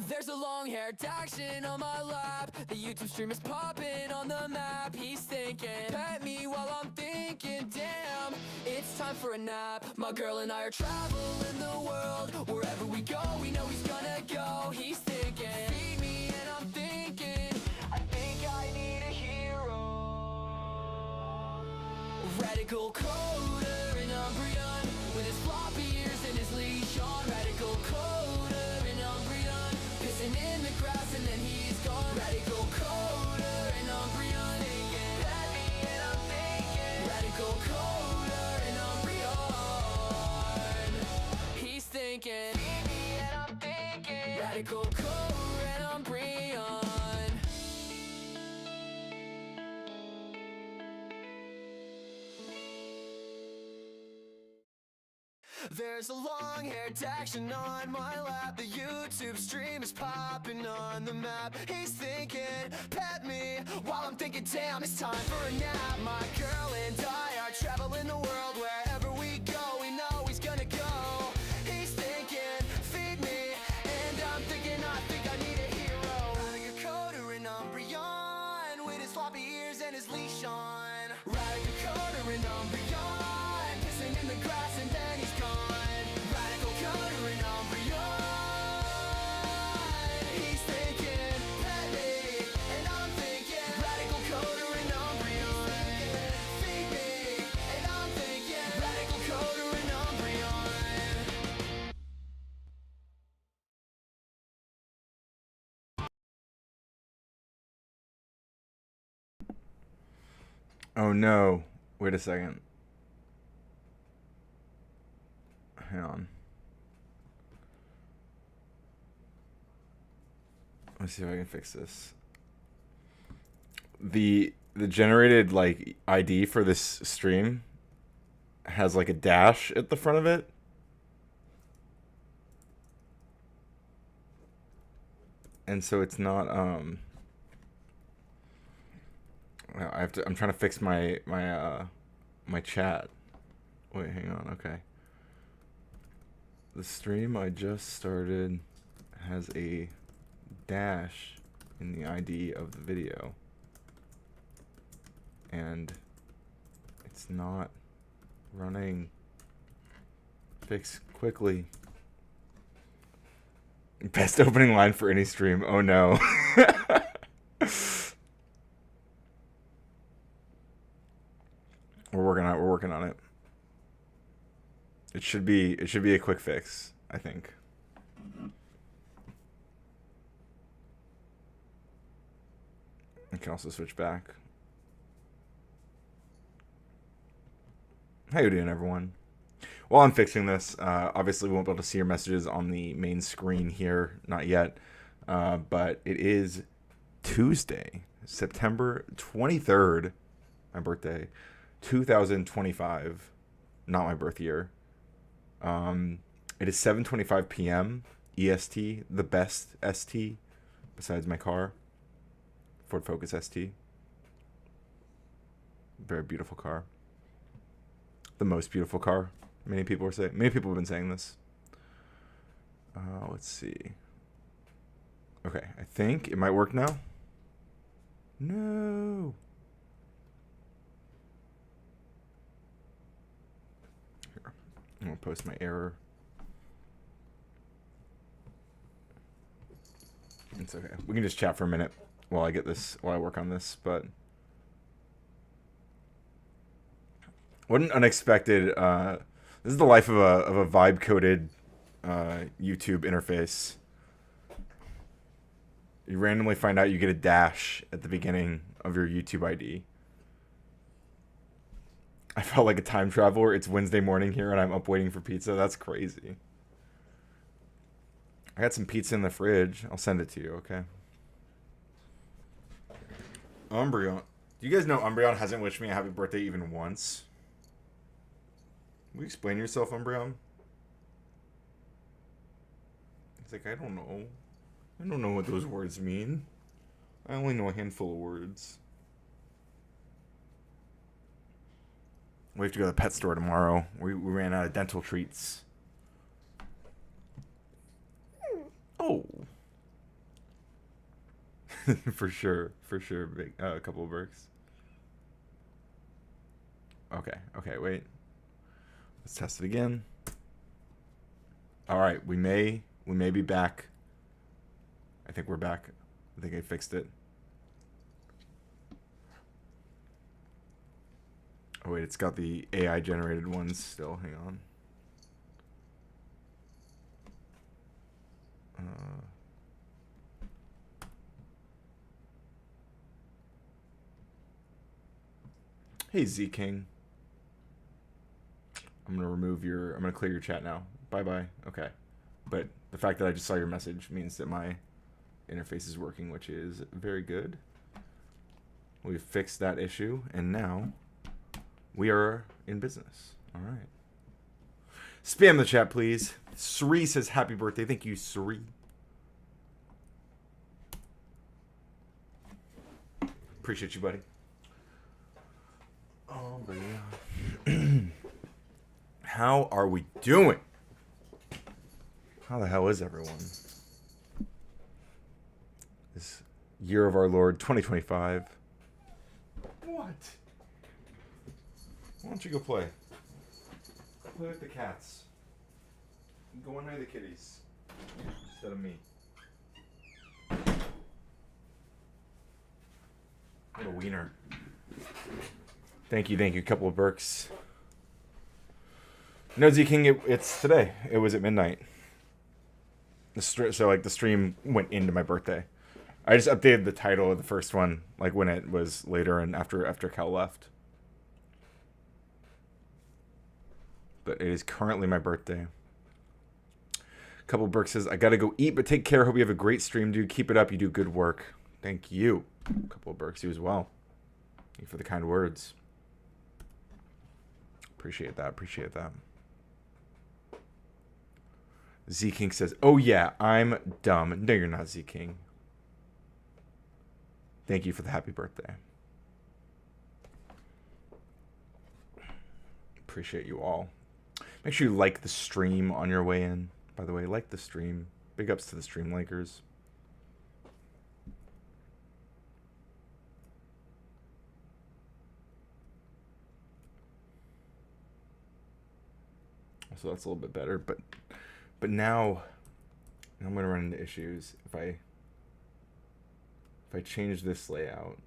There's a long-haired Daxon on my lap. The YouTube stream is popping on the map. He's thinking, pet me while I'm thinking, damn, it's time for a nap. My girl and I are traveling the world. Wherever we go, we know he's gonna go. He's thinking, feed me, and I'm thinking, I think I need a hero. Radical coder in Umbreon, with his floppy ears and his leash on. Radical coder in Umbreon, pissing in the grass and then he's gone. Radical coder in Umbreon, thinking, pet me and I'm thinking. Radical coder in Umbreon, he's thinking, feed me and I'm thinking. Radical coder in Umbreon. There's a long-haired Daxon on my lap. The YouTube stream is popping on the map. He's thinking, pet me, while I'm thinking, damn, it's time for a nap. My girl and I are traveling the world. Wherever we go, we know he's gonna go. He's thinking, feed me, and I'm thinking, I think I need a hero. Radical coder in Umbreon, with his floppy ears and his leash on. Radical coder in Umbreon, pissing in the grass and then he's gone. Radical coder in Umbreon, he's thinking, pet me, and I'm thinking. Radical coder in Umbreon, feed me, and I'm thinking. Radical coder in Umbreon. Oh no. Wait a second. Hang on. Let's see if I can fix this. The generated like ID for this stream has like a dash at the front of it. And so it's not I'm trying to fix my chat. Wait, hang on. Okay. The stream I just started has a dash in the ID of the video. And it's not running. Fix quickly. Best opening line for any stream. Oh no. We're working on it. It should be a quick fix, I think. I can also switch back. How you doing, everyone? While I'm fixing this, obviously we won't be able to see your messages on the main screen here, not yet. But it is Tuesday, September 23rd, my birthday, 2025, not my birth year. It is 7:25 p.m. EST, the best ST besides my car, Ford Focus ST. Very beautiful car. The most beautiful car. Many people have been saying this. Let's see. Okay, I think it might work now. No. Here, I'm gonna post my error. It's okay. We can just chat for a minute while I work on this, but what an unexpected this is the life of a vibe coded YouTube interface. You randomly find out you get a dash at the beginning of your YouTube ID. I felt like a time traveler. It's Wednesday morning here and I'm up waiting for pizza. That's crazy. I got some pizza in the fridge. I'll send it to you, okay? Umbreon. Do you guys know Umbreon hasn't wished me a happy birthday even once? Will you explain yourself, Umbreon? He's like, I don't know. I don't know what those words mean. I only know a handful of words. We have to go to the pet store tomorrow. We ran out of dental treats. Oh. For sure. Big, a couple of Burks. Okay, wait. Let's test it again. All right, we may be back. I think we're back. I think I fixed it. Oh wait, it's got the AI generated ones still. Hang on. Hey Z King. I'm gonna clear your chat now. Bye. Okay. But the fact that I just saw your message means that my interface is working, which is very good. We've fixed that issue, and now we are in business. All right. Spam the chat, please. Sri says happy birthday. Thank you, Sri. Appreciate you, buddy. Oh, yeah. How are we doing? How the hell is everyone? This year of our Lord 2025. What? Why don't you go play? Play with the cats. Go annoy the kitties instead of me. What a wiener. Thank you. Couple of Burks. No, Z King, it's today. It was at midnight. So the stream went into my birthday. I just updated the title of the first one, like when it was later and after Cal left. But it is currently my birthday. Couple Burke says, I gotta go eat, but take care. Hope you have a great stream, dude. Keep it up. You do good work. Thank you. Couple of Burks, you as well. Thank you for the kind words. Appreciate that. Z King says, oh yeah, I'm dumb. No, you're not, Z King. Thank you for the happy birthday. Appreciate you all. Make sure you like the stream on your way in. By the way, like the stream. Big ups to the stream likers. So that's a little bit better, but now I'm gonna run into issues if I change this layout.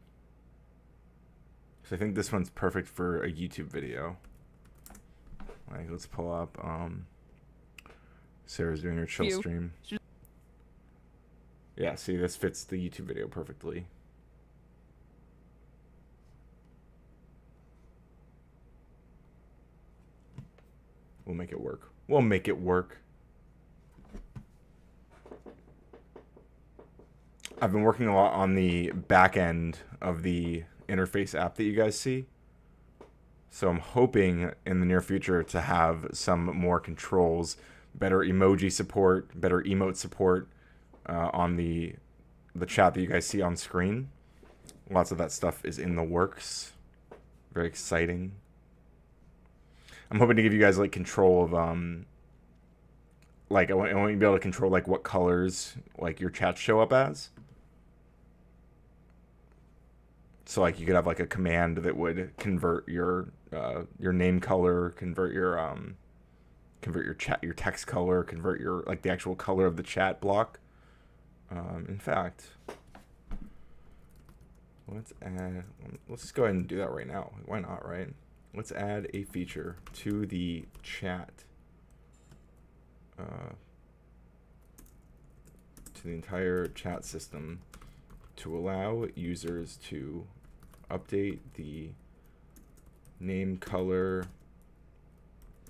So I think this one's perfect for a YouTube video. Like, let's pull up Sarah's doing her chill stream. Yeah, see, this fits the YouTube video perfectly. We'll make it work. I've been working a lot on the back end of the interface app that you guys see. So I'm hoping in the near future to have some more controls, better emoji support, better emote support on the chat that you guys see on screen. Lots of that stuff is in the works. Very exciting. I'm hoping to give you guys like control of like I want you to be able to control like what colors like your chats show up as. So like you could have like a command that would convert your name color, convert your text color, convert your like the actual color of the chat block. In fact, let's just go ahead and do that right now. Why not, right? Let's add a feature to the chat, to the entire chat system to allow users to update the name color,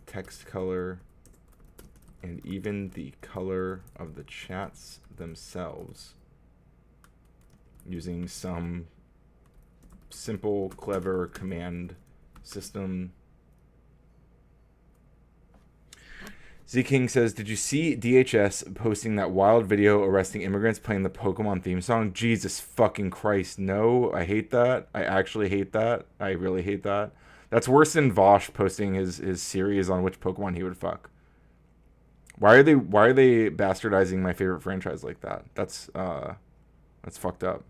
text color, and even the color of the chats themselves using some simple, clever command system. Z King says, did you see DHS posting that wild video arresting immigrants playing the Pokemon theme song? Jesus fucking Christ, no. I hate that. I actually hate that. I really hate that. That's worse than Vosh posting his series on which Pokemon he would fuck. Why are they bastardizing my favorite franchise like that? That's fucked up.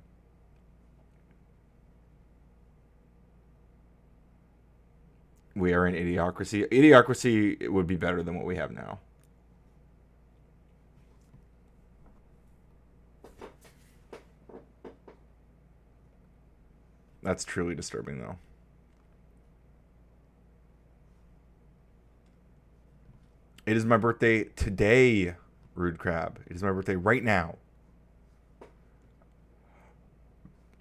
We are in Idiocracy. Idiocracy would be better than what we have now. That's truly disturbing, though. It is my birthday today, Rude Crab. It is my birthday right now.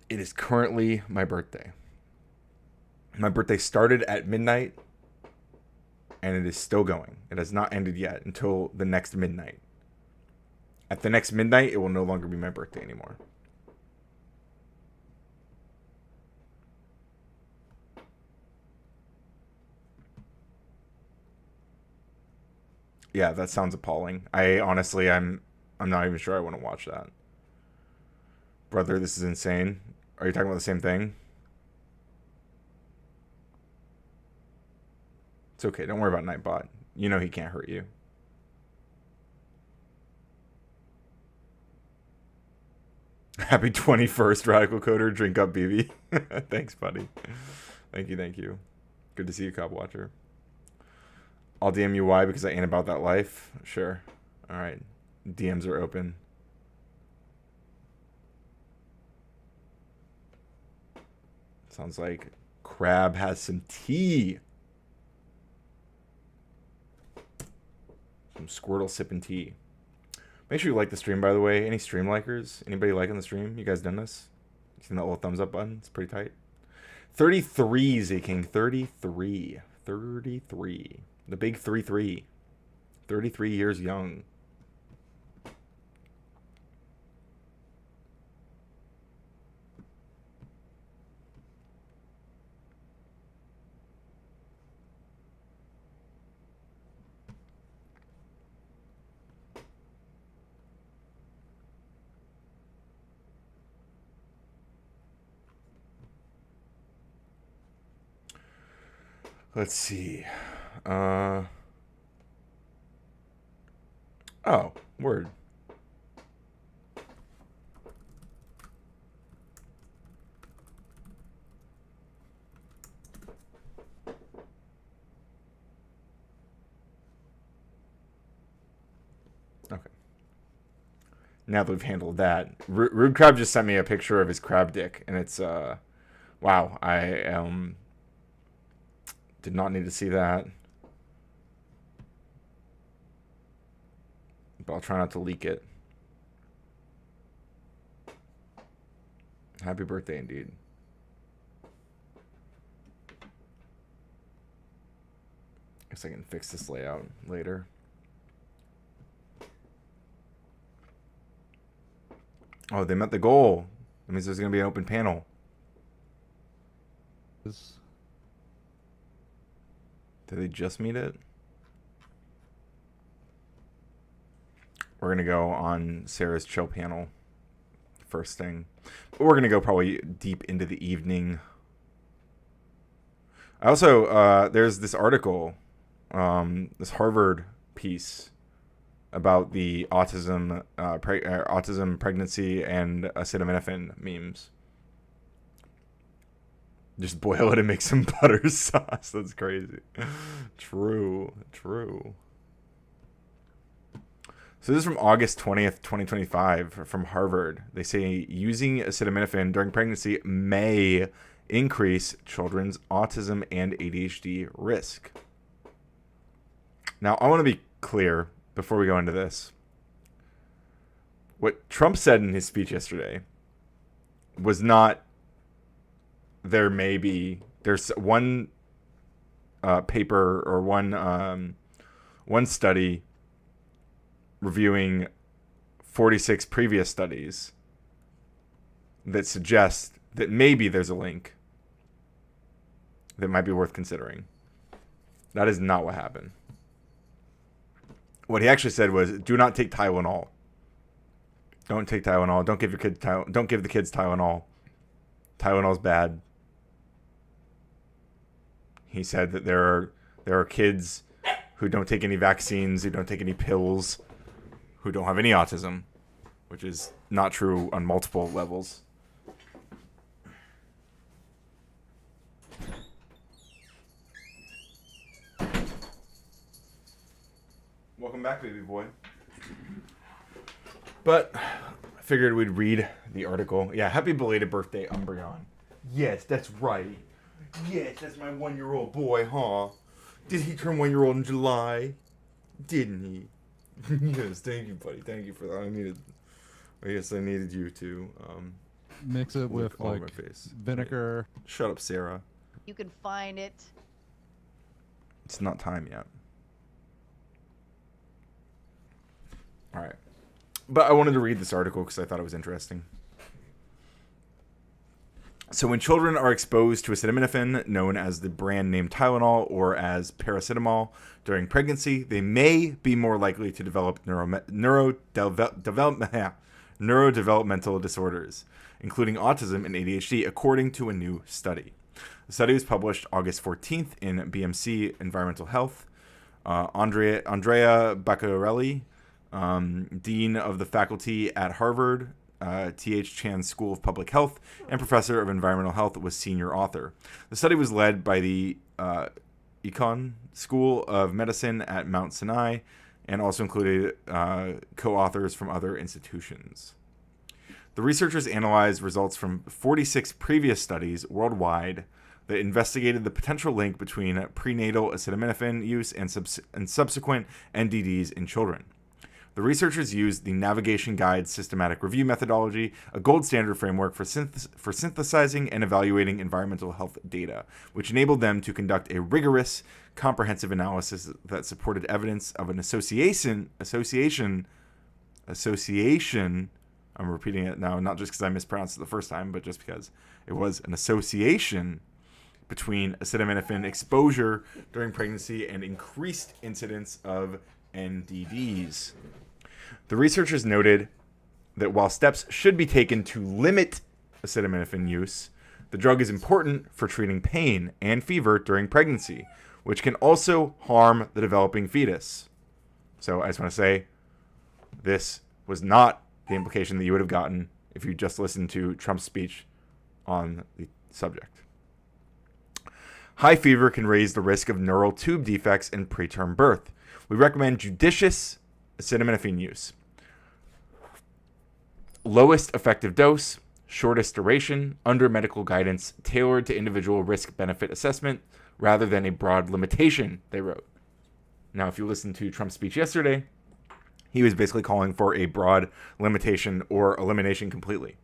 It is currently my birthday. My birthday started at midnight, and it is still going. It has not ended yet until the next midnight. At the next midnight, it will no longer be my birthday anymore. Yeah, that sounds appalling. Honestly, I'm not even sure I want to watch that. Brother, this is insane. Are you talking about the same thing? It's okay. Don't worry about Nightbot. You know he can't hurt you. Happy 21st, Radical Coder. Drink up, BB. Thanks, buddy. Thank you. Good to see you, Cop Watcher. I'll DM you why, because I ain't about that life. Sure. All right. DMs are open. Sounds like Crab has some tea. Some Squirtle sipping tea. Make sure you like the stream, by the way. Any stream likers? Anybody liking the stream? You guys done this? You seen that little thumbs up button? It's pretty tight. 33, Z-King. 33. The big 3-3. 33 years young. Let's see. Oh, word. Okay. Now that we've handled that, Rude Crab just sent me a picture of his crab dick, and it's wow. I did not need to see that. But I'll try not to leak it. Happy birthday, indeed. Guess I can fix this layout later. Oh, they met the goal. That means there's going to be an open panel. Did they just meet it? We're going to go on Sarah's chill panel first thing. But we're going to go probably deep into the evening. I also, there's this article, this Harvard piece about the autism, pregnancy, and acetaminophen memes. Just boil it and make some butter sauce. That's crazy. True. So this is from August 20th, 2025 from Harvard. They say using acetaminophen during pregnancy may increase children's autism and ADHD risk. Now, I want to be clear before we go into this. What Trump said in his speech yesterday was not there's one paper or one study reviewing 46 previous studies that suggest that maybe there's a link that might be worth considering. That is not what happened. What he actually said was, do not take Tylenol. Don't take Tylenol. Don't give the kids Tylenol. Tylenol's bad. He said that there are kids who don't take any vaccines, who don't take any pills, who don't have any autism, which is not true on multiple levels. Welcome back, baby boy. But I figured we'd read the article. Yeah, happy belated birthday, Umbreon. Yes, that's right. Yes, that's my 1-year-old boy, huh? Did he turn 1-year-old in July? Didn't he? Yes, thank you, buddy. Thank you for that. I needed you to mix it with all over like my face. vinegar. Wait, shut up, Sarah. You can find it. It's not time yet. All right. But I wanted to read this article because I thought it was interesting. So when children are exposed to acetaminophen, known as the brand name Tylenol or as paracetamol, during pregnancy, they may be more likely to develop neurodevelopmental disorders, including autism and ADHD, according to a new study. The study was published August 14th in BMC Environmental Health. Andrea Baccarelli, Dean of the Faculty at Harvard, T.H. Chan School of Public Health, and Professor of Environmental Health, was senior author. The study was led by the Icahn School of Medicine at Mount Sinai and also included co-authors from other institutions. The researchers analyzed results from 46 previous studies worldwide that investigated the potential link between prenatal acetaminophen use and subsequent NDDs in children. The researchers used the Navigation Guide Systematic Review methodology, a gold standard framework for synthesizing and evaluating environmental health data, which enabled them to conduct a rigorous, comprehensive analysis that supported evidence of an association, I'm repeating it now, not just because I mispronounced it the first time, but just because it was an association between acetaminophen exposure during pregnancy and increased incidence of NDDs. The researchers noted that while steps should be taken to limit acetaminophen use, the drug is important for treating pain and fever during pregnancy, which can also harm the developing fetus. So I just want to say, this was not the implication that you would have gotten if you just listened to Trump's speech on the subject. High fever can raise the risk of neural tube defects in preterm birth. We recommend judicious acetaminophen use. Lowest effective dose, shortest duration, under medical guidance, tailored to individual risk-benefit assessment, rather than a broad limitation, they wrote. Now, if you listened to Trump's speech yesterday, he was basically calling for a broad limitation or elimination completely.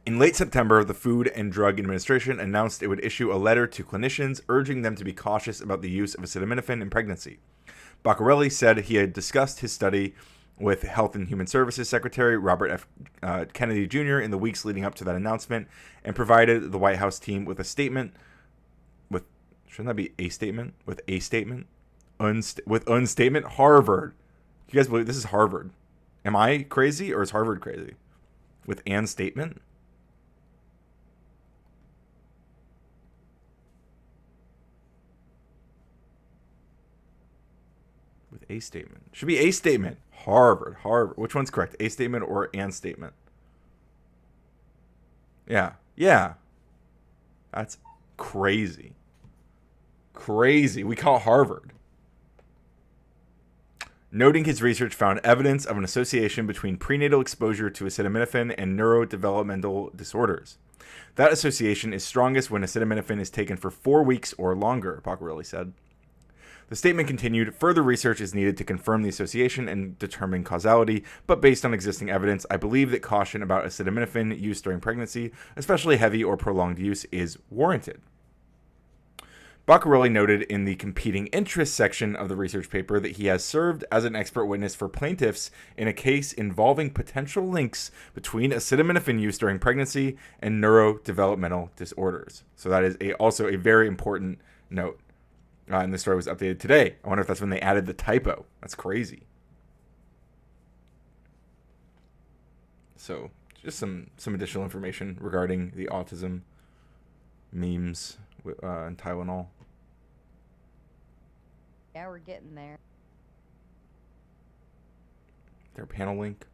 In late September, the Food and Drug Administration announced it would issue a letter to clinicians urging them to be cautious about the use of acetaminophen in pregnancy. Baccarelli said he had discussed his study with Health and Human Services Secretary Robert F. Kennedy Jr. in the weeks leading up to that announcement and provided the White House team with a statement. Shouldn't that be a statement? With a statement? With unstatement? Harvard. You guys believe this is Harvard? Am I crazy or is Harvard crazy? With an statement? With a statement. Should be a statement. Harvard. Which one's correct? A statement or an statement? Yeah. That's crazy. We call Harvard. Noting his research found evidence of an association between prenatal exposure to acetaminophen and neurodevelopmental disorders. That association is strongest when acetaminophen is taken for 4 weeks or longer, Baccarelli said. The statement continued, further research is needed to confirm the association and determine causality, but based on existing evidence, I believe that caution about acetaminophen use during pregnancy, especially heavy or prolonged use, is warranted. Baccarelli noted in the competing interests section of the research paper that he has served as an expert witness for plaintiffs in a case involving potential links between acetaminophen use during pregnancy and neurodevelopmental disorders. So that is also a very important note. And the story was updated today. I wonder if that's when they added the typo. That's crazy. So just some additional information regarding the autism memes and Tylenol. Yeah, we're getting there. Their panel link.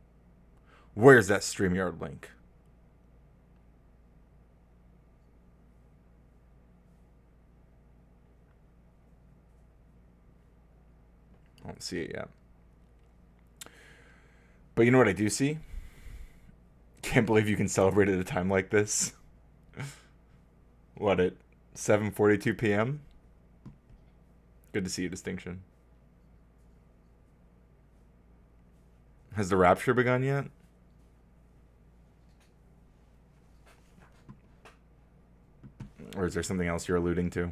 Where's that StreamYard link? I don't see it yet. But you know what I do see? Can't believe you can celebrate at a time like this. What, at 7:42 p.m.? Good to see you, Distinction. Has the rapture begun yet? Or is there something else you're alluding to?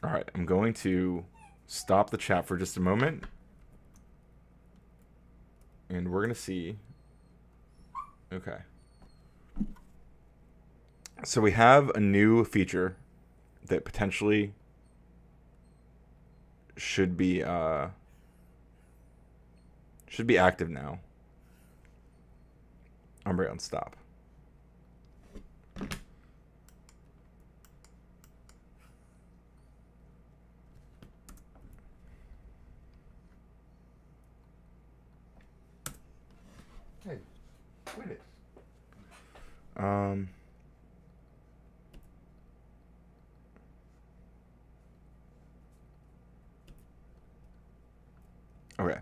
All right, I'm going to stop the chat for just a moment. And we're going to see. Okay. So we have a new feature that potentially should be active now. Umbreon, stop. Hey, quit it. Okay.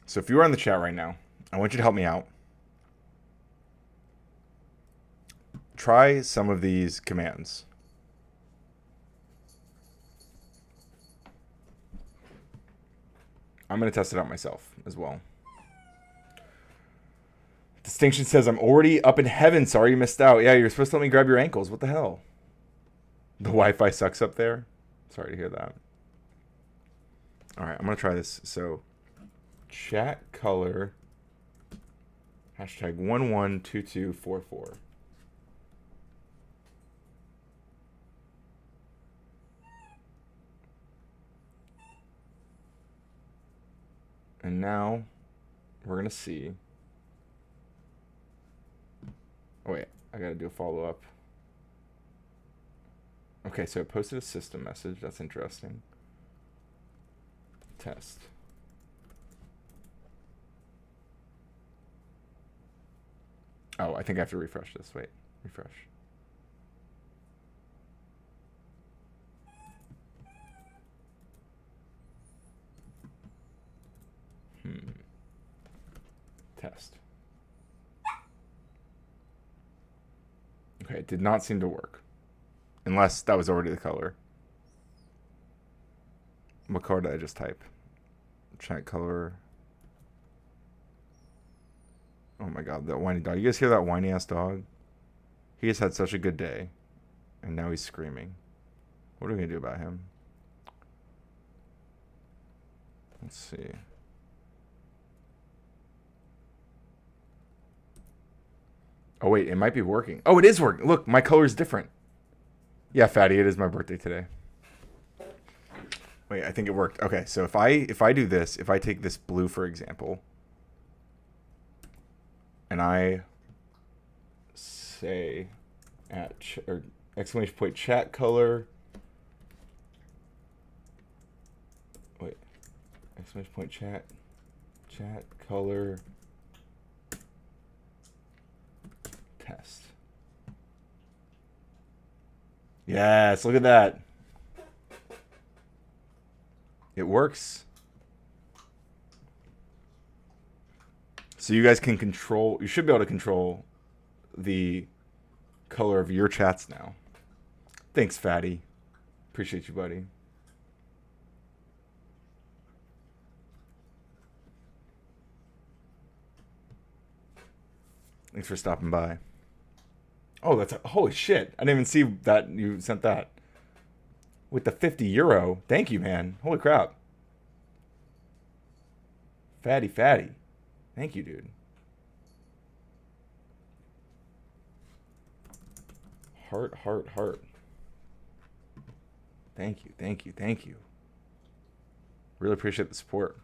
So if you are in the chat right now, I want you to help me out. Try some of these commands. I'm going to test it out myself as well. Distinction says, I'm already up in heaven. Sorry you missed out. Yeah, you're supposed to let me grab your ankles. What the hell? The Wi-Fi sucks up there. Sorry to hear that. All right, I'm going to try this. So, chat color, hashtag 112244. And now we're going to see. Oh, wait, I got to do a follow-up. Okay, so it posted a system message. That's interesting. Test. Oh, I think I have to refresh this. Wait, refresh. Test. Okay, it did not seem to work. Unless that was already the color. What color did I just type? Chat color. Oh my god, that whiny dog. You guys hear that whiny ass dog? He has had such a good day. And now he's screaming. What are we going to do about him? Let's see. Oh wait, it might be working. Oh, it is working. Look, my color is different. Yeah, Fatty, it is my birthday today. Wait, I think it worked. Okay, so if I do this, if I take this blue for example, and I say or exclamation point chat color. Wait, exclamation point chat color test. Yes, look at that. It works. So you guys can control, you should be able to control the color of your chats now. Thanks, Fatty. Appreciate you, buddy. Thanks for stopping by. Oh, that's holy shit. I didn't even see that you sent that. With the €50. Thank you, man. Holy crap. Fatty. Thank you, dude. Heart. Thank you. Really appreciate the support.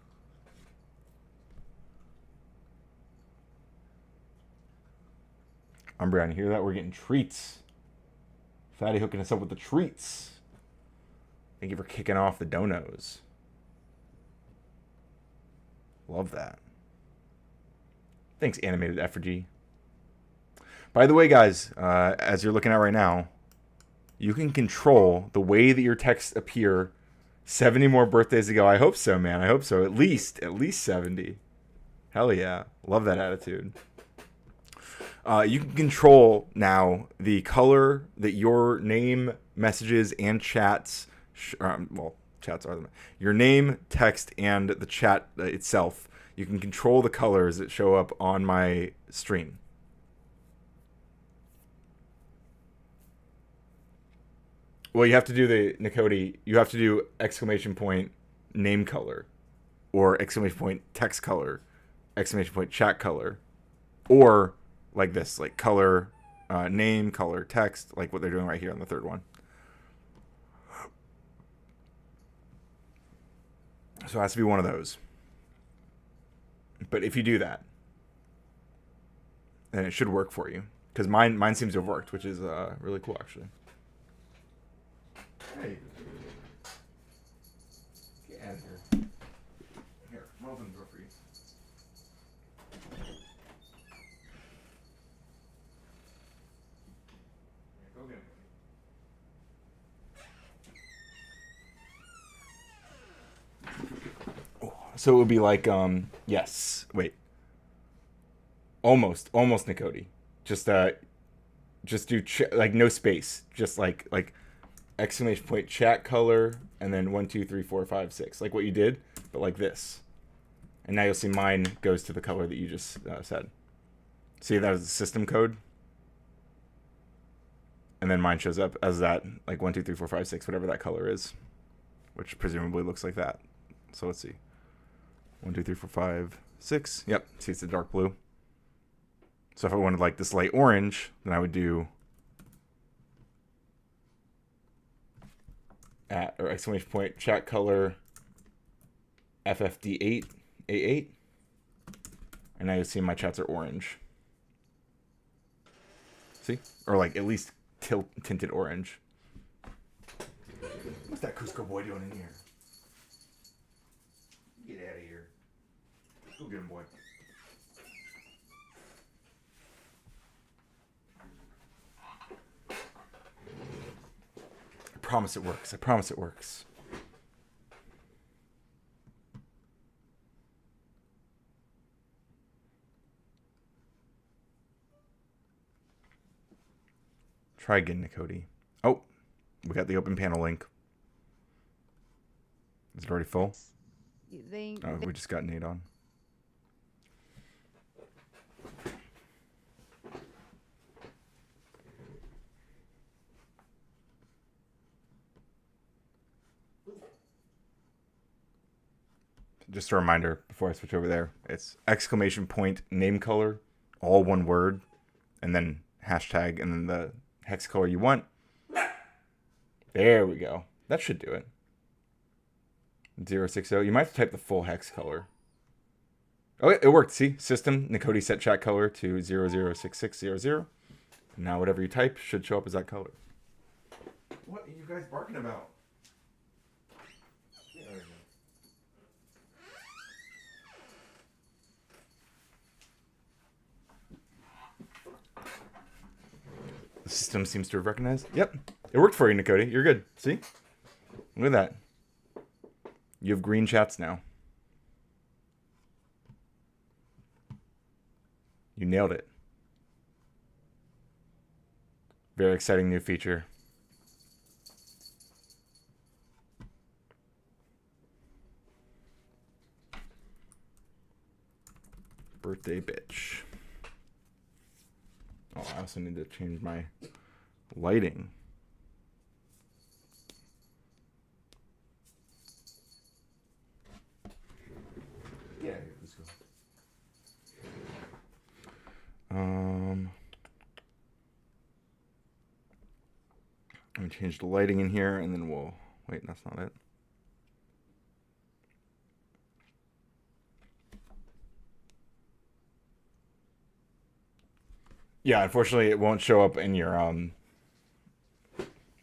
Umbreon, you hear that? We're getting treats. Fatty hooking us up with the treats. Thank you for kicking off the donos. Love that. Thanks, Animated Effigy. By the way, guys, as you're looking at right now, you can control the way that your texts appear 70 more birthdays ago. I hope so, man. I hope so. At least 70. Hell yeah. Love that attitude. You can control now the color that your name, messages, and chats, chats are your name, text, and the chat itself. You can control the colors that show up on my stream. Well, you have to do the Nicody. You have to do exclamation point name color, or exclamation point text color, exclamation point chat color, or like this, like color, name, color, text, like what they're doing right here on the third one. So it has to be one of those. But if you do that, then it should work for you. Because mine seems to have worked, which is really cool, actually. Hey. Get out of here. Here, I'm open the door for you. Go get it. Oh, so it would be like, yes. Wait. Almost Nicody. Just do like no space. Just like exclamation point chat color and then 1 2 3 4 5 6, like what you did, but like this. And now you'll see mine goes to the color that you just said. See, that is the system code, and then mine shows up as that, like 1 2 3 4 5 6, whatever that color is, which presumably looks like that. So let's see, 1 2 3 4 5 6. Yep, see, it's a dark blue. So if I wanted like this light orange, then I would do or exclamation point chat color FFD8 A8, and now you'll see my chats are orange. See, or like at least tinted orange. What's that Cusco boy doing in here? Get out of here. Go get him, boy. I promise it works. I promise it works. Try again, Nicody. Oh, we got the open panel link. Is it already full? Oh, we just got Nate on. Just a reminder before I switch over there, it's exclamation point name color, all one word, and then hashtag, and then the hex color you want. There we go. That should do it. 060. You might have to type the full hex color. Oh, it worked. See? System, Nicody set chat color to 006600. And now whatever you type should show up as that color. What are you guys barking about? The system seems to have recognized. Yep. It worked for you, Nicody. You're good. See? Look at that. You have green chats now. You nailed it. Very exciting new feature. Birthday bitch. Oh, I also need to change my lighting. Yeah, let's go. Let me change the lighting in here, and then we'll wait. That's not it. Yeah, unfortunately, it won't show up in your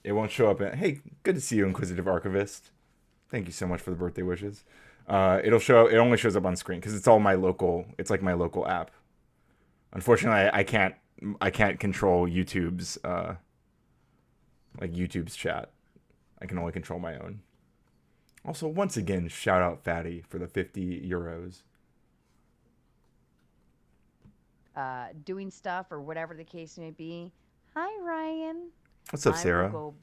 It won't show up in. Hey, good to see you, Inquisitive Archivist. Thank you so much for the birthday wishes. It'll show. It only shows up on screen because it's all my local. It's like my local app. Unfortunately, I can't control YouTube's like YouTube's chat. I can only control my own. Also, once again, shout out Fatty for the 50 euros. Doing stuff or whatever the case may be. Hi, Ryan. What's up, Sarah? I will go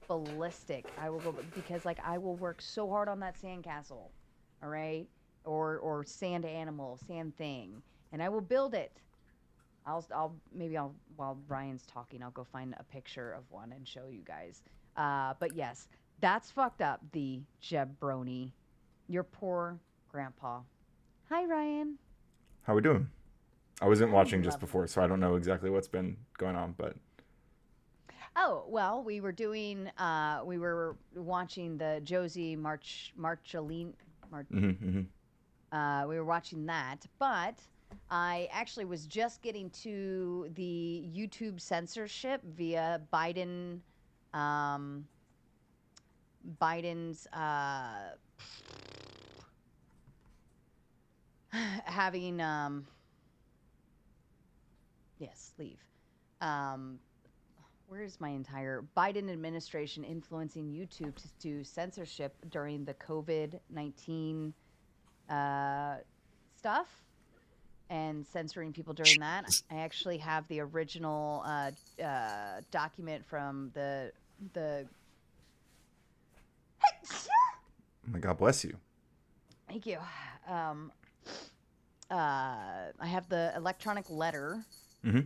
ballistic. I will go because like I will work so hard on that sandcastle, all right, or sand animal, sand thing, and I will build it. I'll while Ryan's talking, I'll go find a picture of one and show you guys. But yes, that's fucked up. The jabroni, your poor grandpa. Hi, Ryan. How we doing? I wasn't watching just Lovely. before, so I don't know exactly what's been going on, but Oh, well, we were watching the Josie Marceline. mm-hmm. We were watching that, but I actually was just getting to the YouTube censorship via Biden's having yes, leave. Where's my entire Biden administration influencing YouTube to do censorship during the COVID-19 stuff and censoring people during that? I actually have the original document from the. Oh my God bless you. Thank you. I have the electronic letter. Mm-hmm.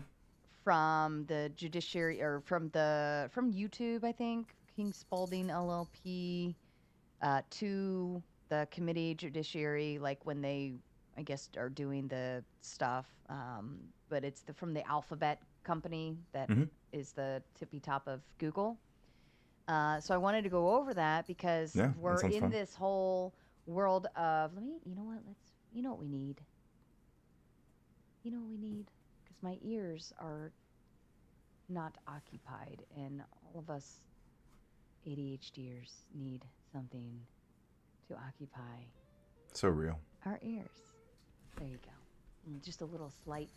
From the judiciary or from YouTube, I think, King Spalding LLP, to the committee judiciary, like when they, I guess, are doing the stuff. But it's from the Alphabet company that is the tippy top of Google. So I wanted to go over that because we're in fun. this whole world of, you know what we need. Because my ears are not occupied, and all of us ADHDers need something to occupy So real. our ears. There you go. Just a little slight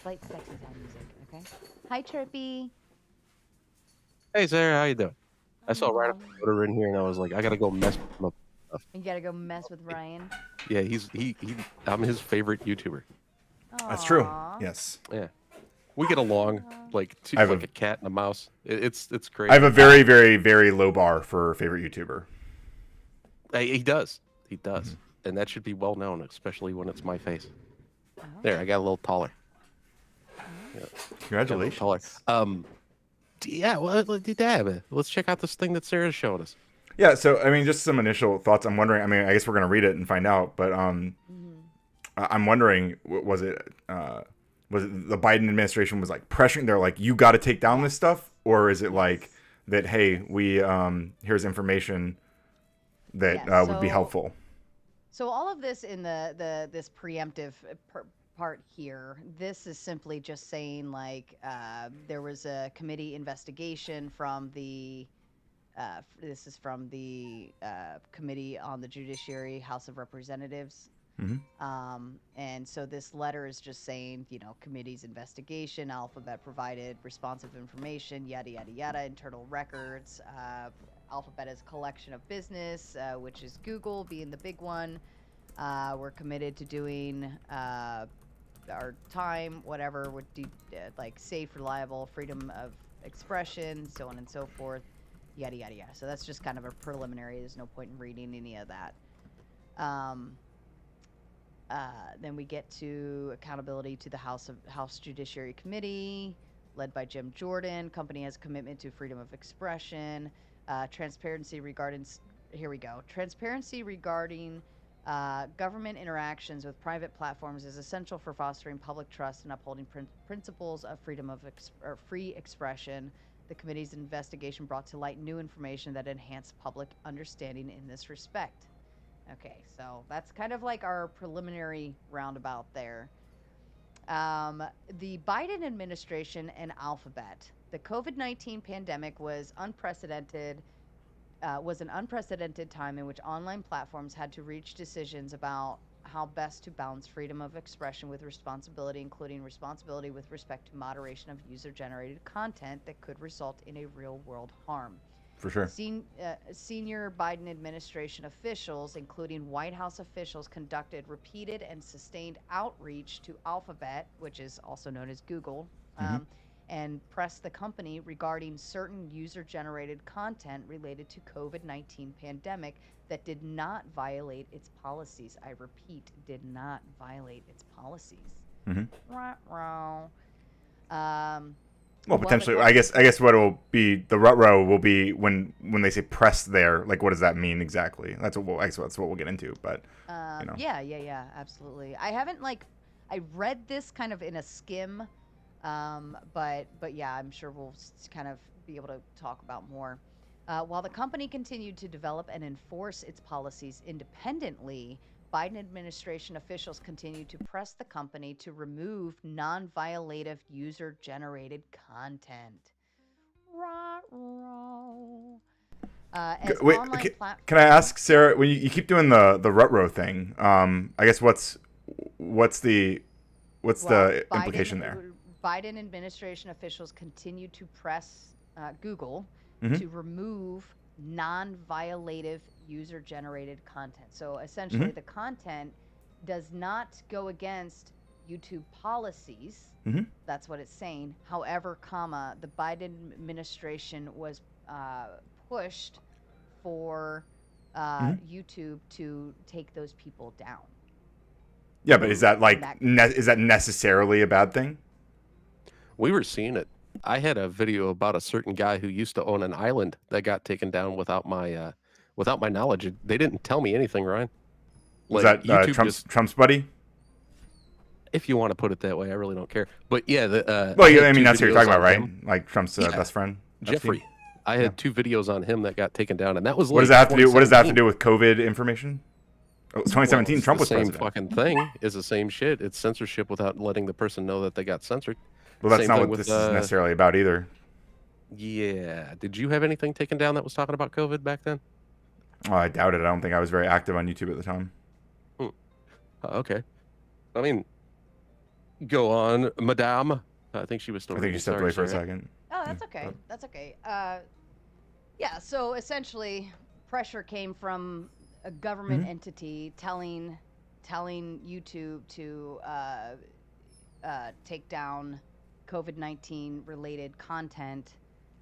sexy time music, okay? Hi, Chirpy. Hey Sarah, how you doing? I saw Ryan Photo in here, and I was like, I gotta go mess with him up. You gotta go mess with Ryan. Yeah, I'm his favorite YouTuber. That's true. Aw. Yes. Yeah, we get along like I have like a cat and a mouse. It's great. I have a very, very, very low bar for favorite YouTuber. He does, and that should be well known, especially when it's my face. Oh. There, I got a little taller. Congratulations. Taller. Yeah, well, let's check out this thing that Sarah's showing us. Yeah, so I mean, just some initial thoughts. I'm wondering. I mean, I guess we're gonna read it and find out. But I'm wondering, was it the Biden administration was like pressuring? They're like, you got to take down this stuff, or is it like that? Hey, we here's information that would be helpful. So all of this in this preemptive part here, this is simply just saying like there was a committee investigation from the this is from the Committee on the Judiciary, House of Representatives. And so this letter is just saying, committee's investigation, Alphabet provided responsive information, yada, yada, yada, internal records. Alphabet is collection of business, which is Google being the big one. We're committed to doing our time, whatever, would do, like safe, reliable, freedom of expression, so on and so forth, yada, yada, yada. So that's just kind of a preliminary. There's no point in reading any of that. Then we get to accountability to the House Judiciary Committee, led by Jim Jordan. Company has commitment to freedom of expression, transparency regarding. Here we go. Transparency regarding government interactions with private platforms is essential for fostering public trust and upholding principles of freedom of free expression. The committee's investigation brought to light new information that enhanced public understanding in this respect. Okay, so that's kind of like our preliminary roundabout there. The Biden administration and Alphabet. The COVID-19 pandemic was unprecedented. Was an unprecedented time in which online platforms had to reach decisions about how best to balance freedom of expression with responsibility, including responsibility with respect to moderation of user-generated content that could result in a real-world harm. For sure. Senior Biden administration officials, including White House officials, conducted repeated and sustained outreach to Alphabet, which is also known as Google, and pressed the company regarding certain user-generated content related to COVID-19 pandemic that did not violate its policies. I repeat, did not violate its policies. Well, potentially, I guess what it will be, the ruh-roh will be when they say press there, like, what does that mean exactly? That's what we'll get into, but, you know. Yeah, absolutely. I haven't, I read this kind of in a skim, but yeah, I'm sure we'll kind of be able to talk about more. While the company continued to develop and enforce its policies independently, Biden administration officials continued to press the company to remove non-violative user-generated content. Wait, can I ask, Sarah, when you keep doing the ruh-roh thing, I guess what's the implication there? Biden administration officials continued to press Google to remove non-violative user-generated content. So essentially, the content does not go against YouTube policies. That's what it's saying. However, the Biden administration was pushed for YouTube to take those people down. Yeah, but is that is that necessarily a bad thing? We were seeing it. I had a video about a certain guy who used to own an island that got taken down without my knowledge. They didn't tell me anything, Ryan. Was that Trump's buddy? If you want to put it that way, I really don't care. But yeah, well, yeah, I mean that's what you're talking about, right? Like Trump's best friend, Jeffrey. I had 2 videos on him that got taken down, and that was. What does that have to do? What does that have to do with COVID information? Oh, it's 2017. Well, Trump was president. The same fucking thing is the same shit. It's censorship without letting the person know that they got censored. Well, that's not what this is necessarily about either. Yeah. Did you have anything taken down that was talking about COVID back then? Oh, I doubt it. I don't think I was very active on YouTube at the time. Okay. I mean, go on, Madame. I think she was still. I think you stepped away for a second. Oh, that's okay. That's okay. Yeah. So essentially, pressure came from a government entity telling YouTube to take down COVID-19 related content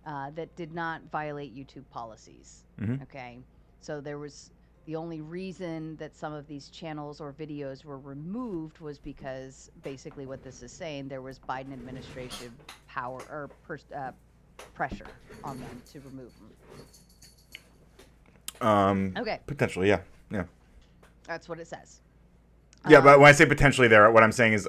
that did not violate YouTube policies. Okay. So there was the only reason that some of these channels or videos were removed was because basically what this is saying, there was Biden administration power or pressure on them to remove them. Okay. Potentially, yeah. That's what it says. Yeah, but when I say potentially there, what I'm saying is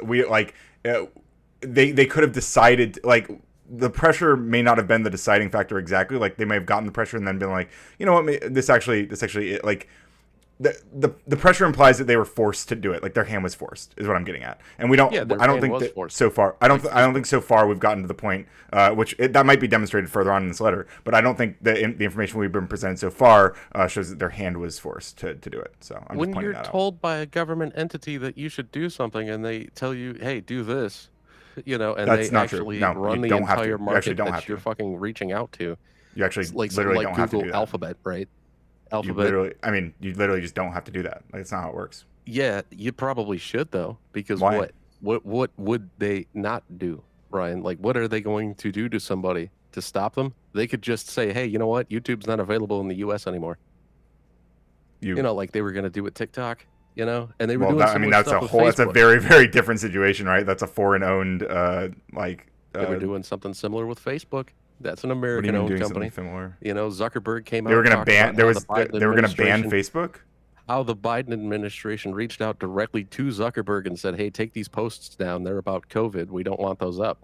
they could have decided, like, the pressure may not have been the deciding factor exactly. Like, they may have gotten the pressure and then been like, you know what, this actually like the pressure implies that they were forced to do it. Like, their hand was forced is what I'm getting at. And we don't. Yeah, I don't think that so far. I don't think so far we've gotten to the point, that might be demonstrated further on in this letter. But I don't think the information we've been presented so far shows that their hand was forced to do it. So I'm when just pointing you're that told by a government entity that you should do something and they tell you, hey, do this, and that's they actually run the entire market that you're fucking reaching out to. You actually like literally don't Google have to do that. Alphabet, right? Alphabet. You literally just don't have to do that. Like, it's not how it works. Yeah, you probably should though, because Why? What would they not do, Ryan? Like, what are they going to do to somebody to stop them? They could just say, hey, you know what? YouTube's not available in the U.S. anymore. Like they were going to do with TikTok, and they were doing that's stuff a with whole. That's a Facebook. very, very different situation, right? That's a foreign-owned, They were doing something similar with Facebook. That's an American-owned company. Similar? Zuckerberg came out. They were going to ban. They were going to ban Facebook. How the Biden administration reached out directly to Zuckerberg and said, "Hey, take these posts down. They're about COVID. We don't want those up."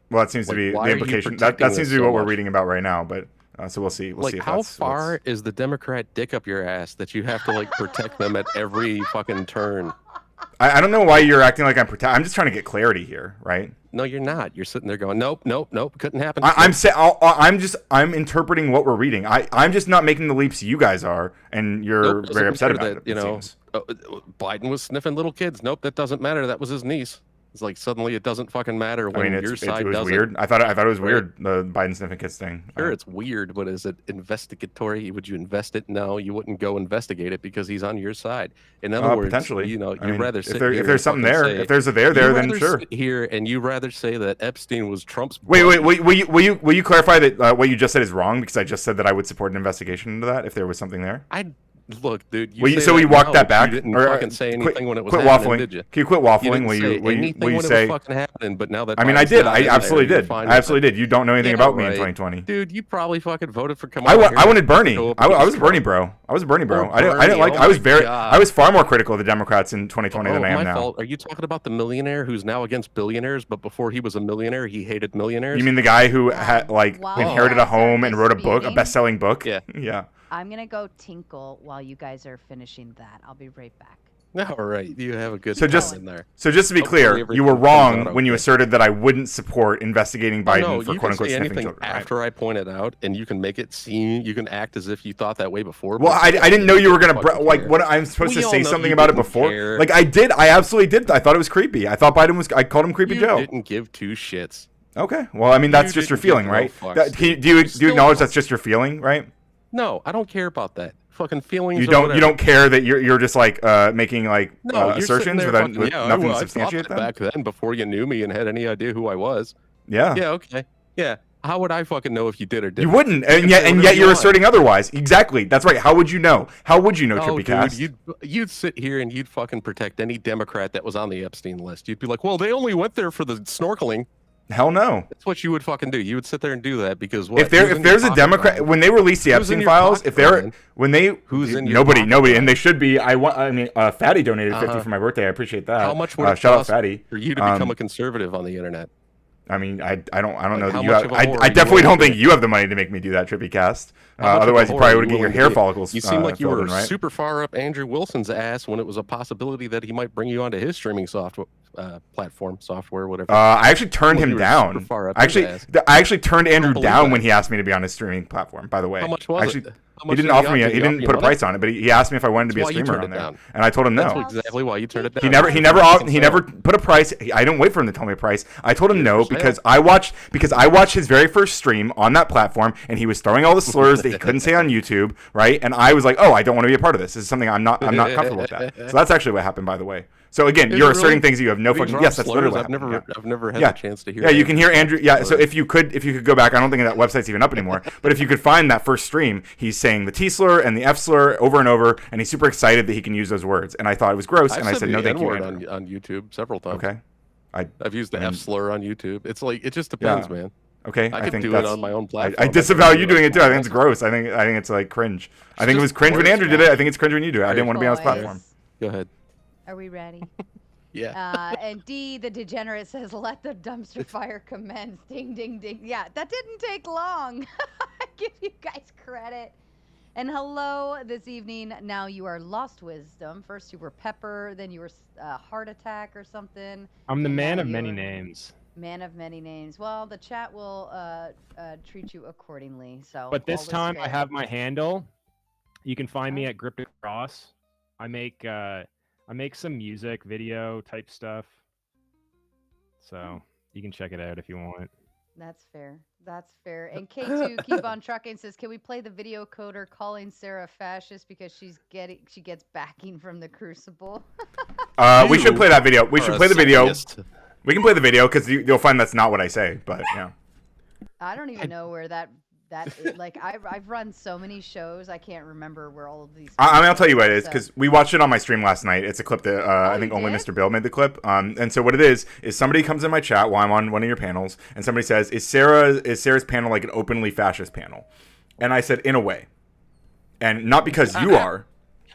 Well, that seems to be the implication. That seems to be what we're reading about right now. But so we'll see. We'll see. How far is the Democrat dick up your ass that you have to protect them at every fucking turn? I don't know why you're acting like I'm just trying to get clarity here, right? No, you're not. You're sitting there going, nope, nope, nope, couldn't happen. I'm interpreting what we're reading. I'm just not making the leaps you guys are, and you're Nope, very upset doesn't about matter it. that, It seems. Biden was sniffing little kids. Nope, that doesn't matter. That was his niece. It's like suddenly it doesn't fucking matter when your side it was doesn't. weird. I thought it was Right. weird, the Biden sniffing kids thing. Sure, it's weird, but is it investigatory? Would you invest it? No, you wouldn't go investigate it because he's on your side. In other words, potentially. you know, I you'd mean, rather if sit there- here if there's and something fucking there, say- if there's a there you'd then rather sure. sit here, and you rather say that Epstein was Trump's. Wait, buddy. will you clarify that what you just said is wrong? Because I just said that I would support an investigation into that if there was something there. Look, dude. So we that walked now, that but back. You didn't or, fucking say anything when it was quit happening, waffling. did you? Can you quit You waffling? didn't Will say you anything when say? it was fucking happening, but now that I mean, I Biden's did. not I in there, absolutely you're did. fine I with absolutely it. did. You don't know anything Yeah, about me in right. 2020. Dude, you probably fucking voted for Kamala Harris. I wanted Bernie. Go I was beat Bernie, Trump. bro. I was Bernie, bro. Oh, I didn't Bernie, like. oh I was my God. I was far more critical of the Democrats in 2020 than I am my now. fault. Are you talking about the millionaire who's now against billionaires, but before he was a millionaire, he hated millionaires? You mean the guy who had While inherited you a guys are home and wrote a book, a disputing, best-selling book? Yeah. Yeah. I'm gonna go tinkle while you guys are finishing that. I'll be right back. All right, you have a good So just in there. So just to be Hopefully clear, everything you were comes wrong out when you okay. asserted that I wouldn't support investigating Biden no, for you quote can unquote say sniffing anything children. Right? after I point it out, and you can make it seem, you can act as if you thought that way before. Well, but I didn't know you were gonna fucking like care. what I'm supposed We to all say know something you about it didn't before. care. Like I did. I absolutely did. I thought it was creepy. I thought Biden was. I called him Creepy You Joe. didn't give two shits. Okay. Well, I mean that's You just your didn't give feeling, no right? fucks. Do you Still acknowledge don't. that's just your feeling, right? No, I don't care about that. Fucking feelings. You or don't whatever. care that you're just like making like no, you're sitting assertions there without fucking, with yeah, nothing well, to I substantiate thought them. that back then before you knew me and had any idea who I was. Yeah. Yeah, okay. Yeah. How would I fucking know if you did or didn't? You wouldn't, can and say whatever yet you you're want. asserting otherwise. Exactly. That's right. How would you know? How would you know, Oh, Trippy dude, Cast? you'd sit here and you'd fucking protect any Democrat that was on the Epstein list. You'd be like, well, they only went there for the snorkeling. Hell no. That's what you would fucking do. You would sit there and do that because what? If there's a Democrat when they release the Who's in Epstein your files, pocket, if they're Brian? when they Who's in your nobody, pocket, nobody, Brian? and they should be. Fatty donated 50 for my birthday. I appreciate that. How much would it shout out cost Fatty for you to become a conservative on the internet? I mean, I don't know Like, that how you much have. of a whore I are you definitely willing don't to think be? you have the money to make me do that, Trippy Cast. How much of a Otherwise, you whore probably are would get your willing to hair be? follicles. You seem like you filled were in, right? super far up Andrew Wilson's ass when it was a possibility that he might bring you onto his streaming software, whatever. I actually turned Well, him you were down. super far up I his ass. actually turned Andrew believe down that. when he asked me to be on his streaming platform. By the way, How much was actually, it? How He much didn't did offer me. offer He you? didn't put a price on it, but he asked me if I wanted to be a That's why you streamer turned on it there, down. and I told him That's no. exactly why you turned it down. He never put a price. I didn't wait for him to tell me a price. I told him no for sale. because I watched his very first stream on that platform, and he was throwing all the slurs that he couldn't say on YouTube, right? And I was like, oh, I don't want to be a part of this. This is something I'm not comfortable with that. So that's actually what happened, by the way. So again, Is you're it asserting really? things that you have no These fucking. are Yes, that's slurs. literally. I've never had Yeah. the chance to hear. Yeah, you can hear Andrew. Yeah, so slurs. if you could go back, I don't think that website's even up anymore. But if you could find that first stream, he's saying the T slur and the F slur over and over, and he's super excited that he can use those words. And I thought it was gross, and I said no, thank you. N-word Andrew. on YouTube several times. Okay, I've used the I mean- F slur on YouTube. It's like it just depends, man. okay. I I could think do it that's. on my own platform. I disavow you doing it too. I think it's gross. I think it's like cringe. I think it was just cringe when words, Andrew did it. I think it's cringe when you do it. I didn't want to be on his Boys, platform. Go ahead. Are we ready? Yeah. And D, the degenerate, says, let the dumpster fire commence. Ding, ding, ding. Yeah, that didn't take long. I give you guys credit. And hello this evening. Now you are Lost Wisdom. First you were Pepper, then you were Heart Attack or something. I'm the And man now of many you're names. Man of many names. Well, the chat will treat you accordingly. So. But this all is time I good. have my handle. You can find me at Grip Cross. I make some music, video type stuff. So you can check it out if you want. That's fair. That's fair. And K2 keep on trucking says, can we play the video coder calling Sarah a fascist because she gets backing from the Crucible? We should play that video. We should Or a play the video. Satanist. We can play the video because you'll find that's not what I say. But yeah. I don't even know where that is. Like I've run so many shows, I can't remember where all of these. I mean, I'll tell you what it is so- because we watched it on my stream last night. It's a clip that I you think only did? Mr. Bill made the clip. And so what it is somebody comes in my chat while I'm on one of your panels, and somebody says, "Is Sarah's panel like an openly fascist panel?" And I said, "In a way," and not because you are.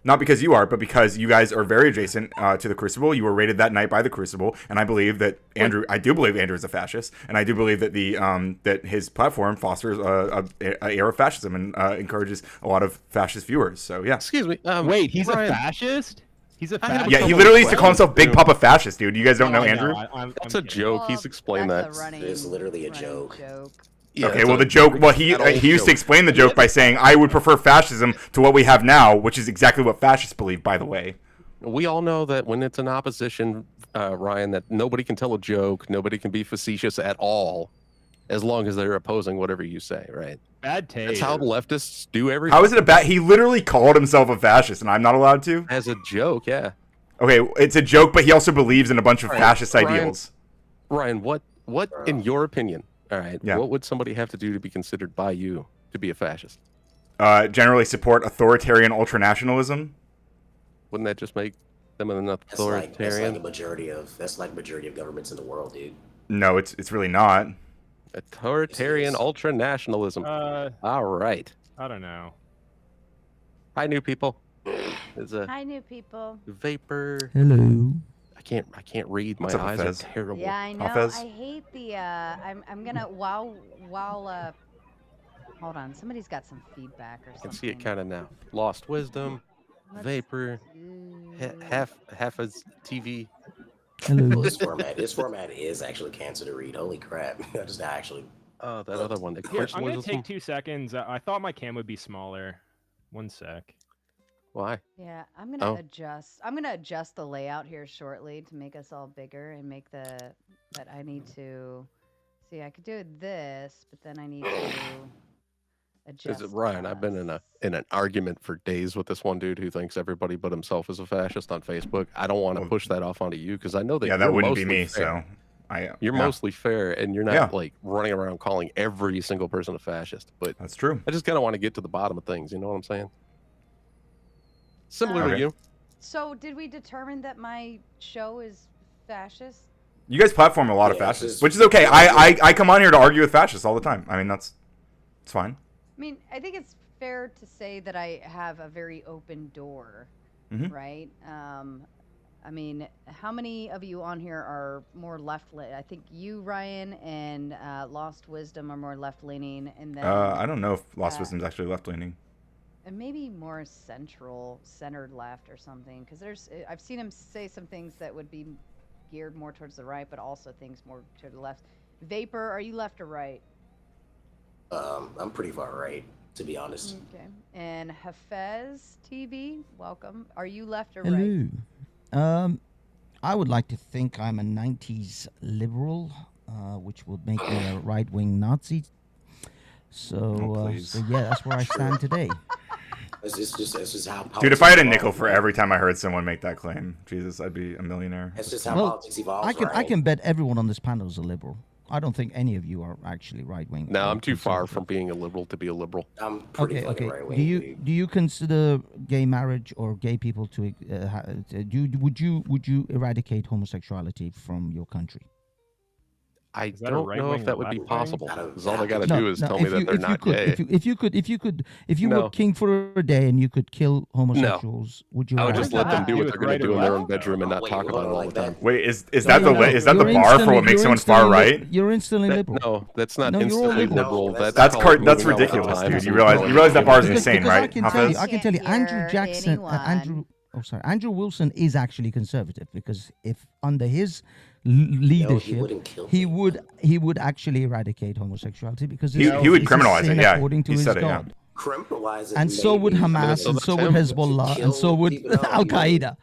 Not because you are, but because you guys are very adjacent to the Crucible. You were raided that night by the Crucible, and I believe that I do believe Andrew is a fascist, and I do believe that that his platform fosters a era of fascism and encourages a lot of fascist viewers. So yeah, Excuse me. Wait, he's Brian, a fascist? He's a I have fascist. a Yeah, he couple literally of used to call himself Big questions, Papa Fascist, dude. You guys don't know I Andrew? I'm That's a kidding. joke. He's explained that's that. A running, It is literally a running joke. Yeah, Okay, it's well a the joke. Well, he adult he used to joke. explain the joke by saying, "I would prefer fascism to what we have now," which is exactly what fascists believe, by the way. We all know that when it's an opposition, Ryan, that nobody can tell a joke, nobody can be facetious at all, as long as they're opposing whatever you say, right? Bad taste. That's how leftists do everything. How is it a bad? He literally called himself a fascist, and I'm not allowed to. As a joke, yeah. Okay, it's a joke, but he also believes in a bunch of All right, fascist Ryan- ideals. Ryan, what in your opinion, all right, Yeah. what would somebody have to do to be considered by you to be a fascist? Generally support authoritarian ultranationalism. Wouldn't that just make them an That's like authoritarian? that's like majority of governments in the world, dude. No, it's really not. Authoritarian Yes. ultranationalism. All right. I don't know. Hi, new people. There's a Hi, new people. vapor. Hello. I can't read. My What's up, eyes are Fez? terrible. Yeah, I know. Hafez? I hate the. I'm gonna hold on. Somebody's got some feedback or I something. can see it kind of now. Lost wisdom, Let's vapor, do- half as TV. Well, Hello. this format is actually cancer to read. Holy crap! That is actually. Oh, that other one. The Here, I'm gonna quenchism. take 2 seconds. I thought my cam would be smaller. 1 sec. Why? Yeah, I'm gonna Oh. adjust. I'm gonna adjust the layout here shortly to make us all bigger and make the. But I need to. See, I could do this, but then I need to adjust. Is it Ryan? I've been us. in an argument for days with this one dude who thinks everybody but himself is a fascist on Facebook. I don't want to Well, push that off onto you because I know that Yeah, that you're wouldn't be mostly me. fair. So I. You're yeah, mostly fair, and you're not Yeah. like running around calling every single person a fascist. But That's true. I just kind of want to get to the bottom of things. You know what I'm saying? Similar to Okay. you. So, did we determine that my show is fascist? You guys platform a lot of Yeah, this fascists, is- which is okay. I come on here to argue with fascists all the time. I mean, it's fine. I mean, I think it's fair to say that I have a very open door, Mhm. right? I mean, how many of you on here are more left-leaning? I think you, Ryan, and Lost Wisdom are more left-leaning, and then I don't know if Lost uh, Wisdom's actually left leaning. and maybe more centered left or something. Because I've seen him say some things that would be geared more towards the right, but also things more to the left. Vapor, are you left or right? I'm pretty far right, to be honest. Okay. And Hafez TV, welcome. Are you left or right? Hello. I would like to think I'm a 90s liberal, which would make me a right-wing Nazi. So, please. so yeah, that's where I stand today. It's just how. Dude, if I had a politics nickel evolve, for right? every time I heard someone make that claim, Jesus, I'd be a millionaire. That's just how Well, politics evolves. I right? can bet everyone on this panel is a liberal. I don't think any of you are actually right-wing. No, or I'm too far conservative. from being a liberal to be a liberal. I'm pretty Okay, fucking okay. right wing. Do you consider gay marriage or gay people to would you eradicate homosexuality from your country? I Is that a don't know right-wing if or that would be left-wing? possible. I don't- Because all they got to No, do is no, tell me that they're not could, gay. if you No. were king for a day and you could kill homosexuals, would you? I would What just does let that them have do to what do they're with going to right do or in their own left? bedroom and not Wait, talk hold about on, it all like the time. that? Wait, is No, that no, the is that you're the bar for what instantly- makes you're someone far instantly right? You're instantly liberal. No, that's not No, you're all instantly liberal. liberal. No, That's called that's moving on with the ridiculous, times dude. You and realize going that bar is with it. insane, right? I can tell you, Hafez? I can tell you, Can't Andrew hear Jackson, anyone. Andrew Wilson is actually conservative because if under his leadership, wouldn't kill he people. would actually eradicate homosexuality because He it's- would it's a criminalize it, sin yeah. according to He his said it, yeah. God. Criminalize it. And so would maybe. Hamas, so and that's so would him. Hezbollah, and so Kill would people, no, Al you Qaeda,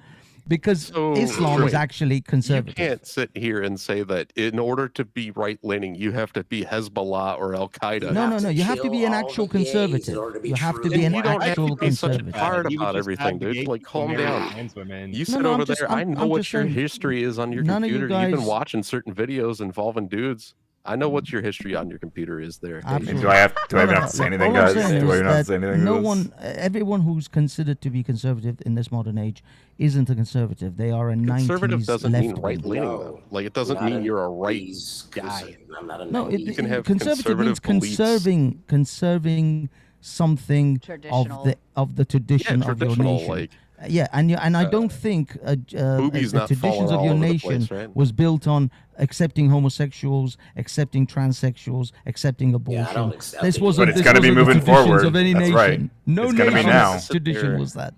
because So, Islam is Troy, actually You conservative. can't sit here and say that in order to be right-leaning, you have to be Hezbollah or Al Qaeda. No, have no, to no. You have to kill be an all actual the gays in conservative. order to be You have to true. be And an you don't have actual to be such a conservative. hard He would about just everything, have the dude. gay Like, people calm marry down. trans women. You No, sit no, over I'm just- there. I I'm know what just your saying, history is on your none of you computer. You've been guys- watching certain videos involving dudes. I know what your history on your computer is there. Absolutely. Do I have No, even no, have to say look, anything, all I'm guys? saying Do I is even have to that say anything? no to this? one, everyone who's considered to be conservative in this modern age isn't a conservative. They are a Conservative 90s doesn't mean left right-leaning, No. though. Like, it doesn't Not mean a- you're a right He's guy. I'm not a No, naive. You can have conservative means conservative beliefs. conserving something Traditional. of the tradition Yeah, of your traditional, nation. like, Yeah, and I don't think boobies the not traditions falling of all your over the nation place, right? was built on accepting homosexuals, accepting transsexuals, accepting abortion. Yeah, I don't accept This it. wasn't. But it's this gotta be wasn't the moving traditions forward. Of any That's nation. right. No It's gotta be nation's now. tradition Here. was that.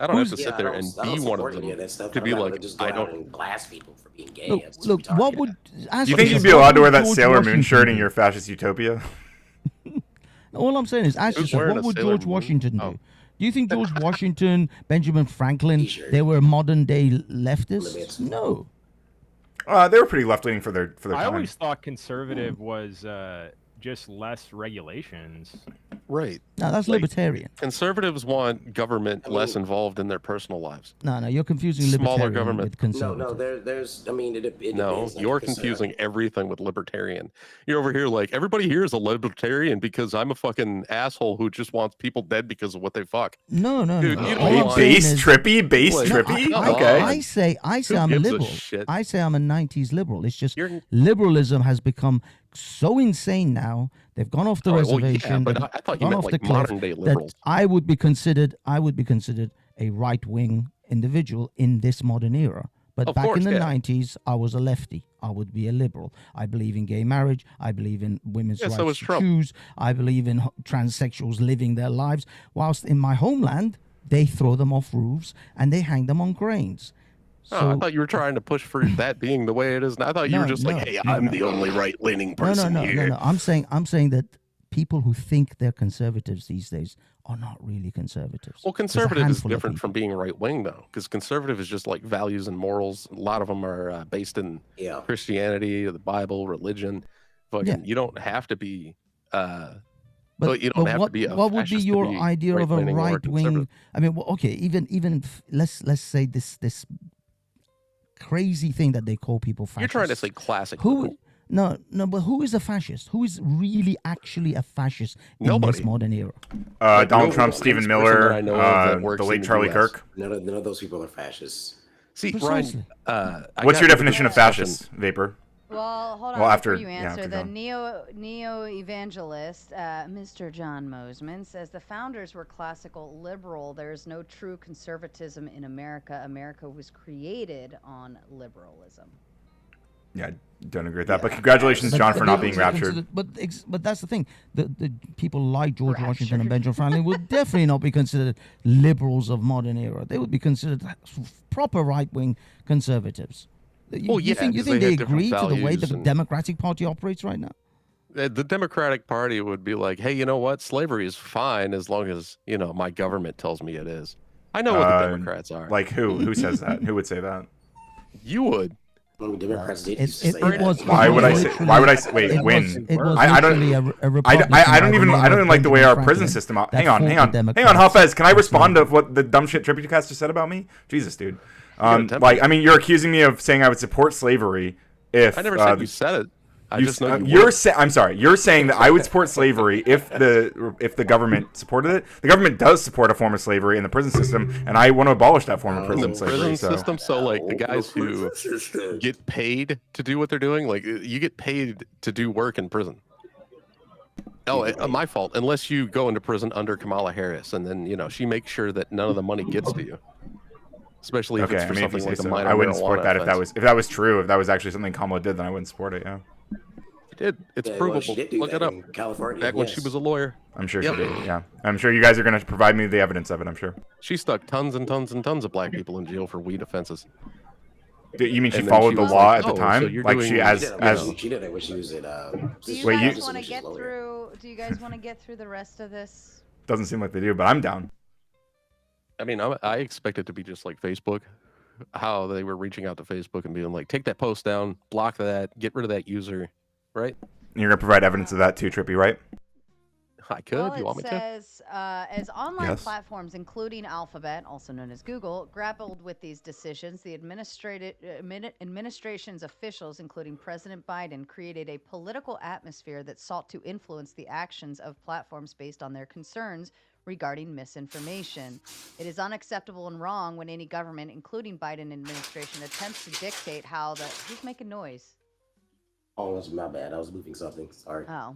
I don't have to Who's- sit there and be one of them to be like, just I go out don't. and blast people for being gay. Look, That's look, retarded. what would ask Do you think you'd yourself, be what allowed to would wear that George Sailor Moon Washington shirt in do? your fascist utopia? All I'm saying is, ask Who's yourself, wearing what a would Sailor George Moon? Washington do? Oh. Do you think George Washington, Benjamin Franklin, T-shirt. they were modern day leftists? Limits. No. They were pretty left leaning for their I time. always thought conservative was just less regulations. Right. No, that's Like- libertarian. Conservatives want government less involved in their personal lives. No, you're confusing Smaller libertarian government. with No, conservative. there's. I mean, it No, depends, like, you're because, confusing everything with libertarian. You're over here like everybody here is a libertarian because I'm a fucking asshole who just wants people dead because of what they fuck. No, Dude, no. you All don't I'm want- saying Base is- trippy, base Like, No, trippy. come Okay. I say Who I'm a gives a liberal. shit? I say I'm a 90s liberal. It's just You're- liberalism has become so insane now. They've gone off the Oh, well, yeah, reservation. but they've I thought you gone meant, off like, the cliff modern-day that liberals. I would be considered a right wing individual in this modern era. But Of back course, in the yeah. 90s, I was a lefty. I would be a liberal. I believe in gay marriage. I believe in women's Yeah, rights so is to Trump. choose. I believe in transsexuals living their lives. Whilst in my homeland, they throw them off roofs and they hang them on cranes. Oh, I thought you were trying to push for that being the way it is. And I thought you were No, just like, no, hey, no, I'm no. the only right-leaning person here. No. I'm saying that people who think they're conservatives these days are not really conservatives. Well, There's a conservative is handful of different people. from being right wing, though, because conservative is just like values and morals. A lot of them are based in Yeah. Christianity, the Bible, religion. Fucking, Yeah. you don't have to be. But, Well, you don't have to what, be a what would be fascist to your be idea of a right-leaning or right wing? conservative. I mean, okay, even let's say this crazy thing that they call people fascists. You're trying to say classic. who? liberal. No, but who is a fascist? Who is really actually a fascist in Nobody. this modern era? Like, Donald no Trump, one Stephen person Miller, that I know of that works the in late the Charlie US. Kirk. None of those people are fascists. See, Precisely. Ryan, I What's got your into definition this of discussion- fascist, Vapor? Well, hold on Well, before after- you yeah, answer. after The John. neo-evangelist, Mr. John Mosman, says the founders were classical liberal. There is no true conservatism in America. America was created on liberalism. Yeah, don't agree with that. But congratulations, But John, for they not would being be raptured. considered- but that's the thing. The people like George Washington and Benjamin Franklin would definitely not be considered liberals of modern era. They would be considered proper right wing conservatives. Well, you yeah, think 'cause they they had different agree to the way the values and- Democratic Party operates right now? The Democratic Party would be like, hey, you know what? Slavery is fine as long as, my government tells me it is. I know what the Democrats are. Like who? Who says that? Who would say that? You would. I mean, Democrats did It, used to it, say it that. was. Why it would was I say? literally- Why would I say? Wait, it when? Was, it was I don't. literally a I Republican don't by the even name of like the way our Benjamin prison Franklin system. that Hang on, fought hang the on, hang on, Democrats. Hafez. Can I respond to what the dumb shit Trippy Cast just said about me? Jesus, dude. attempt Like, I mean, you're accusing me of saying I would support slavery if I never said you said it. I just know you you're would. I'm sorry. You're saying that I would support slavery if the government supported it. The government does support a form of slavery in the prison system, and I want to abolish that form of in prison the slavery. prison So. system. So, like, the guys who get paid to do what they're doing, like, you get paid to do work in prison. Oh, my fault. Unless you go into prison under Kamala Harris, and then she makes sure that none of the money gets to you. Especially if Okay, it's I for mean, if you something say like a so. minor I wouldn't marijuana support that offense. if that was true. If that was actually something Kamala did, then I wouldn't support it. Yeah, She did. It's Yeah, well, provable. she did do Look that it up. in California. Back when she yes. was a lawyer, I'm sure Yep. she did. Yeah, I'm sure you guys are going to provide me the evidence of it. I'm sure. she stuck tons and tons and tons of black people in jail for weed offenses. You mean she And then followed she the was law like, at the "Oh, so time? you're Like doing- she She as did it as when she did it when she was at. Do you Wait, you- guys want to get through? Do you guys want to get through the rest of this? doesn't seem like they do, but I'm down. I mean, I expect it to be just like Facebook, how they were reaching out to Facebook and being like, take that post down, block that, get rid of that user, right? And you're going to provide evidence of that too, Trippy, right? I could. Well, you want me it to? says, as online Yes. platforms, including Alphabet, also known as Google, grappled with these decisions, the administration's officials, including President Biden, created a political atmosphere that sought to influence the actions of platforms based on their concerns regarding misinformation. It is unacceptable and wrong when any government, including Biden administration, attempts to dictate how the... Who's making noise? Oh, that's my bad. I was moving something. Sorry. Oh.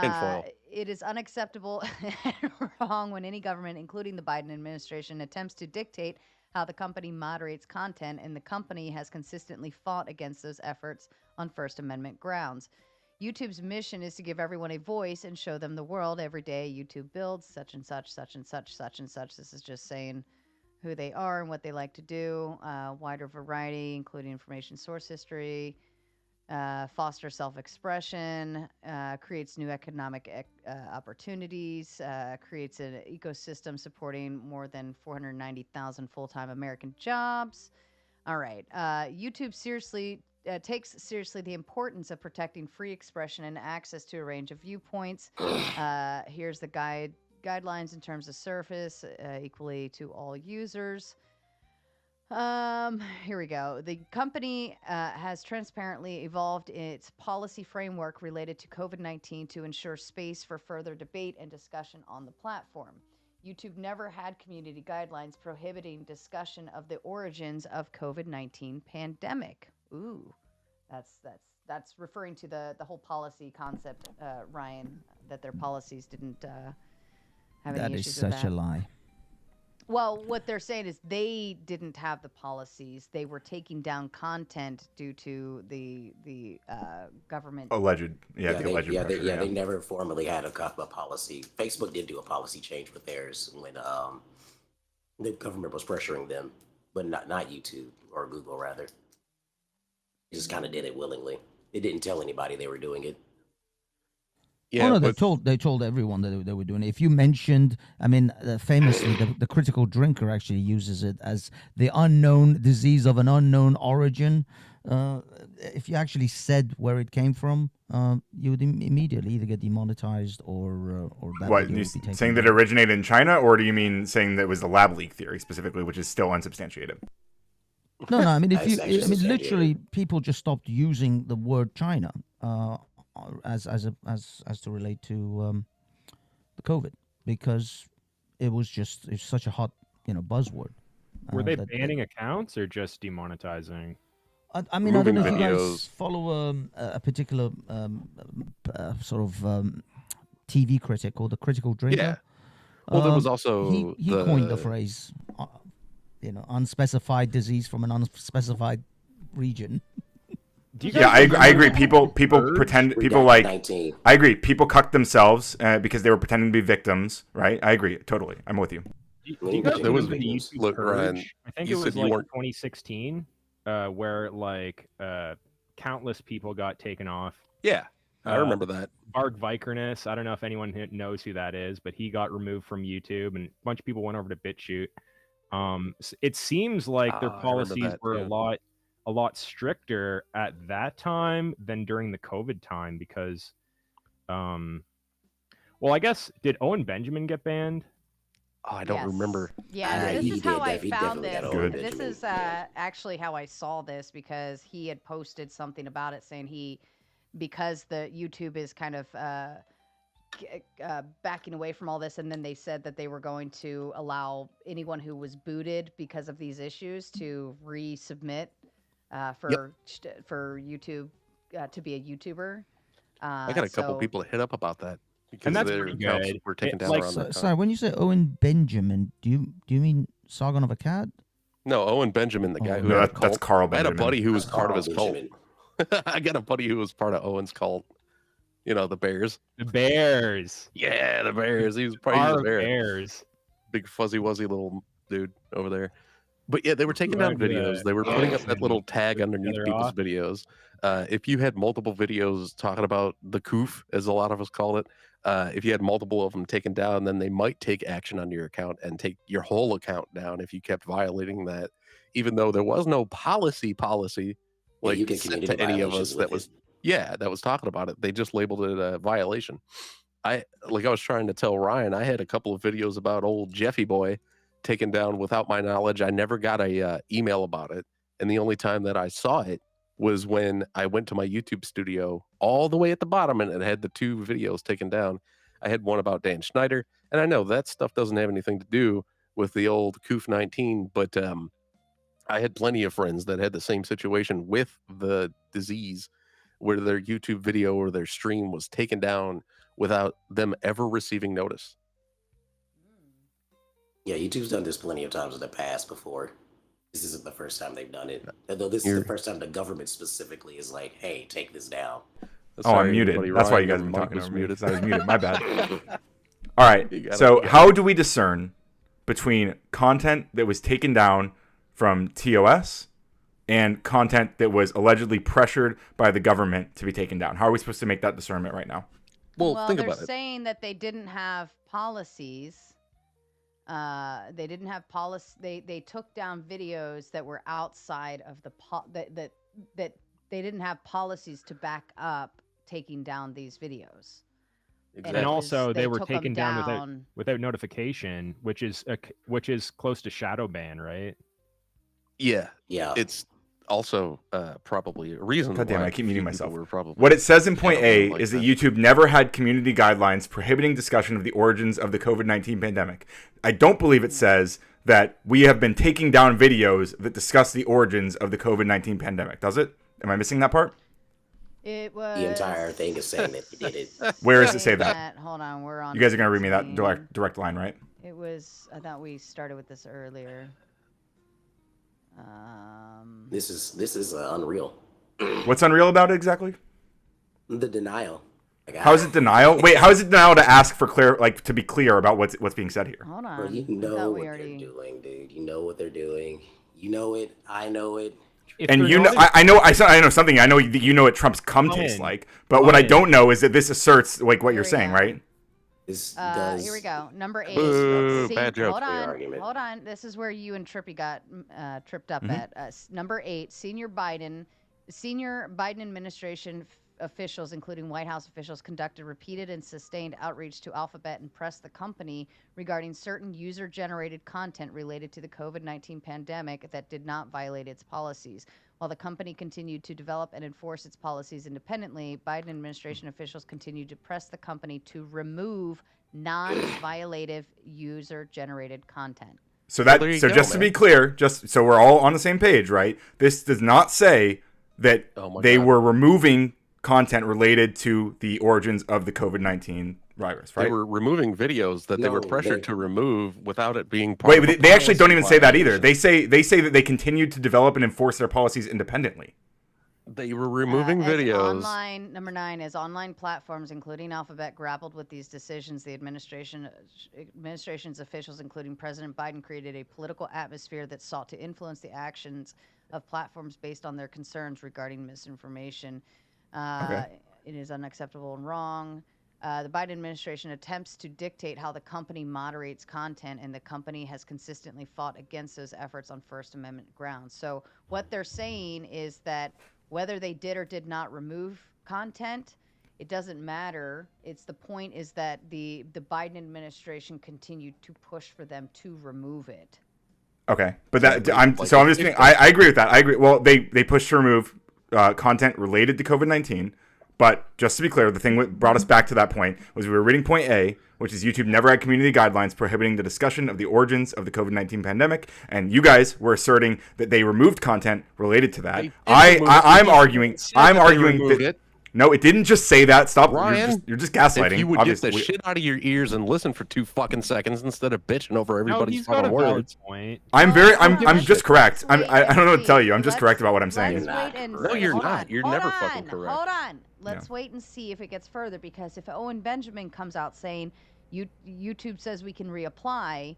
Tinfoil. It is unacceptable and wrong when any government, including the Biden administration, attempts to dictate how the company moderates content, and the company has consistently fought against those efforts on First Amendment grounds. YouTube's mission is to give everyone a voice and show them the world. Every day, YouTube builds such and such, such and such, such and such. This is just saying who they are and what they like to do, wider variety, including information source history, foster self-expression, creates new economic opportunities, creates an ecosystem supporting more than 490,000 full-time American jobs. All right. YouTube takes seriously the importance of protecting free expression and access to a range of viewpoints. Here's the guidelines in terms of service, equally to all users. Here we go. The company has transparently evolved its policy framework related to COVID-19 to ensure space for further debate and discussion on the platform. YouTube never had community guidelines prohibiting discussion of the origins of COVID-19 pandemic. Ooh, that's referring to the whole policy concept, Ryan, that their policies didn't have any issues with that. That is such a lie. Well, what they're saying is they didn't have the policies. They were taking down content due to the government. Alleged. Yeah, the they, alleged yeah, pressure, they, yeah, they never formally had a policy. Facebook did do a policy change with theirs when the government was pressuring them, but not YouTube or Google, rather. They just kind of did it willingly. They didn't tell anybody they were doing it. Yeah, oh no, but they told everyone that they were doing it. If you mentioned, I mean, famously, the critical drinker actually uses it as the unknown disease of an unknown origin. If you actually said where it came from, you would immediately either get demonetized or that What, video you would be taken saying that down. it originated in China, or do you mean saying that it was the lab leak theory specifically, which is still unsubstantiated? No, I mean, if It's you, actually I mean, substantiated. literally, people just stopped using the word China as to relate to the COVID because it's such a hot buzzword. Were they that- banning accounts or just demonetizing? I mean, I don't know if Moving you guys videos. follow a particular sort of TV critic called the Critical Drinker. Yeah. Well, there was also he coined the phrase, unspecified disease from an unspecified region. Do you Yeah, guys I agree. remember People Urge? pretend. We People got like. 19. I agree. People cucked themselves because they were pretending to be victims. Right. I agree. Totally. I'm with you. Do you guys There was remember the videos. YouTube Look, Ryan, purge? I think you it said was you like weren't- 2016, where like countless people got taken off. Yeah, I remember that. Barg Vikerness, I don't know if anyone knows who that is, but he got removed from YouTube, and a bunch of people went over to BitChute. It seems like their I remember policies that, were yeah. a lot stricter at that time than during the COVID time because, well, I guess did Owen Benjamin get banned? Oh, I don't Yes. remember. Yeah, this he is how did I that. He found definitely this. got Good. This Benjamin. is actually how I saw this because he had posted something about it saying because the YouTube is kind of backing away from all this, and then they said that they were going to allow anyone who was booted because of these issues to resubmit for YouTube to be a YouTuber. I got a couple so- people to hit up about that because And that's their pretty accounts good. were taken It- down like, around that time. Sorry, when you say Owen Benjamin, do you mean Sargon of Akkad? No, Owen Benjamin, the guy Oh, who No, had a that's cult. Carl I had a Benjamin. buddy who was part of Carl his cult. Benjamin. I got a buddy who was part of Owen's cult. You know, the Bears. The Bears. Yeah, the Bears. He was probably Our a bear. Bears. Big fuzzy wuzzy little dude over there. But yeah, they were taking down Right, yeah. videos. They were putting up that little tag underneath Together people's off. videos. If you had multiple videos talking about the coof, as a lot of us call it, if you had multiple of them taken down, then they might take action on your account and take your whole account down if you kept violating that, even though there was no policy Yeah, like you get sent community to any of violations us with that was it. that was talking about it. They just labeled it a violation. I was trying to tell Ryan, I had a couple of videos about old Jeffy Boy taken down without my knowledge. I never got a email about it, and the only time that I saw it was when I went to my YouTube studio all the way at the bottom, and it had the 2 videos taken down. I had one about Dan Schneider, and I know that stuff doesn't have anything to do with the old Coof 19, but I had plenty of friends that had the same situation with the disease, where their YouTube video or their stream was taken down without them ever receiving notice. Yeah, YouTube's done this plenty of times in the past before. This isn't the first time they've done it. Although this is You're- the first time the government specifically is like, hey, take this down. Oh, I'm Sorry, muted. everybody, That's why Ryan, you guys your have been mic talking was over me muted. because I was muted. My bad. All right. You got it, So, you got how do we discern between content that was taken down from TOS and content that was allegedly pressured by the government to be taken down? How are we supposed to make that discernment right now? Well, think they're about it. saying that they didn't have policies. They didn't have policy. They took down videos that were outside of the that they didn't have policies to back up taking down these videos. Exactly. And also, they were took 'em taken down without notification, which is close to shadow ban, right? Yeah, Yeah. it's also probably a reason. God damn, why I keep a few muting people myself. were probably What it says in point A like is that that. YouTube never had community guidelines prohibiting discussion of the origins of the COVID-19 pandemic. I don't believe it says that we have been taking down videos that discuss the origins of the COVID-19 pandemic. Does it? Am I missing that part? It was The entire thing is saying that you did it. Where does it say saying that? Hold on, we're on. You guys are gonna read me that 15. direct line, right? It was. I thought we started with this earlier. This is unreal. What's unreal about it exactly? The denial. Like, How is it denial? Wait, how is it denial to ask for to be clear about what's being said here? Hold on. Bro, you I know thought what we already. they're doing, dude. You know what they're doing. You know it. I know it. If And they're you know, not- I know something. I know that you know what Trump's cum tastes Ryan, like, but what I Ryan. don't know is that this asserts like what Here you're we saying, go. right? This does. Here we go. Number 8. Boo, bad joke. Hold on. Argument. Hold on. This is where you and Trippy got tripped up at. Number 8. Senior Biden administration officials, including White House officials, conducted repeated and sustained outreach to Alphabet and pressed the company regarding certain user-generated content related to the COVID-19 pandemic that did not violate its policies. While the company continued to develop and enforce its policies independently, Biden administration officials continued to press the company to remove non-violative user-generated content. So that there you so go, just to man. be clear, just so we're all on the same page, right? This does not say that Oh my they God. were removing content related to the origins of the COVID-19 virus, right? They were removing videos that they were No, pressured they- to remove without it being part Wait, of but a they actually don't even policy say that either. violation. They say that they continued to develop and enforce their policies independently. They were removing As videos. Online, number 9, as online platforms, including Alphabet, grappled with these decisions, the administration's officials, including President Biden, created a political atmosphere that sought to influence the actions of platforms based on their concerns regarding misinformation. It is unacceptable and wrong. The Biden administration attempts to dictate how the company moderates content, and the company has consistently fought against those efforts on First Amendment grounds. So what they're saying is that whether they did or did not remove content, it doesn't matter. It's the point is that the Biden administration continued to push for them to remove it. Okay, but that Exactly. I'm Like, so I'm if- just being, I agree with that. I agree. Well, they pushed to remove content related to COVID-19, but just to be clear, the thing that brought us back to that point was we were reading point A, which is YouTube never had community guidelines prohibiting the discussion of the origins of the COVID-19 pandemic, and you guys were asserting that they removed content related to that. They did remove it. I'm They arguing. said I'm that they arguing removed that. it. No, it didn't just say that. Stop. Ryan, you're just gaslighting. If you would get obviously. the shit out of your ears and listen for 2 fucking seconds instead of bitching over No, everybody's he's got a fucking valid words. point. I'm give a just shit. correct. Let's wait I and don't know what to see. tell you. I'm just Let's- correct about what I'm saying. Let's You're not wait and correct. No, you're hold not. on, You're hold never on, fucking correct. Hold on. Let's wait and see if it gets further, because if Owen Benjamin comes out saying YouTube says we can reapply,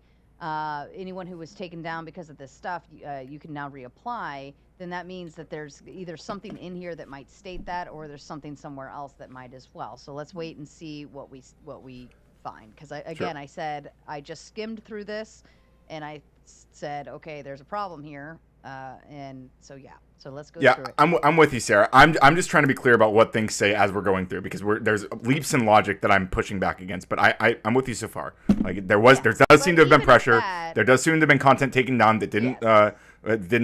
anyone who was taken down because of this stuff, you can now reapply, then that means that there's either something in here that might state that, or there's something somewhere else that might as well. So let's wait and see what we find. Because I said I just skimmed through this, and I said, okay, there's a problem here, and so yeah. So let's go Yeah, through it. I'm with you, Sarah. I'm just trying to be clear about what things say as we're going through, because there's leaps in logic that I'm pushing back against. But I'm with you so far. Like there does seem to have been even at pressure. that- There does seem to have been content taken down that didn't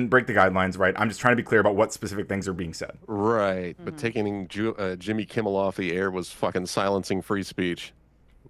break the guidelines. Right. I'm just trying to be clear about what specific things are being said. Right, but Mm-hmm. taking Jimmy Kimmel off the air was fucking silencing free speech.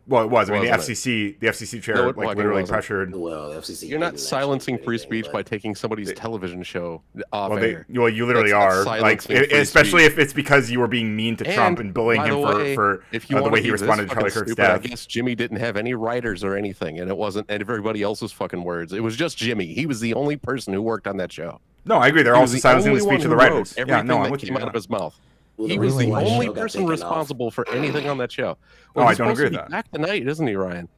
Well, it was. I mean, the Wasn't FCC chair No, it like fucking literally wasn't. pressured. Well, FCC. You're not didn't silencing actually do free anything, speech but- by taking somebody's television show off Well, air. you literally That's are. Like, silencing free especially speech. if it's because you were being mean to Trump and bullying by him the way, for if you the wanna way he be this responded to Charlie fucking Kirk's stupid, I death. guess Jimmy didn't have any writers or anything, and it wasn't everybody else's fucking words. It was just Jimmy. He was the only person who worked on that show. No, I agree. They're He also was silencing the only speech of one the who wrote writers. Yeah, everything no, I'm that with you. came out of his mouth. Well, He the was the reason why the only show got person taken off- responsible for anything on that show. Oh, I he's don't supposed agree to with be that. Back tonight, isn't he, Ryan?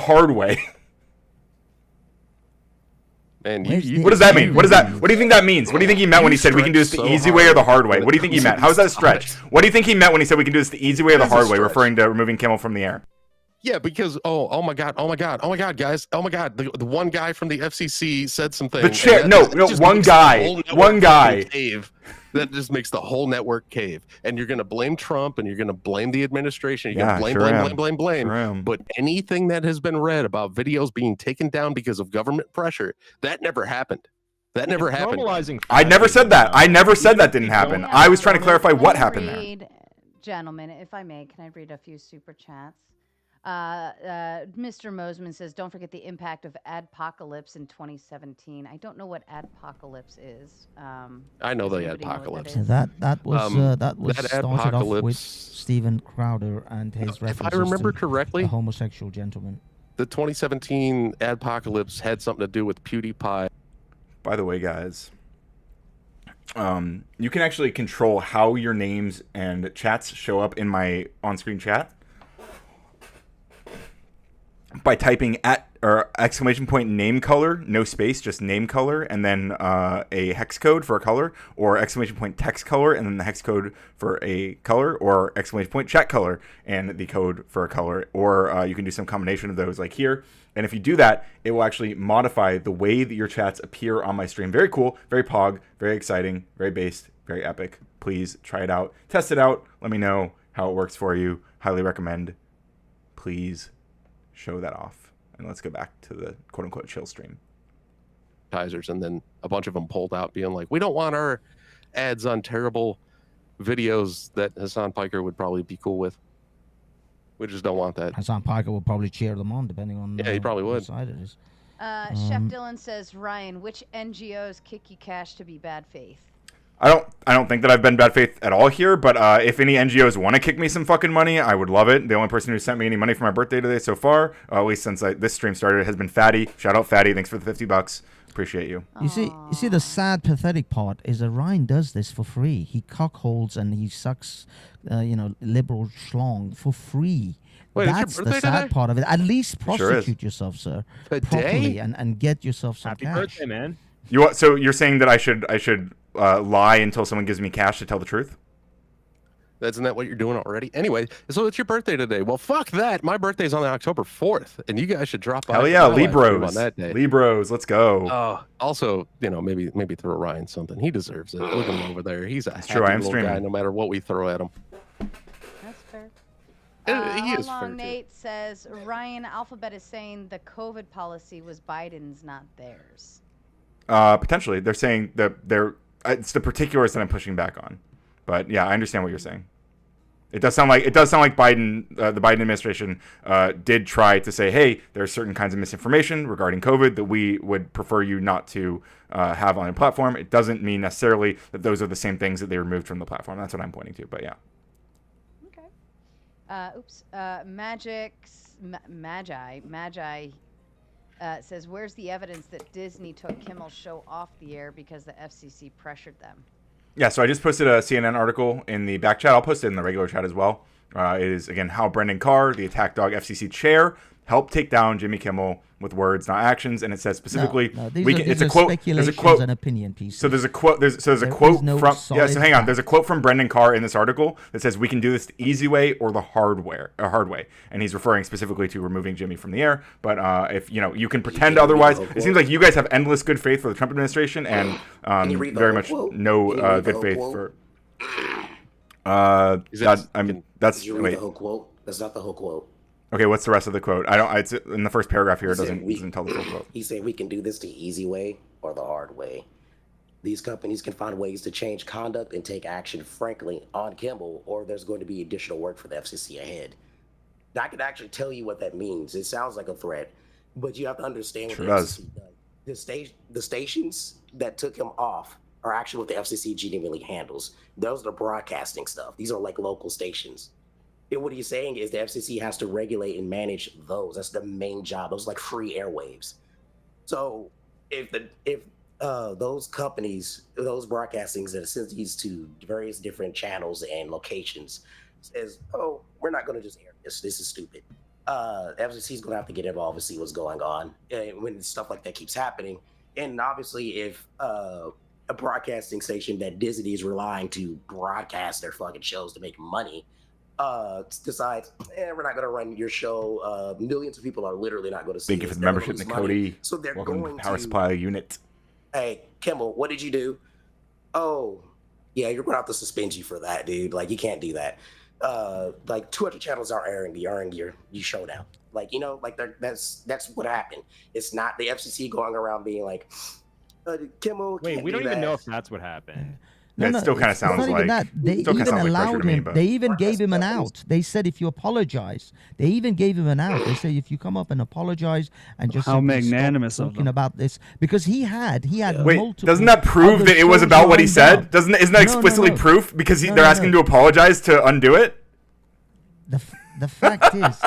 hard way. And Where's you, the- What does that mean? What does that? What do you think that means? What do you think he meant when he said we can do this the stretch so easy way or the hard way? hard What do you think he when it meant? How is that a stretch? comes to What do you think he meant when he said we can do this the easy way or the It is a hard way, stretch. referring to removing Kimmel from the air? Yeah, because oh my god, guys, oh my god, the one guy from the FCC said something. The chair, no, one guy. Cave. That just makes the whole network cave. And you're gonna blame Trump, and you're gonna blame the administration. You're Yeah, gonna sure am. blame. Sure am. But anything that has been read about videos being taken down because of government pressure, that never happened. That never happened. Normalizing I never said that. I never said that didn't happen. Yeah, I was trying to clarify let what me happened there. read, Gentlemen, if I may, can I read a few super chats? Mr. Mosman says, don't forget the impact of adpocalypse in 2017. I don't know what adpocalypse is. I know does the anybody know what adpocalypse. is? That was that started off with apocalypse- Stephen Crowder and his If references I remember to correctly, a homosexual gentleman. the 2017 adpocalypse had something to do with PewDiePie. By the way, guys, you can actually control how your names and chats show up in my on-screen chat by typing !name color, no space, just name color, and then a hex code for a color, or !text color, and then the hex code for a color, or !chat color, and the code for a color, or you can do some combination of those like here. And if you do that, it will actually modify the way that your chats appear on my stream. Very cool, very pog, very exciting, very based, very epic. Please try it out. Test it out. Let me know how it works for you. Highly recommend. Please show that off. And let's go back to the quote-unquote chill stream. And then a bunch of them pulled out being like, we don't want our ads on terrible videos that Hassan Piker would probably be cool with. We just don't want that. Hassan Piker will probably cheer them on, depending on Yeah, he probably which would. side it is. Chef Dylan says, Ryan, which NGOs kick you cash to be bad faith? I don't think that I've been bad faith at all here, but if any NGOs want to kick me some fucking money, I would love it. The only person who sent me any money for my birthday today so far, at least since this stream started, has been Fatty. Shout out Fatty. Thanks for the $50. Appreciate you. You see, the sad, pathetic part is that Ryan does this for free. He cockholds and he sucks, liberal schlong for free. Wait, is your That's the birthday sad today? part of it. At least Sure is. prosecute yourself, sir, Today? properly, and get yourself some Happy cash. birthday, man. So you're saying that I should lie until someone gives me cash to tell the truth? Isn't that what you're doing already? Anyway, so it's your birthday today. Well, fuck that. My birthday's on October 4th, and you guys should drop by. Hell for yeah, my live stream Libros. on that day. Libros, let's go. Also, maybe throw Ryan something. He deserves it. Look at him over there. He's a happy true, I am little guy, streaming. no matter what we throw at him. That's fair. He is Long fair, too. Nate says, Ryan, Alphabet is saying the COVID policy was Biden's, not theirs. Potentially, they're saying that it's the particulars that I'm pushing back on. But yeah, I understand what you're saying. It does sound like Biden, the Biden administration, did try to say, hey, there are certain kinds of misinformation regarding COVID that we would prefer you not to have on a platform. It doesn't mean necessarily that those are the same things that they removed from the platform. That's what I'm pointing to. But yeah. Okay. Magi says, where's the evidence that Disney took Kimmel's show off the air because the FCC pressured them? Yeah, so I just posted a CNN article in the back chat. I'll post it in the regular chat as well. It is, again, how Brendan Carr, the attack dog FCC chair, helped take down Jimmy Kimmel with words, not actions. And it says specifically, these are quote. speculations There's a quote. and opinion pieces. So there's a quote. There's a There quote is no from. Yeah. solid So hang on. fact. There's a quote from Brendan Carr in this article that says we can do this the easy way or the hard way, and he's referring specifically to removing Jimmy from the air. But if you can pretend read the otherwise. whole It seems quote? like you guys have endless good faith for the Trump administration and you read the very whole much quote? no Can you read the good whole faith quote? for. Is that- That's Did you read wait. the whole quote? That's not the whole quote. Okay, what's the rest of the quote? I don't. It's in the first paragraph here. It He said doesn't tell the full quote. He said we can do this the easy way or the hard way. These companies can find ways to change conduct and take action frankly on Kimmel, or there's going to be additional work for the FCC ahead. I can actually tell you what that means. It sounds like a threat, but you have to understand what Sure the does. FCC does. The stations that took him off are actually what the FCC genuinely handles. Those are broadcasting stuff. These are like local stations. And what he's saying is the FCC has to regulate and manage those. That's the main job. Those are like free airwaves. So if those companies, those broadcastings that send these to various different channels and locations says, oh, we're not going to just air this. This is stupid. The FCC is going to have to get involved and see what's going on. And when stuff like that keeps happening, And obviously, if a broadcasting station that Disney is relying to broadcast their fucking shows to make money decides, we're not going to run your show. Millions of people are literally not going to see Thank you this. for the They're gonna membership, lose Nicody. money. So they're Welcome to going the Power to, Supply unit. hey, Kimmel, what did you do? Oh, yeah, you're going to have to suspend you for that, dude. Like, you can't do that. Like 200 channels are airing your show now. Like, you know, like that's what happened. It's not the FCC going around being like, Kimmel, Wait, can't we do don't even that. know if that's what happened. It still kinda it's not sounds even like- that. They still kinda even sounds like pressure allowed to me, him. but- They even gave him an Broadcast out. They said if you apologize, they even gave him an out. They say if you come up and apologize and just How simply stop magnanimous of talking them. about this, because he had Wait, multiple doesn't that prove other that it was shows about what he lined said? up. Isn't that No, explicitly no. proof? Because No, they're no, asking no. to apologize to undo it? The fact is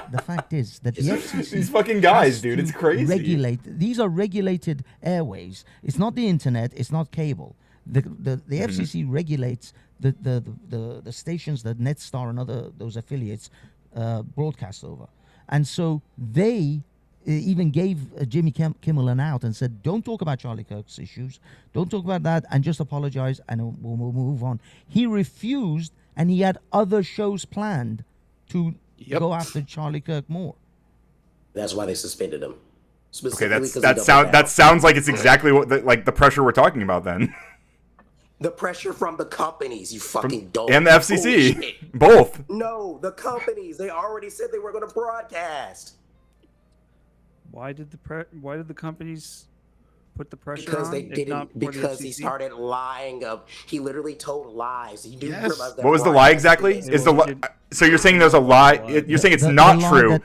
that the FCC These fucking guys, has dude, to it's crazy. Regulate. These are regulated airways. It's not the internet. It's not cable. The Mm-hmm. FCC regulates the stations that Netstar and other those affiliates broadcast over, and so they even gave Jimmy Kimmel an out and said, "Don't talk about Charlie Kirk's issues. Don't talk about that, and just apologize, and we'll move on." He refused, and he had other shows planned to go after Charlie Kirk more. That's why they suspended him. Okay, Specifically 'cause he that doubled sound down. that sounds like it's exactly what the pressure we're talking about then. The pressure from the companies, you fucking dope. And the FCC. Bullshit. Both. No, the companies. They already said they were going to broadcast. Why did the companies put the pressure Because on? they if not didn't. for the Because he FCC? started lying. He literally told lies. You do realize that What was the lie exactly? broadcasting Is the Well, li- so you're saying there's a lie? You're saying it's The not lie true.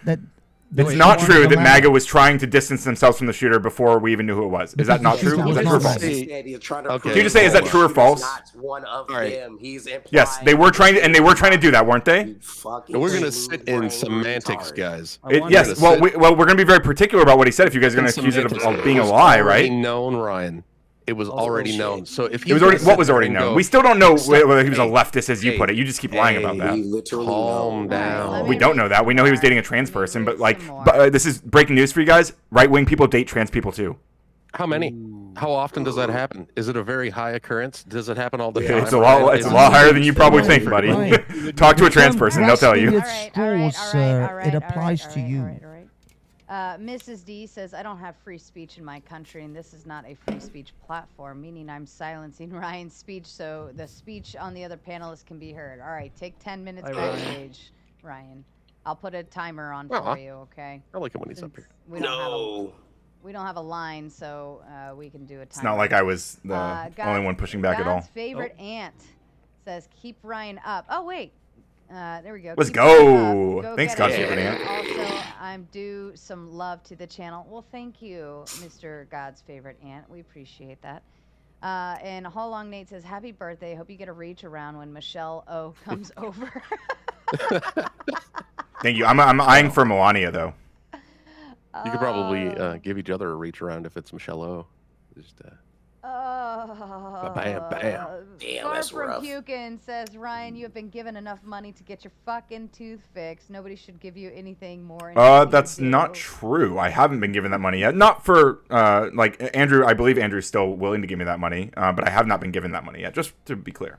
It's not true that MAGA was trying to distance themselves from the shooter before we even knew who it was. Is that not true? Because Is that it's true or not false? right. Okay. Can you just say, is that true or false? Not one of All right. them. He's implying. Yes, they were trying to, and they were trying to do that, weren't they? You fucking We're gonna blue sit in brain semantics, retard. guys. I wonder- Yes. Well, we're going to be very particular about what he said. If you guys are going to accuse it of being a lie, right? Known, Ryan. It was already bullshit. known. So if It you was already guys what sit was there already and known. go, We still don't know Stop. whether he was a Hey, leftist, as you hey, put it. You just keep lying about hey, that. We literally Calm know. down. Let We me don't read know that. some We know he was more. dating a trans Let me person, read but like, some more. this is breaking news for you guys. Right-wing people date trans people too. How many? How often does that happen? Is it a very high occurrence? Does it happen all the time? It's a lot. It's a lot higher than you probably think, buddy. Right. Talk to a trans person; they'll tell you. Grasping All at right, all right, straws, all right, all it right, all applies right, to you. All right, all right. Mrs. D says, I don't have free speech in my country, and this is not a free speech platform, meaning I'm silencing Ryan's speech so the speech on the other panelists can be heard. All right, take 10 minutes Hi, Ryan. backstage, Ryan. I'll put a timer on Aw. for you, okay? I like it when he's up Since here. we don't have a line, so we can do a timer. It's not like I was the God- only one pushing back at all. God's favorite aunt says, keep Ryan up. Oh, wait. There we go. Let's Keep Ryan go. up. Thanks, get God's it. favorite aunt. Also, I'm due some love to the channel. Well, thank you, Mr. God's favorite aunt. We appreciate that. And How Long Nate says, happy birthday. Hope you get a reach around when Michelle O comes over. Thank you. I'm eyeing for Melania though. You could probably give each other a reach around if it's Michelle O. Just bam, bam. Damn, Far that's from rough. puking says, Ryan, you have been given enough money to get your fucking tooth fixed. Nobody should give you anything more. until you That's not do." true. I haven't been given that money yet. Not for like Andrew. I believe Andrew's still willing to give me that money, but I have not been given that money yet. Just to be clear.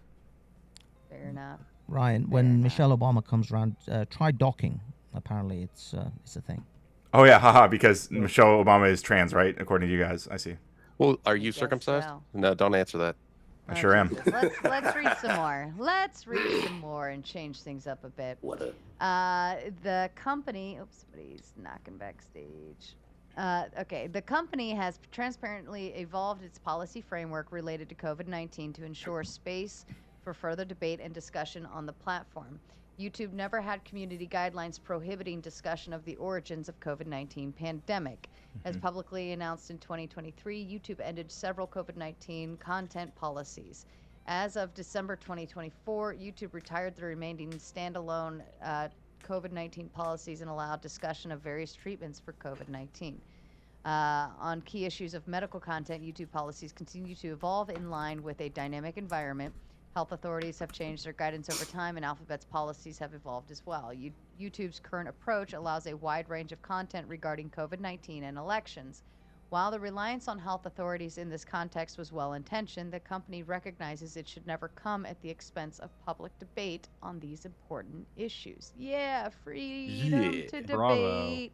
Fair enough. Ryan, when Michelle Obama comes around, try docking. Apparently, it's a thing. Oh yeah, haha. Because Michelle Obama is trans, right? According to you guys, I see. Well, are you guess circumcised? so. No, don't answer that. I sure am. Let's read some more. Let's read some more and change things up a bit. What a The company, oops, somebody's knocking backstage. Okay, the company has transparently evolved its policy framework related to COVID-19 to ensure space for further debate and discussion on the platform. YouTube never had community guidelines prohibiting discussion of the origins of COVID-19 pandemic. As publicly announced in 2023, YouTube ended several COVID-19 content policies. As of December 2024, YouTube retired the remaining standalone COVID-19 policies and allowed discussion of various treatments for COVID-19. On key issues of medical content, YouTube policies continue to evolve in line with a dynamic environment. Health authorities have changed their guidance over time, and Alphabet's policies have evolved as well. YouTube's current approach allows a wide range of content regarding COVID-19 and elections. While the reliance on health authorities in this context was well intentioned, the company recognizes it should never come at the expense of public debate on these important issues. Yeah, freedom Yeah, to bravo. debate.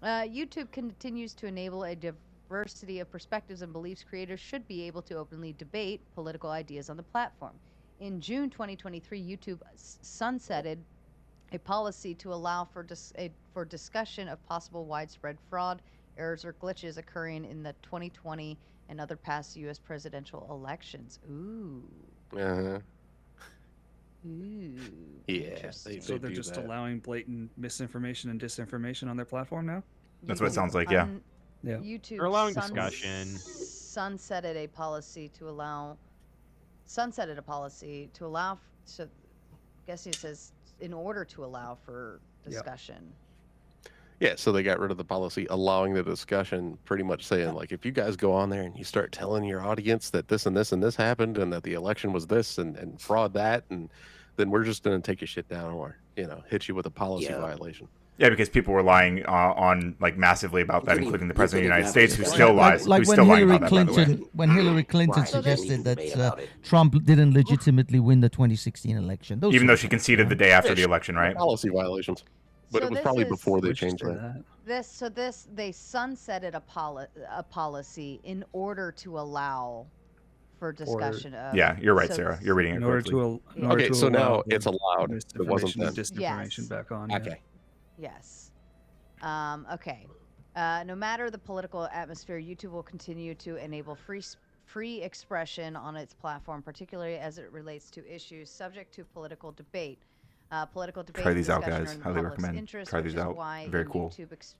YouTube continues to enable a diversity of perspectives and beliefs. Creators should be able to openly debate political ideas on the platform. In June 2023, YouTube sunsetted a policy to allow for discussion of possible widespread fraud, errors, or glitches occurring in the 2020 and other past U.S. presidential elections. Ooh. Uh-huh. Ooh. Yeah, Interesting. So They they're do just that. allowing blatant misinformation and disinformation on their platform now? That's what it sounds like, yeah. Yeah. YouTube They're allowing discussion. sunsetted a policy to allow. So, I guess it says in order to allow for discussion. Yeah, so they got rid of the policy allowing the discussion, pretty much saying, like, if you guys go on there and you start telling your audience that this and this and this happened and that the election was this and fraud that, and then we're just going to take your shit down or, hit you with a policy Yeah. violation. Yeah, because people were lying on like massively about that, including the president of the United States, who Like- still lies. Like who's when still lying Hillary about that, by the way. Clinton, when Hillary Clinton Right. So there's suggested debate that about it. Trump didn't legitimately win the 2016 election. Those Even sort though of she things, conceded the day after the election, right? Policy violations. But So it was this probably is- before they Where'd you changed say that. They sunsetted a policy in order to allow for discussion of. Yeah, you're right, so Sarah. this- You're reading it In order correctly. to, in order Okay, to so allow now the it's allowed. It wasn't misinformation and then. disinformation Yes. back on. Yeah. Okay. Yes. Okay. No matter the political atmosphere, YouTube will continue to enable free expression on its platform, particularly as it relates to issues subject to political debate. Political debate. Try and these out, discussion guys. are in the Highly public's recommend. interest, Try which these is out. why Very cool.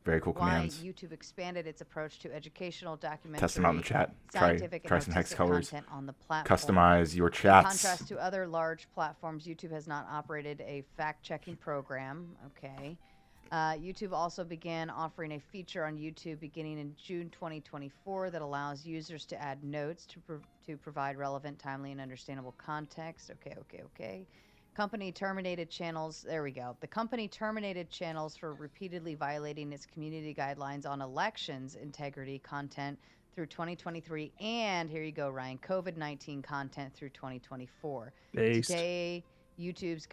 Very cool why commands. YouTube expanded its approach to educational, documentary, Test them out in the chat. Try scientific, and some hex artistic colors. content on the platform. Customize your In chats. contrast to other large platforms, YouTube has not operated a fact-checking program. Okay. YouTube also began offering a feature on YouTube beginning in June 2024 that allows users to add notes to provide relevant, timely, and understandable context. Okay. Company terminated channels. There we go. The company terminated channels for repeatedly violating its community guidelines on elections integrity content through 2023, and here you go, Ryan, COVID-19 content through 2024. Based. Today, YouTube's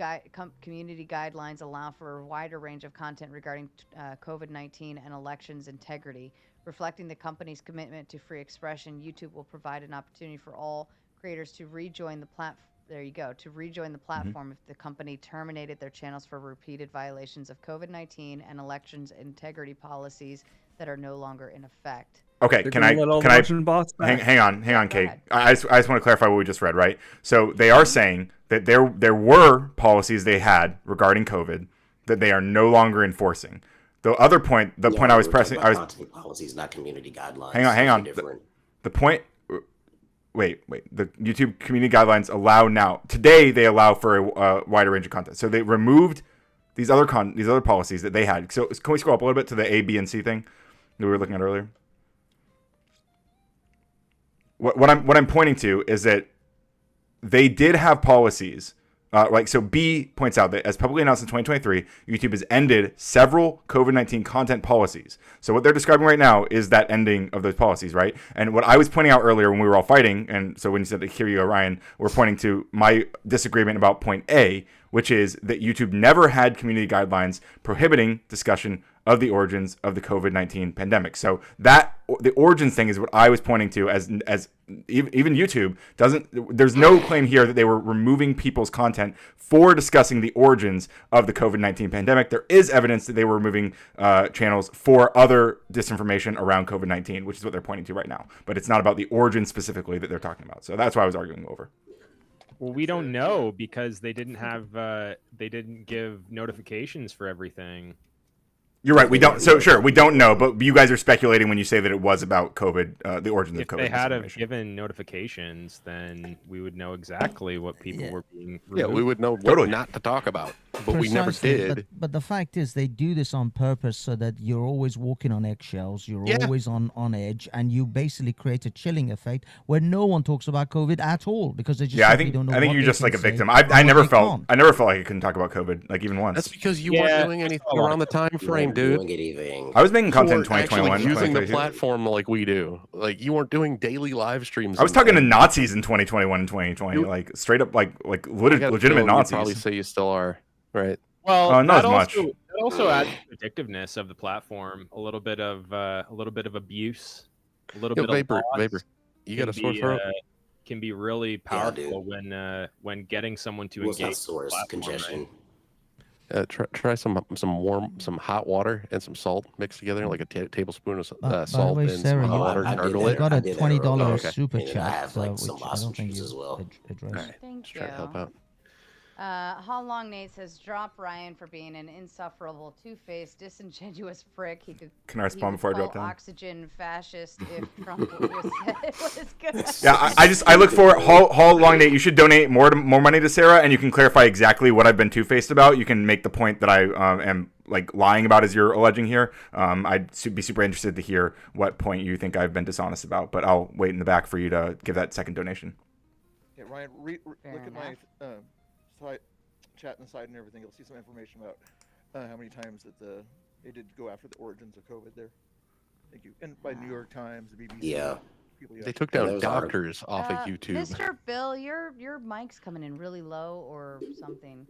community guidelines allow for a wider range of content regarding COVID-19 and elections integrity. Reflecting the company's commitment to free expression, YouTube will provide an opportunity for all creators to rejoin the platform. There you go. To rejoin the platform if the company terminated their channels for repeated violations of COVID-19 and elections integrity policies that are no longer in effect. Okay, They're can gonna I let all can the I Russian bots back. hang on, Go Kate. ahead. I just want to clarify what we just read, right? So they are saying that there were policies they had regarding COVID that they are no longer enforcing. The other point, the point I was we're talking pressing, about I was content policies, not community guidelines. hang on. Different. The point. Wait. The YouTube community guidelines allow now. Today they allow for a wider range of content. So they removed these other policies that they had. So can we scroll up a little bit to the A, B, and C thing that we were looking at earlier? What I'm pointing to is that they did have policies. So B points out that as publicly announced in 2023, YouTube has ended several COVID-19 content policies. So what they're describing right now is that ending of those policies, right? And what I was pointing out earlier when we were all fighting, and so when you said, here you go, Ryan, we're pointing to my disagreement about point A, which is that YouTube never had community guidelines prohibiting discussion of the origins of the COVID-19 pandemic. So that the origins thing is what I was pointing to as even YouTube doesn't. There's no claim here that they were removing people's content for discussing the origins of the COVID-19 pandemic. There is evidence that they were removing channels for other disinformation around COVID-19, which is what they're pointing to right now. But it's not about the origin specifically that they're talking about. So that's why I was arguing over. Well, we don't know because they didn't give notifications for everything. You're right. We don't. So sure, we don't know. But you guys are speculating when you say that it was about COVID, the origins If of COVID. they had disinformation. given notifications, then we would know exactly what people were being. Yeah, we removed. would know what Totally. not to talk about, but we never Precisely, did. But the fact is, they do this on purpose so that you're always walking on eggshells, you're Yeah. always on edge, and you basically create a chilling effect where no one talks about COVID at all because they just Yeah, I simply think don't know I think what you're they just can like a say victim. and I what never they felt can't. I never felt like I couldn't talk about COVID like even once. That's because you Yeah, weren't doing anything a lot around the time frame dude. doing anything. I was making content in You weren't 2021. actually using the 2022. platform like we do. Like you weren't doing daily live streams. I was and talking to things. Nazis in 2021 and 2020, You- like straight up, like I got a legitimate feeling you'd Nazis. probably say you still are, right? Well, not that as much. also, that also adds to the addictiveness of the platform. A little bit of abuse, a little Yo, bit vapor, of loss vapor. You got a sore throat? can be really Yeah, dude. powerful when getting someone to Well, it's not engage. sores, the platform, congestion. right? Try some hot water and some salt mixed together, like a tablespoon of By the salt way, and Sarah, some hot you, water. I and did gargle that. it. got I a did that $20 earlier. Okay. super And I chat, have, like, some which I don't lozenges think you as well. addressed. All right, Thank just try to help you. out. How Long Nate says, drop Ryan for being an insufferable, two-faced, disingenuous prick. He could. Can I respond before I drop call down? Oxygen fascist if Trump was it was good. Yeah, I look for Hall Long Nate. You should donate more money to Sarah, and you can clarify exactly what I've been two-faced about. You can make the point that I am like lying about, as you're alleging here. I'd be super interested to hear what point you think I've been dishonest about, but I'll wait in the back for you to give that second donation. Yeah, Ryan, look at my side, chat and side and everything. You'll see some information about how many times that they did go after the origins of COVID there. Thank you. And by New York Times, the BBC. Yeah. People, They took Yeah, down those doctors off of YouTube. Mr. Bill, your mic's coming in really low or something.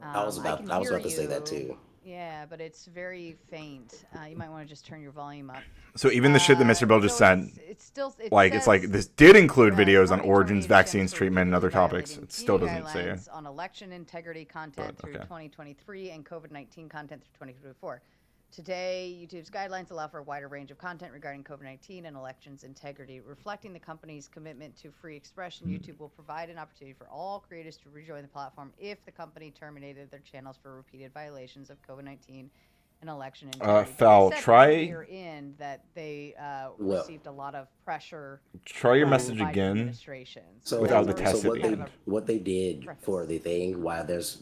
I was can about hear to say that you. too. Yeah, but it's very faint. You might want to just turn your volume up. So even the shit that Mr. Bill just said, It's still it's like says, this did include videos on 2020 origins, exemptions vaccines, for treatment, and other violating topics. It still community doesn't say it. guidelines on election integrity content But, through okay. 2023 and COVID-19 content through 2024. Today, YouTube's guidelines allow for a wider range of content regarding COVID-19 and elections integrity. Reflecting the company's commitment to free expression, YouTube will provide an opportunity for all creators to rejoin the platform if the company terminated their channels for repeated violations of COVID-19 and election integrity. But they Fal, said try- earlier in that they Well- received a lot of pressure. Try your from message Biden again. administration. So, Without the there test was at what the they end. kind of what they did preface. for the thing, why there's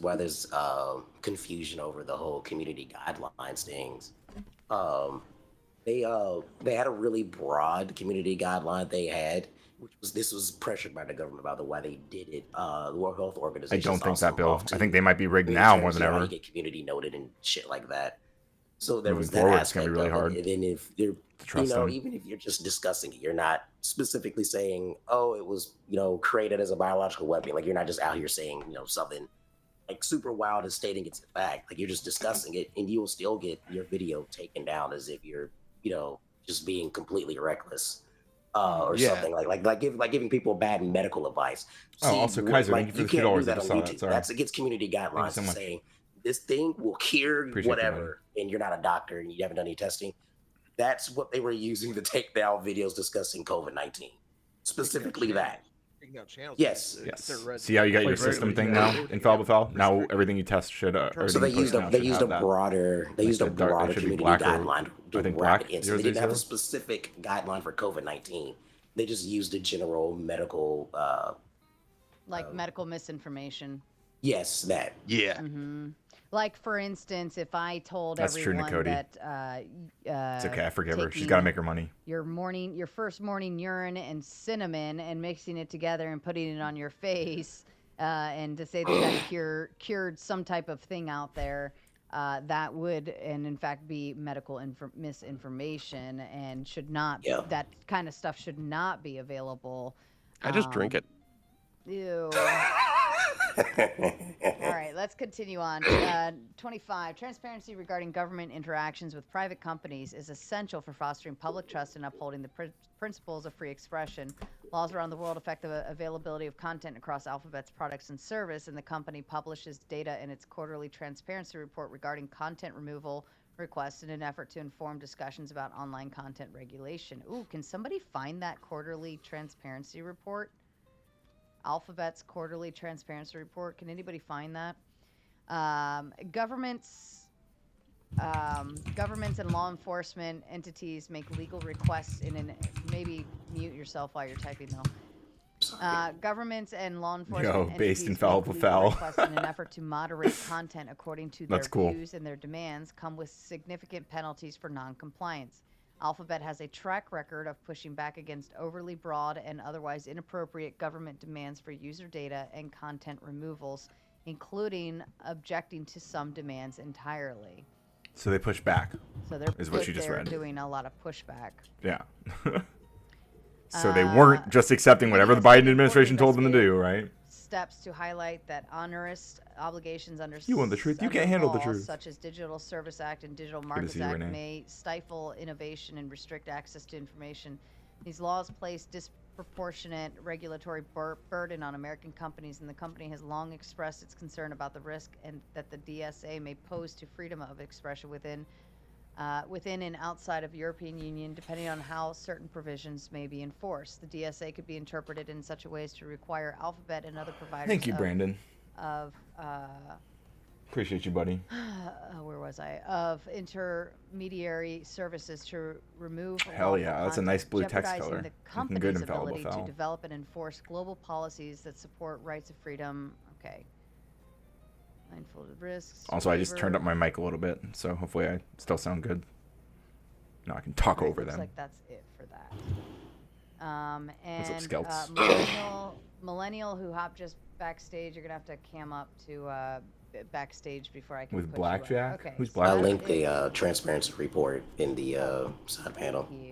confusion over the whole community guidelines things. They had a really broad community guideline they had, this was pressured by the government about the why they did it. The World Health I Organization. don't think that, Bill. To I think they might be rigged in now terms more than of how ever. you get community noted and shit like that. So there Moving was that forward, it's aspect gonna be really of it. hard And then if you're, trust them. even if you're just discussing it, you're not specifically saying, oh, it was, created as a biological weapon. Like you're not just out here saying, something like super wild and stating it's a fact. Like you're just discussing it, and you will still get your video taken down as if you're, just being completely reckless. Or Yeah. something like giving people bad medical advice. Oh, also, Kaiser, thank you for the can't $2. do I that just on saw that, YouTube. sorry. That's against community guidelines. so much. Saying this thing will cure Appreciate the whatever, and you're not a doctor and you haven't done any testing. That's what they were using to take down videos discussing COVID-19. Specifically that. taking down channels. Yes. Yes. They're red. See how you got your Quite system regularly. thing now, Infallible Foul? Now everything you test should. So they used a broader Like the dark- it broader should be community black or- guideline to I think wrap black, it in. So they didn't have a 000. specific guideline for COVID-19. They just used a general medical. like medical misinformation. Yes, that. Yeah. Hmm. Like for instance, if I told That's true, everyone Cody. that It's okay, I forgive her. She's taking got to make her money. your first morning urine and cinnamon and mixing it together and putting it on your face, and to say that that cured some type of thing out there, that would, and in fact, be medical misinformation and should not. Yeah. That kind of stuff should not be available. I just drink it. Ew. All right, let's continue on. 25. Transparency regarding government interactions with private companies is essential for fostering public trust and upholding the principles of free expression. Laws around the world affect the availability of content across Alphabet's products and service, and the company publishes data in its quarterly transparency report regarding content removal requests in an effort to inform discussions about online content regulation. Ooh, can somebody find that quarterly transparency report? Alphabet's quarterly transparency report. Can anybody find that? Governments and law enforcement entities make legal requests maybe mute yourself while you're typing though. Governments and law enforcement based entities Infallible make legal Foul. requests in an effort to moderate content according to their That's cool. views and their demands come with significant penalties for non-compliance. Alphabet has a track record of pushing back against overly broad and otherwise inappropriate government demands for user data and content removals, including objecting to some demands entirely. So they push back. So they're Is what you just they're read. doing a lot of pushback. Yeah. So they weren't just accepting whatever the Biden administration told them to do, right? Steps to highlight that onerous obligations under You want the truth? You can't under handle the laws truth. such as Digital Service Act and Digital to Markets see you, Act Renee. may stifle innovation and restrict access to information. These laws place disproportionate regulatory burden on American companies, and the company has long expressed its concern about the risk and that the DSA may pose to freedom of expression within and outside of European Union, depending on how certain provisions may be enforced. The DSA could be interpreted in such a way as to require Alphabet and other providers Thank you, Brandon. of Appreciate you, buddy. where was I? Of intermediary services to remove. Hell lawful yeah, that's a content, nice blue text jeopardizing color. The Looking good, company's Infallible ability to Fowl. develop and enforce global policies that support rights of freedom. Okay. Mindful of risks. Also, I just turned up waiver. my mic a little bit, so hopefully I still sound good. Now I can talk Alright, over looks them. like that's it for that. And What's up, Scouts? millennial who hopped just backstage. You're gonna have to cam up to backstage before I can. With put you up. Blackjack? Okay. Who's so I'll Blackjack? link the transparency report in the side panel. Thank you.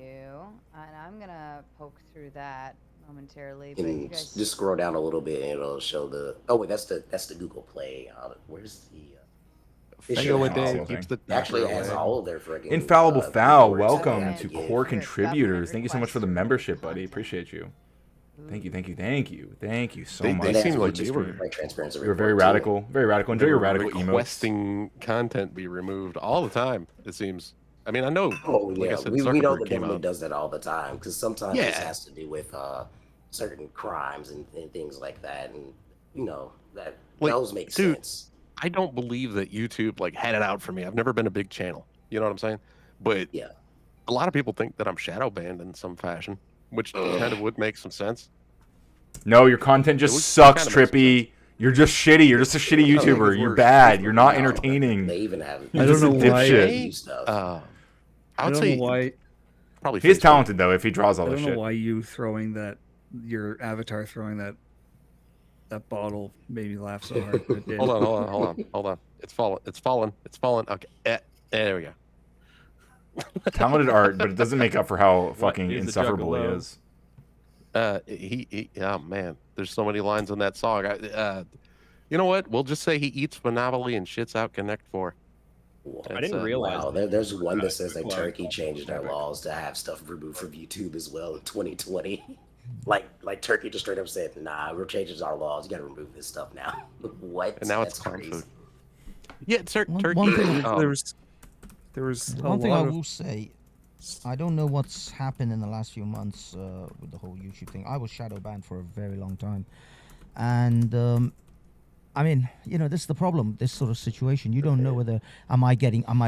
And I'm gonna poke through that momentarily. But you And guys, just scroll down a little bit and it'll show the. Oh wait, that's the Google Play. Where's the? It Fango a should day have- keeps the Actually, it doctor has away. all of their freaking. Infallible Foul, reports that they welcome have to give. core Government contributors. Thank you so much for the requests membership, buddy. content. Appreciate you. Thank you, thank you, thank you, thank you so They much. And seem that's like what they just were- like transparency You were very report, too. radical, very radical. Enjoy your radical emotes. requesting content be removed all the time. It seems. I mean, I know. Oh like I yeah, said, we Circuit know Breaker the came government out. does that all the time because sometimes this Yeah. has to do with certain crimes and things like that, and you know that Like, those make dude, sense. I don't believe that YouTube like had it out for me. I've never been a big channel. You know what I'm saying? But Yeah. a lot of people think that I'm shadow banned in some fashion, which kind of would make some sense. No, your content just would sucks, kinda make some Trippy. You're just shitty. You're just a shitty No, YouTuber. because You're we're- bad. You're not No, entertaining. They even have. You're I don't just a know why- dipshit. Stuff. I I would don't say know why. probably. He's Facebook. talented though. If he draws I all don't this know shit. why you throwing your avatar throwing that bottle made me laugh so hard. It did. Hold on. It's fallen. Okay, there we go. Talented art, but it doesn't make up for how fucking Here's the insufferable he juggalo. is. Oh man, there's so many lines on that song. You know what? We'll just say he eats Monopoly and shits out Connect 4. I didn't realize. Wow, there's one that says that Quick Turkey line. changed their laws to have stuff removed from YouTube as well in 2020. Like Turkey just straight up said, "Nah, we're changing our laws. You got to remove this stuff now." What? And now That's it's clown crazy. food. Yeah, One Turkey. thing- There was a One thing I lot of will say, I don't know what's happened in the last few months with the whole YouTube thing. I was shadow banned for a very long time, and I mean, you know, this is the problem. This sort of situation, you don't know whether am I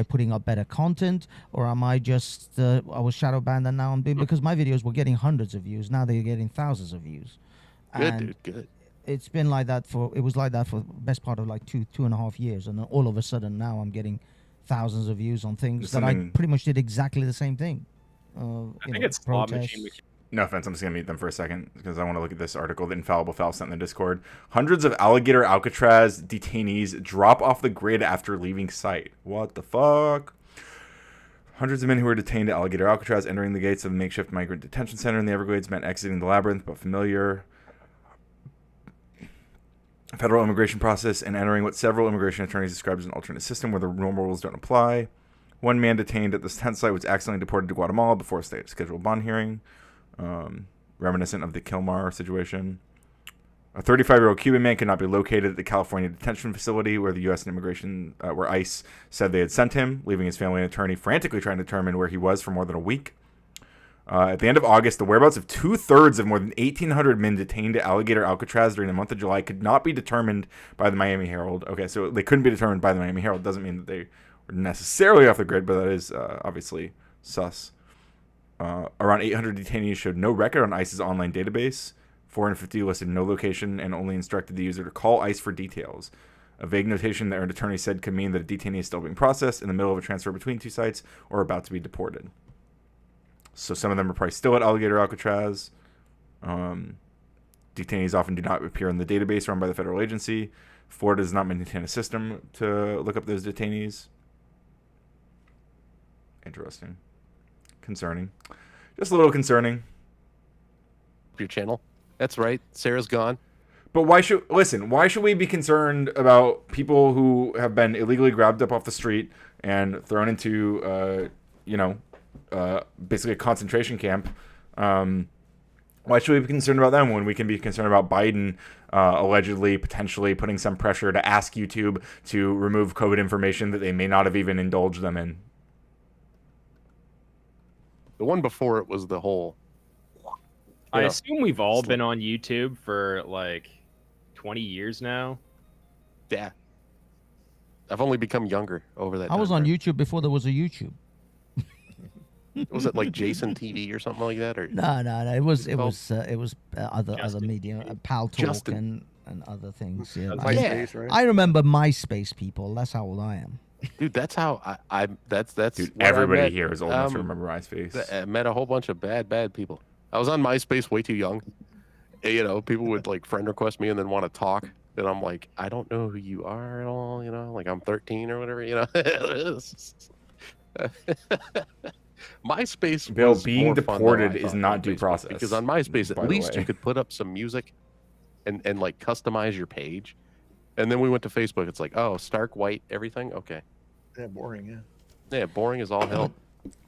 putting up better content, or am I just I was shadow banned and now I'm being, because my videos were getting hundreds of views. Now they're getting thousands of views. Good, And dude. Good. it's been like that for the best part of like two and a half years, and then all of a sudden now I'm getting thousands of views on things that I Something- pretty much did exactly the same thing. I think it's Slot Machine. No offense, I'm just gonna mute them for a second because I want to look at this article that Infallible Foul sent in the Discord. Hundreds of alligator Alcatraz detainees drop off the grid after leaving site. What the fuck? Hundreds of men who were detained at Alligator Alcatraz entering the gates of the makeshift migrant detention center in the Everglades meant exiting the labyrinth, but familiar federal immigration process and entering what several immigration attorneys described as an alternate system where the normal rules don't apply. One man detained at this tent site was accidentally deported to Guatemala before a scheduled bond hearing, reminiscent of the Kilmar situation. A 35-year-old Cuban man could not be located at the California detention facility where the U.S. Immigration, where ICE said they had sent him, leaving his family and attorney frantically trying to determine where he was for more than a week. At the end of August, the whereabouts of 2/3 of more than 1,800 men detained at Alligator Alcatraz during the month of July could not be determined by the Miami Herald. Okay, so they couldn't be determined by the Miami Herald. Doesn't mean that they were necessarily off the grid, but that is obviously sus. Around 800 detainees showed no record on ICE's online database. 450 listed no location and only instructed the user to call ICE for details. A vague notation that earned attorney said could mean that a detainee is still being processed in the middle of a transfer between two sites or about to be deported. So some of them are probably still at Alligator Alcatraz. Detainees often do not appear in the database run by the federal agency. Florida does not maintain a system to look up those detainees. Interesting. Concerning. Just a little concerning. Your channel. That's right. Sarah's gone. But why should we be concerned about people who have been illegally grabbed up off the street and thrown into, basically a concentration camp? Why should we be concerned about them when we can be concerned about Biden allegedly, potentially putting some pressure to ask YouTube to remove COVID information that they may not have even indulged them in? The one before it was the whole. I assume we've all been on YouTube for like 20 years now. Yeah. I've only become younger over that. I was on YouTube before there was a YouTube. Was it like Jason TV or something like that? Or No. It was other media, Pal Talk and other things. Yeah. MySpace, right? I remember MySpace, people. That's how old I am. Dude, that's how that's Dude, where I everybody met, here is old enough to remember MySpace. I met a whole bunch of bad people. I was on MySpace way too young. You know, people would like friend request me and then want to talk, and I'm like, I don't know who you are at all. You know, like I'm 13 or whatever. You know, MySpace. Bill, was being more fun than deported I is thought not on due Facebook, process. because on MySpace by at the least way. you could put up some music and like customize your page. And then we went to Facebook. It's like, oh, stark white everything. Okay. Yeah, boring. Yeah. Yeah, boring as all hell.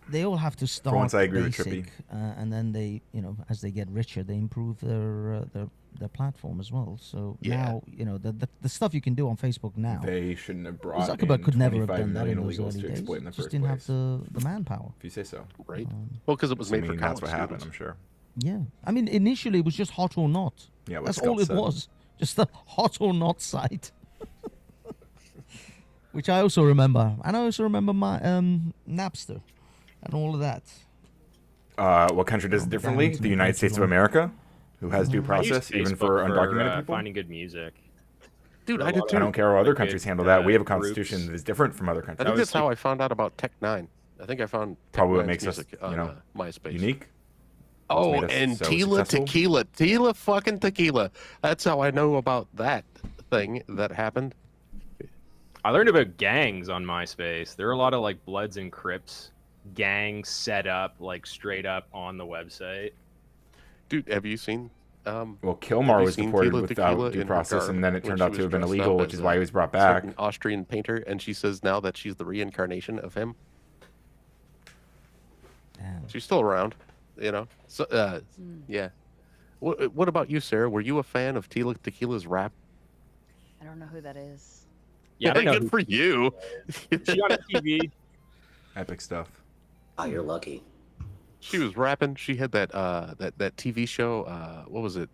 They all have to start once, I agree with basic, and then they, as they get richer, they improve their platform as well. So now, the stuff you can do on Facebook now. They shouldn't have brought Zuckerberg in could never have 25 done that in million those illegals early to days. exploit in the Just first didn't place. have the manpower. If you say so. Right. Well, because it was made for college that's what happened, students. I'm sure. Yeah, I mean, initially it was just hot or not. Yeah, what that's Scott all it said. was. Just a hot or not site. Which I also remember, and I also remember my Napster, and all of that. What country does it differently? The United States of America, who has due I use process even Facebook for undocumented people. finding good music. Dude, For a I did lot too. I don't care how other good, countries handle that. We have a groups. constitution that is different from other I countries. think that's how I found out about Tech9. I think I found Probably what Tech9's makes us, music on MySpace. unique. Oh, made us and so Tila successful. Tequila. Tila fucking Tequila. That's how I know about that thing that happened. I learned about gangs on MySpace. There are a lot of like Bloods and Crips gangs set up like straight up on the website. Dude, have you seen? Well, have Kilmar you was seen deported Tila without Tequila due in her process, garb and then it when turned she out was to have been dressed illegal, up which as is why he was brought back. certain Austrian painter, and she says now that she's the reincarnation of him. Damn. She's still around, So, yeah. What about you, Sarah? Were you a fan of Tila Tequila's rap? I don't know who that is. Yeah, I don't know. Good for you. She on TV. Epic stuff. Oh, you're lucky. She was rapping. She had that that TV show. What was it?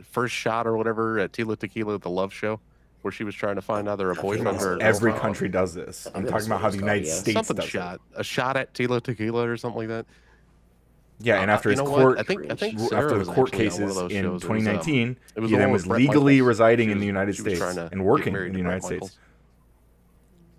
First Shot or whatever. Tila Tequila, the love show, where she was trying to find either a boyfriend or a Every girlfriend. country does this. I'm talking about how the United States Something does shot. it. A shot at Tila Tequila or something like that. Yeah, and after You his know what? court, I think Sarah after was the court actually on one of cases those in shows. 2019, It was he the then one was with Bret legally Michaels. residing She in the was- United she was States trying to and get working married in to the Bret United States,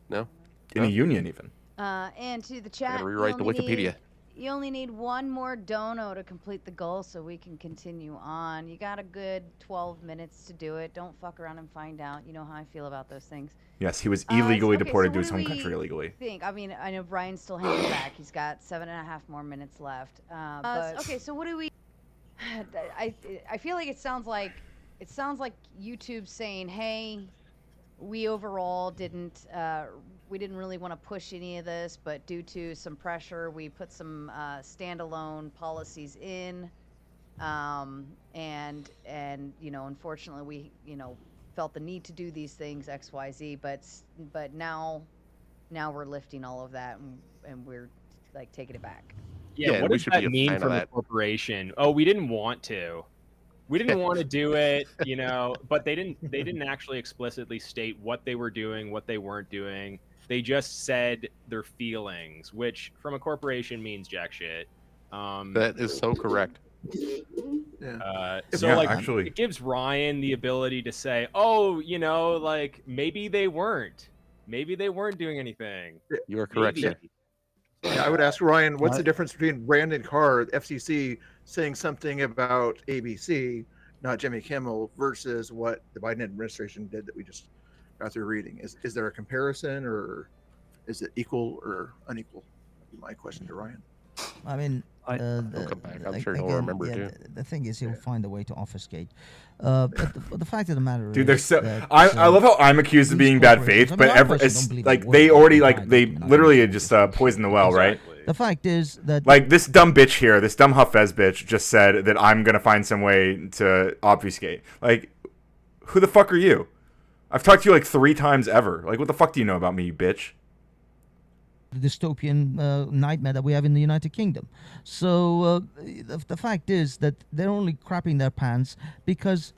Michaels. No? in a union even. And to the chat, Gotta rewrite the Wikipedia. You only need one more dono to complete the goal so we can continue on. You got a good 12 minutes to do it. Don't fuck around and find out. You know how I feel about those things. Yes, he was illegally Okay, deported so to what his do home we country illegally. think? I mean, I know Brian's still hanging back. He's got 7.5 more minutes left. But okay, so what do we? I feel like it sounds like YouTube saying, "Hey, we overall didn't really want to push any of this, but due to some pressure, we put some standalone policies in, and unfortunately, we felt the need to do these things X, Y, Z, but now we're lifting all of that and we're like taking it back." Yeah, what we does should be that a mean fan of from a that. corporation? Oh, we didn't want to. We didn't want to do it, but they didn't actually explicitly state what they were doing, what they weren't doing. They just said their feelings, which from a corporation means jack shit. That is so correct. So Yeah, like actually. it gives Ryan the ability to say, "Oh, like maybe they weren't doing anything." You are correct, Maybe. sir. Yeah, I would ask Ryan, what's the difference between Brandon Carr, FCC, saying something about ABC, not Jimmy Kimmel, versus what the Biden administration did that we just got through reading? Is there a comparison, or is it equal or unequal? be my question to Ryan. I mean, He'll come back. I'm sure he'll remember too. The thing is, he'll find a way to obfuscate. But the fact of the matter Dude, is, they're so. that, I love how I'm accused of these being bad corporations- faith, I mean, but I personally it's don't believe like a word they of already it. like they literally just poisoned the well, right? the fact is that Like this dumb bitch here, this dumb Hafez bitch just said that I'm gonna find some way to obfuscate. Like, who the fuck are you? I've talked to you like 3 times ever. Like, what the fuck do you know about me, you bitch? the dystopian nightmare that we have in the United Kingdom. So the fact is that they're only crapping their pants because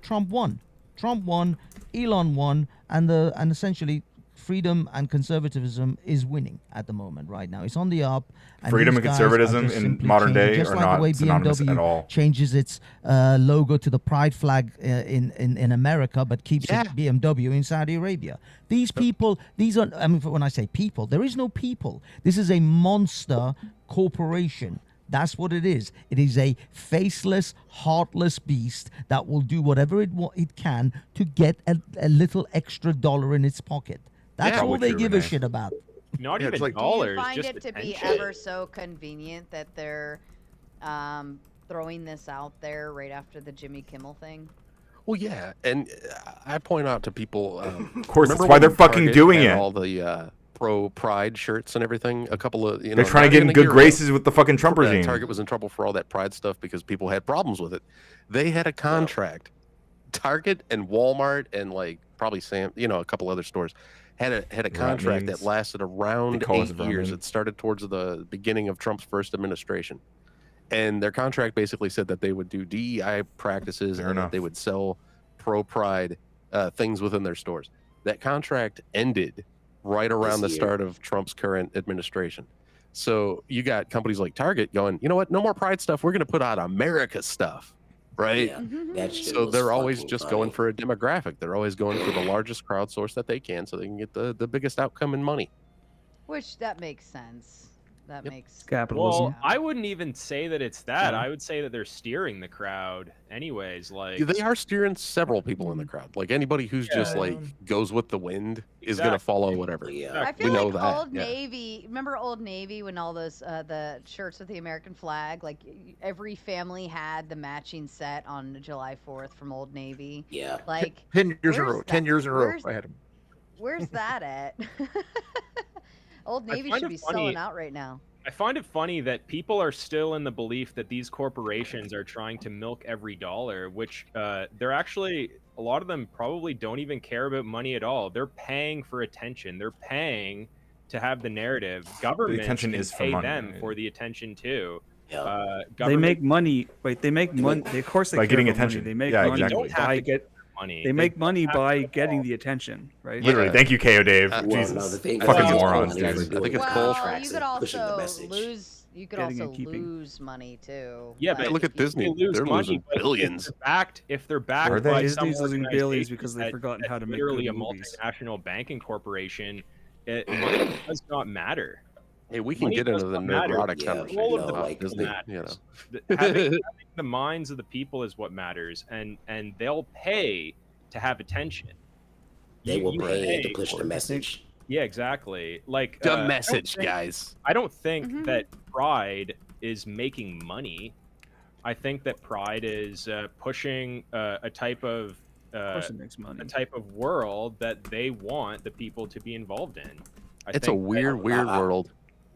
Trump won. Trump won, Elon won, and essentially freedom and conservatism is winning at the moment right now. It's on the up. Freedom these and guys conservatism are just in simply modern changing, day just are like not the way synonymous BMW at all. changes its logo to the pride flag in America, but keeps it BMW in Saudi Arabia. These people, these are, I mean, when I say people, there is no people. This is a monster corporation. That's what it is. It is a faceless, heartless beast that will do whatever it can to get a little extra dollar in its pocket. That's all they give a shit about. Not Yeah, even it's like- dollars. Do you find just it to be attention. ever so convenient that they're throwing this out there right after the Jimmy Kimmel thing? Well, yeah, and I point out to people. Of course, that's remember why when they're fucking Target doing had it. All the pro Pride shirts and everything. A couple of They're trying to not get even in a good year ago, graces with the fucking Trump regime. Target was in trouble for all that Pride stuff because people had problems with it. They had a contract. Target and Walmart and like probably a couple other stores had a contract that lasted around call us 8 years. vermin. It started towards the beginning of Trump's first administration. And their contract basically said that they would do DEI practices Fair and enough. that they would sell pro-pride things within their stores. That contract ended right around the This year. start of Trump's current administration. So you got companies like Target going, you know what? No more pride stuff. We're going to put out America stuff, right? Yeah, that shit So was they're always fucking just funny. going for a demographic. They're always going for the largest crowd source that they can so they can get the biggest outcome in money. Which that makes sense. That makes Capitalism. Well, I wouldn't even say that it's that. Yeah. I would say that they're steering the crowd, anyways. Like They are steering several people in the crowd. Like anybody who's just like goes with the wind is going to follow whatever. Yeah. I feel we know like that. Old yeah. Navy. Remember Old Navy when all those the shirts with the American flag? Like every family had the matching set on July 4th from Old Navy. Yeah. Like 10 years in a where's row. 10 that- years in a row. where's- I had them. Where's that at? Old I Navy find should it be funny- selling out right now. I find it funny that people are still in the belief that these corporations are trying to milk every dollar, which they're actually, a lot of them probably don't even care about money at all. They're paying for attention. They're paying to have the narrative. Government attention can is for pay money, them right? for the attention too. Yeah. They Government make money. Wait, they make money. Of course, they By care getting about money. attention. They make Yeah, money exactly. don't have by to get. money. They make money don't have by to getting all. the attention, right? Literally, Yeah. thank you, KO Dave. Well, Well, Jesus, no, the thing fucking is, morons, they're dude. doing I think it's it Well, tracks you could and pushing the also message. lose. You could Getting also and keeping. lose money too. Yeah, Like, but look at if you- Disney. They lose They're money, losing but billions. If they're backed Are they? by some Disney's losing billions organization because they've that- forgotten that's how to make literally good a movies. multinational banking corporation, money does not matter. Hey, we can Money get does into the not matter. neurotic Yeah, conversation all of the about like, Disney. matters. You know. Having the minds of the people is what matters, and they'll pay to have attention. They will You pay to pay push for the it. message. Yeah, exactly. Like The I don't message, think- guys. I don't think Mhm. that Pride is making money. I think that Pride is pushing a type of Of course, it makes money. a type of world that they want the people to be involved in. It's a think that- weird world.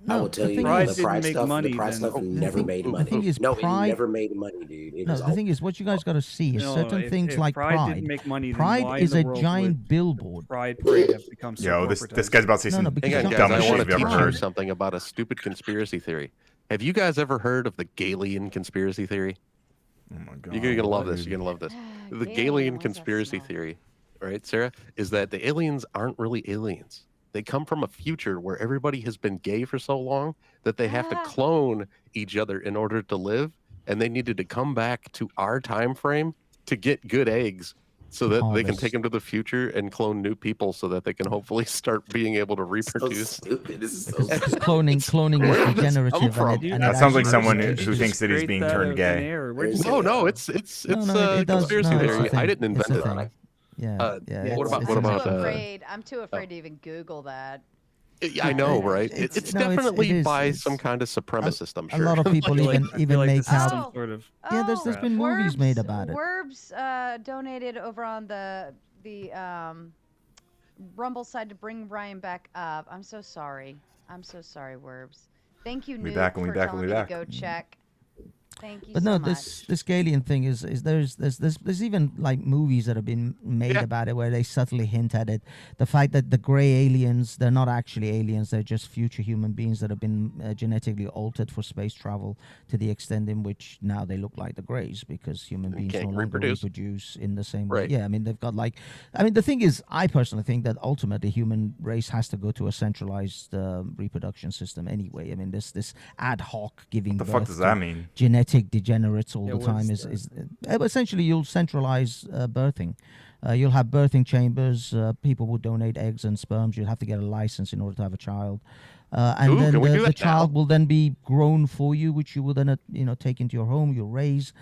I No, will tell the you, thing Pride the is- didn't Pride make stuff, money the Pride then. stuff Oh, never made the money. thing is, no, Pride- it never made money, dude. It No, was the thing is, what you guys got to see is No, certain if- things if like Pride Pride. didn't make money, then Pride why is in a the world giant would billboard. Pride Parade have become so Yo, this corporatized? guy's about to say No, some no, because Hang on, it's guys. not I dumbest want shit to you've teach ever you heard. something about a stupid conspiracy theory. Have you guys ever heard of the Galilean conspiracy theory? Oh my god. You're gonna love this. You're gonna love this. The Galilean what's that conspiracy smell? theory, right, Sarah, is that the aliens aren't really aliens. They come from a future where everybody has been gay for so long that they have to Ah. clone each other in order to live, and they needed to come back to our time frame to get good eggs so that they can Harvest. take them to the future and clone new people so that they can hopefully start being able to so reproduce. stupid. This is so Because stupid. cloning Where is did this come degenerative. from? And it That sounds like actually- someone it's who just- thinks that he's being turned gay. No, it's No, no, it does. conspiracy No, it's a theory. I thing. didn't It's invent a it. thing. Yeah, Uh, yeah. what it's- about- it's what a about, thing. I'm too afraid to even Google that. I know, right? it's- It's no, it's- definitely it is, by it's- some kind of supremacist, I'm A sure. lot of people I feel even like- I feel even like make this is out. some sort of Yeah, there's Oh, been movies made about it. Werbs donated over on the Rumble side to bring Ryan back up. I'm so sorry. I'm so sorry, Werbs. Thank you, We Nuke, back and we for back and telling we me back. to go check. Thank you But so no, much. this Galian thing is there's even like movies that have been made about it where they subtly hint at it. The fact that the gray aliens, they're not actually aliens, they're just future human beings that have been genetically altered for space travel to the extent in which now they look like the grays because human beings no can't longer reproduce. reproduce in the same way. Right. Yeah, I mean they've got like, I mean the thing is, I personally think that ultimately human race has to go to a centralized reproduction system anyway. I mean this ad hoc giving The birth fuck does to that mean? genetic degenerates all Yeah, the what time is is essentially you'll centralize birthing. You'll have birthing chambers. People will donate eggs and sperms. You'll have to get a license in order to have a child, and Ooh, then can we do the that child now? will then be grown for you, which you will then take into your home. You'll raise.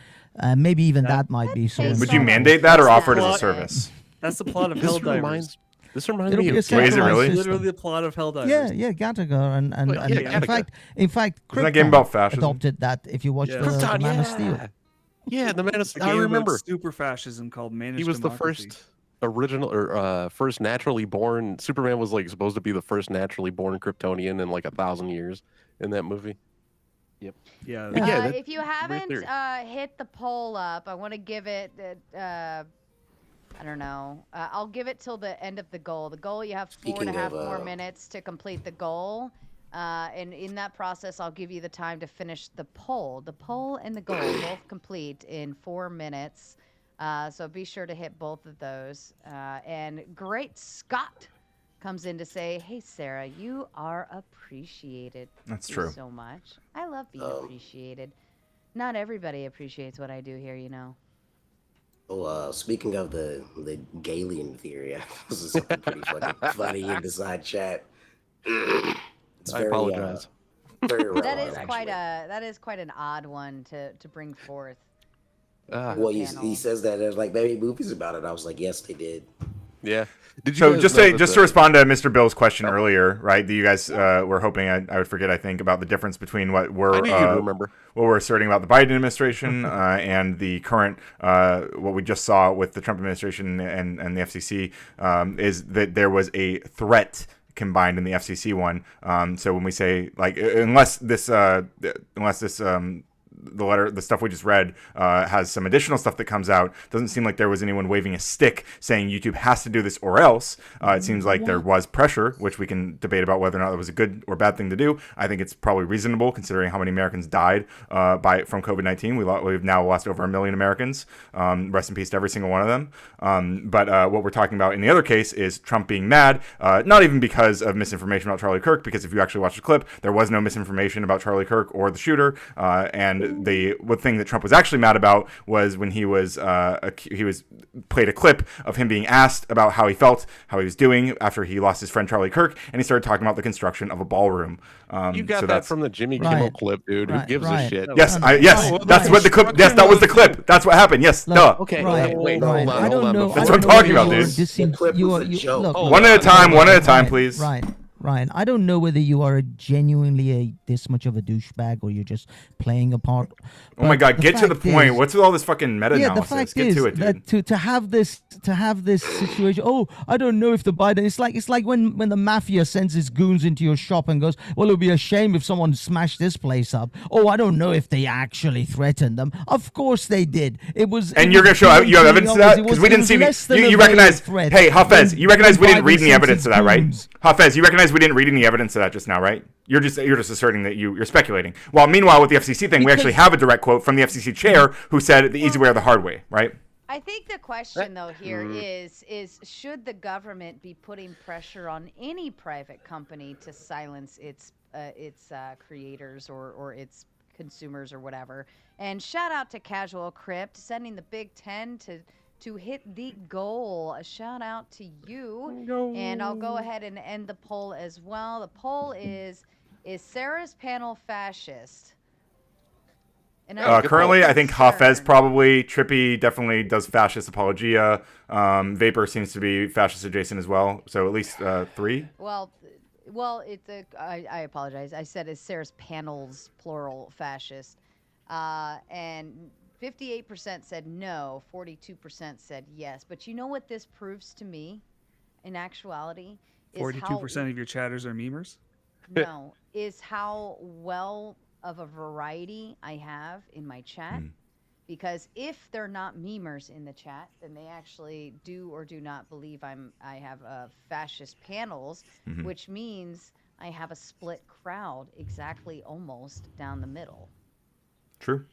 Maybe even that might be sort of. Would you So- mandate that or That's offer it as a not- service? That's the plot of This Helldivers. reminds It'll me be a of Wait, is it really? centralized Literally system. the plot of Helldivers. Yeah, Gattaca and Well, and yeah, in Gattaca. fact, Isn't that game about Krypton fascism? adopted that. If you watch Yeah. the Krypton, Man of Steel. Yeah, the Man of It's a Steel. game I about remember. super fascism called Managed He was the Democracy. first original or first naturally born. Superman was like supposed to be the first naturally born Kryptonian in like 1,000 years in that movie. Yeah. Yeah, that- if you haven't theory. hit the poll up, I want to give it. I don't know. I'll give it till the end of the goal. The goal, you have four and a Speaking half of, more minutes to complete the goal. And in that process, I'll give you the time to finish the poll. The poll and the goal both complete in 4 minutes. So be sure to hit both of those. And Great Scott comes in to say, "Hey, Sarah, you are appreciated." That's Thank you true. so much. I love being appreciated. Not everybody appreciates what I do here, you know. Oh, speaking of the Galian theory, this is something pretty funny in the side chat. It's I apologize. Very That relevant, actually. is quite an odd one to bring forth. Well, panel. he says that there's like maybe movies about it. I was like, yes, they did. Yeah. Did you So guys just know to that just to the- respond to Mr. Bill's question earlier, right? That you guys were hoping I would forget. I think about the difference between what I we're knew you'd remember. what we're asserting about the Biden administration and the current what we just saw with the Trump administration and the FCC is that there was a threat combined in the FCC one. So when we say like unless this the stuff we just read has some additional stuff that comes out. Doesn't seem like there was anyone waving a stick saying YouTube has to do this or else. It seems like there was pressure, which we can debate about whether or not that was a good or bad thing to do. I think it's probably reasonable considering how many Americans died from COVID-19. We've now lost over 1 million Americans. Rest in peace to every single one of them. But what we're talking about in the other case is Trump being mad, not even because of misinformation about Charlie Kirk, because if you actually watch the clip, there was no misinformation about Charlie Kirk or the shooter. And the one thing that Trump was actually mad about was when he was played a clip of him being asked about how he felt, how he was doing after he lost his friend Charlie Kirk, and he started talking about the construction of a ballroom. You got so that from the Jimmy Kimmel Ryan, clip, dude. Who Ryan, gives a Ryan. shit? Yes, Ryan, that's Ryan, what the clip. Yes, that was the clip. That's what happened. Yes, Look, duh. Okay, Ryan, wait, Ryan, hold on, I don't hold on. know. That's I what I'm don't know talking whether about, you are dude. dissing- clip you was are- a you- joke. look, Oh, One at a time. One at a time, Ryan, please. Ryan, I don't know whether you are genuinely this much of a douchebag or you're just playing a part. Oh my but God, get to the fact point. is- What's with all this fucking Yeah, the meta-analysis? fact Get is to it, dude. that to have this situation. Oh, I don't know if the Biden. It's like when the mafia sends its goons into your shop and goes, well, it would be a shame if someone smashed this place up. Oh, I don't know if they actually threatened them. Of course they did. It was. And it you're was gonna show beyond you have evidence to being that obvious. It because was- we it didn't was see less than you. a You veiled recognize? threat Hey, Hafez, when- you recognize we when didn't read Biden any evidence sends to that, right? goons. Hafez, you recognize we didn't read any evidence to that just now, right? You're just asserting that you're speculating. Well, meanwhile, with the FCC thing, we actually have a direct quote from the FCC chair who said the easy way or the hard way, right? I think the question though here is should the government be putting pressure on any private company to silence its creators or its consumers or whatever? And shout out to Casual Crypt sending the Big 10 to hit the goal. A shout out to you. And I'll go ahead and end the poll as well. The poll is Sarah's panel fascist? And I'm Currently, I think Hafez concerned. probably. Trippy definitely does fascist apologia. Vapor seems to be fascist adjacent as well. So at least 3. Well, well, it's a. I apologize. I said it's Sarah's panels plural fascist, and 58% said no, 42% said yes. But you know what this proves to me, in actuality, is 42% of your chatters are memers. no, is how well of a variety I have in my chat. Because if they're not memers in the chat, then they actually do or do not believe I have fascist panels, which means I have a split crowd exactly almost down the middle. True.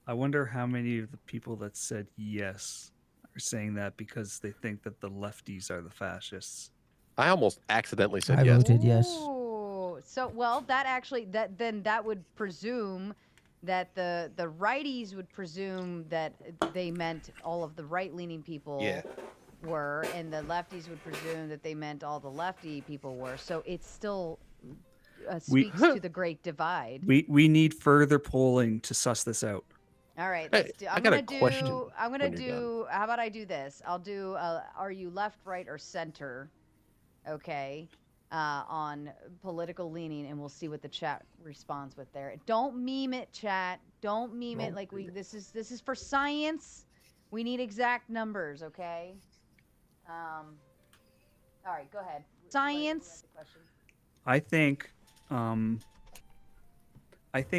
I wonder how many of the people that said yes are saying that because they think that the lefties are the fascists. I almost accidentally said I yes. voted yes. Ooh, so well that actually that would presume that the righties would presume that they meant all of the right-leaning people were, and the lefties would presume that they meant all the lefty people were. So it still speaks to the great divide. We need further polling to suss this out. All right, Hey, let's do. I got a question I'm gonna when you're do. How about I do this? I'll do. Are you left, right, or center? Okay. On political leaning, and we'll see what the chat responds with there. Don't meme it, chat. Don't meme it like we. This is for science. We need exact numbers, okay? All right, go ahead. Science. I think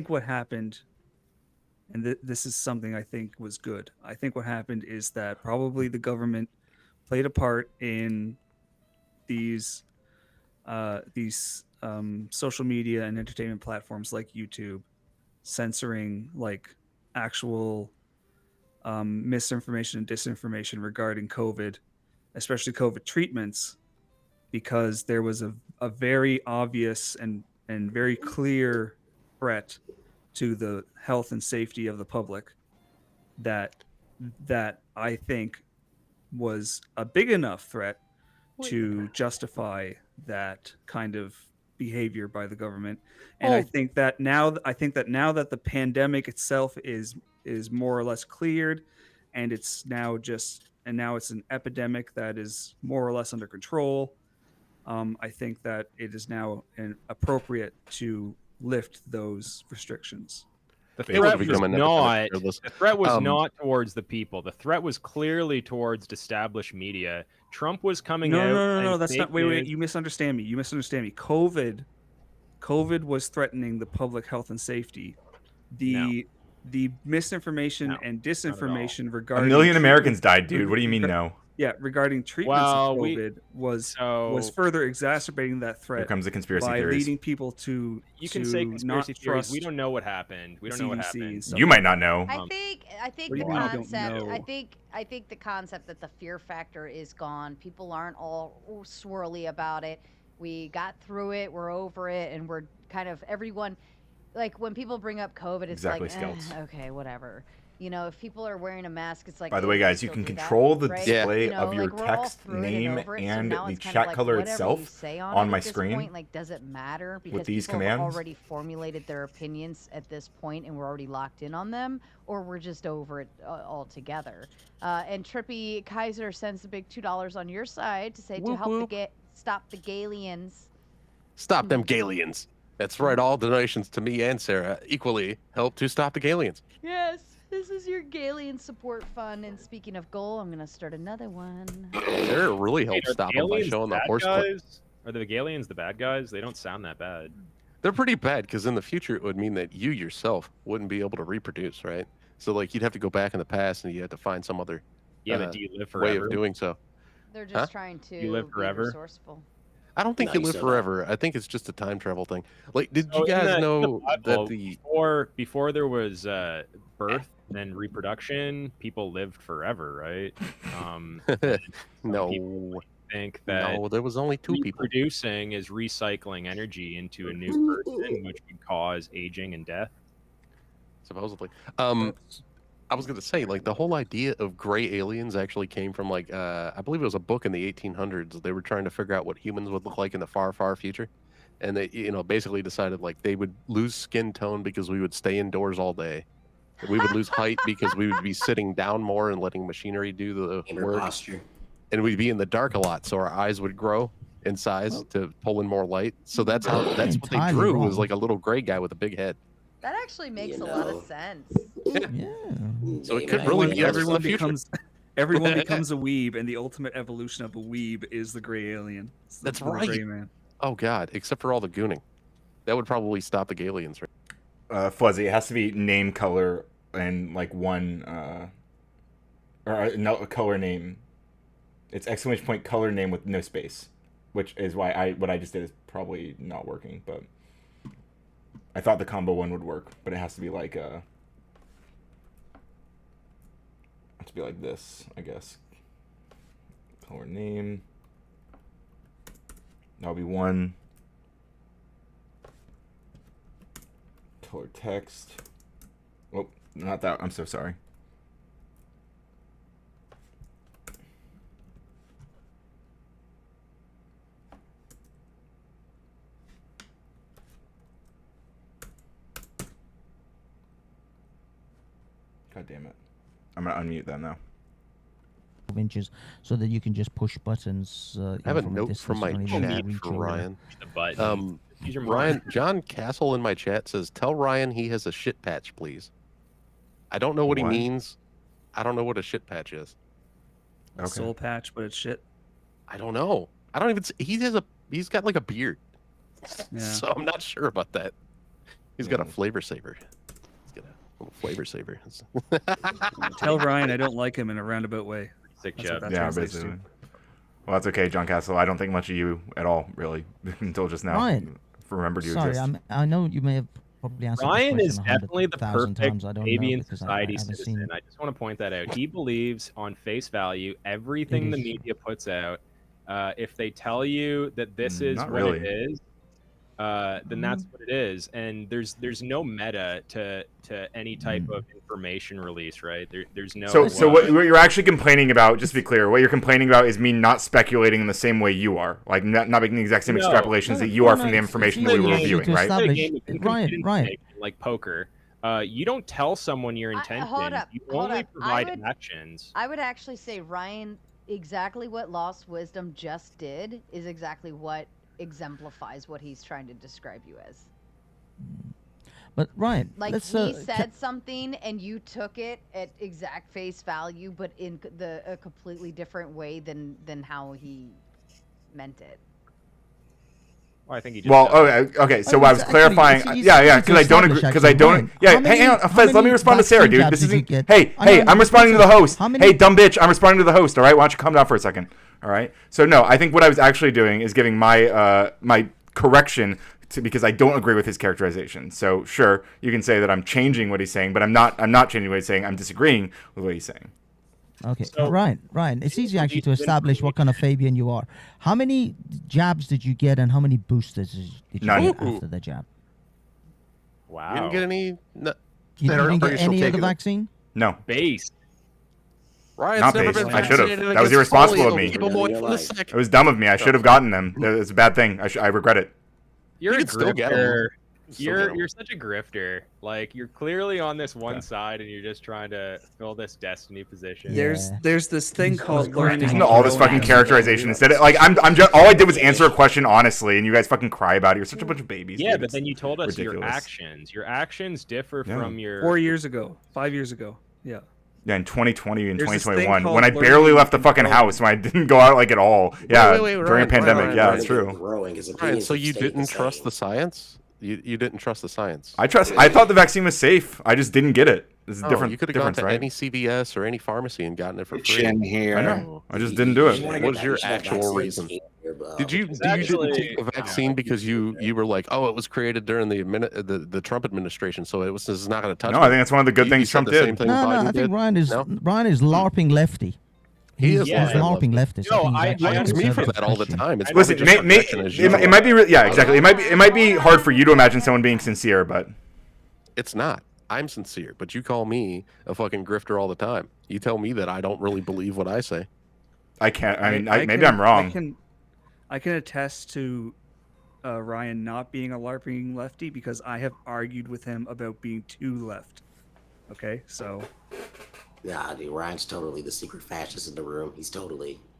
what happened, and this is something I think was good. I think what happened is that probably the government played a part in these social media and entertainment platforms like YouTube censoring like actual misinformation and disinformation regarding COVID, especially COVID treatments, because there was a very obvious and very clear threat to the health and safety of the public that I think was a big enough threat to justify that kind of behavior by the government. And I think that now that the pandemic itself is more or less cleared, and it's now an epidemic that is more or less under control, I think that it is now appropriate to lift those restrictions. The threat was not towards the people. The threat was clearly towards established media. Trump was coming out. No. That's not. Wait. You misunderstand me. COVID was threatening the public health and safety. The misinformation and disinformation regarding 1 million Americans died, dude. What do you mean no? Yeah, regarding treatments of COVID was further exacerbating that threat. Here comes the conspiracy by theories. leading people to can say conspiracy not theories. trust. We don't know what happened. We don't know what happened. You might not know. I think What do the you mean you don't concept. know? I think the concept that the fear factor is gone. People aren't all swirly about it. We got through it. We're over it, and we're kind of everyone. Like when people bring up COVID, it's Exactly, like Scouts. okay, whatever. You know, if people are wearing a mask, it's like. By the way, guys, you can control the right? display You know, of your like, we're all text through it name over it, so and now the it's kind of chat like color whatever you itself say on it my at this screen. Point, like, does it matter? Because these people commands. have already formulated their opinions at this point, and we're already locked in on them, or we're just over it altogether. And Trippy Kaiser sends the big $2 on your side to say to help stop the Galians. Stop them Galians. That's right. All donations to me and Sarah equally help to stop the Galians. Yes, this is your Galian support fund. And speaking of goal, I'm going to start another one. Sarah really helped stop them by showing the horse clip. Are the Galians the bad guys? They don't sound that bad. They're pretty bad because in the future it would mean that you yourself wouldn't be able to reproduce, right? So like you'd have to go back in the past and you have to find some other but do you live way forever? of doing so. They're just trying to You live forever? be resourceful. I don't think you live forever. I think it's just a time travel thing. Like, did you So in guys know the Bible, that the before there was birth and reproduction, people lived forever, right? no, think that there was only two people. Reproducing is recycling energy into a new person, which would cause aging and death. Supposedly. I was gonna say, like, the whole idea of gray aliens actually came from, like, I believe it was a book in the 1800s. They were trying to figure out what humans would look like in the far, far future, and they, basically decided like they would lose skin tone because we would stay indoors all day. We would lose height because we would be sitting down more and letting machinery do the work. Posture. And we'd be in the dark a lot, so our eyes would grow. in size to pull in more light. So that's what they Entirely drew wrong. was like a little gray guy with a big head. That actually makes You a lot know. of sense. Yeah. So it Yeah, could man. really be us in everyone the future. becomes everyone becomes a weeb, and the ultimate evolution of a weeb is the gray alien. It's the That's little right. Gray man. Oh god, except for all the gooning. That would probably stop the Galians, right? Fuzzy. It has to be name, color, and like one or no, a color name. It's exclamation point color name with no space, which is why what I just did is probably not working. But I thought the combo one would work, but it has to be like this, I guess. Color name. That'll be one. Color text. Oh, not that. I'm so sorry. God damn it. I'm gonna unmute that now. Inches, so that you can just push buttons. I have a note from my chat for Ryan. Ryan, John Castle in my chat says, "Tell Ryan he has a shit patch, please." I don't know what he means. I don't know what a shit patch is. A soul patch, but it's shit. I don't know. I don't even. He's got like a beard, Yeah. so I'm not sure about that. He's got a flavor saver. He's got a little flavor saver. Tell Ryan I don't like him in a roundabout way. Sick That's what job. that Yeah, translates basically. to. Well, that's okay, John Castle. I don't think much of you at all, really, until just now. Ryan, Remembered you sorry, exist. I know you may have probably answered Ryan this is question definitely the 100,000 perfect times. I don't baby know in because I society haven't seen citizen. I just want to point that out. He believes on face value everything the is. media puts out. If they tell you that this is Not what really. it is, then that's what it is. And there's no meta to any type of information release, right? There's no. So what you're actually complaining about, just to be clear, what you're complaining about is me not speculating in the same way you are, like not making the exact same No. extrapolations that you are from the information that we were reviewing, to right? establish- Ryan, Ryan. like poker. You don't tell someone your intention. hold up, You hold only up. provide actions. I would actually say, Ryan, exactly what Lost Wisdom just did is exactly what exemplifies what he's trying to describe you as. But Ryan, Like let's, he said something and you took it at exact face value, but in a completely different way than how he meant it. Well, I think he just. Well, okay. So I was clarifying. Yeah, because I don't agree. Because I don't. Yeah, hang on, Fez. Let me respond to Sarah, dude. This isn't. Hey, I'm responding to the host. Hey, dumb bitch, I'm responding to the host. All right, why don't you calm down for a second? All right. So no, I think what I was actually doing is giving my my correction because I don't agree with his characterization. So sure, you can say that I'm changing what he's saying, but I'm not changing what he's saying. I'm disagreeing with what he's saying. Okay, So- Ryan, it's easy actually to establish what kind of Fabian you are. How many jabs did you get, and how many boosters did you None. get after the jab? Wow. You didn't get any. No, You Are didn't you get still any of the taking it? vaccine? No, base. Ryan's Not never based. been I should've. vaccinated That was against irresponsible of polio. me. Keep him away from the sick. it was dumb of me. I should have gotten them. It's a bad thing. I regret it. You're You a can still get 'em. grifter. Still get 'em. You're such a grifter. Like you're clearly on this one side, and you're just trying to fill this destiny position. Yeah. There's this thing called learning. Listen to all this fucking characterization instead. Like I'm just all I did was answer a question honestly, and you guys fucking cry about it. You're such a bunch of babies. Yeah, dude. but It's then you told us your ridiculous. actions. Your actions differ Yeah. from your. 4 years ago, 5 years ago. Yeah. Yeah, in 2020 and There's this thing 2021, called when I learning barely left the and fucking growing. house, when I didn't go out like at all. Yeah, wait, during Ryan, a pandemic. Ryan, yeah, Ryan. it's true. Growing. His Ryan, opinions so have you stayed the didn't trust same. the science? You didn't trust the science? I thought the vaccine was safe. I just didn't get it. This is Oh, different. you could have gone difference, to right? any CVS or any pharmacy and gotten it for free. Chin here. I know. I just didn't do it. What was your actual reason? Did you didn't take the vaccine because you were like, oh, it was created during the Trump administration, so this is not going to touch No, me? I think that's one of the good You things said Trump the did. same thing No, Biden I think did? Ryan is No? LARPing lefty. He He's is Yeah. LARPing leftist. No, think he's I actually He asks me for conservative that all the Christian. time. It's Listen, probably just protection as usual. it might be. Yeah, exactly. It might be hard for you to imagine someone being sincere, but It's not. I'm sincere, but you call me a fucking grifter all the time. You tell me that I don't really believe what I say. I can't. I mean, maybe can- I'm wrong. I can attest to Ryan not being a LARPing lefty because I have argued with him about being too left. Okay, so Nah, dude, Ryan's totally the secret fascist in the room. He's totally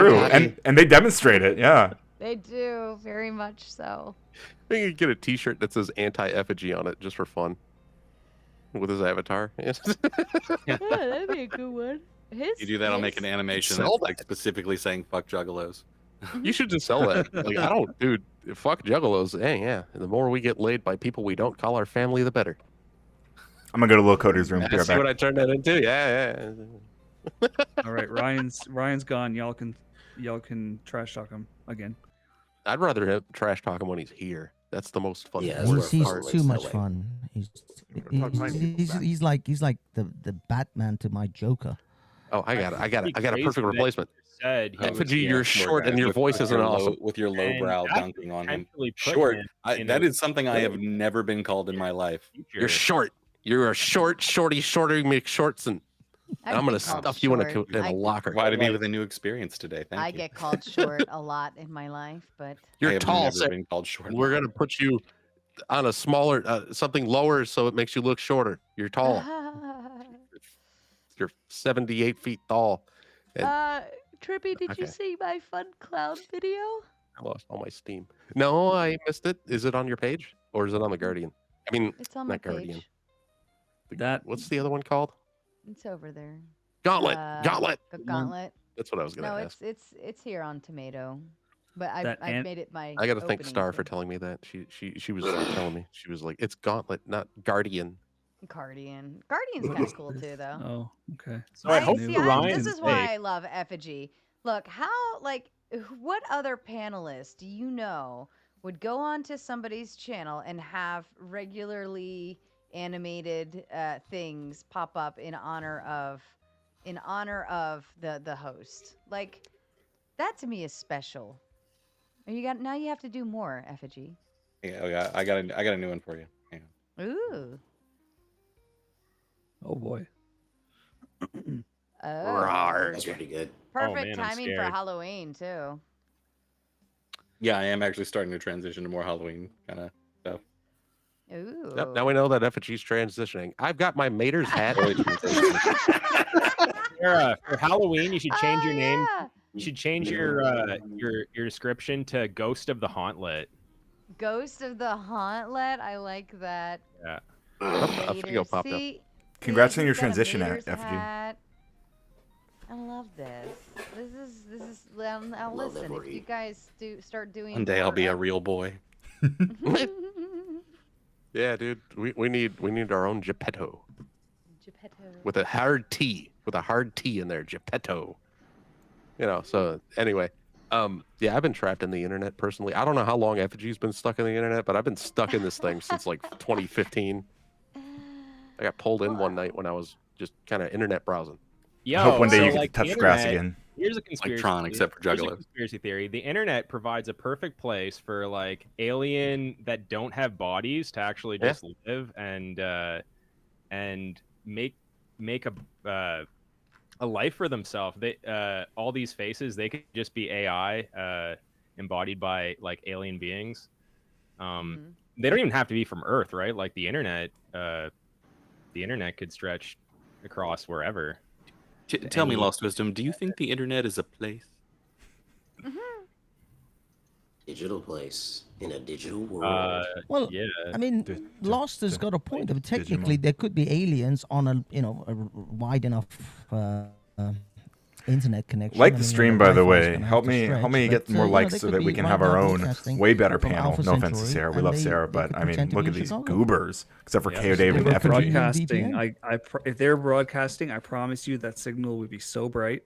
true, and they demonstrate it. Yeah. They do, very much so. We could get a T-shirt that says anti-effigy on it just for fun, with his avatar. Yeah, that'd be a good one. You do that, I'll make an animation Sell that's like specifically saying "fuck juggalos." You should just sell that. Like, I don't, dude. Fuck juggalos. Hey, yeah. The more we get laid by people we don't call our family, the better. I'm gonna go to Lil Coder's room. Be right See back. what I turned that into? Yeah. All right, Ryan's gone. Y'all can trash talk him again. I'd rather have trash talk him when he's here. That's the most fun. Yeah, that's He's where too it's much that way. fun. He's like the Batman to my Joker. Oh, I got a perfect replacement. Said he was Effigy, you're Poor short guy and your with voice isn't your awesome. with your And lowbrow that dunking on him. potentially put Short. him in That a is something I have never been called in my life. You're short. You're a shorty McShortson. I've I'm gonna been called stuff you in a short. in a locker. Provided me with a new experience today. Thank I you. get called short a lot in my life, but I You're have tall. never Seth. been called short. We're gonna put you on a smaller, something lower, so it makes you look shorter. You're tall. You're 78 feet tall. And Trippy, did you Okay. see my fun clown video? I lost all my steam. No, I missed it. Is it on your page or is it on the Guardian? I mean, It's on my not Guardian. page. What's the other one called? It's over there. Gauntlet. Gauntlet. The gauntlet. That's what I was gonna No, ask. it's here on Tomato, but That I made it my. I got to thank opening Star for thing. telling me that. She was telling me. She was like, "It's Gauntlet, not Guardian." Guardian's kind of cool too, though. Oh, okay. So I hope see, for Ryan's this is why sake- I love Effigy. Look, what other panelists do you know would go onto somebody's channel and have regularly animated things pop up in honor of the host? Like, that to me is special. Now you have to do more, Effigy. Yeah, I got a new one for you. Hang on. Ooh. Oh boy. Oh. That's pretty good. Perfect man, I'm timing for scared. Halloween too. Yeah, I am actually starting to transition to more Halloween kind of stuff. Ooh. Yep, now we know that Effigy's transitioning. I've got my Mater's hat. Sarah, for Halloween, you should change your name. Yeah. You should change your description to Ghost of the Hauntlet. Ghost of the Hauntlet. I like that. Yeah. A video popped up. See, Congrats on he's your got a transition, Mater's Effigy. hat. I love this. This is. Now Love listen, if livery. you guys start doing. One day I'll more be a real boy. Yeah, dude, we need our own Geppetto Geppetto. with a hard T, in there, Geppetto. You know. So anyway, yeah, I've been trapped in the internet personally. I don't know how long Effigy's been stuck in the internet, but I've been stuck in this thing since like 2015. I got pulled in one night when I was just kind of internet browsing. Yo, I hope one day so, you get like, to touch the the grass internet- again. Here's a conspiracy. Tron, theory. except for Here's a Juggalos. conspiracy theory. The internet provides a perfect place for like alien that don't have bodies to actually Yeah. just live and make a life for themselves. They all these faces, they could just be AI embodied by like alien beings. They don't even have to be from Earth, right? Like the internet could stretch across wherever. Tell me, any- Lost Wisdom, do you think the internet is a place? Digital place in a digital world. Well, yeah. I mean, Lost has got a point. I mean, technically, there could be aliens on a wide enough internet connection. Like I the mean, stream, the by the Wi-Fi is way. gonna have Help to me stretch, get but, more you know, likes they so could that be we can right have now our own broadcasting way better from panel. Alpha No offense to Centauri, Sarah, we and love they- Sarah, they but could I mean, pretend to look be at in these Chicago. goobers. Except for Yeah, KO if David If and they're Effigy. broadcasting, VPN. if they're broadcasting, I promise you that signal would be so bright,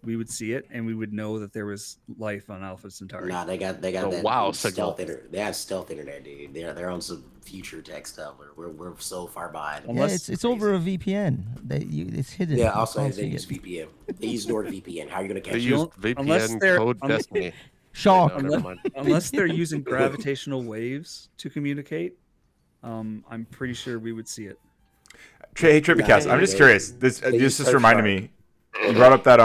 we would see it and we would know that there was life on Alpha Centauri. Nah, they got Oh, that wow, stealth internet. They have stealth internet, dude. They're on some future tech stuff. We're so far behind. Yeah, Unless- it's over a VPN. It's hidden. Yeah, You also can't they see use it. VPN. They use NordVPN. How are you gonna They catch used it? Unless VPN they're- code unless- Destiny. Shock. No, never mind. Unless they're using gravitational waves to communicate, I'm pretty sure we would see it. Hey, Trippycast, I'm just curious. This just reminded me. You brought up that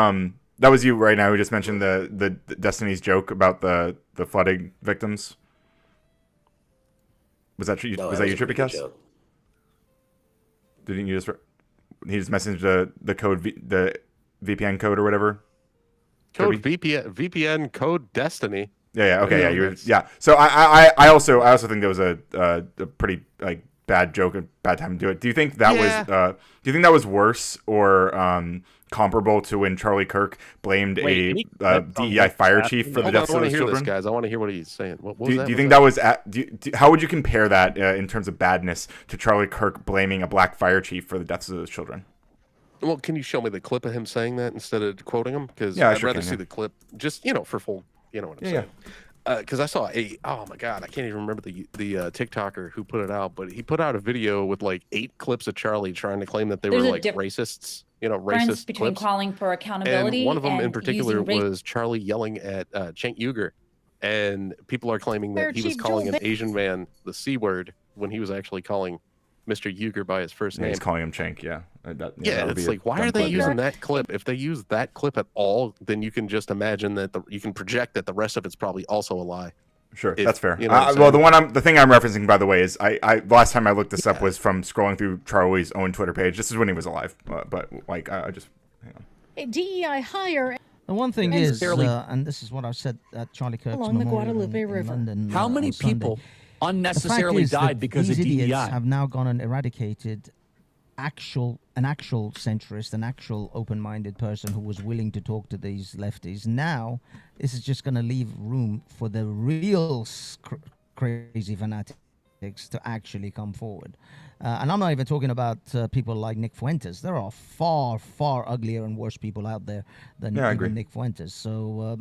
that was you right now who just mentioned the Destiny's joke about the flooding victims. Was that you? No, Was that you, a pretty good Trippycast? joke. Didn't you just? He just messaged the code, the VPN code or whatever. Code VPN code Destiny. Yeah. Okay. Yeah. You. Yeah. So I also think there was a pretty like bad joke, a bad time to do it. Do you think that was do you think that was worse or comparable to when Charlie Kirk blamed a DEI fire chief for the deaths of those children? Guys, I want to hear what he's saying. What was do you think that was how would you compare that in terms of badness to Charlie Kirk blaming a black fire chief for the deaths of those children? Well, can you show me the clip of him saying that instead of quoting him? Because Yeah, I I'd sure rather can, see yeah. the clip, just for full. You know what I'm saying? Because I saw oh my god, I can't even remember the TikToker who put it out, but he put out a video with like 8 clips of Charlie trying to claim that they were like racists. Racist between clips. calling for accountability And one of them in and particular using was Charlie yelling at Cenk Uygur, and people are claiming that he was calling an Asian man the C word when he was actually calling Mr. Uygur by his first name. He's calling him Cenk. Yeah. It's like, why are they using that clip? If they use that clip at all, then you can just imagine that you can project that the rest of it's probably also a lie. Sure, that's fair. You know Well, the thing I'm referencing, by the way, is I last time I looked this up was from scrolling through Charlie's own Twitter page. This is when he was alive, but like I just hang on. DEI hire. The one thing is, and this is what I've said at Charlie Kirk's Along the memorial Guadalupe in River. London, How many on Sunday. people The unnecessarily fact is that died because of these idiots DEI? have now gone and eradicated an actual centrist, an actual open-minded person who was willing to talk to these lefties. Now, this is just going to leave room for the real crazy fanatics to actually come forward. And I'm not even talking about people like Nick Fuentes. There are far, far uglier and worse people out there than even Nick Fuentes. So,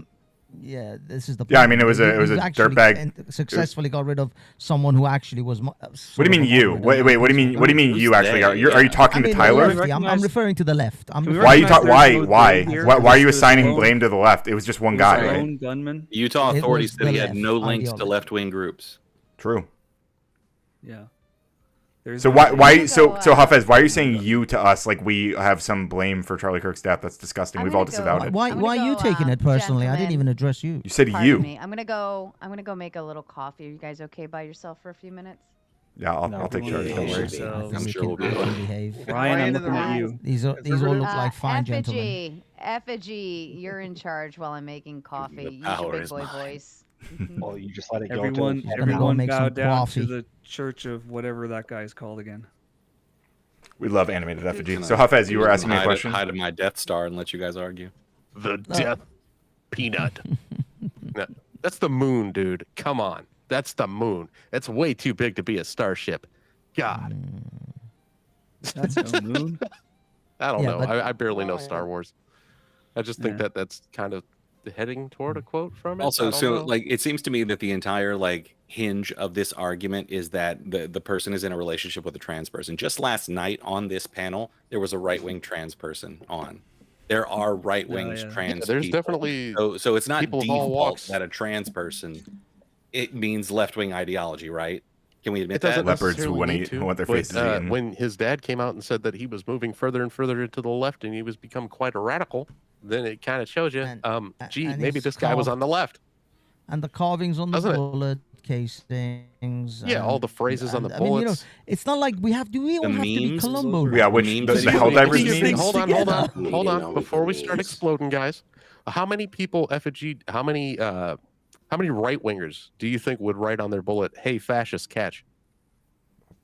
this is the point. Yeah, I mean, it was a actually dirtbag. Successfully got rid of someone who actually was. What do you mean you? Wait, what do you mean? What do you mean you actually are? Are you talking to Tyler? I'm referring to the left. Why are you assigning blame to the left? It was just one guy, right? Gunman. Utah It authorities was said he the had no left links to ideology. left-wing groups. True. Yeah. So why Hafez, why are you saying you to us like we have some blame for Charlie Kirk's death? That's disgusting. We've all disavowed it. Why are you taking it personally? I didn't even address you. You said Pardon you. me. I'm gonna go make a little coffee. Are you guys okay by yourself for a few minutes? Yeah, I'll take charge. Don't worry. I'm sure we'll be can fine. behave. Ryan, I'm looking at you. These all look like fine gentlemen. Effigy, you're in charge while I'm making coffee. Use power your big is boy mine. voice. Well, you just let it go. Everyone, gonna go everyone make bow some down coffee. to the church of whatever that guy's called again. We love animated effigy. So Hafez, you were asking me a question. Hide my Death Star and let you guys argue. The death peanut. No, that's the moon, dude. Come on. That's the moon. It's way too big to be a starship. God. That's no moon. I don't Yeah, know. but- I barely know Star Wars. I just think that that's kind of heading toward a quote from it. I Also, don't so know. like it seems to me that the entire like hinge of this argument is that the person is in a relationship with a trans person. Just last night on this panel, there was a right-wing trans person on. There are right-wing trans there's people. definitely So it's not people of all default walks. that a trans person it means left-wing ideology, right? Can we admit It doesn't that? Leopards who necessarily want to need eat- to, who want their but, faces eaten. When his dad came out and said that he was moving further and further to the left and he was become quite a radical, then it kind of shows you, And maybe his this guy was carved- on the left. And the carvings on the Doesn't it? bullet casings. Yeah, all the phrases on the I mean, bullets. it's not like we don't have to be memes? Columbo. Yeah, which Memes the and Helldivers these memes? things Hold on. together. Before we start exploding, guys, how many people how many right wingers do you think would write on their bullet, "Hey, fascist, catch"?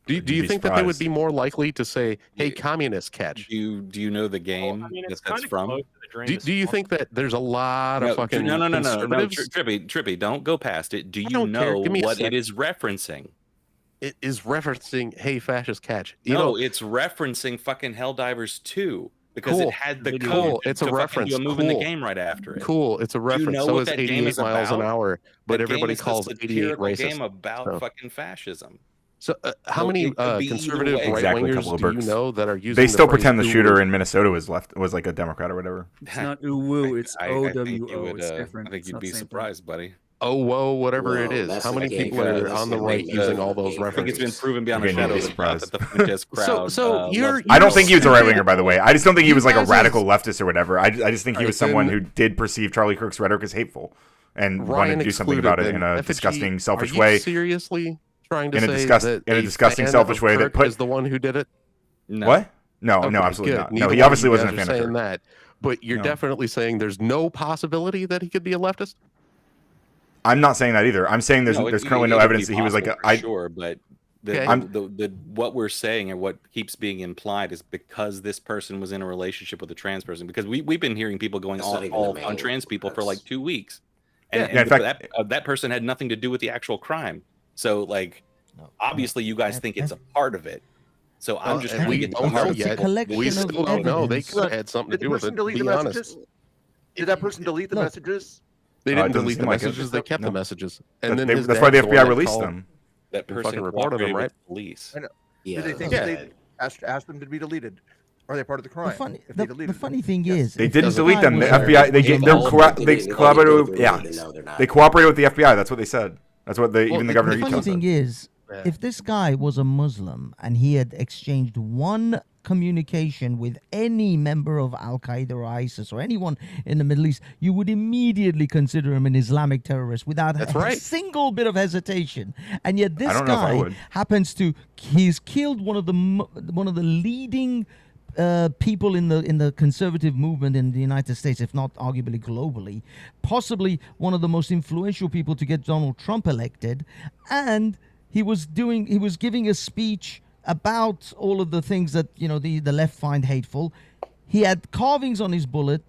Do You'd you be think that they would surprised. be more likely to say, "Hey, Yeah. communist, catch"? Do you know the game I mean, that it's that's kinda from? close to the drain Do, of do you smoke. think that there's a lot of fucking No, conservatives? Trippy, don't go past it. Do you don't care. know Give me a what sec. it is referencing? It is referencing, "Hey, fascist, catch." You No, know, it's referencing fucking Helldivers 2 because Cool. it had the Cool. code It's to a fucking reference. do a move in the Cool. game right after it. cool. It's a reference. know So what is that game 88 is miles an about? hour, but That everybody game is calls a 88 satirical racist. game about So- fucking fascism. So, how So many it could be either conservative way. right Exactly, a couple wingers of do you Burks. know that are using? They the still phrase pretend the "ooh shooter woo"? in Minnesota was like a Democrat or whatever. It's not uwu, it's I think OWO. you would, It's different. I think It's you'd not be the same thing. surprised, buddy. Oh, whoa, whatever it Whoa, is. that's How many the game people code. are That's on the the right game using code. all those I I think it's references? been proven beyond a Again, you'd shadow be of a doubt surprised. that the Fuentes crowd. so you're- I don't think he was a right winger, saying- by the way. I just don't think he was like a guys radical is- leftist or whatever. I just think he Alright, was someone then- who did perceive Charlie Kirk's rhetoric as hateful and wanted Ryan to do something excluded, about it then in a Effigy, disgusting, selfish are you way. seriously trying to In a say disgust- that in a disgusting, fan selfish of way that Kirk put- is the one who did it? No. What? No, Okay, no, absolutely good. not. Neither No, one he of obviously you wasn't a guys are fan of saying Kirk. that, but you're No. definitely saying there's no possibility that he could be a leftist. I'm not saying that either. I'm saying there's currently no evidence that he was like sure, but what we're saying and what keeps being implied is because this person was in a relationship with a trans person. Because we've been hearing people going all on trans people for like 2 weeks, and in fact, that person had nothing to do with the actual crime. So like, obviously, you guys think it's a part of it. So I'm just trying to get don't know yet. We still don't know. They could have had something to do with it. To be honest, did that person delete the messages? they didn't delete the messages. They kept the messages, and then that's why the FBI released them. That person reported them, right? Police. I know. Yeah, Did they think they asked them to be deleted? Are they part of the crime? The funny thing is, they didn't delete them. The FBI, they collaborated. They cooperated with the FBI. That's what they said. That's what even the governor of Utah said. The funny thing is, if this guy was a Muslim and he had exchanged one communication with any member of Al Qaeda or ISIS or anyone in the Middle East, you would immediately consider him an Islamic terrorist without a single bit of hesitation. And yet this guy happens to he's killed one of the leading people in the conservative movement in the United States, if not arguably globally, possibly one of the most influential people to get Donald Trump elected, and he was giving a speech about all of the things that the left find hateful. He had carvings on his bullet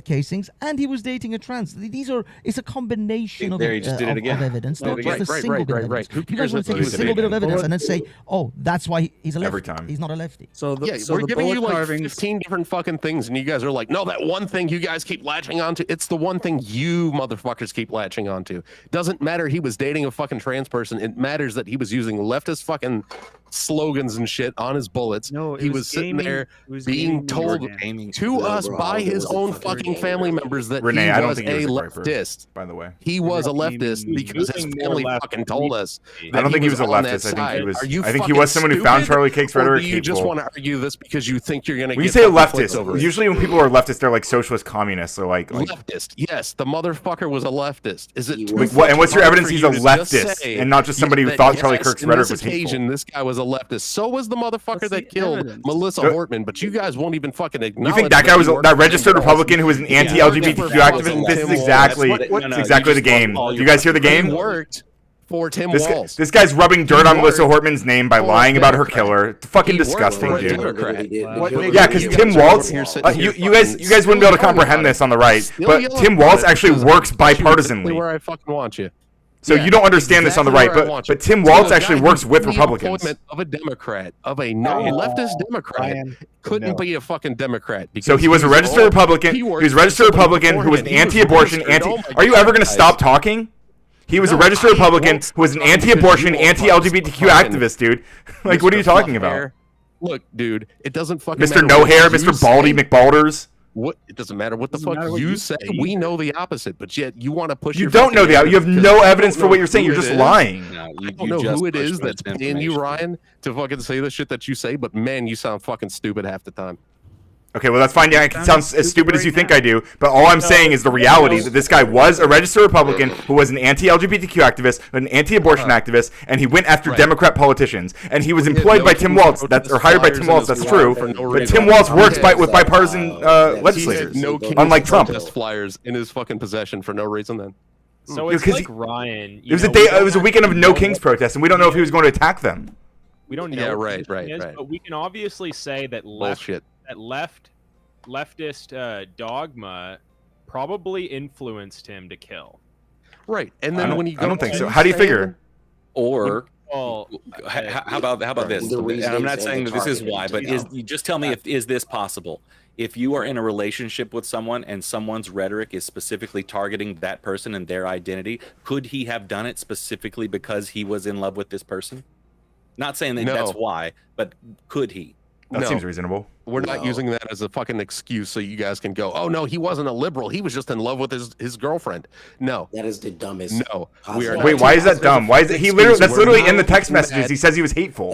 casings, and he was dating a trans. It's a combination of evidence, not just a single bit of evidence. You guys want to take a single bit of evidence and then say, "Oh, that's why he's a lefty." Every time. He's not a lefty. So we're giving you like 15 different fucking things, and you guys are like, "No, that one thing you guys keep latching onto. It's the one thing you motherfuckers keep latching onto. Doesn't matter he was dating a fucking trans person. It matters that he was using leftist fucking slogans and shit on his bullets. No, he was sitting there being told to us by his own fucking family members that Renee, he I don't was think a he was a Viper, leftist. by the way. He was a leftist because his family fucking told us. I don't think he was a leftist. I think he was someone who found Charlie Cake's rhetoric hateful. You just want to argue this because you think you're going to when get you say leftist, usually when people are leftist, they're like socialist communists. So like leftist. Yes, the motherfucker was a leftist. Is it? And what's your evidence he's a leftist and not just somebody who thought Charlie Kirk's rhetoric was hateful? This guy was a leftist. So was the motherfucker that killed Melissa Hortman. But you guys won't even fucking acknowledge. You think that guy was that registered Republican who was an anti-LGBTQ activist? This is exactly the game. Do you guys hear the game? He worked for Tim Walz. This guy's rubbing dirt on Melissa Hortman's name by lying about her killer. It's fucking disgusting, dude. Yeah, because Tim Walz, you guys wouldn't be able to comprehend this on the right, but Tim Walz actually works bipartisanly. Where I fucking want you. So you don't understand this on the right, but Tim Walz actually works with Republicans. Of a Democrat, of a non-leftist Democrat, couldn't be a fucking Democrat. So he was a registered Republican. He was a registered Republican who was an anti-abortion, Are you ever going to stop talking? He was a registered Republican who was an anti-abortion, anti-LGBTQ activist, dude. Like, what are you talking about? Look, dude, it doesn't fucking Mr. No Hair, Mr. Baldy McBalders. What? It doesn't matter what the fuck you say. We know the opposite, but yet you want to push. You don't know the. You have no evidence for what you're saying. You're just lying. I don't know who it is that's paying you, Ryan, to fucking say the shit that you say. But man, you sound fucking stupid half the time. Okay, well that's fine. Yeah, I can sound as stupid as you think I do, but all I'm saying is the reality that this guy was a registered Republican who was an anti-LGBTQ activist, an anti-abortion activist, and he went after Democrat politicians. And he was employed by Tim Walz. Or hired by Tim Walz. That's true. But Tim Walz works with bipartisan legislators, unlike Trump. Flyers in his fucking possession for no reason. Then. So it's like Ryan. It was a day. It was a weekend of no Kings protests, and we don't know if he was going to attack them. We don't know. Yeah, right. But we can obviously say that leftist dogma probably influenced him to kill. Right, and then when you go, I don't think so. How do you figure? Or how about this? And I'm not saying that this is why, but you just tell me is this possible? If you are in a relationship with someone and someone's rhetoric is specifically targeting that person and their identity, could he have done it specifically because he was in love with this person? Not saying that that's why, but could he? That seems reasonable. We're not using that as a fucking excuse so you guys can go, oh no, he wasn't a liberal. He was just in love with his girlfriend. No. That is the dumbest. No. Wait, why is that dumb? Why is it? That's literally in the text messages. He says he was hateful.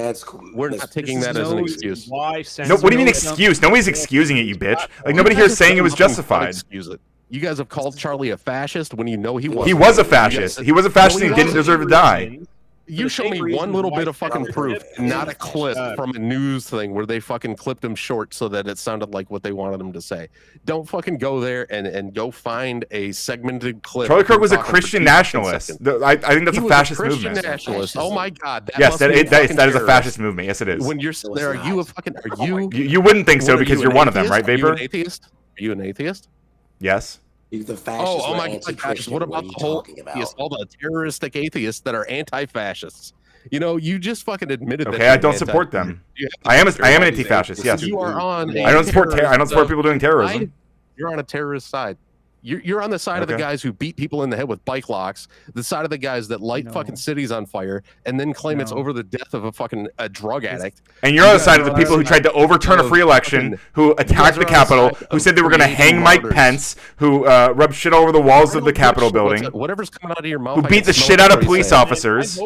We're not taking that as an excuse. No, what do you mean excuse? Nobody's excusing it, you bitch. Like nobody here is saying it was justified. Excuse it. You guys have called Charlie a fascist when you know he wasn't. He was a fascist. He was a fascist and he didn't deserve to die. You show me one little bit of fucking proof, not a clip from a news thing where they fucking clipped him short so that it sounded like what they wanted him to say. Don't fucking go there and go find a segmented clip. Charlie Kirk was a Christian nationalist. I think that's a fascist Christian movement. nationalist. Oh my God. Yes, that is a fascist movement. Yes, it is. When you're there, are you a fucking? Are you? You wouldn't think so because you're one of them, right, Vapor? Are you an atheist? Are you an atheist? Yes. The fascists Oh were my God, guys! What about the whole atheists, all the terroristic atheists that are anti-fascists? You know, you just fucking admitted that. Okay, I don't support them. I am an anti-fascist. Yes. You are on. I don't support people doing terrorism. You're on a terrorist side. You're on the side of the guys who beat people in the head with bike locks, the side of the guys that light fucking cities on fire, and then claim it's over the death of a drug addict. And you're on the side of the people who tried to overturn a free election, who attacked the Capitol, who said they were going to hang Mike Pence, who rubbed shit all over the walls of the Capitol building, whatever's coming out of your mouth, who beat the shit out of police officers.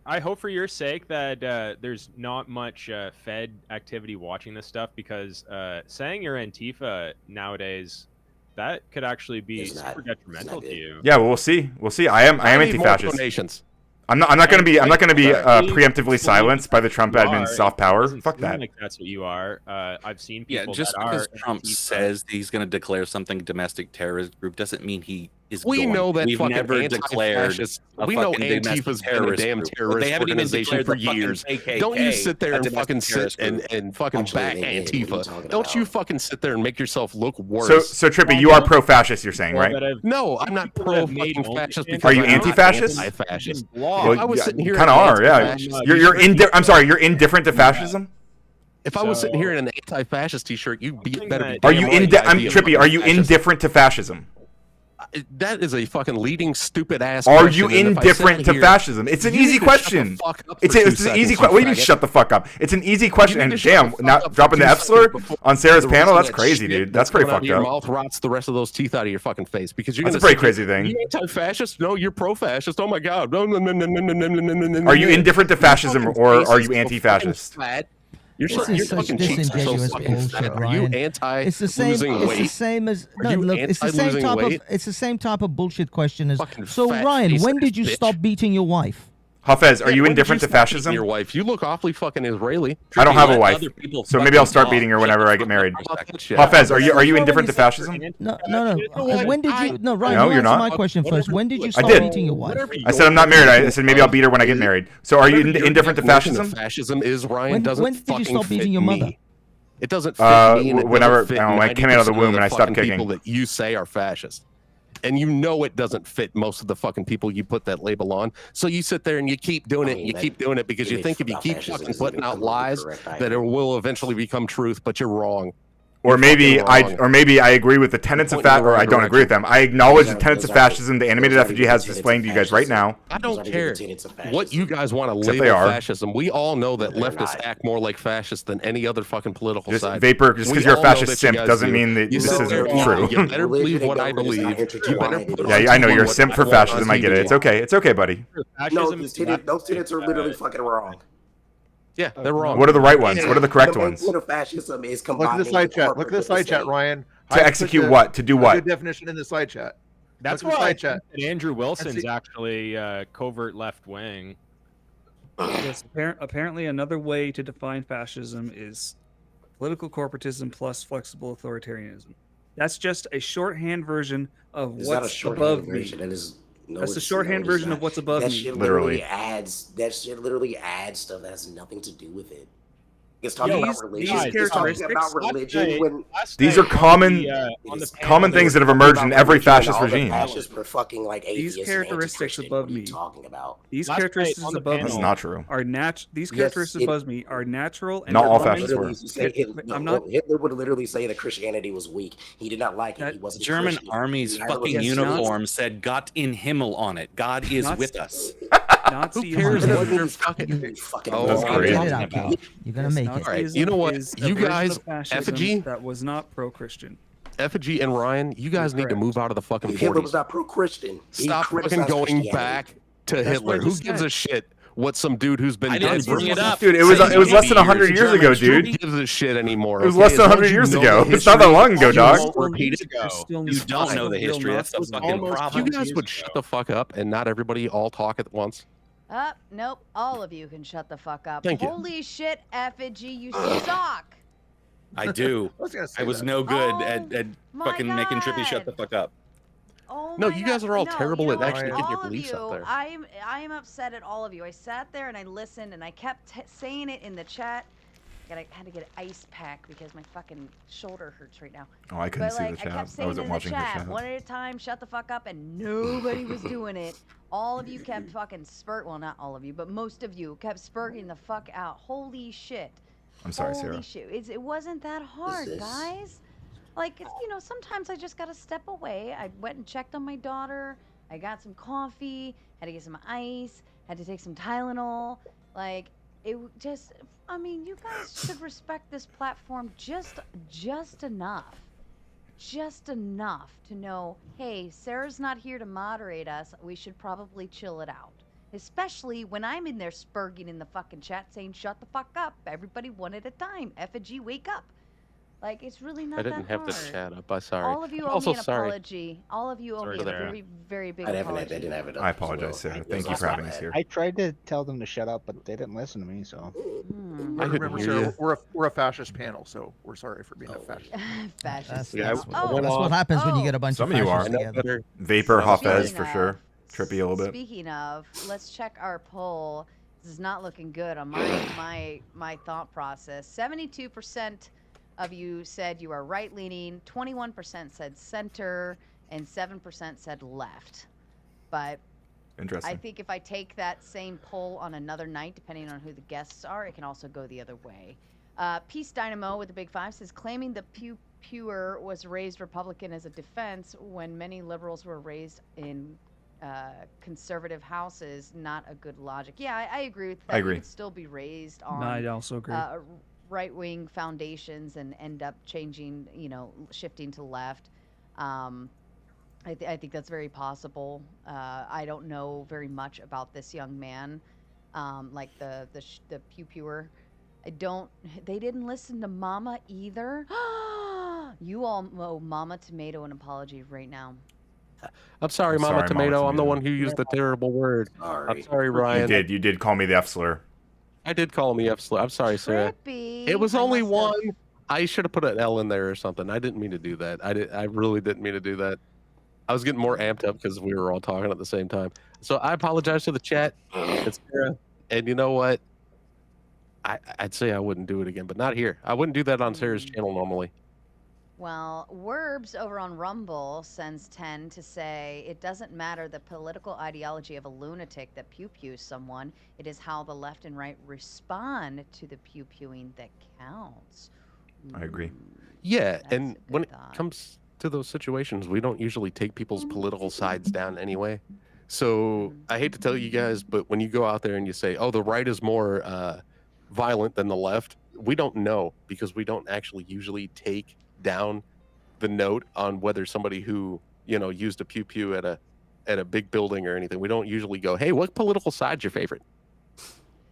I hope for your sake that there's not much Fed activity watching this stuff, because saying you're Antifa nowadays, that could actually be super detrimental to you. Yeah, well, we'll see. We'll see. I am anti-fascist. Donations. I'm not going to be preemptively silenced by the Trump admin's soft power. Fuck that. Like that's what you are. I've seen people. Yeah, just that because are Trump says he's going to declare something domestic terrorist group doesn't mean he is. We know that we've fucking never declared. We know Antifa's been a damn terrorist organization for years. Don't you sit there and fucking sit and fucking back Antifa. Don't you fucking sit there and make yourself look worse. So Trippy, you are pro-fascist, you're saying, right? No, I'm not pro-fucking fascist. Are you anti-fascist? Anti-fascist. Well, I was sitting here. Kind of are, yeah. You're indifferent to fascism. If I was sitting here in an anti-fascist T-shirt, you better be. Are you Trippy? Are you indifferent to fascism? That is a fucking leading stupid ass. Are you indifferent to fascism? It's an easy question. It's an easy question. What do you mean shut the fuck up? It's an easy question. And damn, not dropping the F slur on Sarah's panel. That's crazy, dude. That's pretty fucked up. Your mouth rots the rest of those teeth out of your fucking face because you're. That's a pretty crazy thing. You anti-fascist? No, you're pro-fascist. Oh my god. No. Are you indifferent to fascism or are you anti-fascist? You're fucking disingenuous bullshit, Are you Ryan. anti It's the same. losing It's weight? the same as. Are No, you look, it's the same anti-losing type weight? of. It's the same type of bullshit question as. Fucking So fat Ryan, face when ass did you bitch. stop beating your wife? Hafez, are you When did indifferent to stop beating fascism? Your wife. You look awfully fucking Israeli. I don't have a wife, other people so maybe I'll start fucking beating her whenever I get married. Shit. Hafez, are you indifferent to fascism? No. When did you? No, Ryan. No, you you're answer not. my question first. When did you I stop did. beating your wife? I said I'm not married. I said maybe I'll beat her when I get married. So are you indifferent to fascism? Fascism is Ryan. When did you stop beating your mother? It doesn't fit me. And it whenever- doesn't fit I don't know, I came out of the 90% womb and I stopped fucking kicking. People that you say are fascist, and you know it doesn't fit most of the fucking people you put that label on. So you sit there and you keep doing it. You keep doing it because you think if you keep fucking putting out lies, that it will eventually become truth. But you're wrong. Or maybe I agree with the tenets of fascism, or I don't agree with them. I acknowledge the tenets of fascism the animated effigy has displaying to you guys right now. I don't care what you guys want to Except label they are. fascism. We all know that leftists act more like fascists than any other fucking political Just side. Vapor, just We because you're a all know fascist that you simp guys doesn't do. mean that You this sit isn't there and true. You better believe what I believe. You better put Yeah, I know on you're a what simp I for want on fascism. I get it. TV. It's okay. It's okay, buddy. No, those tenets are literally fucking wrong. Yeah, they're wrong. What are the right ones? What are the correct The ones? main point of fascism is Look at combining the side chat. corporate Look at the with side chat, state. Ryan. To execute what? To do A what? good definition in the side chat. That's Look at the why I side chat. think that Andrew Wilson's That's actually covert left wing. Yes, apparently another way to define fascism is political corporatism plus flexible authoritarianism. That's just a shorthand version of It's not a what's shorthand above version. me. That is That's the shorthand version of what's above that me. Shit Literally. that shit literally adds stuff that has nothing to do with it. It's talking about religion. these It's talking characteristics- about religion when These are common things that have emerged in every fascist regime. Fascists were fucking like These atheists characteristics and above anti-Christian. What are me. you talking about? These Last night characteristics on the above panel- That's me not true. are these Yes, characteristics it- above me are natural and Not all divine. fascists were. Literally say Hitler, I'm not- Hitler would literally say that Christianity was weak. He did not like it. That He wasn't German Christian. army's He had fucking religious uniform said "Gott in Himmel" on it. God is Not- with us. Nazi Who cares Islam- what you're fucking? fucking Oh, That's moron. crazy. Get it out, Pete. You're gonna make it. All right, Nazism you know what? is a You version guys, of fascism effigy, that was not pro-Christian. effigy, and Ryan, you guys need to Correct. move out of the fucking Hitler 40s. was not pro-Christian. He Stop fucking criticized going Christianity. back to That's Hitler. what I Who just gives said. a shit what some dude who's been I dead didn't for bring it up. Dude, it was less than 100 years ago, Who dude. gives a shit anymore? It was okay? less than As long 100 as you years know ago. the It's not that history, long ago, you dog. won't repeat it. You don't know the history. That's the fucking problem. You guys would shut the fuck up and not everybody all talk at once. Nope. All of you can shut the fuck up. Thank you. Holy shit, Effigy, you suck. I do. I was no good at my fucking making Trippy shut God. the fuck up. Oh No, my you God. guys are all No, terrible you know at what? actually getting your All of beliefs you, out there. I am upset at all of you. I sat there and I listened and I kept saying it in the chat. I had to get an ice pack because my fucking shoulder hurts right now. Oh, I couldn't But see like, the I chat. kept I saying wasn't in the watching her chat, chat. one at a time, shut the fuck up, and nobody was doing it. All of you kept fucking well, not all of you, but most of you kept spurting the fuck out. Holy shit. I'm sorry, Holy Sarah. shit. It wasn't that hard, this? guys. Like, you know, sometimes I just gotta step away. I went and checked on my daughter. I got some coffee, had to get some ice, had to take some Tylenol. Like, just, I mean, you guys should respect this platform just enough. Just enough to know, hey, Sarah's not here to moderate us. We should probably chill it out. Especially when I'm in there spurging in the fucking chat saying, shut the fuck up. Everybody one at a time. Effigy, wake up. Like, it's really not I that didn't have the hard. chat up. I'm sorry. All of you I'm owe also me an sorry. apology. All of you owe Sorry me a for that. very, very big I apology. didn't have it up I as apologize, well. Sarah. It Thank was you for my having us bad. here. I tried to tell them to shut up, but they didn't listen to me. So I couldn't Remember, hear Sarah, you. we're a fascist panel, so we're sorry for being a fascist. Fascist. Yeah, That's, I what, went that's what off. happens when you get a bunch Some of of you are. fascists I know together. better. Vapor Hafez Speaking for of- sure. Trippy a little bit. Speaking of, let's check our poll. This is not looking good on my thought process. 72% of you said you are right-leaning, 21% said center, and 7% said left. But Interesting. I think if I take that same poll on another night, depending on who the guests are, it can also go the other way. Peace Dynamo with the big five says, claiming the Pewer was raised Republican as a defense when many liberals were raised in conservative houses, not a good logic. Yeah, I agree with that. I agree. You could still be raised on No, I also agree. right-wing foundations and end up changing, you know, shifting to left. I think that's very possible. I don't know very much about this young man, like the Pewer. They didn't listen to Mama either. You all owe Mama Tomato an apology right now. I'm sorry, I'm Mama sorry, Mama Tomato. I'm the Tomato. one who used the terrible word. Sorry. I'm sorry, Ryan. You did call me the F slur. I did call me F slur. I'm sorry, Sarah. Trippy. It was I only must have- one. I should have put an L in there or something. I didn't mean to do that. I really didn't mean to do that. I was getting more amped up because we were all talking at the same time. So I apologize to the chat. It's Sarah. And you know what? I'd say I wouldn't do it again, but not here. I wouldn't do that on Sarah's channel normally. Well, Werbs over on Rumble sends 10 to say, it doesn't matter the political ideology of a lunatic that pew-pews someone. It is how the left and right respond to the pew-pewing that counts. I agree. Yeah, That's and a good when it thought. comes to those situations, we don't usually take people's political sides down anyway. So I hate to tell you guys, but when you go out there and you say, oh, the right is more violent than the left, we don't know because we don't actually usually take down the note on whether somebody who, you know, used a pew pew at a big building or anything. We don't usually go, hey, what political side's your favorite?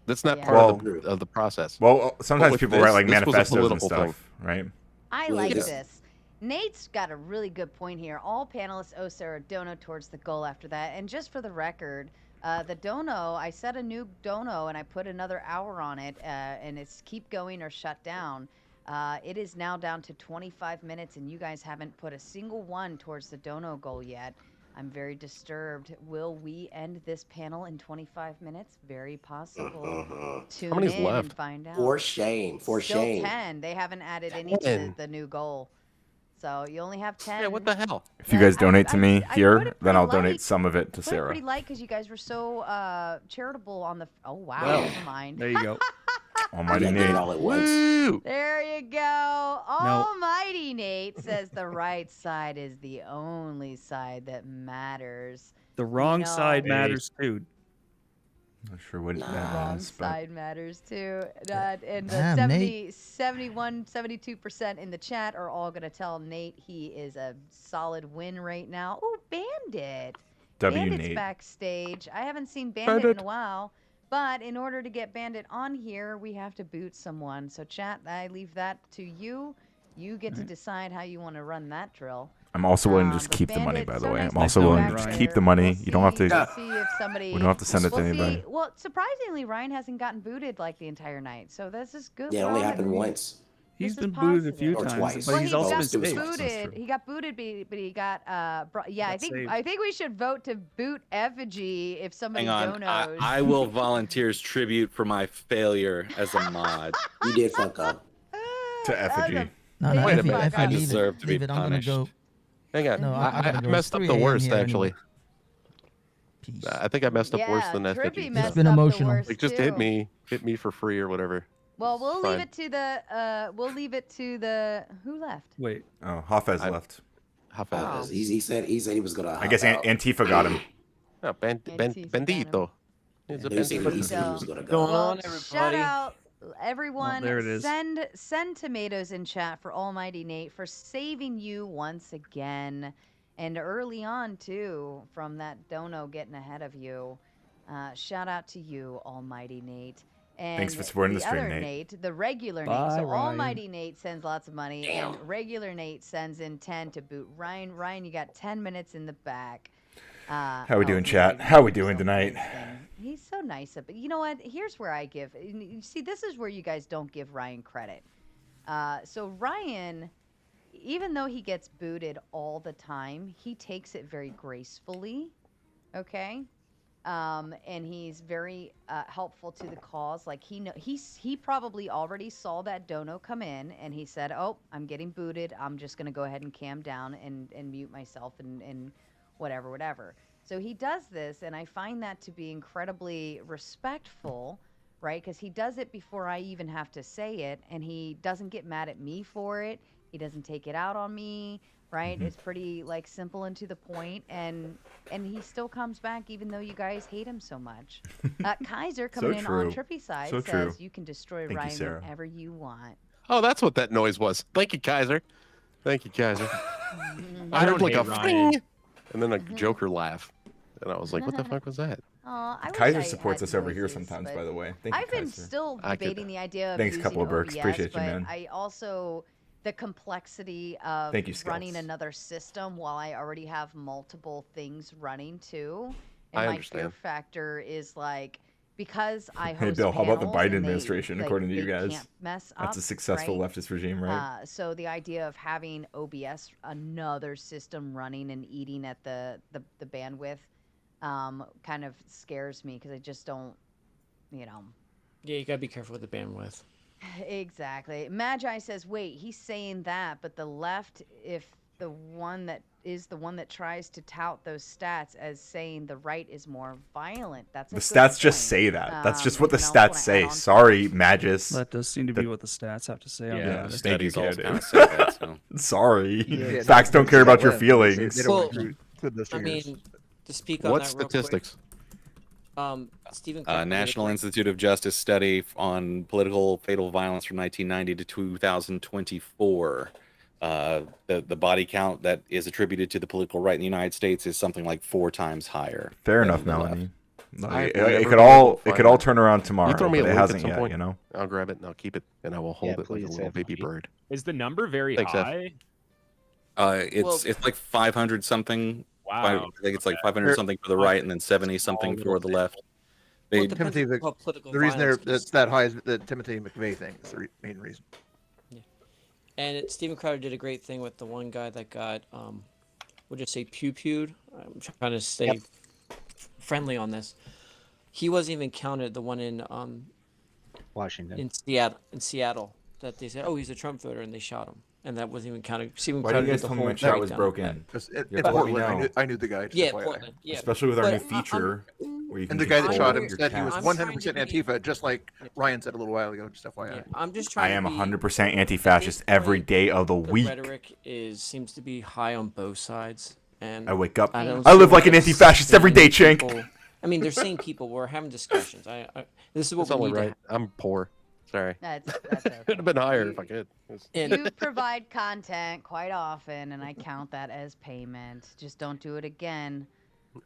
That's not Yeah. part of the process. Well, sometimes with people this, write like this was a manifestos and political stuff, thing. right? I Yeah, like this- this. Nate's got a really good point here. All panelists owe Sarah dono towards the goal after that. And just for the record, the dono, I set a new dono and I put another hour on it, and it's keep going or shut down. It is now down to 25 minutes, and you guys haven't put a single one towards the dono goal yet. I'm very disturbed. Will we end this panel in 25 minutes? Very possible. Tune many's in left? and find out. For shame. For Still shame. 10. They haven't added any to 10. the new goal. So you only have 10. Yeah, what the hell? If you guys donate to me I put here, it then pretty I'll light. donate some of it to Put it Sarah. pretty light because you guys were so charitable on the. Oh wow, Well, never mind. There you go. Almighty Yeah, did it Nate. all at once. Woo! There you go. Almighty Nate says the right side is the only side that matters. The wrong No. side Hey. matters too. Not sure what Wrong that is, but side matters too. And the Damn, 70, 71, 72% in the chat are all going to tell Nate he is a solid win right now. Ooh, Bandit. W Bandit's Nate. backstage. I haven't seen Bandit in Bandit. a while, but in order to get Bandit on here, we have to boot someone. So chat, I leave that to you. You get to decide how you want to run that drill. I'm also willing to just But keep the money, Bandit, by the so way. nice I'm to also have you willing to back just here. keep the money. We'll You don't have to. see if somebody. We don't have to send it to we'll anybody. see. Well, surprisingly, Ryan hasn't gotten booted like the entire night, so this is good. Yeah, it for only all happened of you. once. He's This is been booted a few Or times, twice. but Well, he's he also got been saved. booted. He got booted, but he got. Yeah, I Got think saved. I think we should vote to boot Effigy if somebody Hang on. donos. I will volunteer as tribute for my failure as a mod. You did fuck up. To effigy. No, no, Wait a Effie, minute. I leave deserve it. to be Leave it. I'm gonna punished. go. Hang on. No, I gotta I go. messed up It's the 3 a.m. worst, here actually. anyway. Peace. I think I messed up worse Yeah, than Trippy effigy. messed been up the emotional. worst, Like, just too. hit me for free or whatever. Well, we'll Fine. leave it to the. We'll leave it to the. Who left? Wait. Oh, Hafez left. How Oh. fast? He said he was gonna. I guess hop out. Antifa got him. Oh, Antifa Bendito. He's a He said Bendito. he said he was gonna go. Going Well, on, everybody? shout out everyone. there it is. Send tomatoes in chat for Almighty Nate for saving you once again, and early on too from that dono getting ahead of you. Shout out to you, Almighty Nate. And Thanks for supporting the stream, other Nate. The regular Bye, Nate. So Ryan. Almighty Nate sends lots of money, and regular Nate sends in 10 to boot. Ryan, you got 10 minutes in the back. How we doing, he's chat? like, How we he's doing so tonight? nice and he's so nice. But you know what? Here's where I give. You see, this is where you guys don't give Ryan credit. So Ryan, even though he gets booted all the time, he takes it very gracefully. Okay. And he's very helpful to the cause. Like he probably already saw that dono come in, and he said, "Oh, I'm getting booted. I'm just gonna go ahead and cam down and mute myself and whatever." So he does this, and I find that to be incredibly respectful, right? Because he does it before I even have to say it, and he doesn't get mad at me for it. He doesn't take it out on me. Right, it's pretty like simple and to the point, and he still comes back even though you guys hate him so much. Kaiser coming in on true. Trippy side So true. says you can destroy Thank you, Ryan Sarah. whenever you want. Oh, that's what that noise was. Thank you, Kaiser. Thank you, Kaiser. I heard don't like hate a Ryan. fling, and then a Joker laugh, and I was like, "What the fuck was that?" I wish Kaiser I supports had us over here noises, sometimes, but by the way. Thank you, I've been Kaiser. still I could- debating the idea of Thanks, using couple of Berks. OBS, Appreciate you, but man. I also the complexity of Thank you, running Scouts. another system while I already have multiple things running too. I And my understand. fear factor is like because I host Hey, Bill, how about the panels Biden and they, administration, like, according to you they guys? can't mess That's a up, successful right? leftist regime, right? So the idea of having OBS, another system running and eating at the bandwidth, kind of scares me because I just don't, you know. Yeah, you gotta be careful with the bandwidth. Exactly. Magi says, wait, he's saying that, but the left, if the one that is the one that tries to tout those stats as saying the right is more violent. That's a The good stats just point. say that. That's just what the and also stats wanna add say. on to Sorry, Magus. That does seem to be what the stats have to say on Yeah, the the matter. Thank you, studies all Candace. kind of say that. So. Sorry. Yeah, Facts don't care about your They feelings. don't Well, include those I figures. mean, to speak on What that real statistics? quick, Stephen Crowder did a National great- Institute of Justice study on political fatal violence from 1990 to 2024. The body count that is attributed to the political right in the United States is something like 4 times higher. Fair than enough, the left. Melanie. Like, I've it never could been all able to it could find all that. turn around tomorrow, You throw me but a it link at hasn't some yet. point. You know. I'll grab it and I'll keep it and I will hold it like a please, little baby Eddie. bird. Is the number very Thanks, Ed. high? It's like 500 something. Wow. I think it's like 500 something for the right and then 70 something for the left. They, Well, it depends Timothy, on how political the reason violence that's that high is the Timothy McVeigh thing. Is the main reason. Stephen Crowder did a great thing with the one guy that got, we'll just say pew-pewed. I'm trying to stay friendly on this. He wasn't even counted, the one in Washington. in Seattle, that they said, oh, he's a Trump voter, and they shot him, and that wasn't even counted. Stephen Why Crowder do you guys did the tell me whole my chat was breakdown. broken? It's You have it's to let me Portland. know. I knew the guy. just Yeah, FYI. Portland. Yeah, Especially with our but new I'm- feature where you can And the guy that control shot him your said he was cats. 100% trying to be- Antifa, just like Ryan said a little while ago. Just FYI. yeah, I'm just I trying. am to be, 100% anti-fascist every day of the the week. rhetoric seems to be high on both sides, and I wake up. don't I see live like why an anti-fascist every day, sane Chink. people- I mean, they're sane people. We're having discussions. This is what That's we only need right. I'm poor. Sorry. That's Could okay. have been higher if I could. And You provide content quite often, and I count that as payment. Just don't do it again.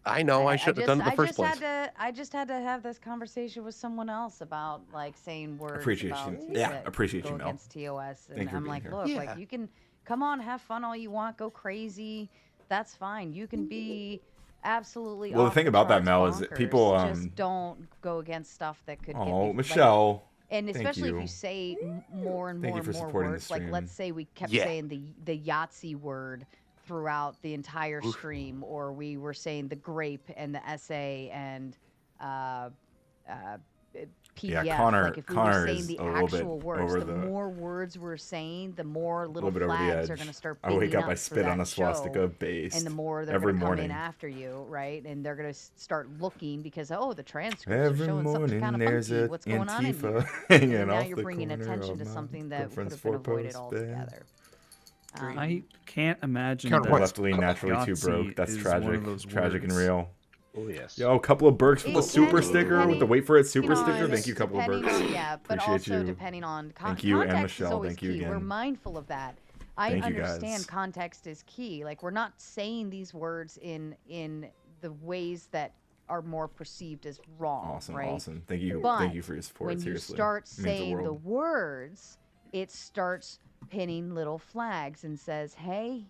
I know. I should have done it in the first place. I just had to have this conversation with someone else about like saying words Appreciate about you. T- Yeah, that appreciate go you, Mel. against TOS, and Thank you for I'm being like, here. look, Yeah. like you can come on, have fun all you want, go crazy. That's fine. You can be absolutely. Well, the off thing the about that, charts Mel, is that bonkers. people, just don't go against stuff that could. get Oh, me, like, Michelle. and thank especially if you. you say more and Thank more you for and more supporting the words, like let's stream. say we kept Yeah. saying the Yahtzee word throughout the entire stream, or we were saying the grape and the essay and PDF. Yeah, Connor- like if we Connor were saying is the a little bit actual words, over the the- more words we're saying, the more little bit over the flags are edge. going to start. I wake pinging up, I for spit on that a swastika show, base and the more they're every going to come morning. in after you, right? And they're going to start looking because the transcripts Every are showing something morning kind of there's funky. a What's going on in Antifa here? hanging And now off you're the bringing corner attention of to my something that could girlfriend's have been avoided four-post bed. altogether. I can't imagine Count that what? Left lean naturally too Yahtzee broke. That's is tragic. one of those Tragic and words. real. Oh yes. Yo, a couple of Burks with the It super can- sticker, with the wait for it super depending sticker. on- Thank you, couple of depending Burks. on- Yeah, but Appreciate also you. depending on Thank you, and context Michelle, is always thank you key. We're again. mindful of that. I Thank you, understand guys. context is key. Like we're not saying these words in the ways that are more perceived as wrong. Awesome, right? awesome. Thank you, But thank you for your support. when Seriously, you start It means saying the world. words, it starts pinning little flags and says, "Hey,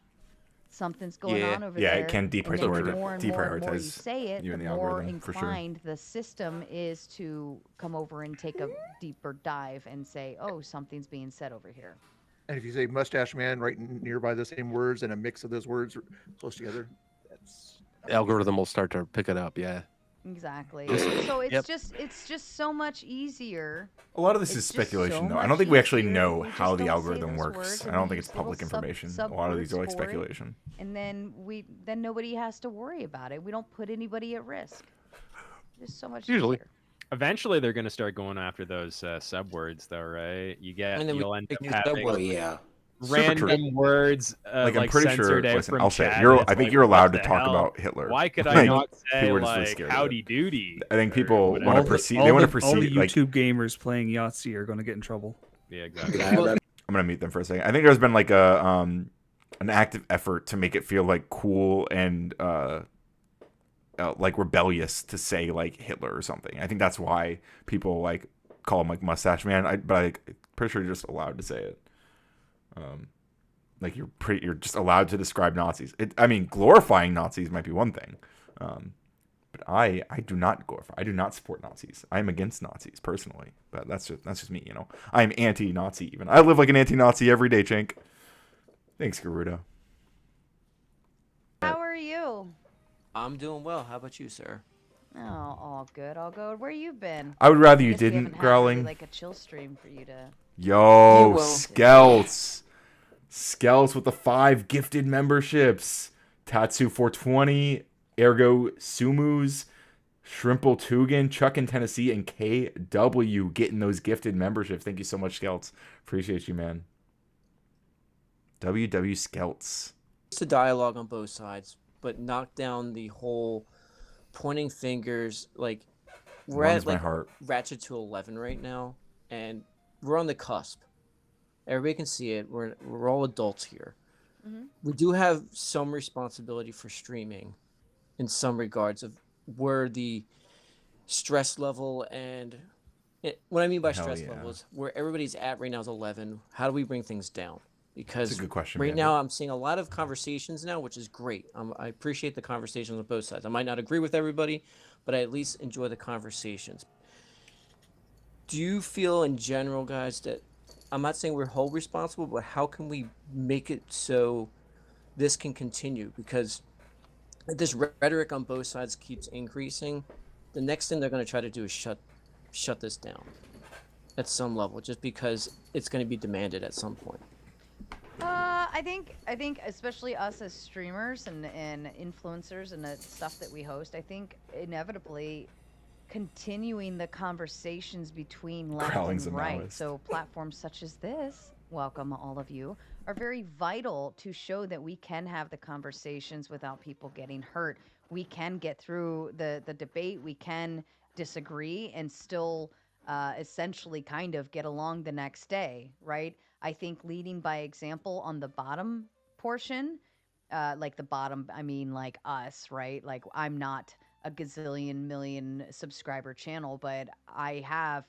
something's going Yeah. on over Yeah, there." it can And then deprioritize- the more and more you deprioritize say it, you the in the more algorithm, for sure. inclined the system is to come over and take a deeper dive and say, "Oh, something's being said over here." And if you say mustache man right nearby the same words and a mix of those words close together, that's The algorithm will start to pick it up. Yeah. Exactly. Just- So it's yep. just so much easier. A lot of this is It's just speculation, so though. I don't much think we actually easier. know We just how the don't say algorithm those works. words I and don't we think it's use little public information. A lot of sub-words these are like for it. speculation. And then nobody has to worry about it. We don't put anybody at risk. Just so much Usually. easier. Eventually, they're going to start going after those subwords, though, right? And then we You'll end pick up new having Oh yeah. random words Like, I'm pretty sure. censored out Listen, from I'll say it. chat, You're. and it's I think like, you're what allowed to the talk hell? about Hitler. Why could I Like, not people say are just really like scared of howdy it. doody? I think or people whatever? want to proceed. They want to all the proceed. Like, YouTube gamers playing Yahtzee are going to get in trouble. Yeah, exactly. I'm gonna mute them for a second. I think there's been like an active effort to make it feel like cool and like rebellious to say like Hitler or something. I think that's why people like call him like Mustache Man. But I'm pretty sure you're just allowed to say it. Like you're just allowed to describe Nazis. I mean, glorifying Nazis might be one thing, but I do not glorify. I do not support Nazis. I am against Nazis personally, but that's just me. You know, I am anti-Nazi. Even I live like an anti-Nazi every day, Chink. Thanks, Garuda. How are you? I'm doing well. How about you, sir? Oh, all good, all good. Where you been? I would rather you Guess we didn't, haven't had really, Growling. like a chill stream for you to. Yo, will. Skelts. Skelts with the 5 gifted memberships. Tatsu 420, Ergo Sumus, Shrimple Tugan, Chuck in Tennessee, and KW getting those gifted memberships. Thank you so much, Skelts. Appreciate you, man. WW Skelts. It's a dialogue on both sides, but knock down the whole pointing fingers. Like we're Warms at my like heart. ratchet to 11 right now, and we're on the cusp. Everybody can see it. We're all adults here. We do have some responsibility for streaming, in some regards of where the stress level and what I mean by Hell stress yeah. level is where everybody's at right now is 11. How do we bring things down? Because That's a good question, right man. now I'm seeing a lot of conversations now, which is great. I appreciate the conversations on both sides. I might not agree with everybody, but I at least enjoy the conversations. Do you feel in general, guys, that I'm not saying we're wholly responsible, but how can we make it so this can continue? Because if this rhetoric on both sides keeps increasing, the next thing they're going to try to do is shut this down at some level, just because it's going to be demanded at some point. I think especially us as streamers and influencers and the stuff that we host, I think inevitably continuing the conversations between left Growling's and a right. Maoist. So platforms such as this, welcome all of you, are very vital to show that we can have the conversations without people getting hurt. We can get through the debate. We can disagree and still essentially kind of get along the next day, right? I think leading by example on the bottom portion like the bottom, I mean like us, right? Like I'm not a gazillion million subscriber channel, but I have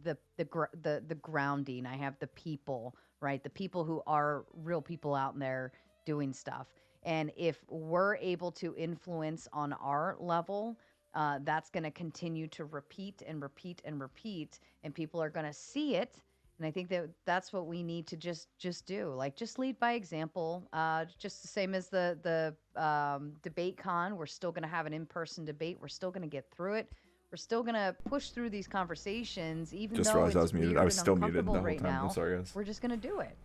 the grounding. I have the people, right? The people who are real people out there doing stuff. And if we're able to influence on our level, that's going to continue to repeat and repeat and repeat, and people are going to see it. And I think that that's what we need to just do. Like, just lead by example. Just the same as the debate con. We're still going to have an in-person debate. We're still going to get through it. We're still going to push through these conversations, even Just though realized it's I was muted. weird I was and still muted the uncomfortable whole right time. I'm now. sorry, guys. We're just going to do it.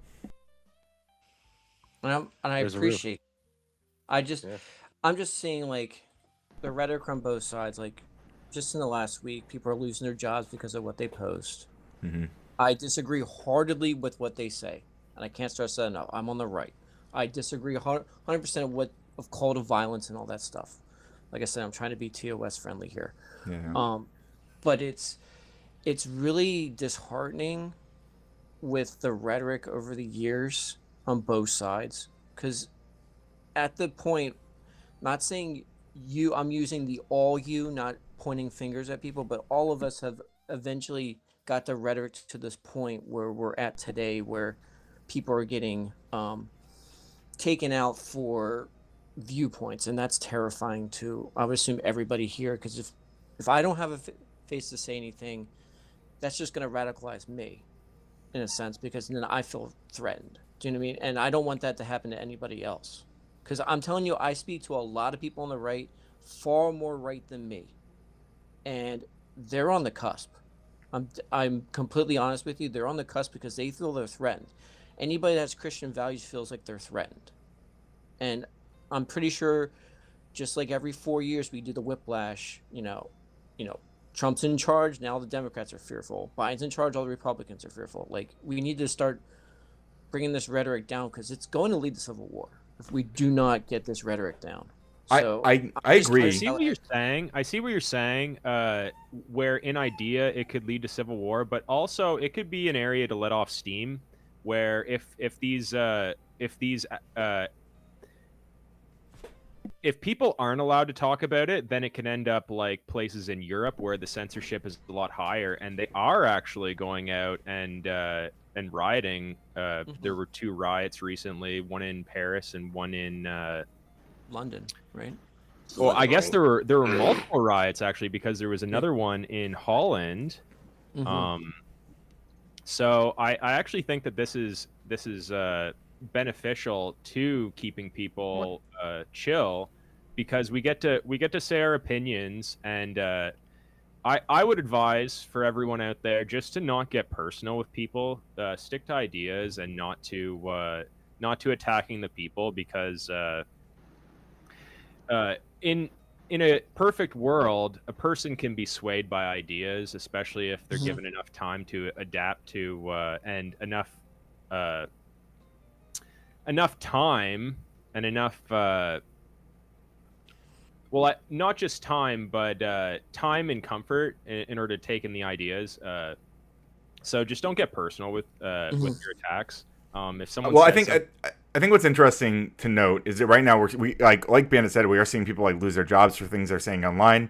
And I There's a roof. appreciate. I'm just seeing like the rhetoric on both sides. Like, just in the last week, people are losing their jobs because of what they post. Mm-hmm. I disagree heartedly with what they say, and I can't stress that enough. I'm on the right. I disagree 100% of call to violence and all that stuff. Like I said, I'm trying to be TOS friendly here. Yeah. But it's really disheartening with the rhetoric over the years on both sides, because at the point, not saying you, I'm using the all you, not pointing fingers at people, but all of us have eventually got the rhetoric to this point where we're at today, where people are getting taken out for viewpoints, and that's terrifying to, I would assume, everybody here, because if I don't have a face to say anything, that's just going to radicalize me in a sense, because then I feel threatened. Do you know what I mean? And I don't want that to happen to anybody else, because I'm telling you, I speak to a lot of people on the right, far more right than me, and they're on the cusp. I'm completely honest with you. They're on the cusp because they feel they're threatened. Anybody that has Christian values feels like they're threatened. And I'm pretty sure, just like every 4 years we do the whiplash, you know, Trump's in charge, now the Democrats are fearful. Biden's in charge, all the Republicans are fearful. Like, we need to start bringing this rhetoric down, because it's going to lead to civil war if we do not get this rhetoric down. So I agree. I see what you're saying. I see what you're saying. Where in idea it could lead to civil war, but also it could be an area to let off steam. Where if people aren't allowed to talk about it, then it can end up like places in Europe where the censorship is a lot higher, and they are actually going out and rioting. There were 2 riots recently, one in Paris and one in London, right? Well, I guess there were multiple riots actually, because there was another one in Holland. So I actually think that this is beneficial to keeping people chill, because we get to say our opinions, and I would advise for everyone out there just to not get personal with people, stick to ideas, and not to attacking the people, because in a perfect world, a person can be swayed by ideas, especially if they're given enough time to adapt to and enough time and enough not just time, but time and comfort in order to take in the ideas. So just don't get personal with your attacks. If someone I think what's interesting to note is that right now we like Bandit said, we are seeing people like lose their jobs for things they're saying online,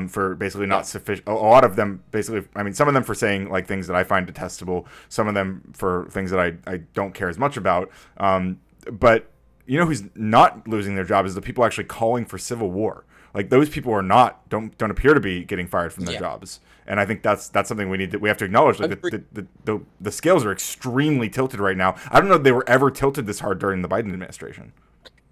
for basically not sufficient. A lot of them basically, I mean, some of them for saying like things that I find detestable, some of them for things that I don't care as much about. But you know who's not losing their job is the people actually calling for civil war. Like, those people are don't appear to be getting fired from their jobs, and I think that's something we have to acknowledge. Like, the scales are extremely tilted right now. I don't know if they were ever tilted this hard during the Biden administration.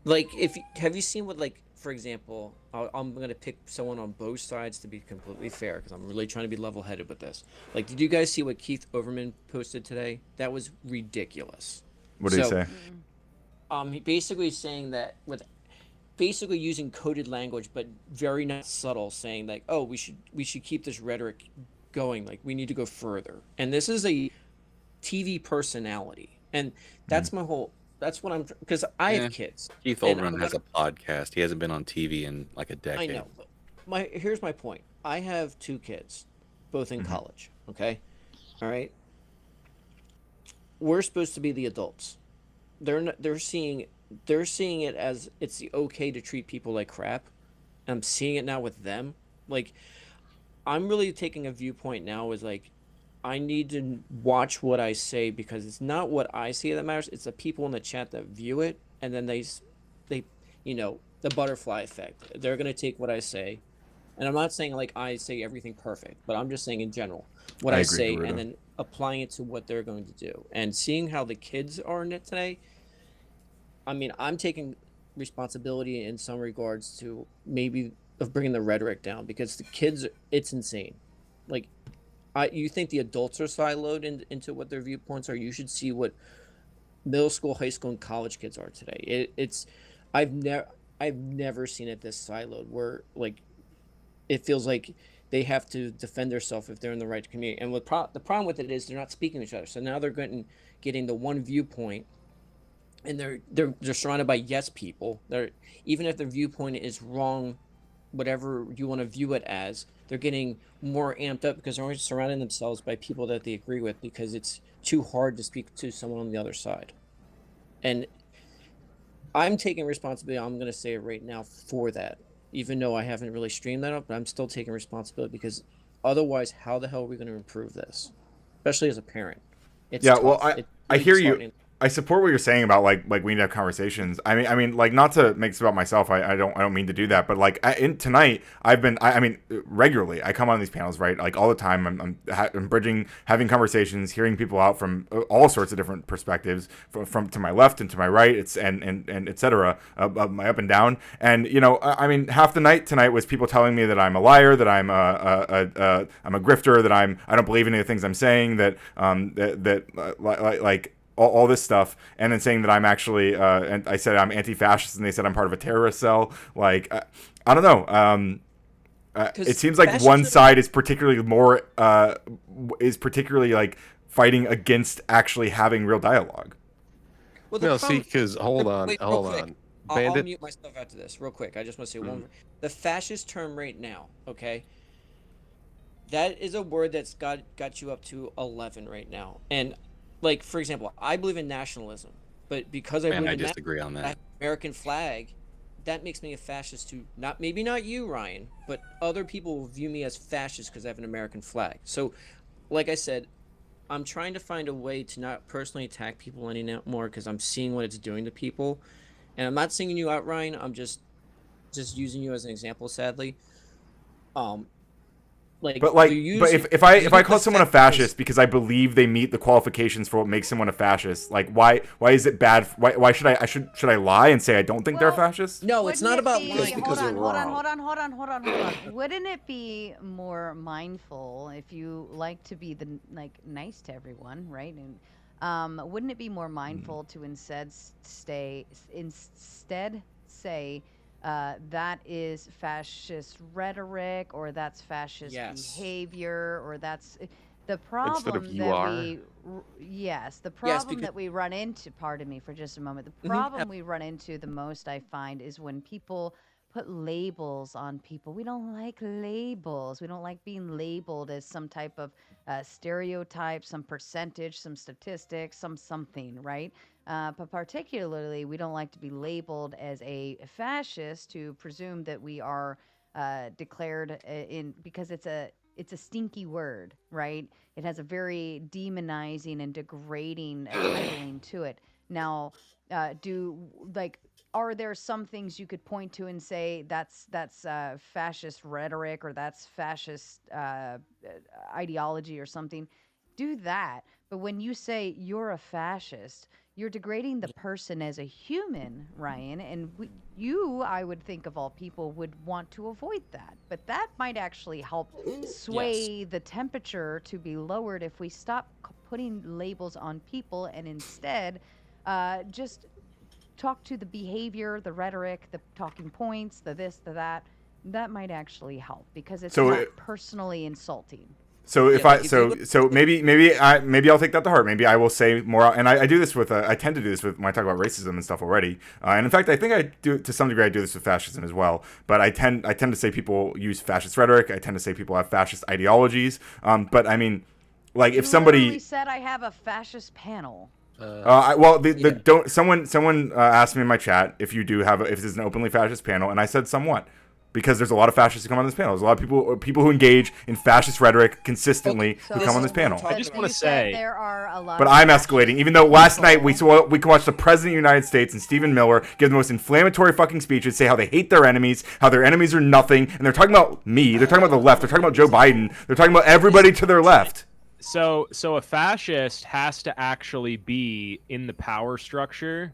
Like, have you seen what, like, for example, I'm gonna pick someone on both sides to be completely fair, because I'm really trying to be level-headed with this. Like, did you guys see what Keith Overman posted today? That was ridiculous. What did he say? He basically saying that basically using coded language, but very not subtle, saying like, oh, we should keep this rhetoric going, like we need to go further. And this is a TV personality, and that's my whole, that's what I'm, because I have kids. Keith Olbermann has a podcast. He hasn't been on TV in like a decade. I know, but here's my point. I have 2 kids, both in college. Okay, all right. We're supposed to be the adults. They're seeing they're seeing it as it's okay to treat people like crap. I'm seeing it now with them. Like, I'm really taking a viewpoint now is like, I need to watch what I say because it's not what I say that matters. It's the people in the chat that view it, and then they, the butterfly effect. They're gonna take what I say, and I'm not saying like I say everything perfect, but I'm just saying in general what I I agree, say, Dorito. and then applying it to what they're going to do. And seeing how the kids are in it today, I mean, I'm taking responsibility in some regards to maybe of bringing the rhetoric down because the kids, it's insane. Like, you think the adults are siloed into what their viewpoints are? You should see what middle school, high school, and college kids are today. I've never seen it this siloed where like it feels like they have to defend themselves if they're in the right community. And the problem with it is they're not speaking to each other. So now they're getting the one viewpoint, and they're surrounded by yes people. Even if their viewpoint is wrong, whatever you want to view it as, they're getting more amped up because they're always surrounding themselves by people that they agree with because it's too hard to speak to someone on the other side. And I'm taking responsibility. I'm going to say it right now for that, even though I haven't really streamed that up, but I'm still taking responsibility because otherwise, how the hell are we going to improve this? Especially as a parent. It's Yeah, tough. well, It's I really hear you. disheartening. I support what you're saying about like we need to have conversations. I mean, like not to make this about myself. I don't mean to do that. But like tonight, I mean, regularly I come on these panels, right? Like all the time. I'm bridging, having conversations, hearing people out from all sorts of different perspectives, from to my left and to my right. It's and etc. My up and down. And I mean, half the night tonight was people telling me that I'm a liar, that I'm a grifter, that I don't believe any of the things I'm saying, that like all this stuff, and then saying that I'm actually and I said I'm anti-fascist, and they said I'm part of a terrorist cell. Like I don't know. It seems like one side is particularly like fighting against actually having real dialogue. Well, No, see, because hold on. I'll Bandit. mute myself after this real quick. I just want to say one. The fascist term right now, okay? That is a word that's got you up to 11 right now. And like, for example, I believe in nationalism, but because I believe in disagree on that. American flag, that makes me a fascist too. Maybe not you, Ryan, but other people will view me as fascist because I have an American flag. So, like I said, I'm trying to find a way to not personally attack people anymore because I'm seeing what it's doing to people. And I'm not singling you out, Ryan. I'm just using you as an example, sadly. But if I call someone a fascist because I believe they meet the qualifications for what makes someone a fascist, like why is it bad? Why should I lie and say I don't think they're fascists? No, it's not about lying. Hold on. Wouldn't it be more mindful if you like to be nice to everyone, right? And wouldn't it be more mindful to instead say that is fascist rhetoric, or that's fascist behavior, or that's the problem that we run into. Pardon me for just a moment. The problem we run into the most, I find, is when people put labels on people. We don't like labels. We don't like being labeled as some type of stereotype, some percentage, some statistics, something, right? But particularly, we don't like to be labeled as a fascist, to presume that we are declared because it's a stinky word, right? It has a very demonizing and degrading titling to it. Now, are there some things you could point to and say that's fascist rhetoric, or that's fascist ideology or something? Do that. But when you say you're a fascist, you're degrading the person as a human, Ryan, and I would think of all people, would want to avoid that. But that might actually help sway the temperature to be lowered if we stop putting labels on people and instead just talk to the behavior, the rhetoric, the talking points, the this, the that. That might actually help because it's not personally insulting. So maybe I'll take that to heart. Maybe I will say more. And I do this with I tend to do this with when I talk about racism and stuff already. And in fact, I think I do to some degree. I do this with fascism as well. But I tend to say people use fascist rhetoric. I tend to say people have fascist ideologies. But I mean, like if somebody said I have a fascist panel. Someone asked me in my chat if if this is an openly fascist panel, and I said somewhat, because there's a lot of fascists who come on this panel. There's a lot of people who engage in fascist rhetoric consistently who come on this panel. I just want to say there are a lot. But I'm escalating, even though last night we can watch the President of the United States and Stephen Miller give the most inflammatory fucking speeches, say how they hate their enemies, how their enemies are nothing, and they're talking about me, they're talking about the left, they're talking about Joe Biden, they're talking about everybody to their left. So a fascist has to actually be in the power structure.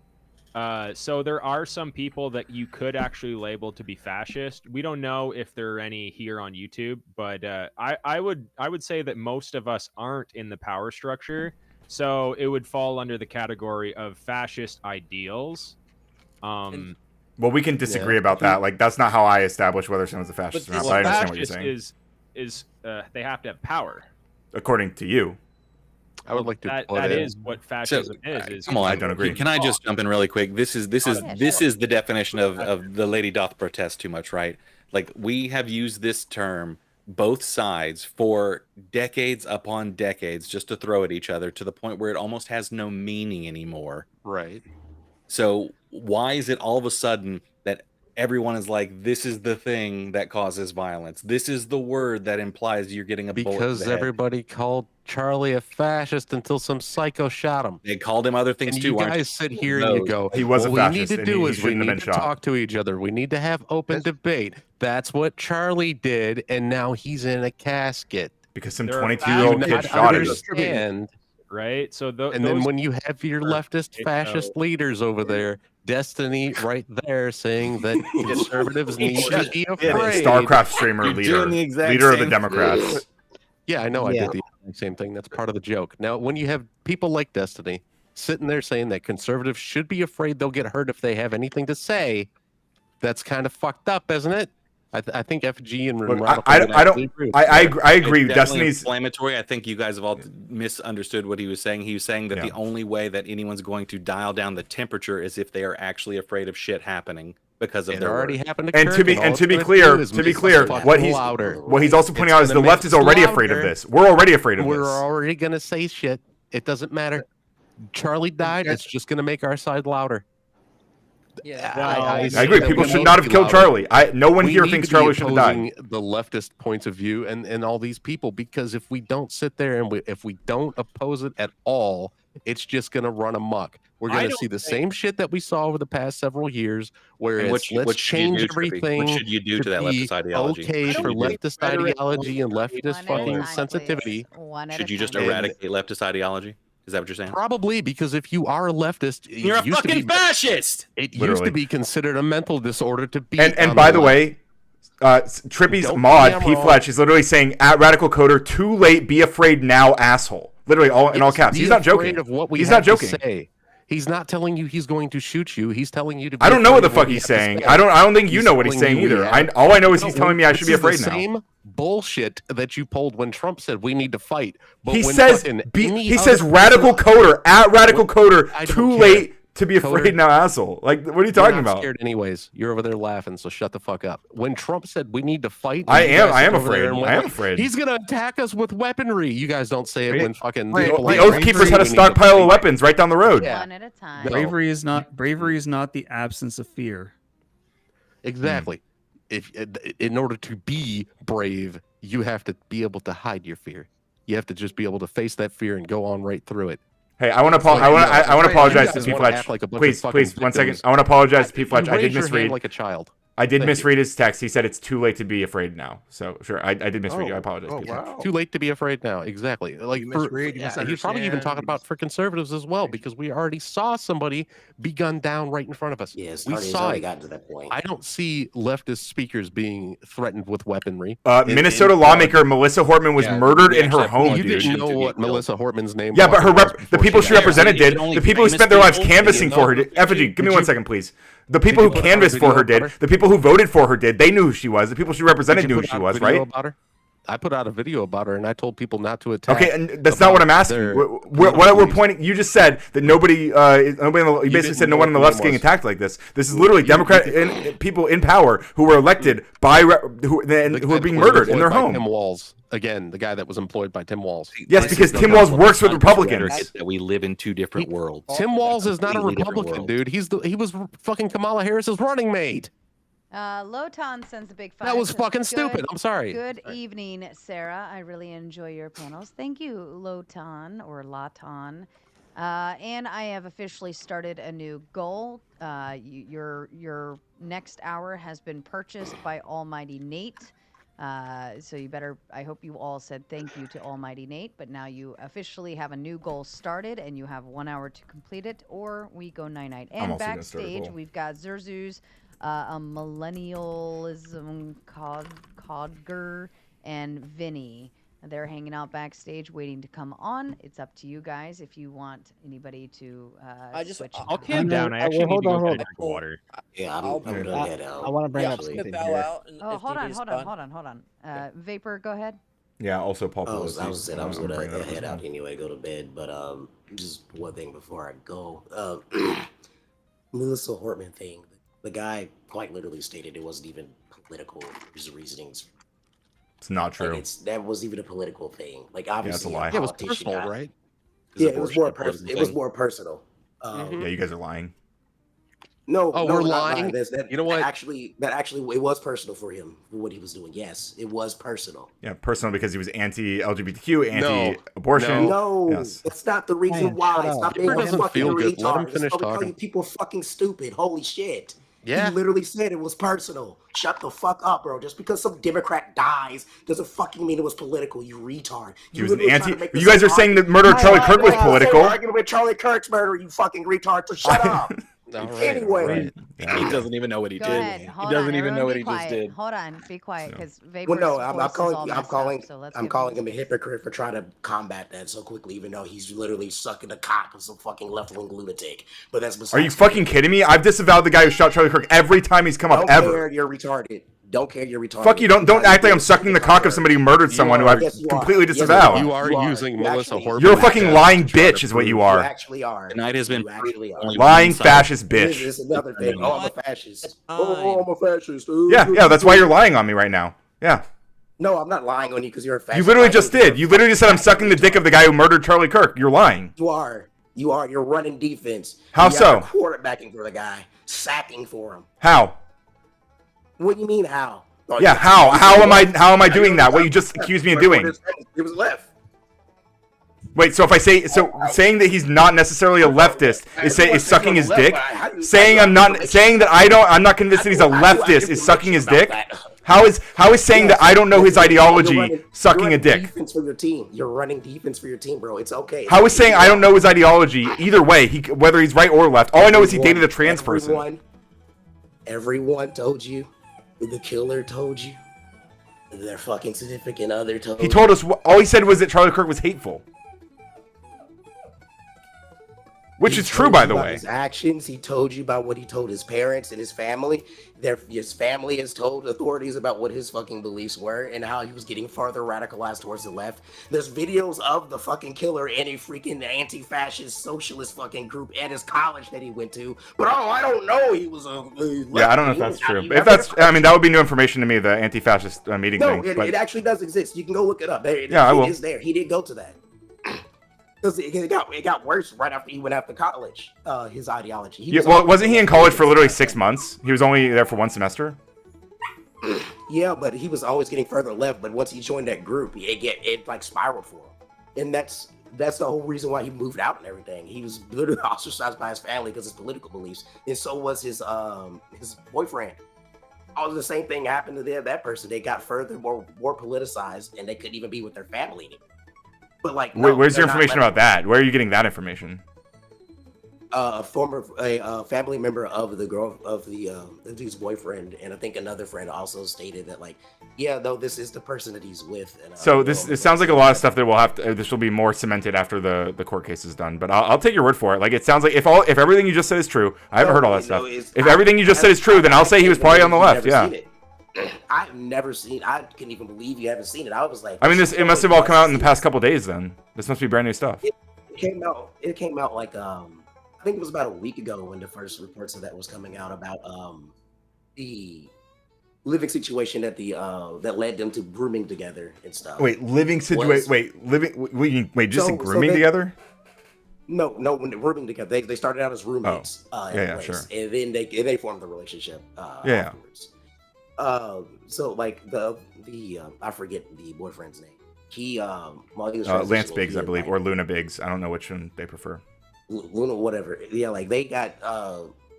So there are some people that you could actually label to be fascist. We don't know if there are any here on YouTube, but I would say that most of us aren't in the power structure. So it would fall under the category of fascist ideals. Well, we can disagree about that. Like, that's not how I establish whether someone's a fascist or not. But I understand what you're saying. Is they have to have power. According to you. I would like to. That is what fascism is. Come on, I don't agree. Can I just jump in really quick? This is the definition of the lady doth protest too much, right? Like, we have used this term, both sides, for decades upon decades, just to throw at each other to the point where it almost has no meaning anymore. Right. So why is it all of a sudden that everyone is like, this is the thing that causes violence? This is the word that implies you're getting a bullet to Because the head. everybody called Charlie a fascist until some psycho shot him. They called him other things And too. you aren't guys sit here and you go, He was a what fascist, we need and to do he is we shouldn't have need been to shot. talk to each other. We need to have open debate. That's what Charlie did, and now he's in a casket. Because some There are 22-year-old kid not shot him. understand. Right. So And then when you have your leftist fascist leaders over there, Destiny right there saying that conservatives need to be afraid. StarCraft streamer leader of the Democrats. Yeah, I know I Yeah. did the exact same thing. That's part of the joke. Now, when you have people like Destiny sitting there saying that conservatives should be afraid they'll get hurt if they have anything to say, that's kind of fucked up, isn't it? I think FG and Look, Radical I would don't. actually agree with I that. agree. It's definitely Destiny's inflammatory. I think you guys have all misunderstood what he was saying. He was saying that the only way that anyone's going to dial down the temperature is if they are actually afraid of shit happening because of It their already word. happened to And Kirk, to be all and it's to be gonna clear, do is to be make us clear, fucking what he's also pointing out is the gonna left is make us already afraid of louder. this. We're already afraid of We're this. already gonna say shit. It doesn't matter. Charlie died. It's just gonna make our side louder. Yeah. I agree. People should not have killed Charlie. No one here thinks Charlie should have died. The leftist points of view and all these people, because if we don't sit there and if we don't oppose it at all, it's just going to run amok. We're going to see the same shit that we saw over the past several years, where And it's let's change everything. What should you do to that be leftist ideology? Okay What should for you do? leftist ideology and leftist One at a fucking time, sensitivity. please. One at Should a you just time. eradicate leftist ideology? Is that what you're saying? Probably, because if you are a leftist, it You're a used to fucking be, fascist. It used Literally. to be considered a mental disorder to be. And on by the left. way, Trippy's Don't mod, be P. wrong. Fletch, is literally saying at Radical Coder, too late, be afraid now, asshole. Literally all in all Yes, caps. be He's not afraid joking. Of what we He's have not joking. To say. He's not telling you he's going to shoot you. He's telling you to. Be I don't know what the afraid of fuck we he's have to saying. say. I don't think you He's know what he's telling saying you we either. have- All I know is he's No, telling me I should be this is afraid the now. Same bullshit that you pulled when Trump said we need to fight. But He when says fucking he any says other Radical person- Coder at Radical Coder, I don't too care. late to be afraid Coder- now, asshole. Like, what are you You're talking not about? Scared anyways. You're over there laughing, so shut the fuck up. When Trump said we need to fight, I you am guys sit over afraid. there and went I am like, afraid. He's gonna attack us with weaponry. You guys don't say it when fucking The people Oath Keepers had a stockpile of weapons right down the road. Yeah. One at a time. No. Bravery is not the absence of fear. Exactly. If in order to be brave, you have to be able to hide your fear. You have to just be able to face that fear and go on right through it. Hey, I want to Like, you know, I want to you apologize guys to P. wanna Fletch. act like a bunch of Please, fucking please, 1 second. victims. I want to apologize to P. You Fletch. I did raised your hand misread. like a child. I did Thank misread his text. He said it's too late to be afraid now. So sure, I did misread you. I apologize. P. Fletch. Too late to be afraid now. Exactly. Like You for, misread, you he's probably even misunderstand, talking about for conservatives as well, because we already saw somebody be gunned down right in front of us. Yes, we it's saw already it. gotten to that point. I don't see leftist speakers being threatened with weaponry. Minnesota lawmaker Melissa Hortman was murdered in her home. You dude. didn't know what Melissa Hortman's name Yeah, was. but the people she represented did. only The people who famous spent their lives people, canvassing you for her know. did. Effigy, give me 1 second, please. The people you who put out a canvassed for video her about did. her? The people who voted for her did. They knew who she was. The people she represented Did you knew who put she out a was, video right? about her? I put out a video about her, and I told people not to attack. Okay, and that's not what I'm asking. What we're pointing, you just said that nobody, you basically said no one on the left's getting attacked like this. This is literally people in power who were elected by who are being murdered in their home. Tim Walz, again, the guy that was employed by Tim Walz. Yes, because Tim Walz works with Republicans. That we live in two different worlds. Tim Walz is not a Republican, dude. He was fucking Kamala Harris's running mate. Lotan sends a big five. That was says, fucking stupid. I'm sorry. Good evening, Sarah. I really enjoy your panels. Thank you, Lotan or Latan. And I have officially started a new goal. Your next hour has been purchased by Almighty Nate. So you better, I hope you all said thank you to Almighty Nate, but now you officially have a new goal started and you have 1 hour to complete it, or we go night-night. And backstage, we've got Zerzu's, a millennialism Codger, and Vinny. They're hanging out backstage waiting to come on. It's up to you guys if you want anybody to switch. I'll calm down. I actually need to go get a drink of water. Yeah, I'm gonna head out. I want to bring up something here. Oh, hold on. Vapor, go ahead. Yeah, also Paul I was Pelosi. gonna head out anyway, go to bed. But just one thing before I go. Melissa Hortman thing. The guy quite literally stated it wasn't even political. His reasonings. It's not true. Like that was even a political thing. Like obviously, yeah, it was personal, right? Yeah, it was more personal. It was more personal. Yeah, you guys are lying. No, oh, no, we're lying. lying. You know what? That actually, it was personal for him for what he was doing. Yes, it was personal. Yeah, personal because he was anti-LGBTQ, anti-abortion. No, yes. That's not the reason why. Stop being a fucking retard. Let him finish talking. People fucking stupid. Holy shit. Yeah. He literally said it was personal. Shut the fuck up, bro. Just because some Democrat dies doesn't fucking mean it was political, you retard. He was an You guys are saying that murder of Charlie Kirk was political. Arguing with Charlie Kirk's murder, you fucking retard. So shut up. Anyway, he doesn't even know what he Go did. ahead. He Hold doesn't on, even know everyone what be he quiet. just did. Hold on, be quiet, because Vapor's well, no, I'm voice is all calling messed up, so let's I'm get calling him a hypocrite for trying to combat that so quickly, even though he's literally sucking the cock of some fucking left-wing lunatic. But that's besides. Are you fucking kidding me? I've disavowed the guy who shot Charlie Kirk every time he's come up Don't ever. care, you're retarded. Don't care, you're retarded. Fuck you! Don't act like I'm sucking the cock of somebody who murdered someone who I've completely disavowed. You are using Melissa Hortman. You're a fucking lying bitch, is what you are. You actually are. Tonight has been Lying fascist This bitch. is another thing. Oh, I'm a fascist. Oh, I'm a fascist. Yeah, that's why you're lying on me right now. Yeah. No, I'm not lying on you because you're a fascist. You literally just did. You literally just said I'm sucking the dick of the guy who murdered Charlie Kirk. You're lying. You are. You're running defense. How so? Quarterbacking for the guy, sacking for him. How? What do you mean how? Yeah, how? How am I doing that? What you just accused me of doing? He was left. Wait, so if I say saying that he's not necessarily a leftist is sucking his dick? Saying I'm not not convinced that he's a leftist is sucking his dick? How is saying that I don't know his ideology sucking a dick? Defense for your team. You're running defense for your team, bro. It's okay. How is saying I don't know his ideology either way? Whether he's right or left. All I know is he dated a trans person. Everyone told you. The killer told you. Their fucking significant other told you. He told us. All he said was that Charlie Kirk was hateful. Which is true, by the way. His actions. He told you about what he told his parents and his family. His family has told authorities about what his fucking beliefs were and how he was getting farther radicalized towards the left. There's videos of the fucking killer in a freaking anti-fascist socialist fucking group at his college that he went to. But I don't know. He was a yeah, I don't know if that's true. If that's, I mean, that would be new information to me. The anti-fascist meeting thing. No, it actually does exist. You can go look it up. Yeah, I will. It is there. He did go to that. Because it got worse right after he went after college. His ideology. Yeah, well, wasn't he in college for literally 6 months? He was only there for 1 semester. Yeah, but he was always getting further left. But once he joined that group, it like spiraled for him, and that's the whole reason why he moved out and everything. He was literally ostracized by his family because of his political beliefs, and so was his boyfriend. All the same thing happened to that person. They got further more politicized, and they couldn't even be with their family anymore. But like, no, where's your information about that? Where are you getting that information? A family member of the girl of the dude's boyfriend, and I think another friend also stated that, like, yeah, though this is the person that he's with. And, so this sounds like a lot of stuff that we'll have to. This will be more cemented after the court case is done. But I'll take your word for it. Like, it sounds like if everything you just said is true, I haven't heard all that stuff. If everything you just said is true, then I'll say he was probably on the left. Yeah. I've never seen. I couldn't even believe you haven't seen it. I was like, I mean, it must have all come out in the past couple days. Then this must be brand new stuff. It came out. It came out like I think it was about a week ago when the first reports of that was coming out about the living situation that that led them to grooming together and stuff. Wait, living situation. Wait, just grooming they, together? No, when they're grooming together, they started out as roommates. Sure. And then they formed the relationship. Afterwards. So like the I forget the boyfriend's name. He while he was Lance transitioning, Biggs, I believe, like, or Luna Biggs. I don't know which one they prefer. Luna, whatever. Yeah, like they got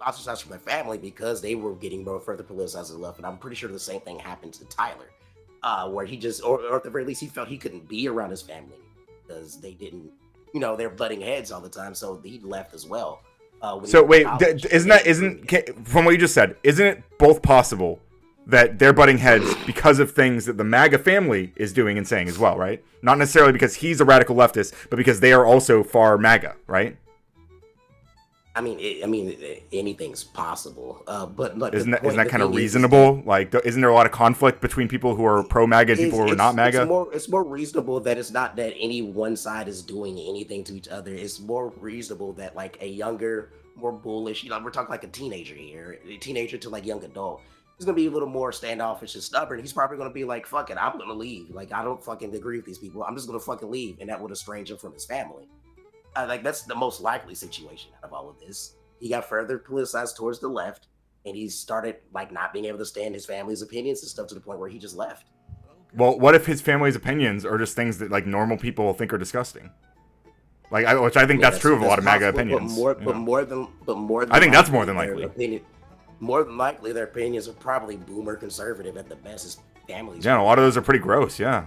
ostracized from their family because they were getting more further politicized and left. And I'm pretty sure the same thing happened to Tyler, where he just, or at the very least, he felt he couldn't be around his family because they didn't, they're butting heads all the time. So he left as well. So wait, isn't from what you just said, isn't it both possible that they're butting heads because of things that the MAGA family is doing and saying as well, right? Not necessarily because he's a radical leftist, but because they are also far MAGA, right? I mean, anything's possible. But look, isn't that kind of reasonable? Like, isn't there a lot of conflict between people who are pro MAGA and people who are not MAGA? It's more reasonable that it's not that any one side is doing anything to each other. It's more reasonable that like a younger, more bullish, we're talking like a teenager here, a teenager to like young adult. He's gonna be a little more standoffish and stubborn. He's probably gonna be like, "Fuck it, I'm gonna leave. Like, I don't fucking agree with these people. I'm just gonna fucking leave," and that would estrange him from his family. Like that's the most likely situation out of all of this. He got further politicized towards the left, and he started like not being able to stand his family's opinions and stuff to the point where he just left. Well, what if his family's opinions are just things that like normal people think are disgusting? Like, which I think that's true of a lot of MAGA opinions. But more than I think that's more than likely. More than likely, their opinions are probably boomer conservative at the best. His families. Yeah, a lot of those are pretty gross. Yeah,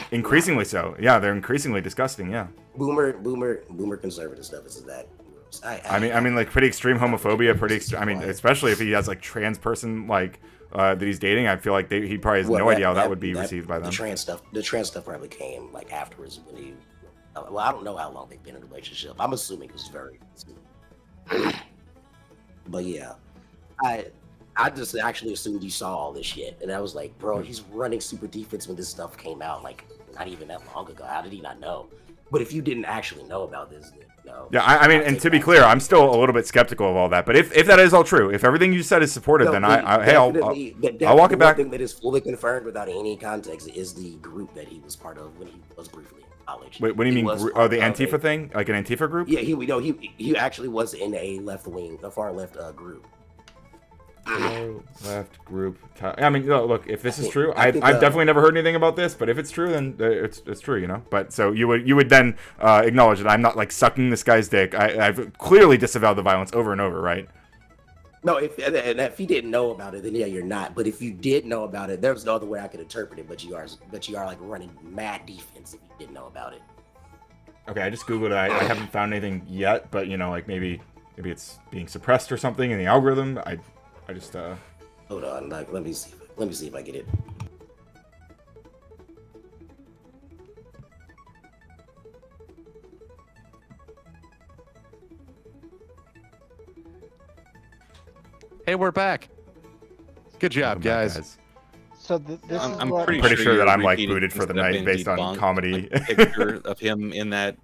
increasingly so. Yeah, they're increasingly disgusting. Yeah. Boomer conservative stuff is that. I mean, like pretty extreme homophobia. I mean, especially if he has like trans person like that he's dating. I feel like he probably has no idea how that would be received by them. The trans stuff probably came like afterwards when he. Well, I don't know how long they've been in a relationship. I'm assuming it was very. But yeah. I just actually assumed you saw all this shit, and I was like, bro, he's running super defense when this stuff came out, like not even that long ago. How did he not know? But if you didn't actually know about this, then no. Yeah, I mean, and to be clear, I'm still a little bit skeptical of all that. But if that is all true, if everything you said is supported, then I'll walk it back. The thing that is fully confirmed without any context is the group that he was part of when he was briefly in college. Wait, what do you mean? The Antifa thing, like an Antifa group? Yeah, he actually was in a far left group. Left group. I mean, look, if this is true, I've definitely never heard anything about this. But if it's true, then it's true, But so you would then acknowledge that I'm not like sucking this guy's dick. I've clearly disavowed the violence over and over, right? No, if he didn't know about it, then yeah, you're not. But if you did know about it, there's no other way I could interpret it. But you are like running mad defense if you didn't know about it. Okay, I just googled it. I haven't found anything yet, but like maybe it's being suppressed or something in the algorithm. I just hold on, like let me see if I get it. Hey, we're back. Good job, guys. So this I'm is pretty sure that I'm like repeating booted for things the that have night been based on debunked, comedy. like the picture of him in that.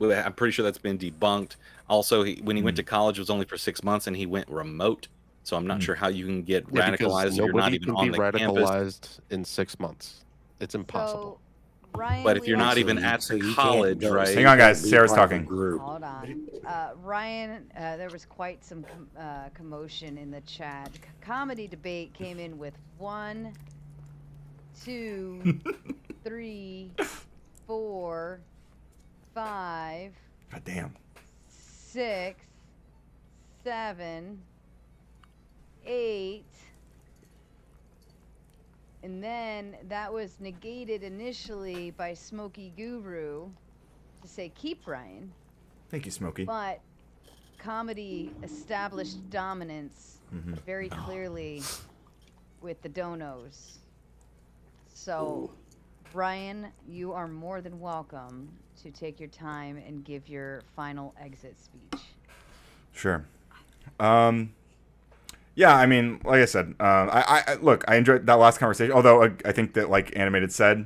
I'm pretty sure that's been debunked. Also, when he went to college, it was only for 6 months, and he went remote. So I'm not sure how you can get radicalized if you're not even on the campus. Radicalized in 6 months. It's impossible. So, Ryan, but if you're not even at the college, right? Hang on, guys. Sarah's talking. Hold on. Ryan, there was quite some commotion in the chat. Comedy Debate came in with 1, 2, 3, 4, 5. God damn. 6, 7, 8, and then that was negated initially by Smokey Guru to say keep Ryan. Thank you, Smokey. But comedy established dominance very clearly with the donos. So, Ryan, you are more than welcome to take your time and give your final exit speech. Sure. Yeah, I mean, like I said, I look, I enjoyed that last conversation. Although I think that, like Animated said,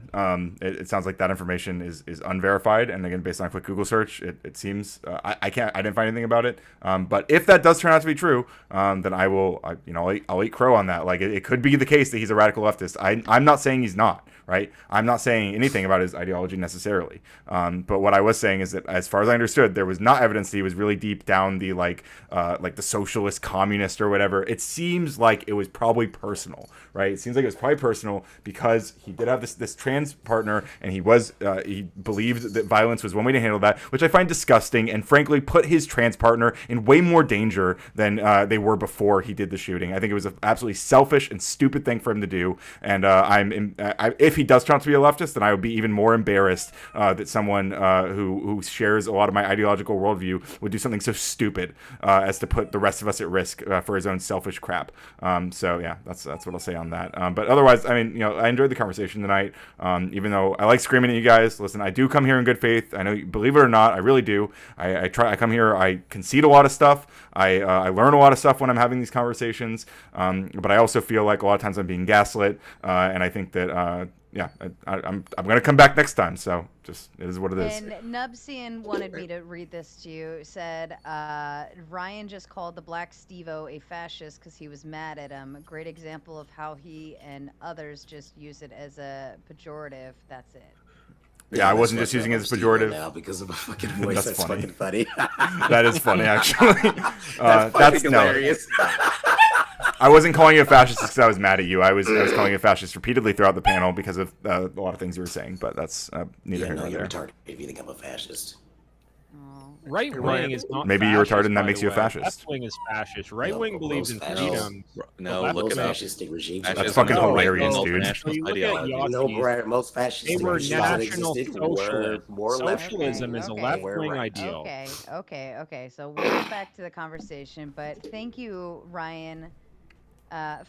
it sounds like that information is unverified, and again, based on a quick Google search, it seems I didn't find anything about it. But if that does turn out to be true, then I'll eat crow on that. Like it could be the case that he's a radical leftist. I'm not saying he's not. Right? I'm not saying anything about his ideology necessarily. But what I was saying is that, as far as I understood, there was not evidence that he was really deep down the like the socialist, communist, or whatever. It seems like it was probably personal, right? It seems like it was probably personal because he did have this trans partner, and he believed that violence was one way to handle that, which I find disgusting, and frankly put his trans partner in way more danger than they were before he did the shooting. I think it was an absolutely selfish and stupid thing for him to do, and if he does turn out to be a leftist, then I would be even more embarrassed that someone who shares a lot of my ideological worldview would do something so stupid as to put the rest of us at risk for his own selfish crap. So yeah, that's what I'll say on that. But otherwise, I mean, I enjoyed the conversation tonight. Even though I like screaming at you guys, listen, I do come here in good faith. I know, believe it or not, I really do. I come here. I concede a lot of stuff. I learn a lot of stuff when I'm having these conversations. But I also feel like a lot of times I'm being gaslit, and I think that. I'm gonna come back next time. So just it is what it is. And Nubsian wanted me to read this to you. Said Ryan just called the Black Steve-O a fascist because he was mad at him. A great example of how he and others just use it as a pejorative. That's it. Yeah, I wasn't just using it as pejorative now because of my fucking voice. That's fucking funny. That is funny, actually. That's hilarious. I wasn't calling you a fascist because I was mad at you. I was calling you a fascist repeatedly throughout the panel because of a lot of things you were saying. But that's neither here nor there. You're retarded if you think I'm a fascist. Right wing is not. Maybe you're retarded and that makes you a fascist. Left wing is fascist. Right wing believes in freedom. No, look at fascistic regimes. That's fucking hilarious, dude. Most fascist. They were national socialists. Socialism is a left wing ideal. Okay. So we'll get back to the conversation, but thank you, Ryan,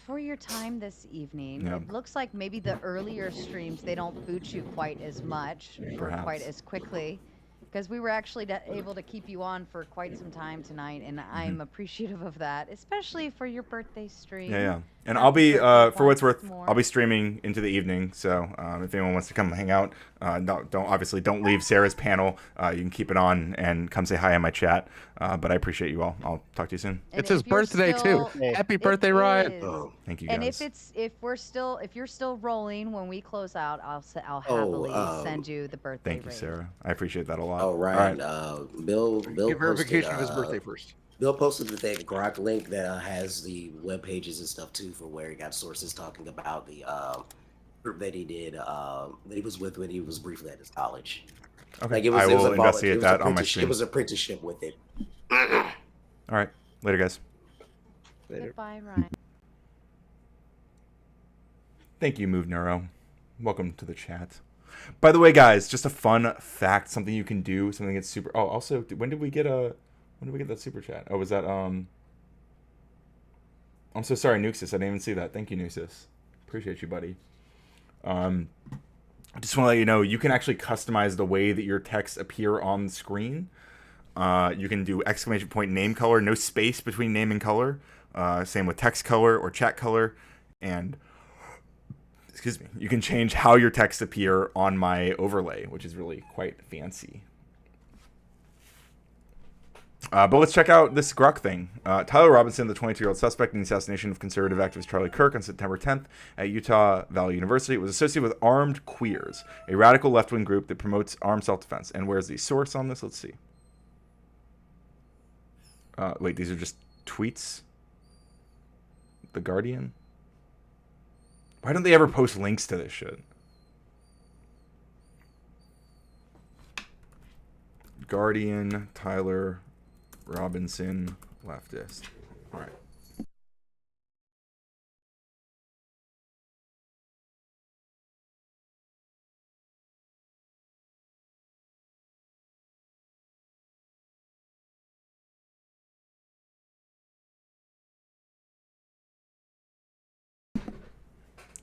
for your time this evening. Yeah. It looks like maybe the earlier streams, they don't boot you quite as much or quite as quickly, because we were actually able to keep you on for quite some time tonight, and I'm appreciative of that, especially for your birthday stream. Yeah. And I'll be, for what's worth, I'll be streaming into the evening. So if anyone wants to come hang out, don't leave Sarah's panel. You can keep it on and come say hi in my chat. But I appreciate you all. I'll talk to you soon. And it's his birthday too. Happy birthday, Ryan! Oh, thank you And guys. if you're still rolling when we close out, I'll happily send you the birthday. Thank you, Sarah. I appreciate that a lot. Oh, Ryan. All right. Bill Give verification posted, of his birthday first. Bill posted the Grok link that has the web pages and stuff too, for where he got sources talking about the group that he did that he was with when he was briefly at his college. Okay. Like it I was will a investigate that on my It stream. was apprenticeship with it. All right. Later, guys. Goodbye, Ryan. Thank you, Move Neuro. Welcome to the chat. By the way, guys, just a fun fact, something you can do, something that's super. Oh, also, when did we get that super chat? Oh, was that I'm so sorry, Nuxus. I didn't even see that. Thank you, Nuxus. Appreciate you, buddy. I just want to let you know you can actually customize the way that your texts appear on the screen. You can do exclamation point name color, no space between name and color. Same with text color or chat color, and excuse me, you can change how your texts appear on my overlay, which is really quite fancy. But let's check out this Grok thing. Tyler Robinson, the 22-year-old suspect in the assassination of conservative activist Charlie Kirk on September 10th at Utah Valley University, was associated with Armed Queers, a radical left-wing group that promotes armed self-defense. And where's the source on this? Let's see. Wait, these are just tweets? The Guardian? Why don't they ever post links to this shit? Guardian, Tyler Robinson, leftist. All right.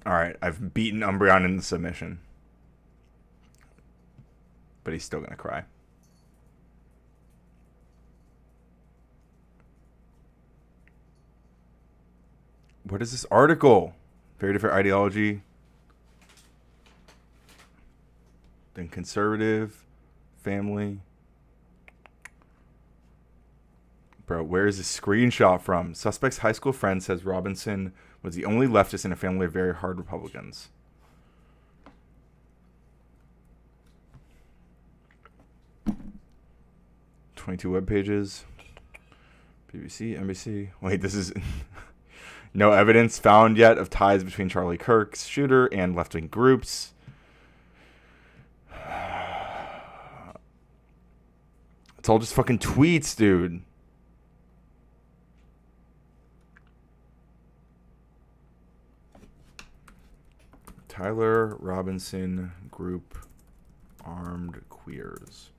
All right, I've beaten Umbreon in the submission. But he's still going to cry. What is this article? Very different ideology than conservative family. Bro, where is this screenshot from? Suspect's high school friend says Robinson was the only leftist in a family of very hard Republicans. "22 web pages. BBC, NBC. Wait, this is... No evidence found yet of ties between Charlie Kirk's shooter and left-wing groups. It's all just fucking tweets, dude. Tyler Robinson Group Armed Queers.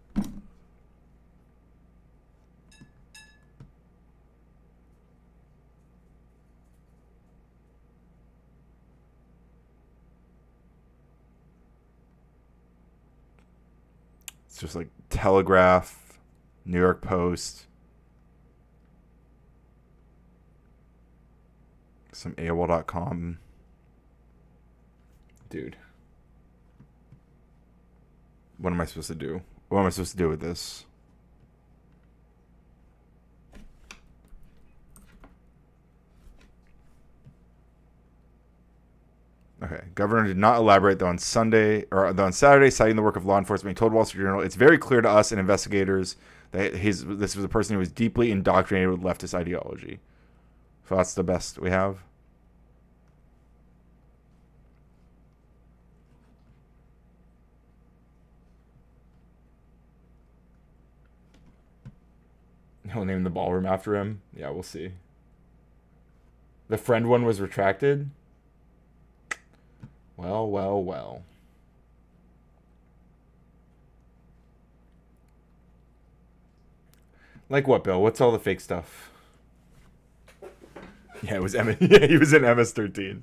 It's just like Telegraph, New York Post, some AOL.com. Dude. What am I supposed to do? What am I supposed to do with this? Okay. Governor did not elaborate though on Saturday, citing the work of law enforcement. He told Wall Street Journal, "It's very clear to us and investigators that this was a person who was deeply indoctrinated with leftist ideology." So that's the best we have. He'll name the ballroom after him. Yeah, we'll see. The friend one was retracted. Well, well, well. Like what, Bill? What's all the fake stuff? Yeah, it was Emma. Yeah, he was in MS-13.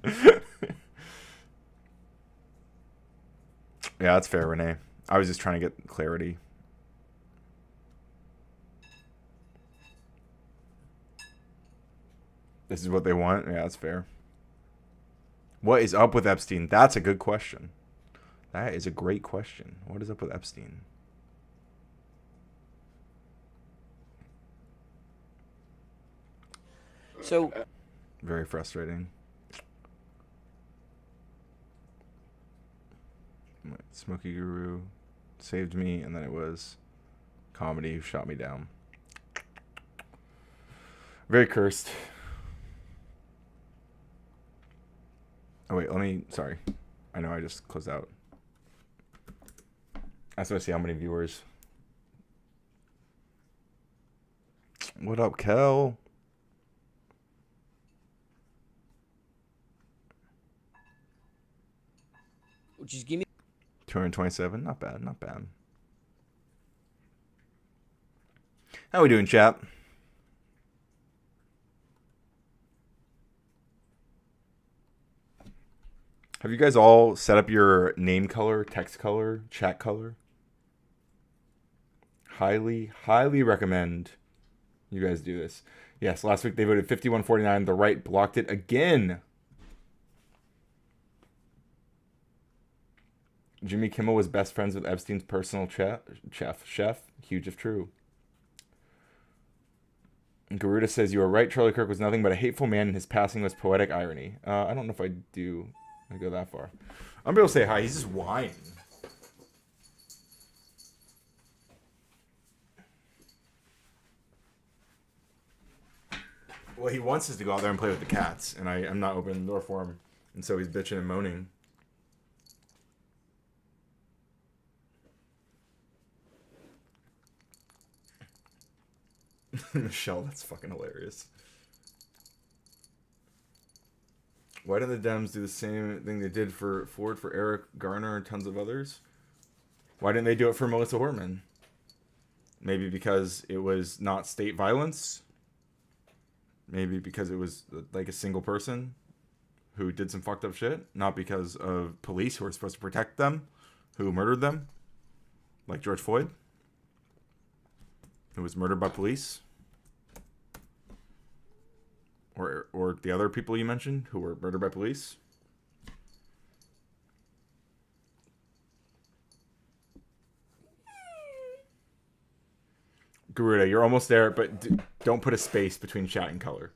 Yeah, that's fair, Renee. I was just trying to get clarity. This is what they want? Yeah, that's fair. What is up with Epstein? That's a good question. That is a great question. What is up with Epstein? So, very frustrating. Smokey Guru saved me, and then it was comedy who shot me down. Very cursed. Oh wait, sorry. I know I just closed out. I just want to see how many viewers. What up, Kel? just give me 227, not bad, not bad. How we doing, chat? Have you guys all set up your name color, text color, chat color? Highly, highly recommend you guys do this. Yes, last week they voted 51-49. The right blocked it again. Jimmy Kimmel was best friends with Epstein's personal chef. Huge if true. Garuda says, "You are right. Charlie Kirk was nothing but a hateful man, and his passing was poetic irony." I don't know if I go that far. I'm gonna be able to say hi. He's just whining. Well, he wants us to go out there and play with the cats, and I'm not opening the door for him, and so he's bitching and moaning. Michelle, that's fucking hilarious. Why didn't the Dems do the same thing they did for Ford, for Eric Garner, and tons of others? Why didn't they do it for Melissa Hortman? Maybe because it was not state violence. Maybe because it was like a single person who did some fucked up shit. Not because of police who were supposed to protect them, who murdered them. Like George Floyd, who was murdered by police. or the other people you mentioned who were murdered by police. Garuda, you're almost there, but don't put a space between chat and color.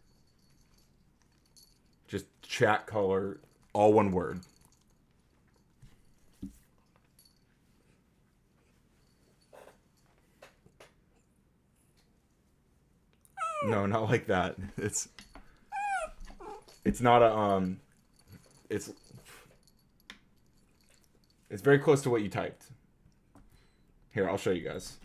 Just chat, color, all one word. No, not like that. It's not a it's very close to what you typed. Here, I'll show you guys.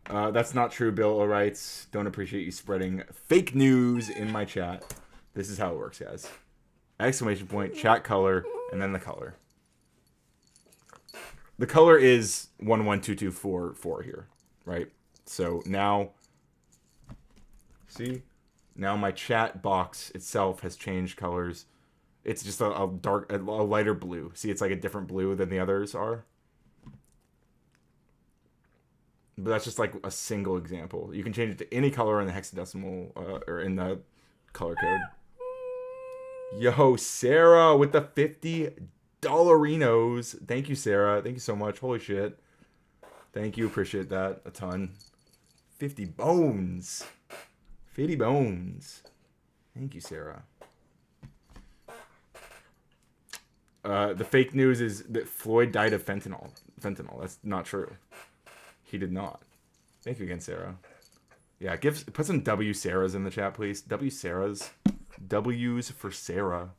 That's not true, Bill writes. Don't appreciate you spreading fake news in my chat. This is how it works, guys. Exclamation point, chat color, and then the color. The color is 112244 here, right? So now, see? Now my chat box itself has changed colors. It's just a lighter blue. See, it's like a different blue than the others are. But that's just like a single example. You can change it to any color in the hexadecimal or in the color code. Yo, Sarah with the $50-rinos. Thank you, Sarah. Thank you so much. Holy shit. Thank you. Appreciate that a ton. 50 bones. 50 bones. Thank you, Sarah. The fake news is that Floyd died of fentanyl. That's not true. He did not. Thank you again, Sarah. Yeah, put some W Sarahs in the chat, please. W Sarahs. W's for Sarah.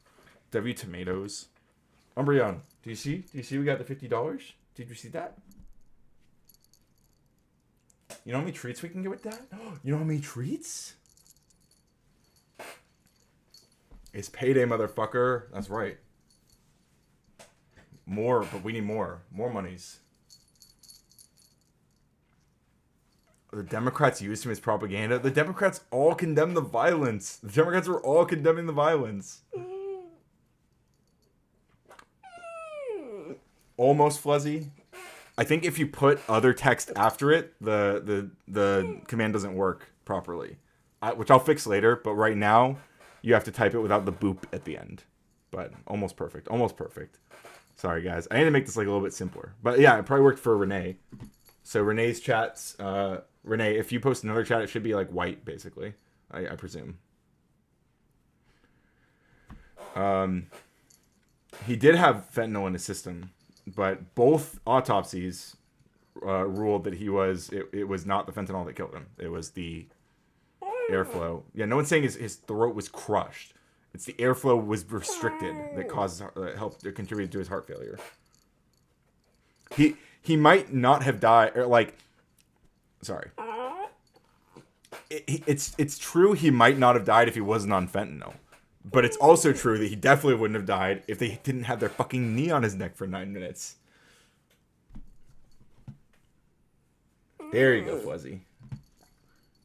W tomatoes. Umbreon, do you see? We got the $50? Did you see that? You know how many treats we can get with that? You know how many treats? It's payday, motherfucker. That's right. More, but we need more. More monies. The Democrats used him as propaganda. The Democrats all condemn the violence. The Democrats were all condemning the violence. Almost fuzzy. I think if you put other text after it, the command doesn't work properly. Which I'll fix later, but right now, you have to type it without the boop at the end. But almost perfect. Almost perfect. Sorry, guys. I need to make this like a little bit simpler. But yeah, it probably worked for Renee. So Renee's chats... Renee, if you post another chat, it should be like white, basically. I presume. He did have fentanyl in his system, but both autopsies ruled that it was not the fentanyl that killed him. It was the airflow. Yeah, no one's saying his throat was crushed. It's the airflow was restricted that helped contribute to his heart failure. He might not have died, or like. Sorry. It's true he might not have died if he wasn't on fentanyl. But it's also true that he definitely wouldn't have died if they didn't have their fucking knee on his neck for 9 minutes. There you go, Fuzzy.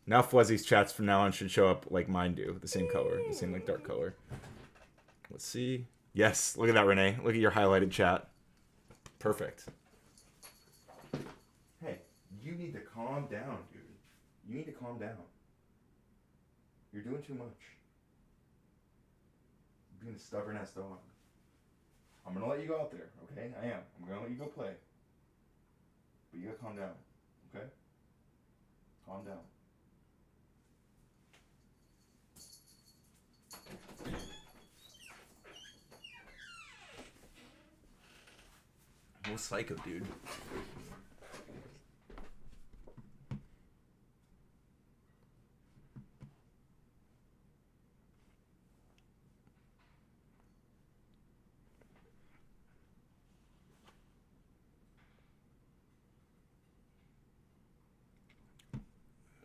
Now Fuzzy's chats from now on should show up like mine do. The same color. The same like dark color. Let's see. Yes, look at that, Renee. Look at your highlighted chat. Perfect. You need to calm down, dude. You need to calm down. You're doing too much. You're being a stubborn-ass dog. I'm going to let you go out there, okay? I am. I'm going to let you go play. But you got to calm down, okay? Calm down. What psycho, dude?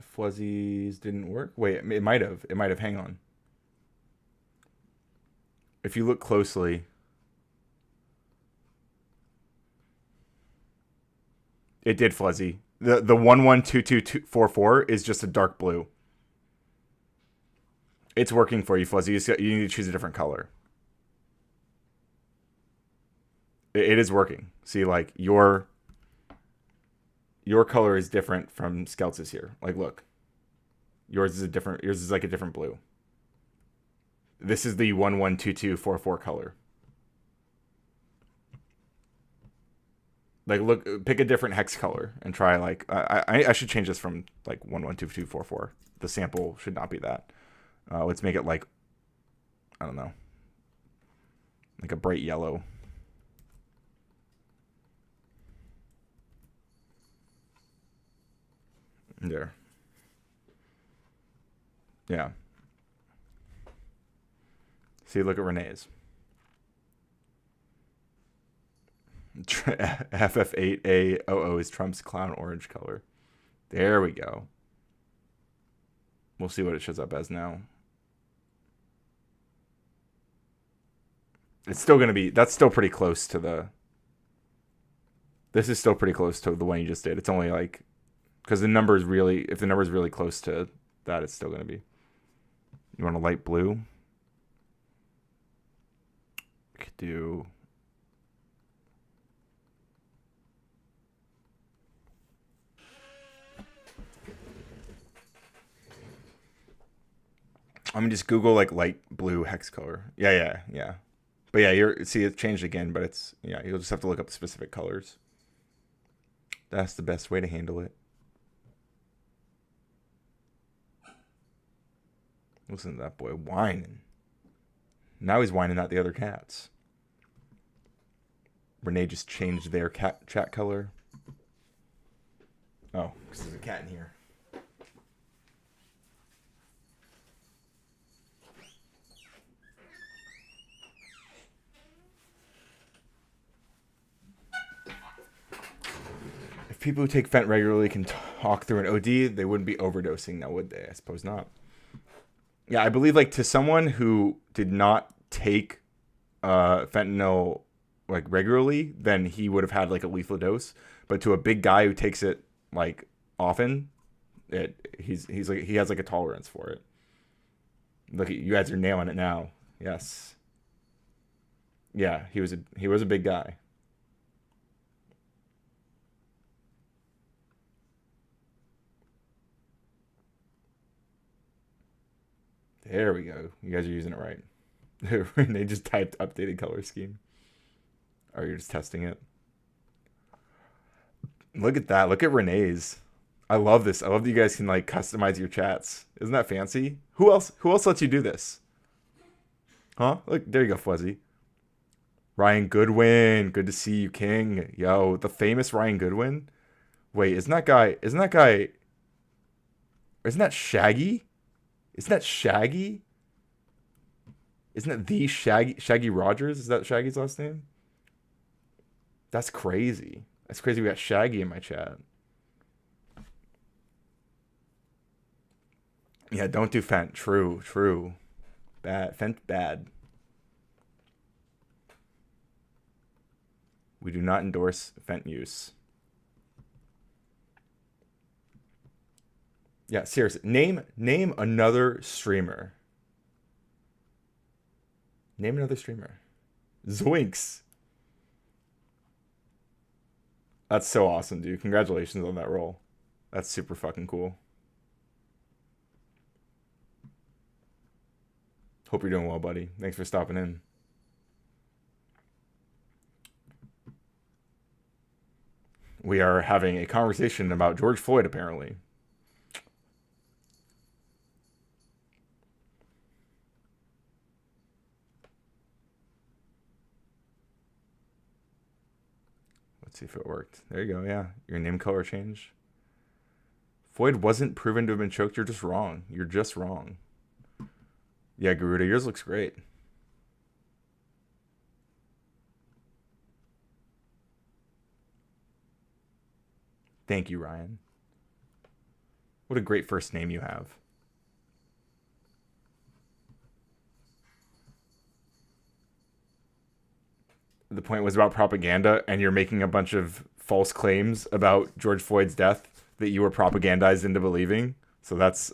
Fuzzies didn't work. Wait, it might have. It might have. Hang on. If you look closely, it did fuzzy. The 112244 is just a dark blue. It's working for you, Fuzzy. You need to choose a different color. It is working. See, like your color is different from Skeltz's here. Like, look. Yours is like a different blue. This is the 112244 color. Like, look, pick a different hex color and try, like, I should change this from, like, 112244. The sample should not be that. Let's make it, like, I don't know, like a bright yellow. There. Yeah. See, look at Renee's. FF8A00 is Trump's clown orange color. There we go. We'll see what it shows up as now. It's still going to be, that's still pretty close to the, this is still pretty close to the one you just did. It's only like, because the number is really, if the number is really close to that, it's still going to be. You want a light blue? We could do, I'm gonna just Google like light blue hex color. Yeah. But yeah, see, it changed again, but it's, yeah, you'll just have to look up the specific colors. That's the best way to handle it. Listen to that boy whining. Now he's whining at the other cats. Renee just changed their chat color. Oh, because there's a cat in here. If people who take Fent regularly can talk through an OD, they wouldn't be overdosing now, would they? I suppose not. Yeah, I believe, like, to someone who did not take fentanyl, like, regularly, then he would have had, like, a lethal dose. But to a big guy who takes it, like, often, he's like, he has, like, a tolerance for it. Look, you guys are nailing it now. Yes. Yeah, he was a big guy. There we go. You guys are using it right. They just typed updated color scheme. Or you're just testing it. Look at that. Look at Renee's. I love this. I love that you guys can like customize your chats. Isn't that fancy? Who else lets you do this? Huh? Look, there you go, Fuzzy. Ryan Goodwin. Good to see you, King. Yo, the famous Ryan Goodwin. Wait, isn't that Shaggy? Isn't that Shaggy? Isn't that the Shaggy Rogers? Is that Shaggy's last name? That's crazy. That's crazy. We got Shaggy in my chat. Yeah, don't do Fent. True. Bad. Fent bad. We do not endorse Fent use. Yeah, seriously. Name another streamer. Name another streamer. Zoinks. That's so awesome, dude. Congratulations on that role. That's super fucking cool. Hope you're doing well, buddy. Thanks for stopping in. We are having a conversation about George Floyd, apparently. Let's see if it worked. There you go. Yeah. Your name color change. Floyd wasn't proven to have been choked. You're just wrong. You're just wrong. Yeah, Garuda, yours looks great. Thank you, Ryan. What a great first name you have. The point was about propaganda, and you're making a bunch of false claims about George Floyd's death that you were propagandized into believing. So that's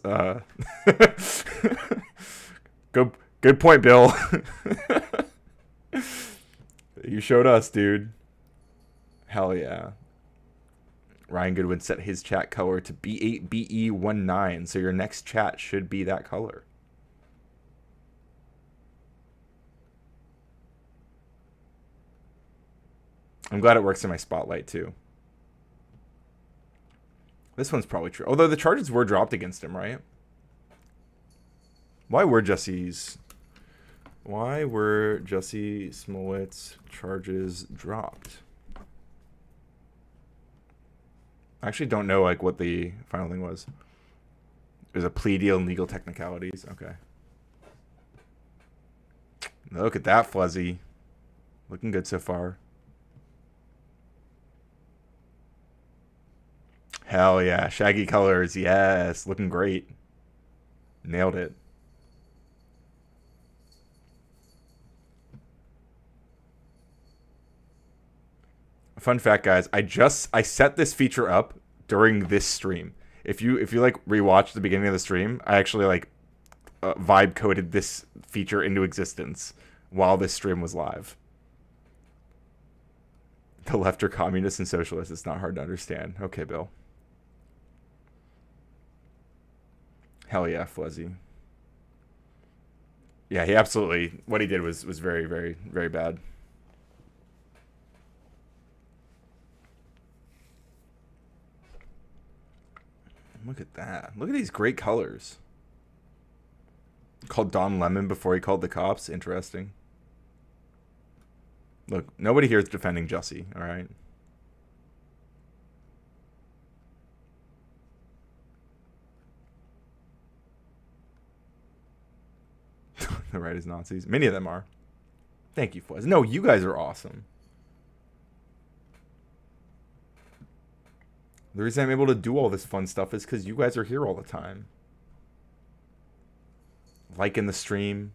good point, Bill. You showed us, dude. Hell yeah. Ryan Goodwin set his chat color to B8BE19, so your next chat should be that color. I'm glad it works in my spotlight too. This one's probably true. Although the charges were dropped against him, right? Why were Jussie Smollett's charges dropped? I actually don't know like what the final thing was. It was a plea deal and legal technicalities. Okay. Look at that, Fuzzy. Looking good so far. Hell yeah. Shaggy colors. Yes. Looking great. Nailed it. Fun fact, guys. I set this feature up during this stream. If you like rewatch the beginning of the stream, I actually like vibe coded this feature into existence while this stream was live. The left are communists and socialists. It's not hard to understand. Okay, Bill. Hell yeah, Fuzzy. Yeah, he absolutely, what he did was very, very, very bad. Look at that. Look at these great colors. Called Don Lemon before he called the cops. Interesting. Look, nobody here is defending Jussie, all right? The right is Nazis. Many of them are. Thank you, Fuzz. No, you guys are awesome. The reason I'm able to do all this fun stuff is because you guys are here all the time. Liking the stream,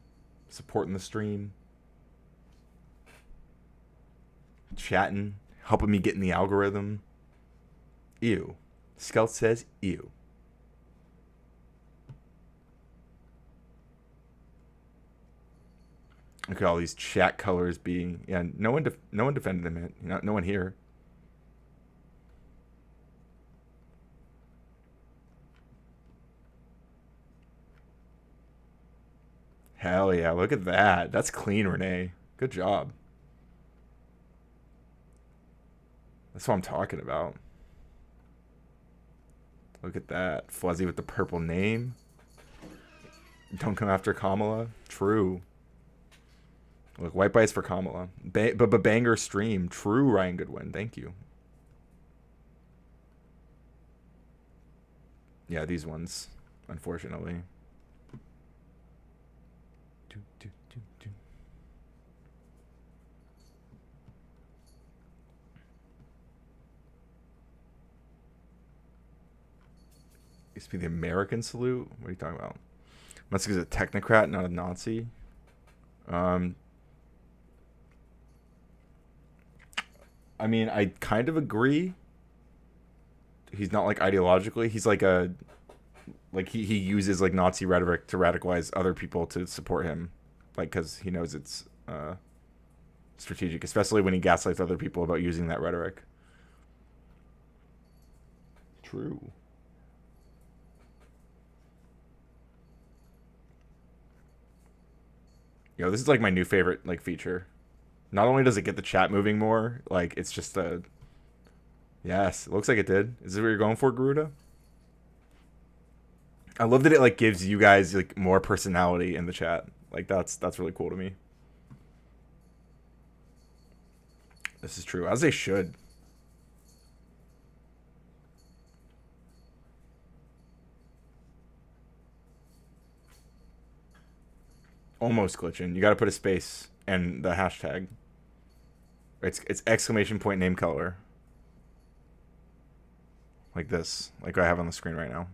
supporting the stream, chatting, helping me get in the algorithm. Ew. Skelt says ew. Look at all these chat colors being, yeah, no one defended him. No one here. Hell yeah, look at that. That's clean, Renee. Good job. That's what I'm talking about. Look at that. Fuzzy with the purple name. Don't come after Kamala. True. Look, white bites for Kamala. But banger stream. True, Ryan Goodwin. Thank you. Yeah, these ones, unfortunately. Used to be the American salute. What are you talking about? Musk is a technocrat, not a Nazi. I mean, I kind of agree. He's not like ideologically. He's like a, like he uses like Nazi rhetoric to radicalize other people to support him, like because he knows it's strategic, especially when he gaslights other people about using that rhetoric. True. Yo, this is like my new favorite like feature. Not only does it get the chat moving more, like it's just a. Yes, it looks like it did. Is this what you're going for, Garuda? I love that it like gives you guys like more personality in the chat. Like that's really cool to me. This is true, as they should. Almost glitching. You got to put a space and the hashtag. It's exclamation point name color. Like this, like I have on the screen right now.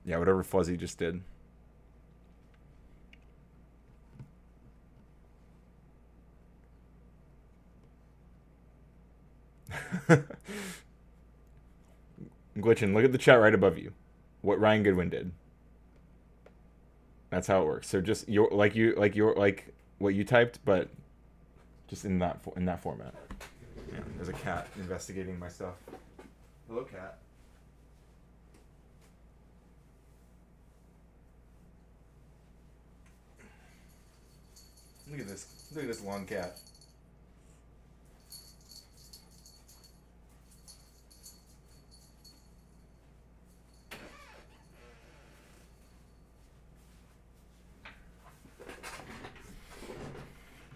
Yeah, whatever Fuzzy just did. Glitching, look at the chat right above you. What Ryan Goodwin did. That's how it works. So just like what you typed, but just in that format. Yeah, there's a cat investigating my stuff. Hello, cat. Look at this. Look at this long cat.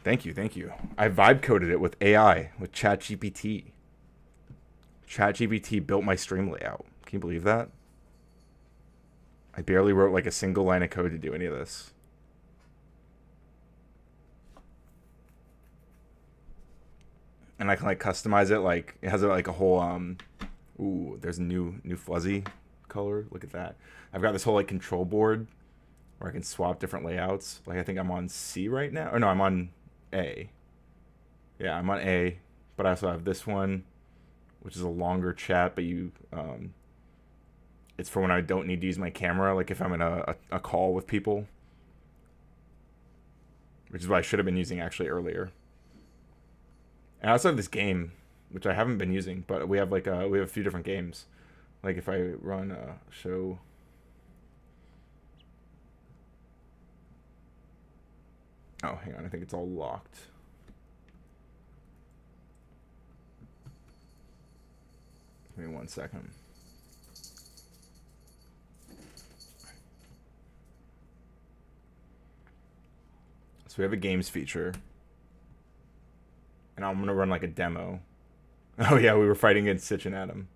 Thank you, thank you. I vibe coded it with AI, with ChatGPT. ChatGPT built my stream layout. Can you believe that? I barely wrote like a single line of code to do any of this. And I can like customize it, like it has like a whole ooh, there's a new fuzzy color. Look at that. I've got this whole like control board where I can swap different layouts. Like I think I'm on C right now. Or no, I'm on A. Yeah, I'm on A, but I also have this one, which is a longer chat, but you it's for when I don't need to use my camera, like if I'm in a call with people, which is what I should have been using actually earlier. And I also have this game, which I haven't been using, but we have like we have a few different games. Like if I run show. Oh, hang on, I think it's all locked. Give me 1 second. So we have a games feature. And I'm going to run like a demo. Oh yeah, we were fighting against Sitch and Adam.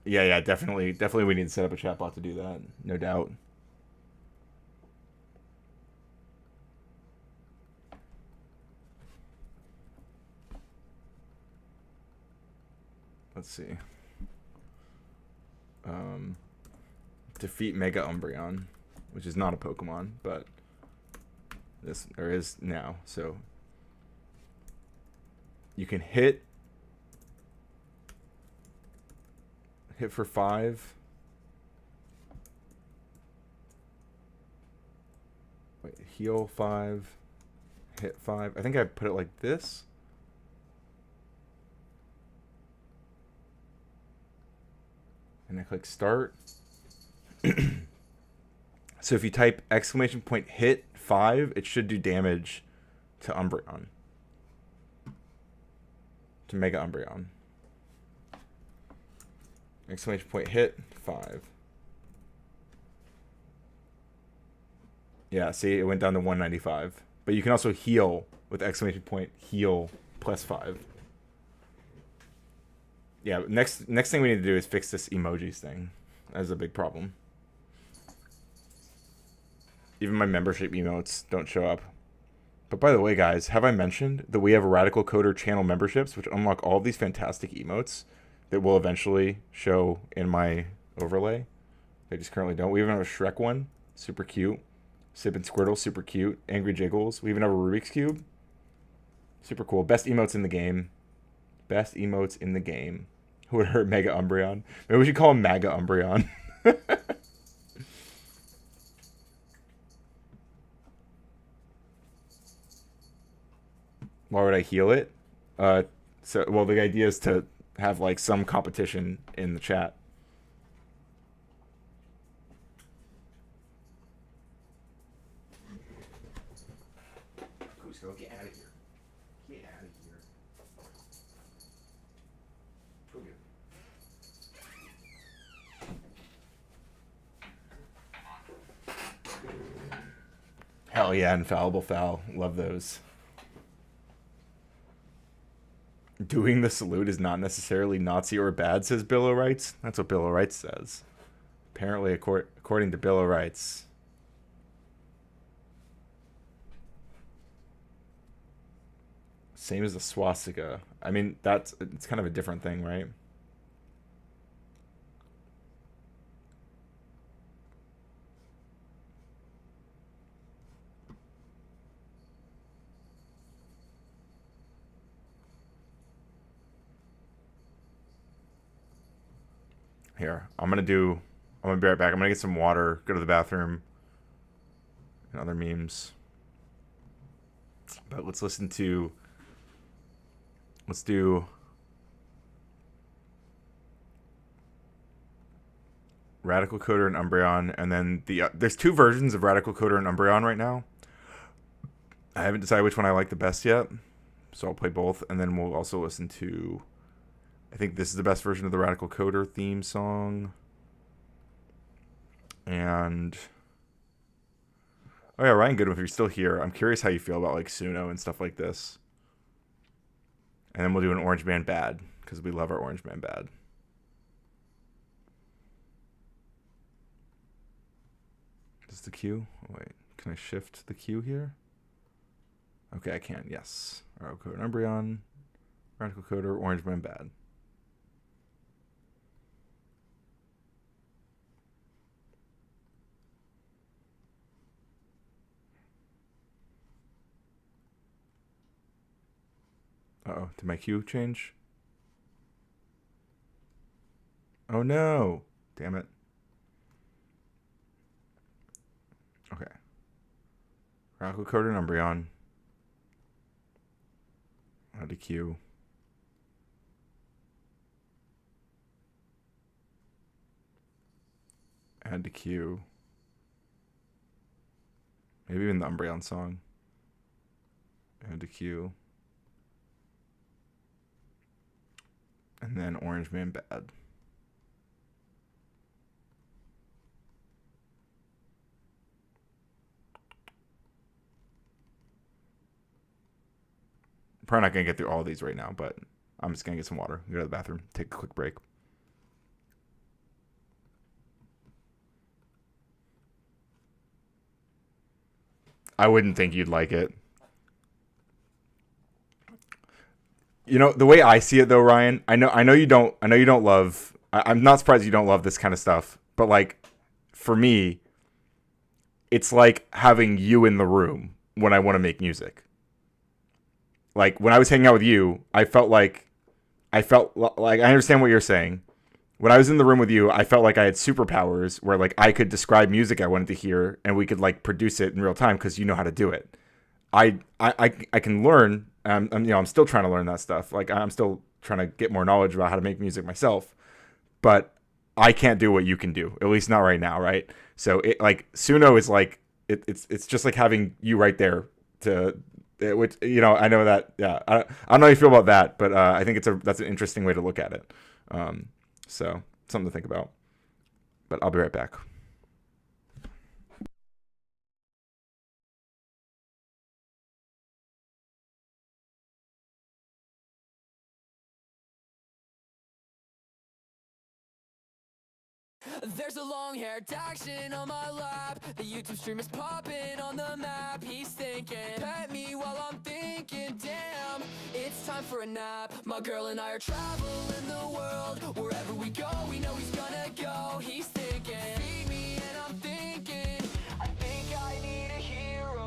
Yeah, definitely we need to set up a chatbot to do that. No doubt. Let's see. Defeat Mega Umbreon, which is not a Pokemon, but there is now. So you can hit for 5. Wait, heal 5, hit 5. I think I put it like this. And I click start. So if you type !hit 5, it should do damage to Umbreon. To Mega Umbreon. !hit 5. Yeah, see, it went down to 195. But you can also heal with !heal plus 5. Yeah, next thing we need to do is fix this emojis thing. That's a big problem. Even my membership emotes don't show up. But by the way, guys, have I mentioned that we have Radical Coder channel memberships, which unlock all of these fantastic emotes that will eventually show in my overlay? I just currently don't. We even have a Shrek one, super cute. Sip and Squirtle, super cute. Angry Jiggles. We even have a Rubik's Cube. Super cool. Best emotes in the game. Best emotes in the game. Who would hurt Mega Umbreon? Maybe we should call him Maga Umbreon. Why would I heal it? Well, the idea is to have like some competition in the chat. Cusco, get out of here. Get out of here. Go get it. Hell yeah, Infallible Foul. Love those. Doing the salute is not necessarily Nazi or bad, says Bill O'Rights. That's what Bill O'Rights says. Apparently, according to Bill O'Rights. Same as the swastika. I mean, it's kind of a different thing, right? Here, I'm gonna be right back. I'm gonna get some water, go to the bathroom, and other memes. But let's do Radical Coder and Umbreon, and then there's 2 versions of Radical Coder and Umbreon right now. I haven't decided which one I like the best yet, so I'll play both, and then we'll also listen to, I think this is the best version of the Radical Coder theme song. And oh yeah, Ryan Goodwin, if you're still here, I'm curious how you feel about like Suno and stuff like this. And then we'll do an Orange Man Bad, because we love our Orange Man Bad. Is the queue? Oh, wait, can I shift the queue here? Okay, I can, yes. Radical Coder, Umbreon, Radical Coder, Orange Man Bad. Uh-oh, did my queue change? Oh no! Damn it. Okay. Radical Coder and Umbreon. Add to queue. Add to queue. Maybe even the Umbreon song. Add to queue. And then Orange Man Bad. Probably not going to get through all of these right now, but I'm just going to get some water, go to the bathroom, take a quick break. I wouldn't think you'd like it. You know, the way I see it though, Ryan, I know you don't love, I'm not surprised you don't love this kind of stuff, but like for me, it's like having you in the room when I want to make music. Like when I was hanging out with you, I felt like I understand what you're saying. When I was in the room with you, I felt like I had superpowers where like I could describe music I wanted to hear and we could like produce it in real time because you know how to do it. I can learn. I'm still trying to learn that stuff. Like I'm still trying to get more knowledge about how to make music myself, but I can't do what you can do. At least not right now, right? So it like Suno is like it's just like having you right there to. Which I know that I don't know how you feel about that, but I think that's an interesting way to look at it. So something to think about. But I'll be right back. There's a long-haired action on my lap. The YouTube stream is popping on the map. He's thinking, pet me while I'm thinking, damn, it's time for a nap. My girl and I are traveling the world. Wherever we go, we know he's gonna go. He's thinking, feed me, and I'm thinking, I think I need a hero.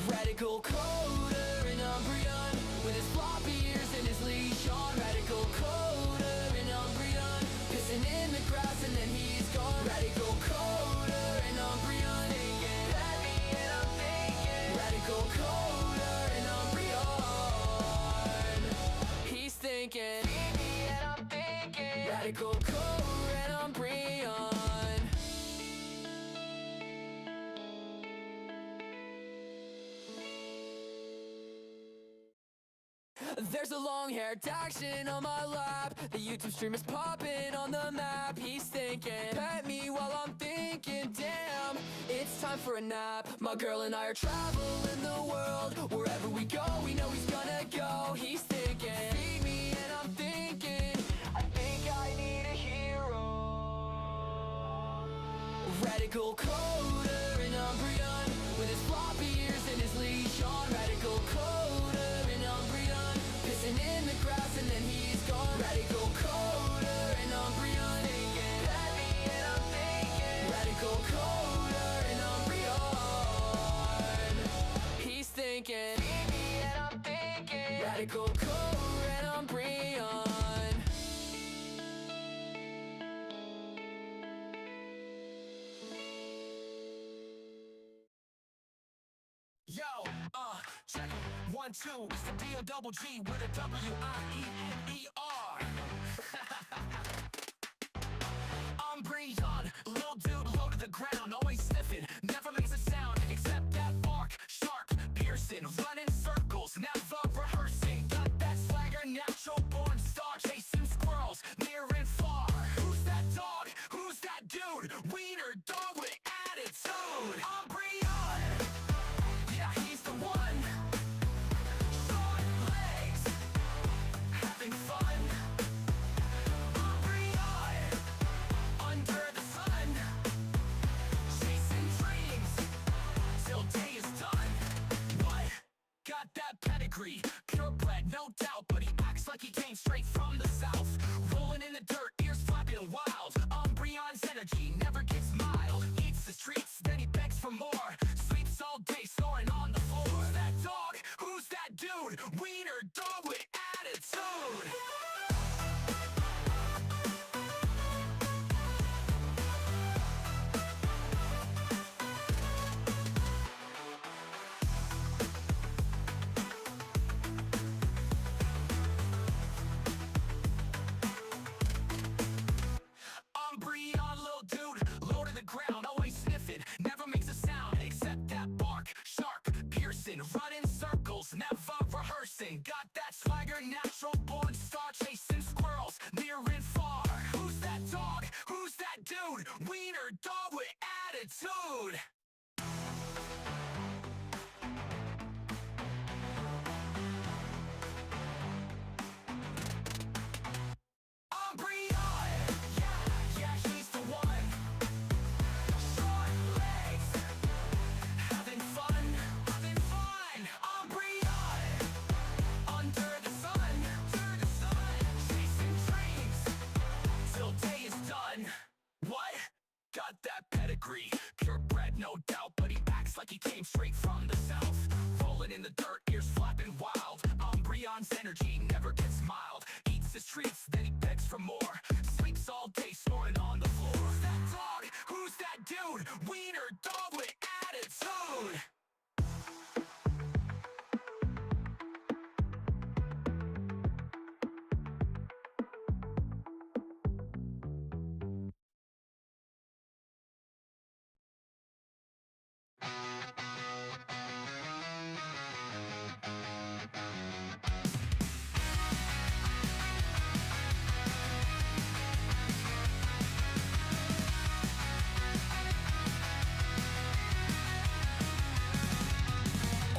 Radical Coder and Umbreon, with his floppy ears and his leash on. Radical Coder and Umbreon, pissing in the grass and then he's gone. Radical Coder and Umbreon, thinking, pet me and I'm thinking. Radical Coder and Umbreon, he's thinking, feed me and I'm thinking. Radical Coder and Umbreon. There's a long-haired action on my lap. The YouTube stream is popping on the map. He's thinking, pet me while I'm thinking, damn, it's time for a nap. My girl and I are traveling the world. Wherever we go, we know he's gonna go. He's thinking, feed me and I'm thinking, I think I need a hero. Radical Coder and Umbreon, with his floppy ears and his leash on. Radical Coder and Umbreon, pissing in the grass and then he's gone. Radical Coder and Umbreon, thinking, pet me and I'm thinking. Radical Coder and Umbreon, he's thinking, feed me and I'm thinking. Radical Coder and Umbreon. Yo, check it. 1, 2, it's the D-O-double-G with a W-I-E-N-E-R. dude, wiener dog with attitude. Umbreon, yeah, he's the one. Short legs, having fun. Umbreon, under the sun, chasing dreams till day is done. What? Got that pedigree, purebred, no doubt, but he acts like he came straight from the south. Rolling in the dirt, ears flapping wild. Umbreon's energy never gets mild. Eats the streets, then he begs for more. Sleeps all day, snoring on the floor. Who's that dog? Who's that dude? Wiener dog with attitude. Umbreon, little dude, low to the ground, always sniffing, never makes a sound except that bark. Sharp, piercing, running circles, never rehearsing. Got that swagger, natural born star, chasing squirrels near and far. Who's that dog? Who's that dude? Wiener dog with attitude. Umbreon, yeah, he's the one. Short legs, having fun. Umbreon, under the sun, chasing dreams till day is done. What? Got that pedigree, purebred, no doubt, but he acts like he came straight from the south. Rolling in the dirt, ears flapping wild. Umbreon's energy never gets mild. Eats his treats, then he begs for more. Sleeps all day, snoring on the floor. Who's that dog? Who's that dude? Wiener dog with attitude.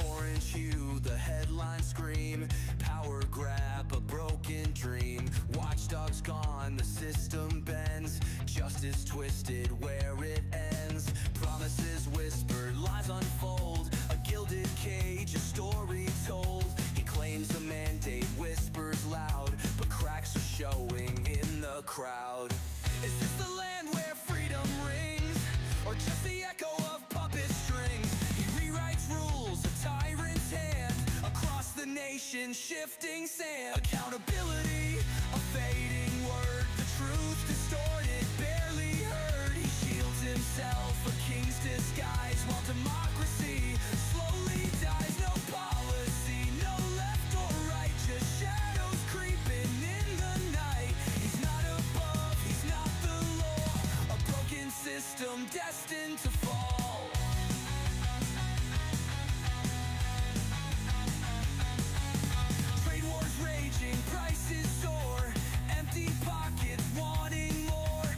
Orange hue, the headlines scream. Power grab, a broken dream. Watchdogs gone, the system bends. Justice twisted where it ends. Promises whispered, lies unfold. A gilded cage, a story told. He claims a mandate, whispers loud, but cracks are showing in the crowd. Is this the land where freedom rings, or just the echo of puppet strings? He rewrites rules, a tyrant's hand, across the nation, shifting sand. Accountability, a fading word, the truth distorted, barely heard. He shields himself, a king's disguise, while democracy slowly dies. No policy, no left or right, just shadows creeping in the night. He's not above, he's not the law, a broken system destined to fall. Trade wars raging, prices soar, empty pockets wanting more.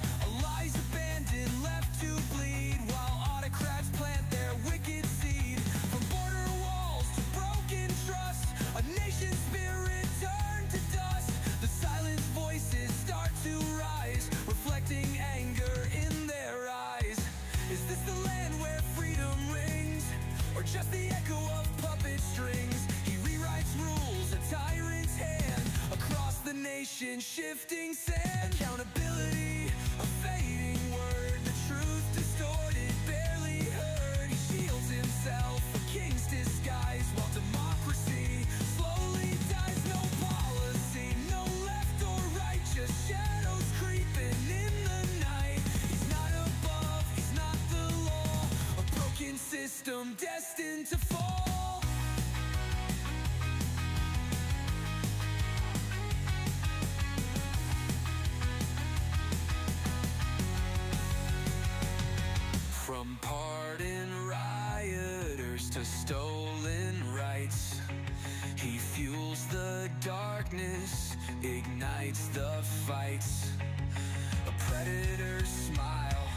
Lies abandoned, left to bleed, while autocrats plant their wicked seed. From border walls to broken trust, a nation's spirit turned to dust. The silent voices start to rise, reflecting anger in their eyes. Is this the land where freedom rings, or just the echo of puppet strings? He rewrites rules, a tyrant's hand, across the nation, shifting sand. Accountability, a fading word, the truth distorted, barely heard. He shields himself, a king's disguise, while democracy slowly dies. No policy, no left or right, just shadows creeping in the night. He's not above, he's not the law, a broken system destined to fall. From pardoned rioters to stolen rights, he fuels the darkness, ignites the fights. A predator's smile,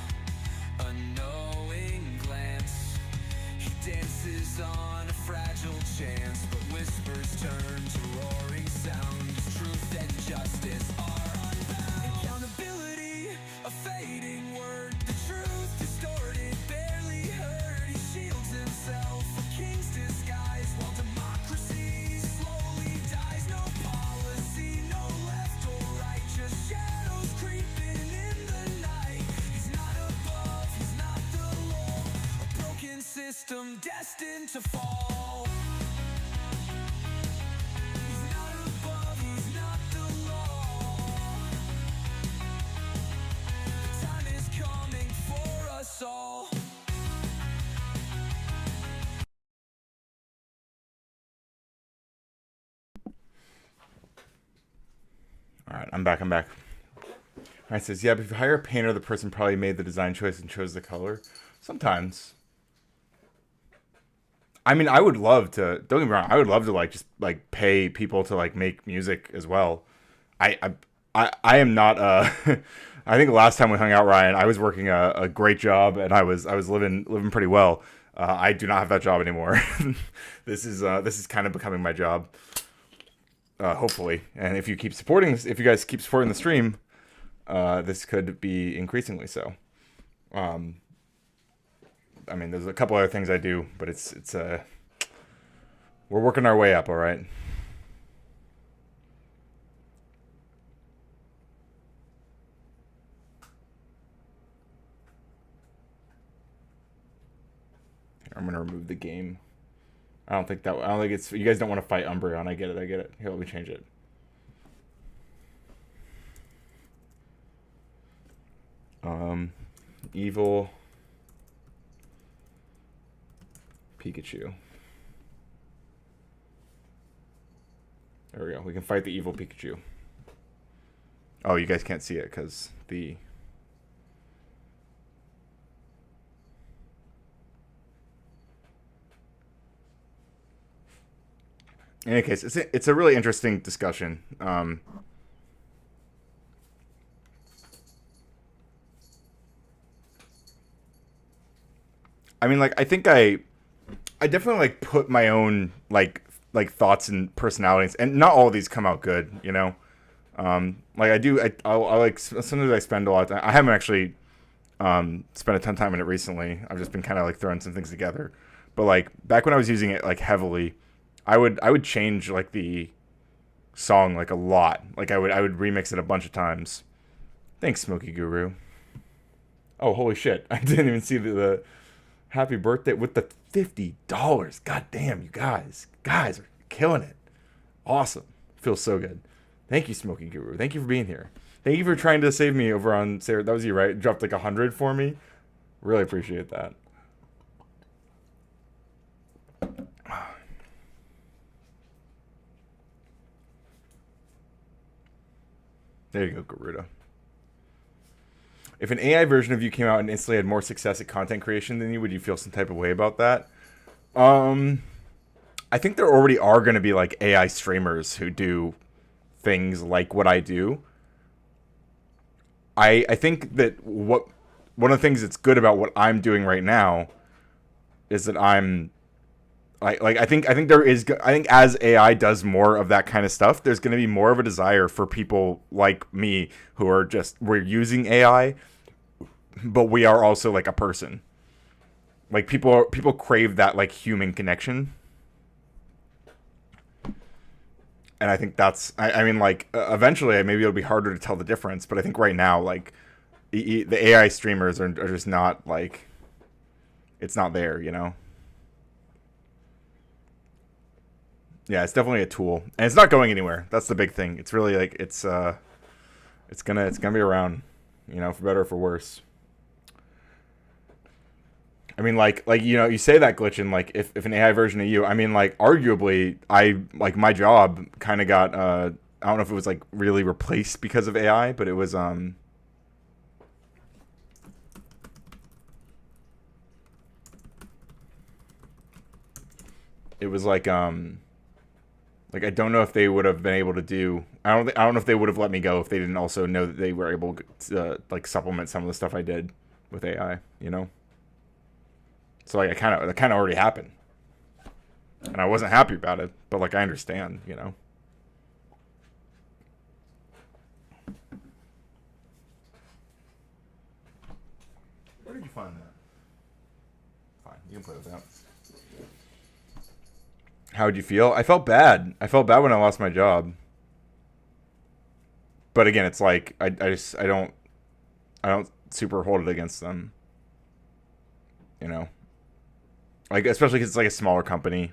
destined to fall. He's not above, he's not the law. Time is coming for us all. All right, I'm back. All right, it says, yeah, but if you hire a painter, the person probably made the design choice and chose the color. Sometimes. I mean, I would love to, don't get me wrong, I would love to like just like pay people to like make music as well. I am not I think the last time we hung out, Ryan, I was working a great job and I was living pretty well. I do not have that job anymore. This is kind of becoming my job. Hopefully. And if you keep supporting this, if you guys keep supporting the stream, this could be increasingly so. I mean, there's a couple other things I do, but it's we're working our way up, all right. Here, I'm gonna remove the game. I don't think it's, you guys don't want to fight Umbreon. I get it. Here, let me change it. Evil Pikachu. There we go. We can fight the evil Pikachu. Oh, you guys can't see it because the... In any case, it's a really interesting discussion. I mean, like, I think I definitely like put my own like thoughts and personalities, and not all of these come out good, you know. Like I like sometimes I spend a lot of time. I haven't actually spent a ton of time in it recently. I've just been kind of like throwing some things together. But like back when I was using it like heavily, I would change like the song like a lot. Like I would remix it a bunch of times. Thanks, Smokey Guru. Oh, holy shit. I didn't even see the happy birthday with the $50. God damn, you guys. Guys are killing it. Awesome. Feels so good. Thank you, Smokey Guru. Thank you for being here. Thank you for trying to save me over on Sarah. That was you, right? Dropped like 100 for me. Really appreciate that. There you go, Garuda. If an AI version of you came out and instantly had more success at content creation than you, would you feel some type of way about that? I think there already are going to be like AI streamers who do things like what I do. I think that one of the things that's good about what I'm doing right now is that I'm I think as AI does more of that kind of stuff, there's going to be more of a desire for people like me who are we're using AI, but we are also like a person. Like people crave that like human connection. And I think that's, I mean, like, eventually maybe it'll be harder to tell the difference, but I think right now, like, the AI streamers are just not, like, it's not there, you know? Yeah, it's definitely a tool. And it's not going anywhere. That's the big thing. It's really, like, it's gonna be around, you know, for better or for worse. I mean, like you know, you say that, Glitchin, like if an AI version of you, I mean, like arguably, my job kind of got I don't know if it was like really replaced because of AI, but it was like I don't know if they would have been able to do. I don't know if they would have let me go if they didn't also know that they were able to like supplement some of the stuff I did with AI, you know. So like that kind of already happened, and I wasn't happy about it, but like I understand, you know. Where did you find that? Fine, you can play with that. How would you feel? I felt bad. I felt bad when I lost my job. But again, it's like I don't super hold it against them. You know. like especially because it's like a smaller company.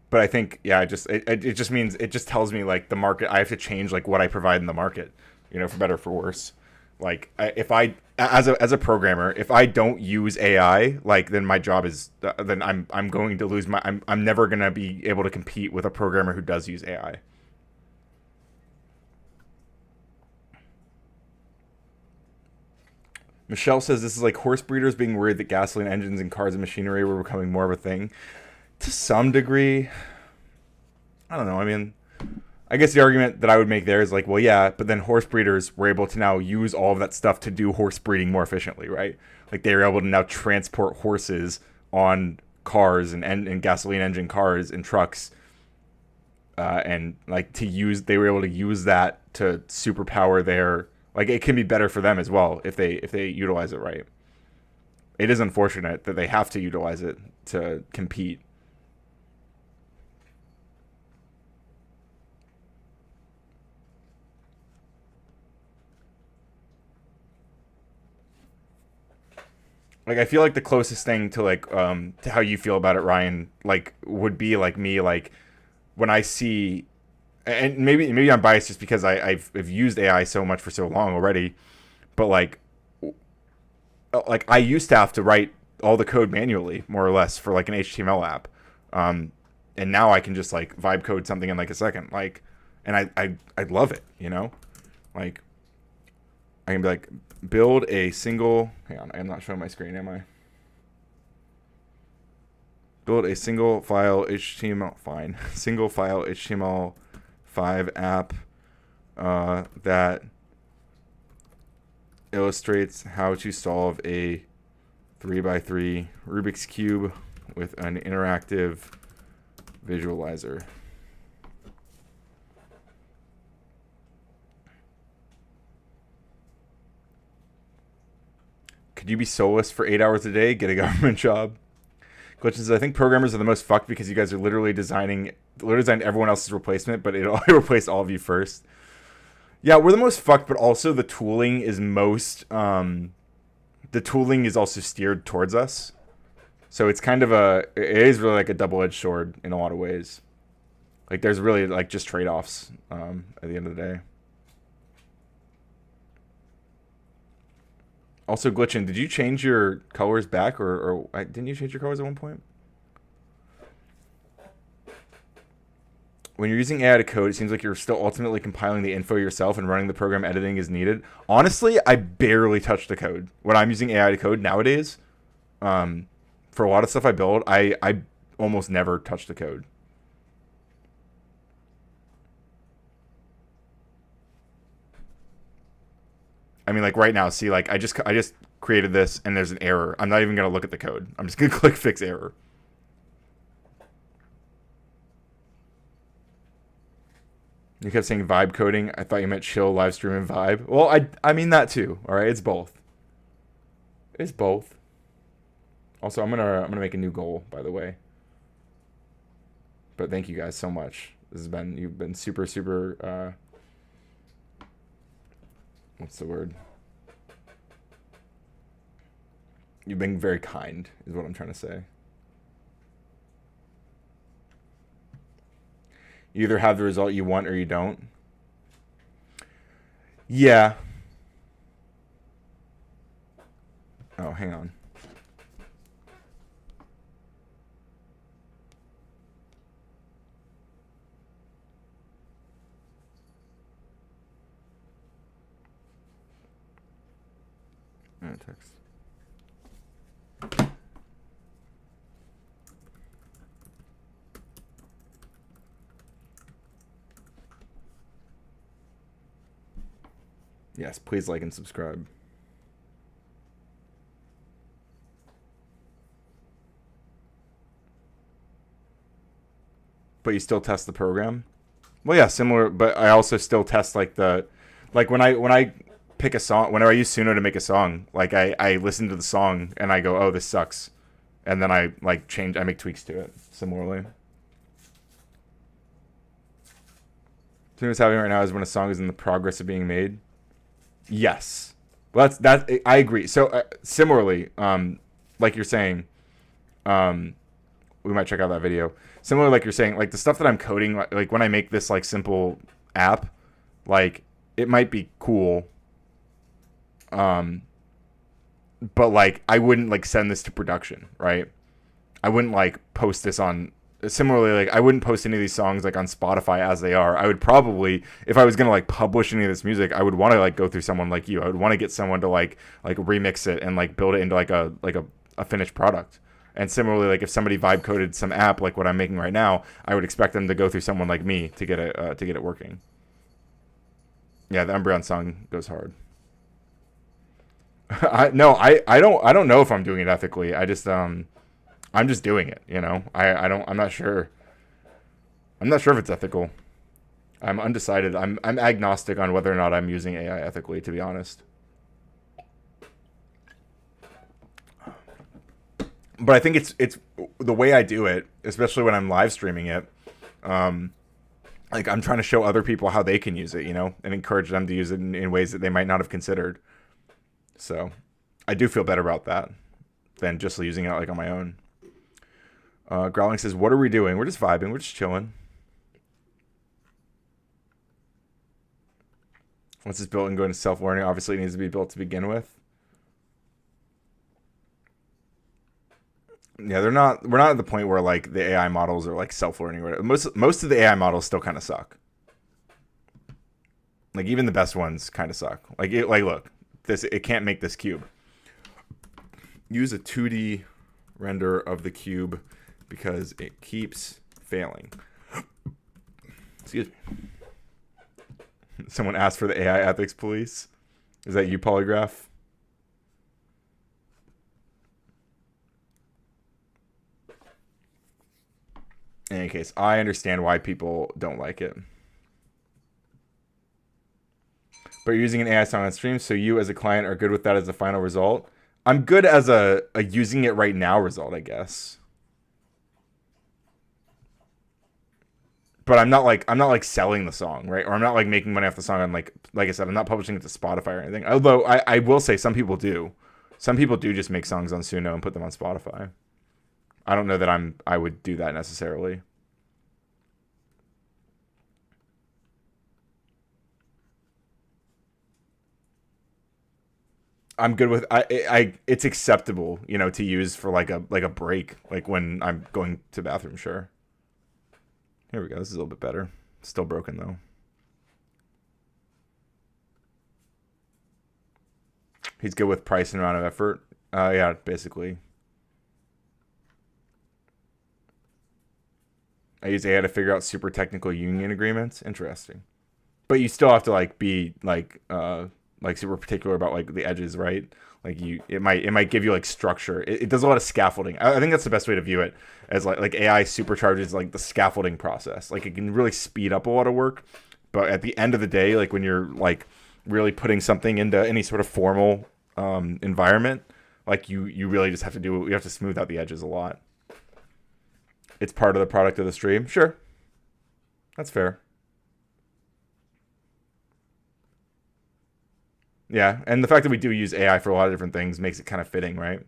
But I think, yeah, it just means, it just tells me like the market, I have to change like what I provide in the market, you know, for better or for worse. Like if I, as a programmer, if I don't use AI, like then my job is, then I'm going to lose I'm never going to be able to compete with a programmer who does use AI. Michelle says this is like horse breeders being worried that gasoline engines and cars and machinery were becoming more of a thing. To some degree, I don't know. I mean, I guess the argument that I would make there is like, well, yeah, but then horse breeders were able to now use all of that stuff to do horse breeding more efficiently, right? Like they were able to now transport horses on cars and gasoline engine cars and trucks, and like they were able to use that to superpower their, like it can be better for them as well if they utilize it right. It is unfortunate that they have to utilize it to compete. Like I feel like the closest thing to like to how you feel about it, Ryan, like would be like me, like when I see, and maybe I'm biased just because I've used AI so much for so long already, but like I used to have to write all the code manually, more or less, for like an HTML app, and now I can just like vibe code something in like a second, like, and I love it, you know, like I can be like, build a single, hang on, I'm not showing my screen, am I? Build a single file HTML, fine, single file HTML5 app that illustrates how to solve a 3x3 Rubik's Cube with an interactive visualizer. Could you be soulless for 8 hours a day, get a government job? Glitch says, I think programmers are the most fucked because you guys are literally designed everyone else's replacement, but it replaced all of you first. Yeah, we're the most fucked, but also the tooling is also steered towards us. So it's kind of it is really like a double-edged sword in a lot of ways. Like there's really like just trade-offs at the end of the day. Also, Glitchin, did you change your colors back, or didn't you change your colors at one point? When you're using AI to code, it seems like you're still ultimately compiling the info yourself and running the program editing as needed. Honestly, I barely touch the code. When I'm using AI to code nowadays, for a lot of stuff I build, I almost never touch the code. I mean, like right now, see, like I just created this and there's an error. I'm not even going to look at the code. I'm just going to click fix error. You kept saying vibe coding. I thought you meant chill, live stream, and vibe. Well, I mean that too. All right, it's both. It's both. Also, I'm gonna make a new goal, by the way. But thank you guys so much. You've been super. What's the word? You've been very kind, is what I'm trying to say. You either have the result you want or you don't. Yeah. Oh, hang on. Text. Yes, please like and subscribe. But you still test the program? Well, yeah, similar, but I also still test like when I pick a song, whenever I use Suno to make a song, like I listen to the song and I go, oh, this sucks. And then I like I make tweaks to it similarly. The thing that's happening right now is when a song is in the progress of being made. Yes. Well, that I agree. So similarly, like you're saying, we might check out that video. Similarly, like you're saying, like the stuff that I'm coding, like when I make this like simple app, like it might be cool. But like I wouldn't like send this to production, right? I wouldn't like post this on. Similarly, like I wouldn't post any of these songs like on Spotify as they are. I would probably, if I was gonna like publish any of this music, I would want to like go through someone like you. I would want to get someone to like remix it and like build it into like a finished product. And similarly, like if somebody vibe coded some app like what I'm making right now, I would expect them to go through someone like me to get it working. Yeah, the Umbreon song goes hard. I don't know if I'm doing it ethically. I just I'm just doing it, you know. I'm not sure. I'm not sure if it's ethical. I'm undecided. I'm agnostic on whether or not I'm using AI ethically, to be honest. But I think it's the way I do it, especially when I'm live streaming it. Like I'm trying to show other people how they can use it, you know, and encourage them to use it in ways that they might not have considered. So I do feel better about that than just using it like on my own. Growling says, what are we doing? We're just vibing. We're just chilling. Once it's built and going to self-learning, obviously it needs to be built to begin with. Yeah, we're not at the point where like the AI models are like self-learning. Most of the AI models still kind of suck. Like even the best ones kind of suck. Like look, it can't make this cube. Use a 2D render of the cube because it keeps failing. Excuse me. Someone asked for the AI ethics police. Is that you, Polygraph? In any case, I understand why people don't like it. But you're using an AI song on stream, so you as a client are good with that as a final result. I'm good as a using it right now result, I guess. But I'm not like selling the song, right? Or I'm not like making money off the song. I'm like I said, I'm not publishing it to Spotify or anything. Although I will say some people do. Some people do just make songs on Suno and put them on Spotify. I don't know that I would do that necessarily. I'm good with it's acceptable, you know, to use for like a break, like when I'm going to the bathroom, sure. Here we go. This is a little bit better. Still broken though. He's good with price and amount of effort. Yeah, basically. I use AI to figure out super technical union agreements. Interesting. But you still have to like be like super particular about like the edges, right? Like it might give you like structure. It does a lot of scaffolding. I think that's the best way to view it, as like AI supercharges like the scaffolding process. Like it can really speed up a lot of work, but at the end of the day, like when you're like really putting something into any sort of formal environment, like you really just have to you have to smooth out the edges a lot. It's part of the product of the stream. Sure. That's fair. Yeah, and the fact that we do use AI for a lot of different things makes it kind of fitting, right?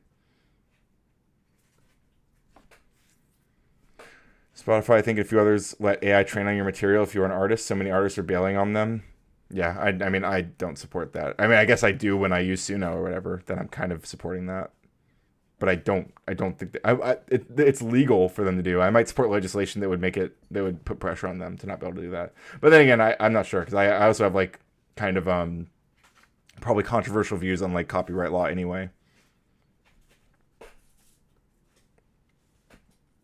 Spotify, I think a few others let AI train on your material if you're an artist. So many artists are bailing on them. Yeah, I mean, I don't support that. I mean, I guess I do when I use Suno or whatever, then I'm kind of supporting that. But I don't think that it's legal for them to do. I might support legislation that would put pressure on them to not be able to do that. But then again, I'm not sure, because I also have like kind of probably controversial views on like copyright law anyway.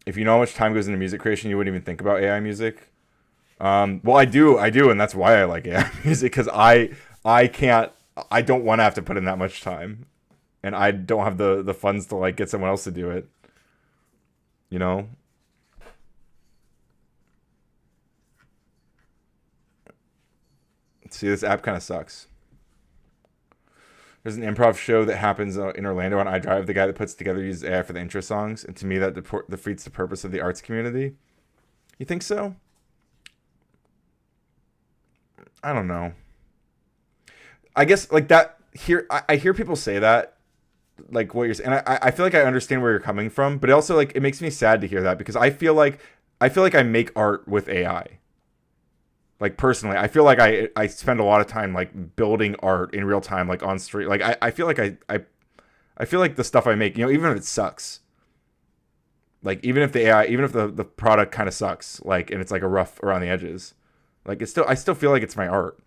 If you know how much time goes into music creation, you wouldn't even think about AI music. Well, I do, and that's why I like AI music, because I don't want to have to put in that much time, and I don't have the funds to like get someone else to do it. You know. See, this app kind of sucks. There's an improv show that happens in Orlando on iDrive. The guy that puts together uses AI for the intro songs, and to me that defeats the purpose of the arts community. You think so? I don't know. I guess like that. I hear people say that, like what you're saying, and I feel like I understand where you're coming from, but it also like it makes me sad to hear that, because I feel like I make art with AI. Like personally, I feel like I spend a lot of time like building art in real time, like on street. Like I feel like I feel like the stuff I make, even if it sucks, like even if the AI, even if the product kind of sucks, like, and it's like a rough around the edges, like I still feel like it's my art,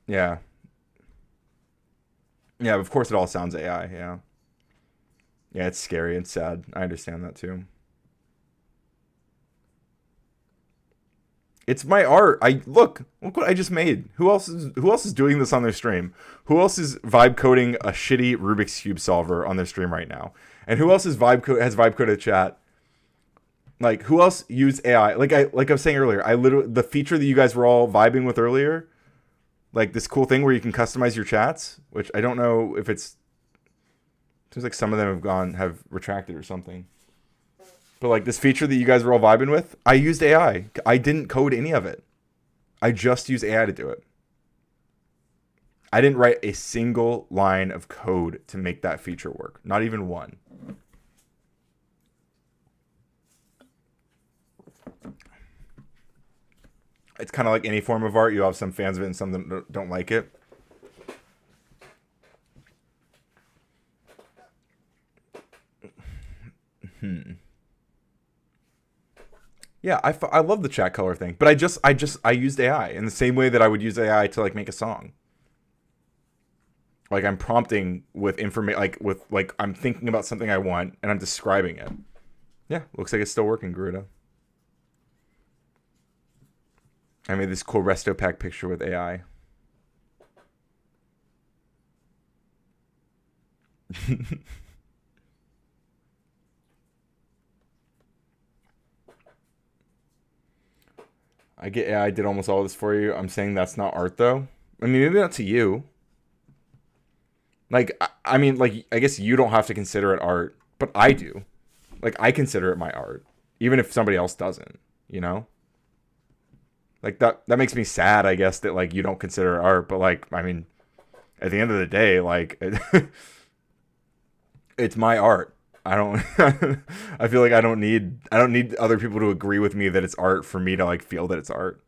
Yeah. Yeah, of course it all sounds AI, yeah. Yeah, it's scary and sad. I understand that too. It's my art. Look what I just made. Who else is doing this on their stream? Who else is vibe coding a shitty Rubik's Cube solver on their stream right now? And who else has vibe coded chat? Like, who else used AI? Like I was saying earlier, the feature that you guys were all vibing with earlier, like this cool thing where you can customize your chats, which I don't know if it seems like some of them have retracted or something. But like this feature that you guys were all vibing with, I used AI. I didn't code any of it. I just used AI to do it. I didn't write a single line of code to make that feature work. Not even one. It's kind of like any form of art. You have some fans of it and some that don't like it. Yeah, I love the chat color thing, but I used AI in the same way that I would use AI to like make a song. Like I'm prompting with information, like I'm thinking about something I want and I'm describing it. Yeah, looks like it's still working, Garuda. I made this cool resto pack picture with AI. I get AI did almost all this for you. I'm saying that's not art though. I mean, maybe not to you. Like, I mean, like, I guess you don't have to consider it art, but I do. Like, I consider it my art, even if somebody else doesn't, Like, that makes me sad, I guess, that, like, you don't consider it art, but, like, I mean, at the end of the day, like, it's my art. I don't, I feel like I don't need other people to agree with me that it's art for me to, like, feel that it's art.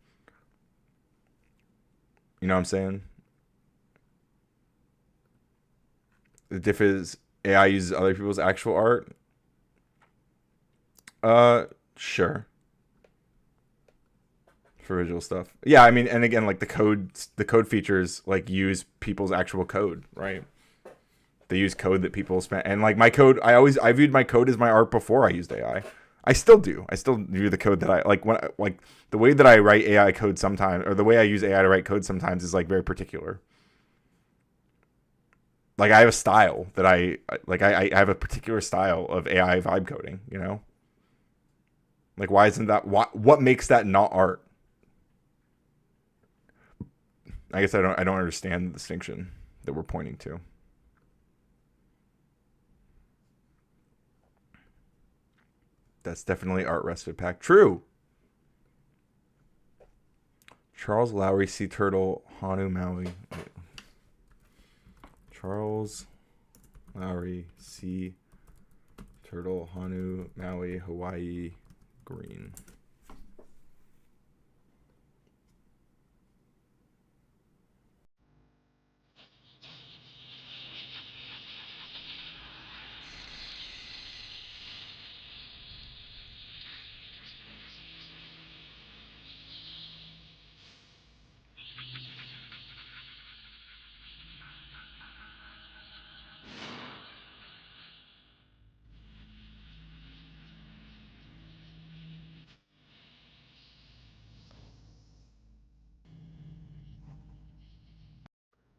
You know what I'm saying? The diff is AI uses other people's actual art. Sure. For visual stuff. Yeah, I mean, and again, like the code features like use people's actual code, right? They use code that people spent, and like my code, I viewed my code as my art before I used AI. I still do. I still view the code that I like the way that I write AI code sometimes, or the way I use AI to write code sometimes is like very particular. Like I have a style that I have a particular style of AI vibe coding, Like why isn't that what makes that not art? I guess I don't understand the distinction that we're pointing to. That's definitely art respite pack. True. Charles Lowry, Sea Turtle, Hanu Maui. Charles Lowry, Sea Turtle, Hanu Maui, Hawaii, green.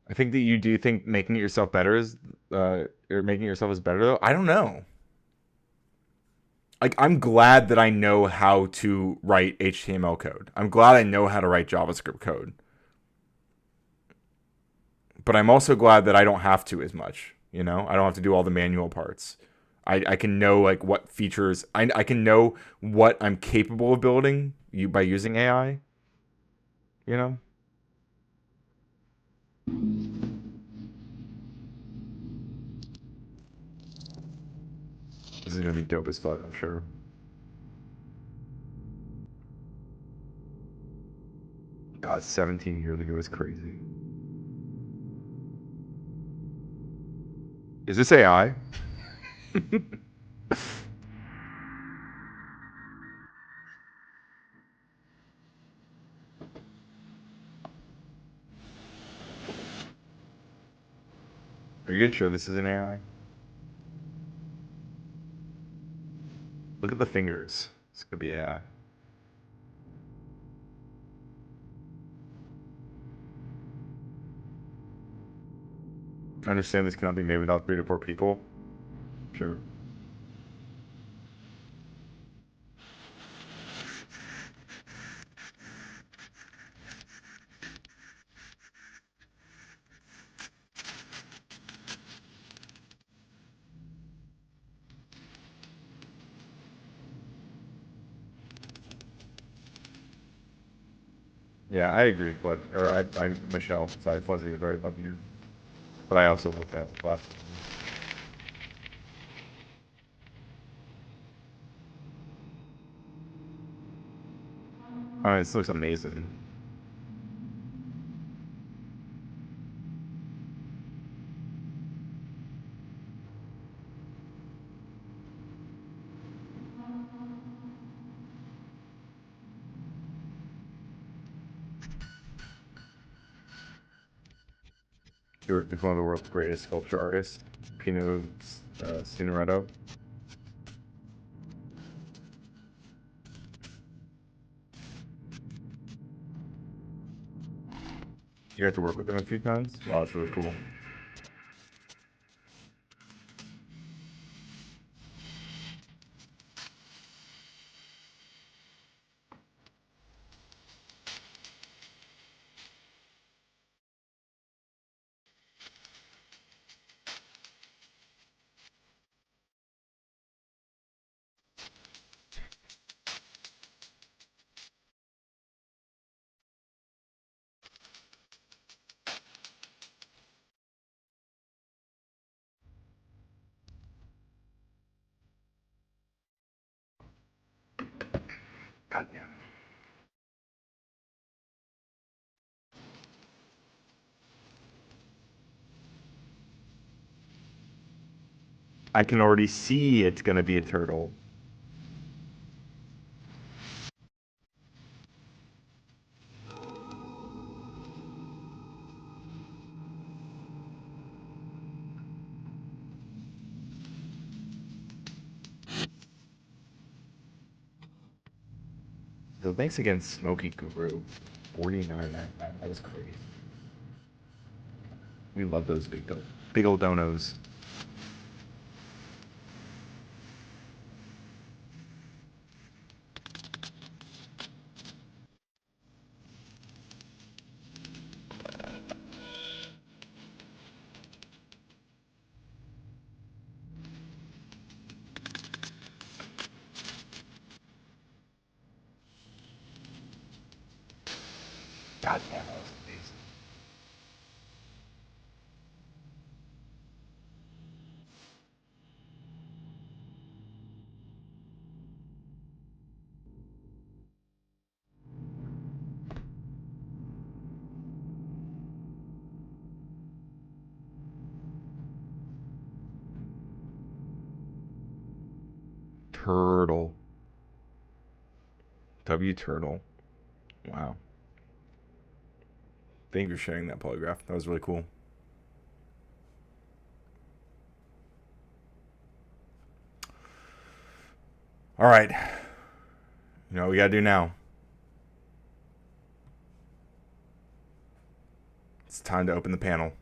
I think that you do think making it yourself better is, or making yourself is better though. I don't know. Like, I'm glad that I know how to write HTML code. I'm glad I know how to write JavaScript code. But I'm also glad that I don't have to as much, I don't have to do all the manual parts. I can know like what features I can know what I'm capable of building by using AI. You know? This is gonna be dope as fuck, I'm sure. God, 17 years ago was crazy. Is this AI? Are you sure this is an AI? Look at the fingers. This could be AI. I understand this cannot be made without 3 to 4 people. Sure. Yeah, I agree, but Michelle, sorry, Fuzzy, I very love you. But I also looked at last. Oh, this looks amazing. You're one of the world's greatest sculpture artists, Pino Cineretto. You got to work with him a few times. Wow, that's really cool. God damn. I can already see it's gonna be a turtle. So thanks again, Smoky Guru. 49.99. That was crazy. We love those big old donos. God damn, that was amazing. Turtle. W Turtle. Wow. Thank you for sharing that polygraph. That was really cool. All right. You know what we gotta do now? It's time to open the panel.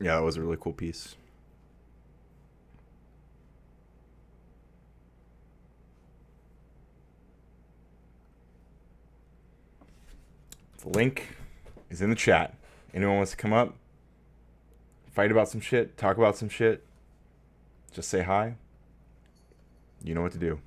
Yeah, that was a really cool piece. The link is in the chat. Anyone wants to come up, fight about some shit, talk about some shit, just say hi. You know what to do.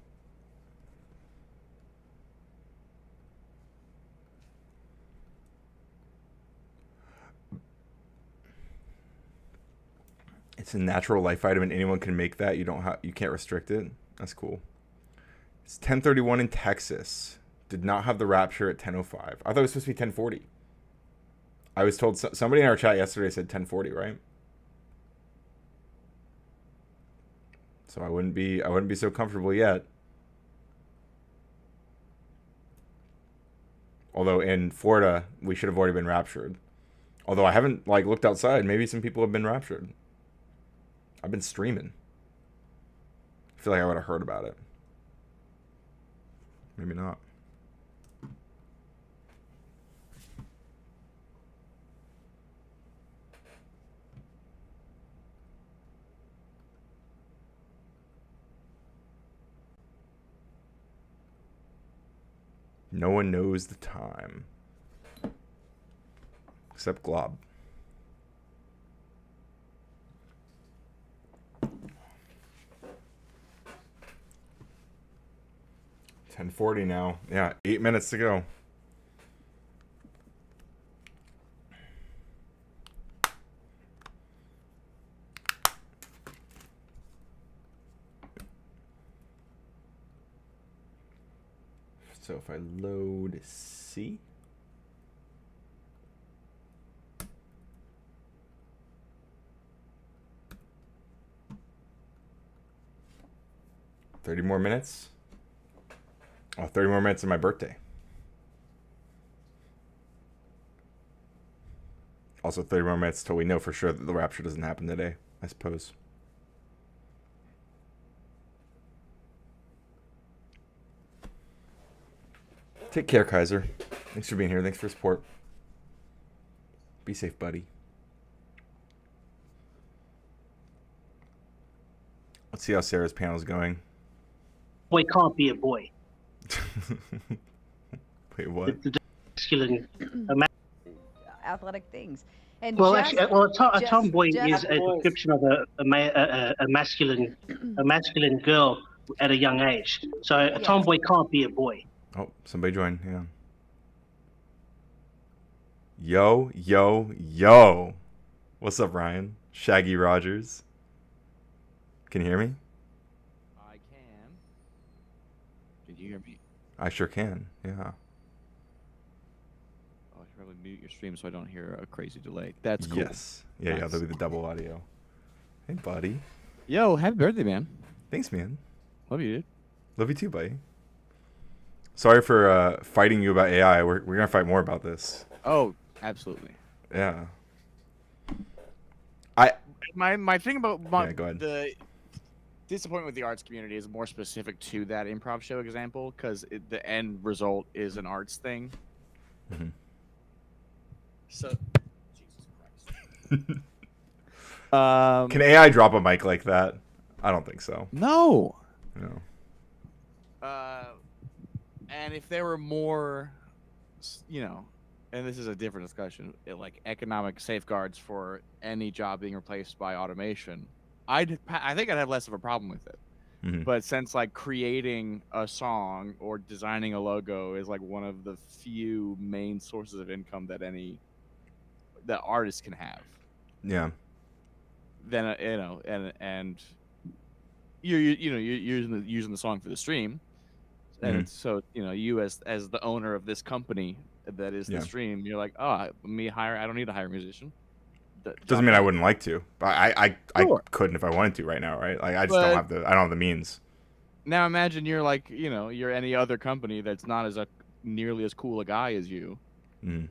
It's a natural life item, and anyone can make that. You can't restrict it. That's cool. It's 10:31 in Texas. Did not have the Rapture at 10:05. I thought it was supposed to be 10:40. I was told somebody in our chat yesterday said 10:40, right? So I wouldn't be so comfortable yet. Although in Florida we should have already been raptured. Although I haven't looked outside, maybe some people have been raptured. I've been streaming. I feel like I would have heard about it. Maybe not. No one knows the time. Except Glob. $10:40 now. Yeah, 8 minutes to go. So if I load C. $30 more minutes. Oh, 30 more minutes of my birthday. Also 30 more minutes till we know for sure that the rapture doesn't happen today, I suppose. Take care, Kaiser. Thanks for being here. Thanks for support. Be safe, buddy. Let's see how Sarah's panel's going. Boy can't be a boy. Wait, what? Masculine. Athletic things. And Well, just, actually, a tomboy just- is a description of a masculine girl at a young age. So a tomboy can't be a boy. Oh, somebody joined. Yeah. Yo, yo, yo. What's up, Ryan? Shaggy Rogers. Can you hear me? I can. Can you hear me? I sure can. Yeah. Oh, I should probably mute your stream so I don't hear a crazy delay. That's cool. Yes. Yeah, yeah. That'll be the double audio. Hey, buddy. Yo, happy birthday, man. Thanks, man. Love you, dude. Love you too, buddy. Sorry for fighting you about AI. We're gonna fight more about this. Oh, absolutely. Yeah. My thing about Yeah, go ahead. the disappointment with the arts community is more specific to that improv show example because the end result is an arts thing. Mm-hmm. So, Jesus Christ. Can AI drop a mic like that? I don't think so. No. No. And if there were more, and this is a different discussion, like economic safeguards for any job being replaced by automation, I think I'd have less of a problem with it. Mhm. But since creating a song or designing a logo is one of the few main sources of income that artists can have, Yeah. then and you're using the song for the stream, and so you as the owner of this company that is the Yeah. stream, you're like, oh, I don't need to hire a musician. Doesn't mean I wouldn't like to, but I Sure. couldn't if I wanted to right now, right? I just But- don't have the means. Now imagine you're you're any other company that's not nearly as cool a guy as you, Mm.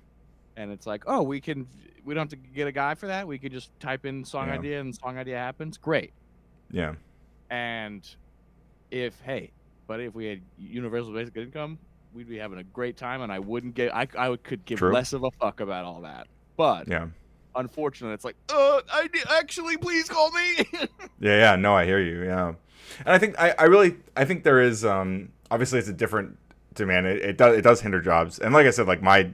and it's like, oh, we don't have to get a guy for that. We could just type in song Yeah. idea and song idea happens. Great. Yeah. And if we had universal basic income, we'd be having a great time, and I could give True. less of a fuck about all that. But Yeah. unfortunate. It's like, actually, please call me. Yeah, no, I hear you. Yeah, and I think I think there is obviously it's a different demand. It does hinder jobs, and like I said, like my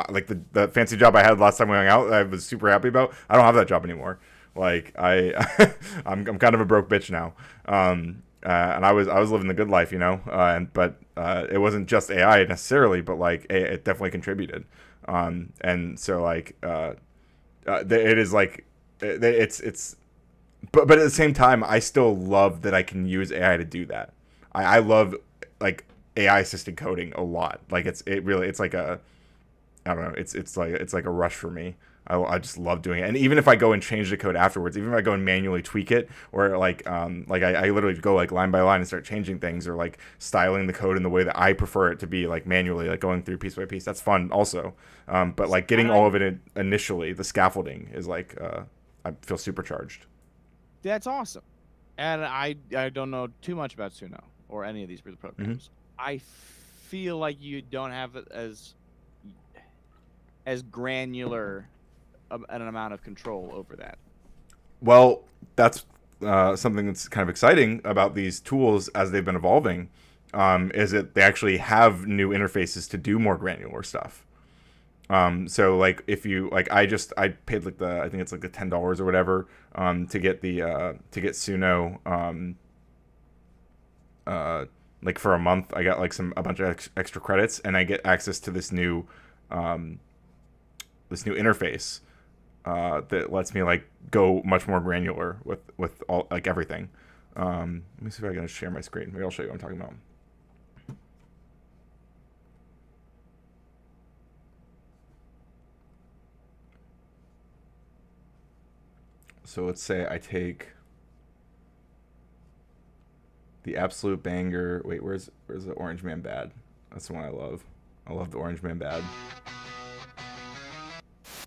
like the fancy job I had last time we hung out, I was super happy about. I don't have that job anymore. Like I'm kind of a broke bitch now. And I was living the good life, you know. But it wasn't just AI necessarily, but like it definitely contributed. And so like it is like it's. But at the same time, I still love that I can use AI to do that. I love like AI assisted coding a lot. Like it's like a, I don't know. It's like a rush for me. I just love doing it. And even if I go and change the code afterwards, even if I go and manually tweak it, or like I literally go like line by line and start changing things, or like styling the code in the way that I prefer it to be, like manually, like going through piece by piece. That's fun also. But like getting all of it initially, the scaffolding is like I feel supercharged. That's awesome. And I don't know too much about Suno or any of these programs. I feel like you don't have it as granular an amount of control over that. Well, that's something that's kind of exciting about these tools as they've been evolving, is that they actually have new interfaces to do more granular stuff. So like if you like, I paid like I think it's like the $10 or whatever to get Suno like for a month. I got like a bunch of extra credits, and I get access to this new interface that lets me like go much more granular with all like everything. Let me see if I can share my screen. Maybe I'll show you what I'm talking about. So let's say I take the absolute banger. Wait, where's the Orange Man Bad? That's the one I love. I love the Orange Man Bad.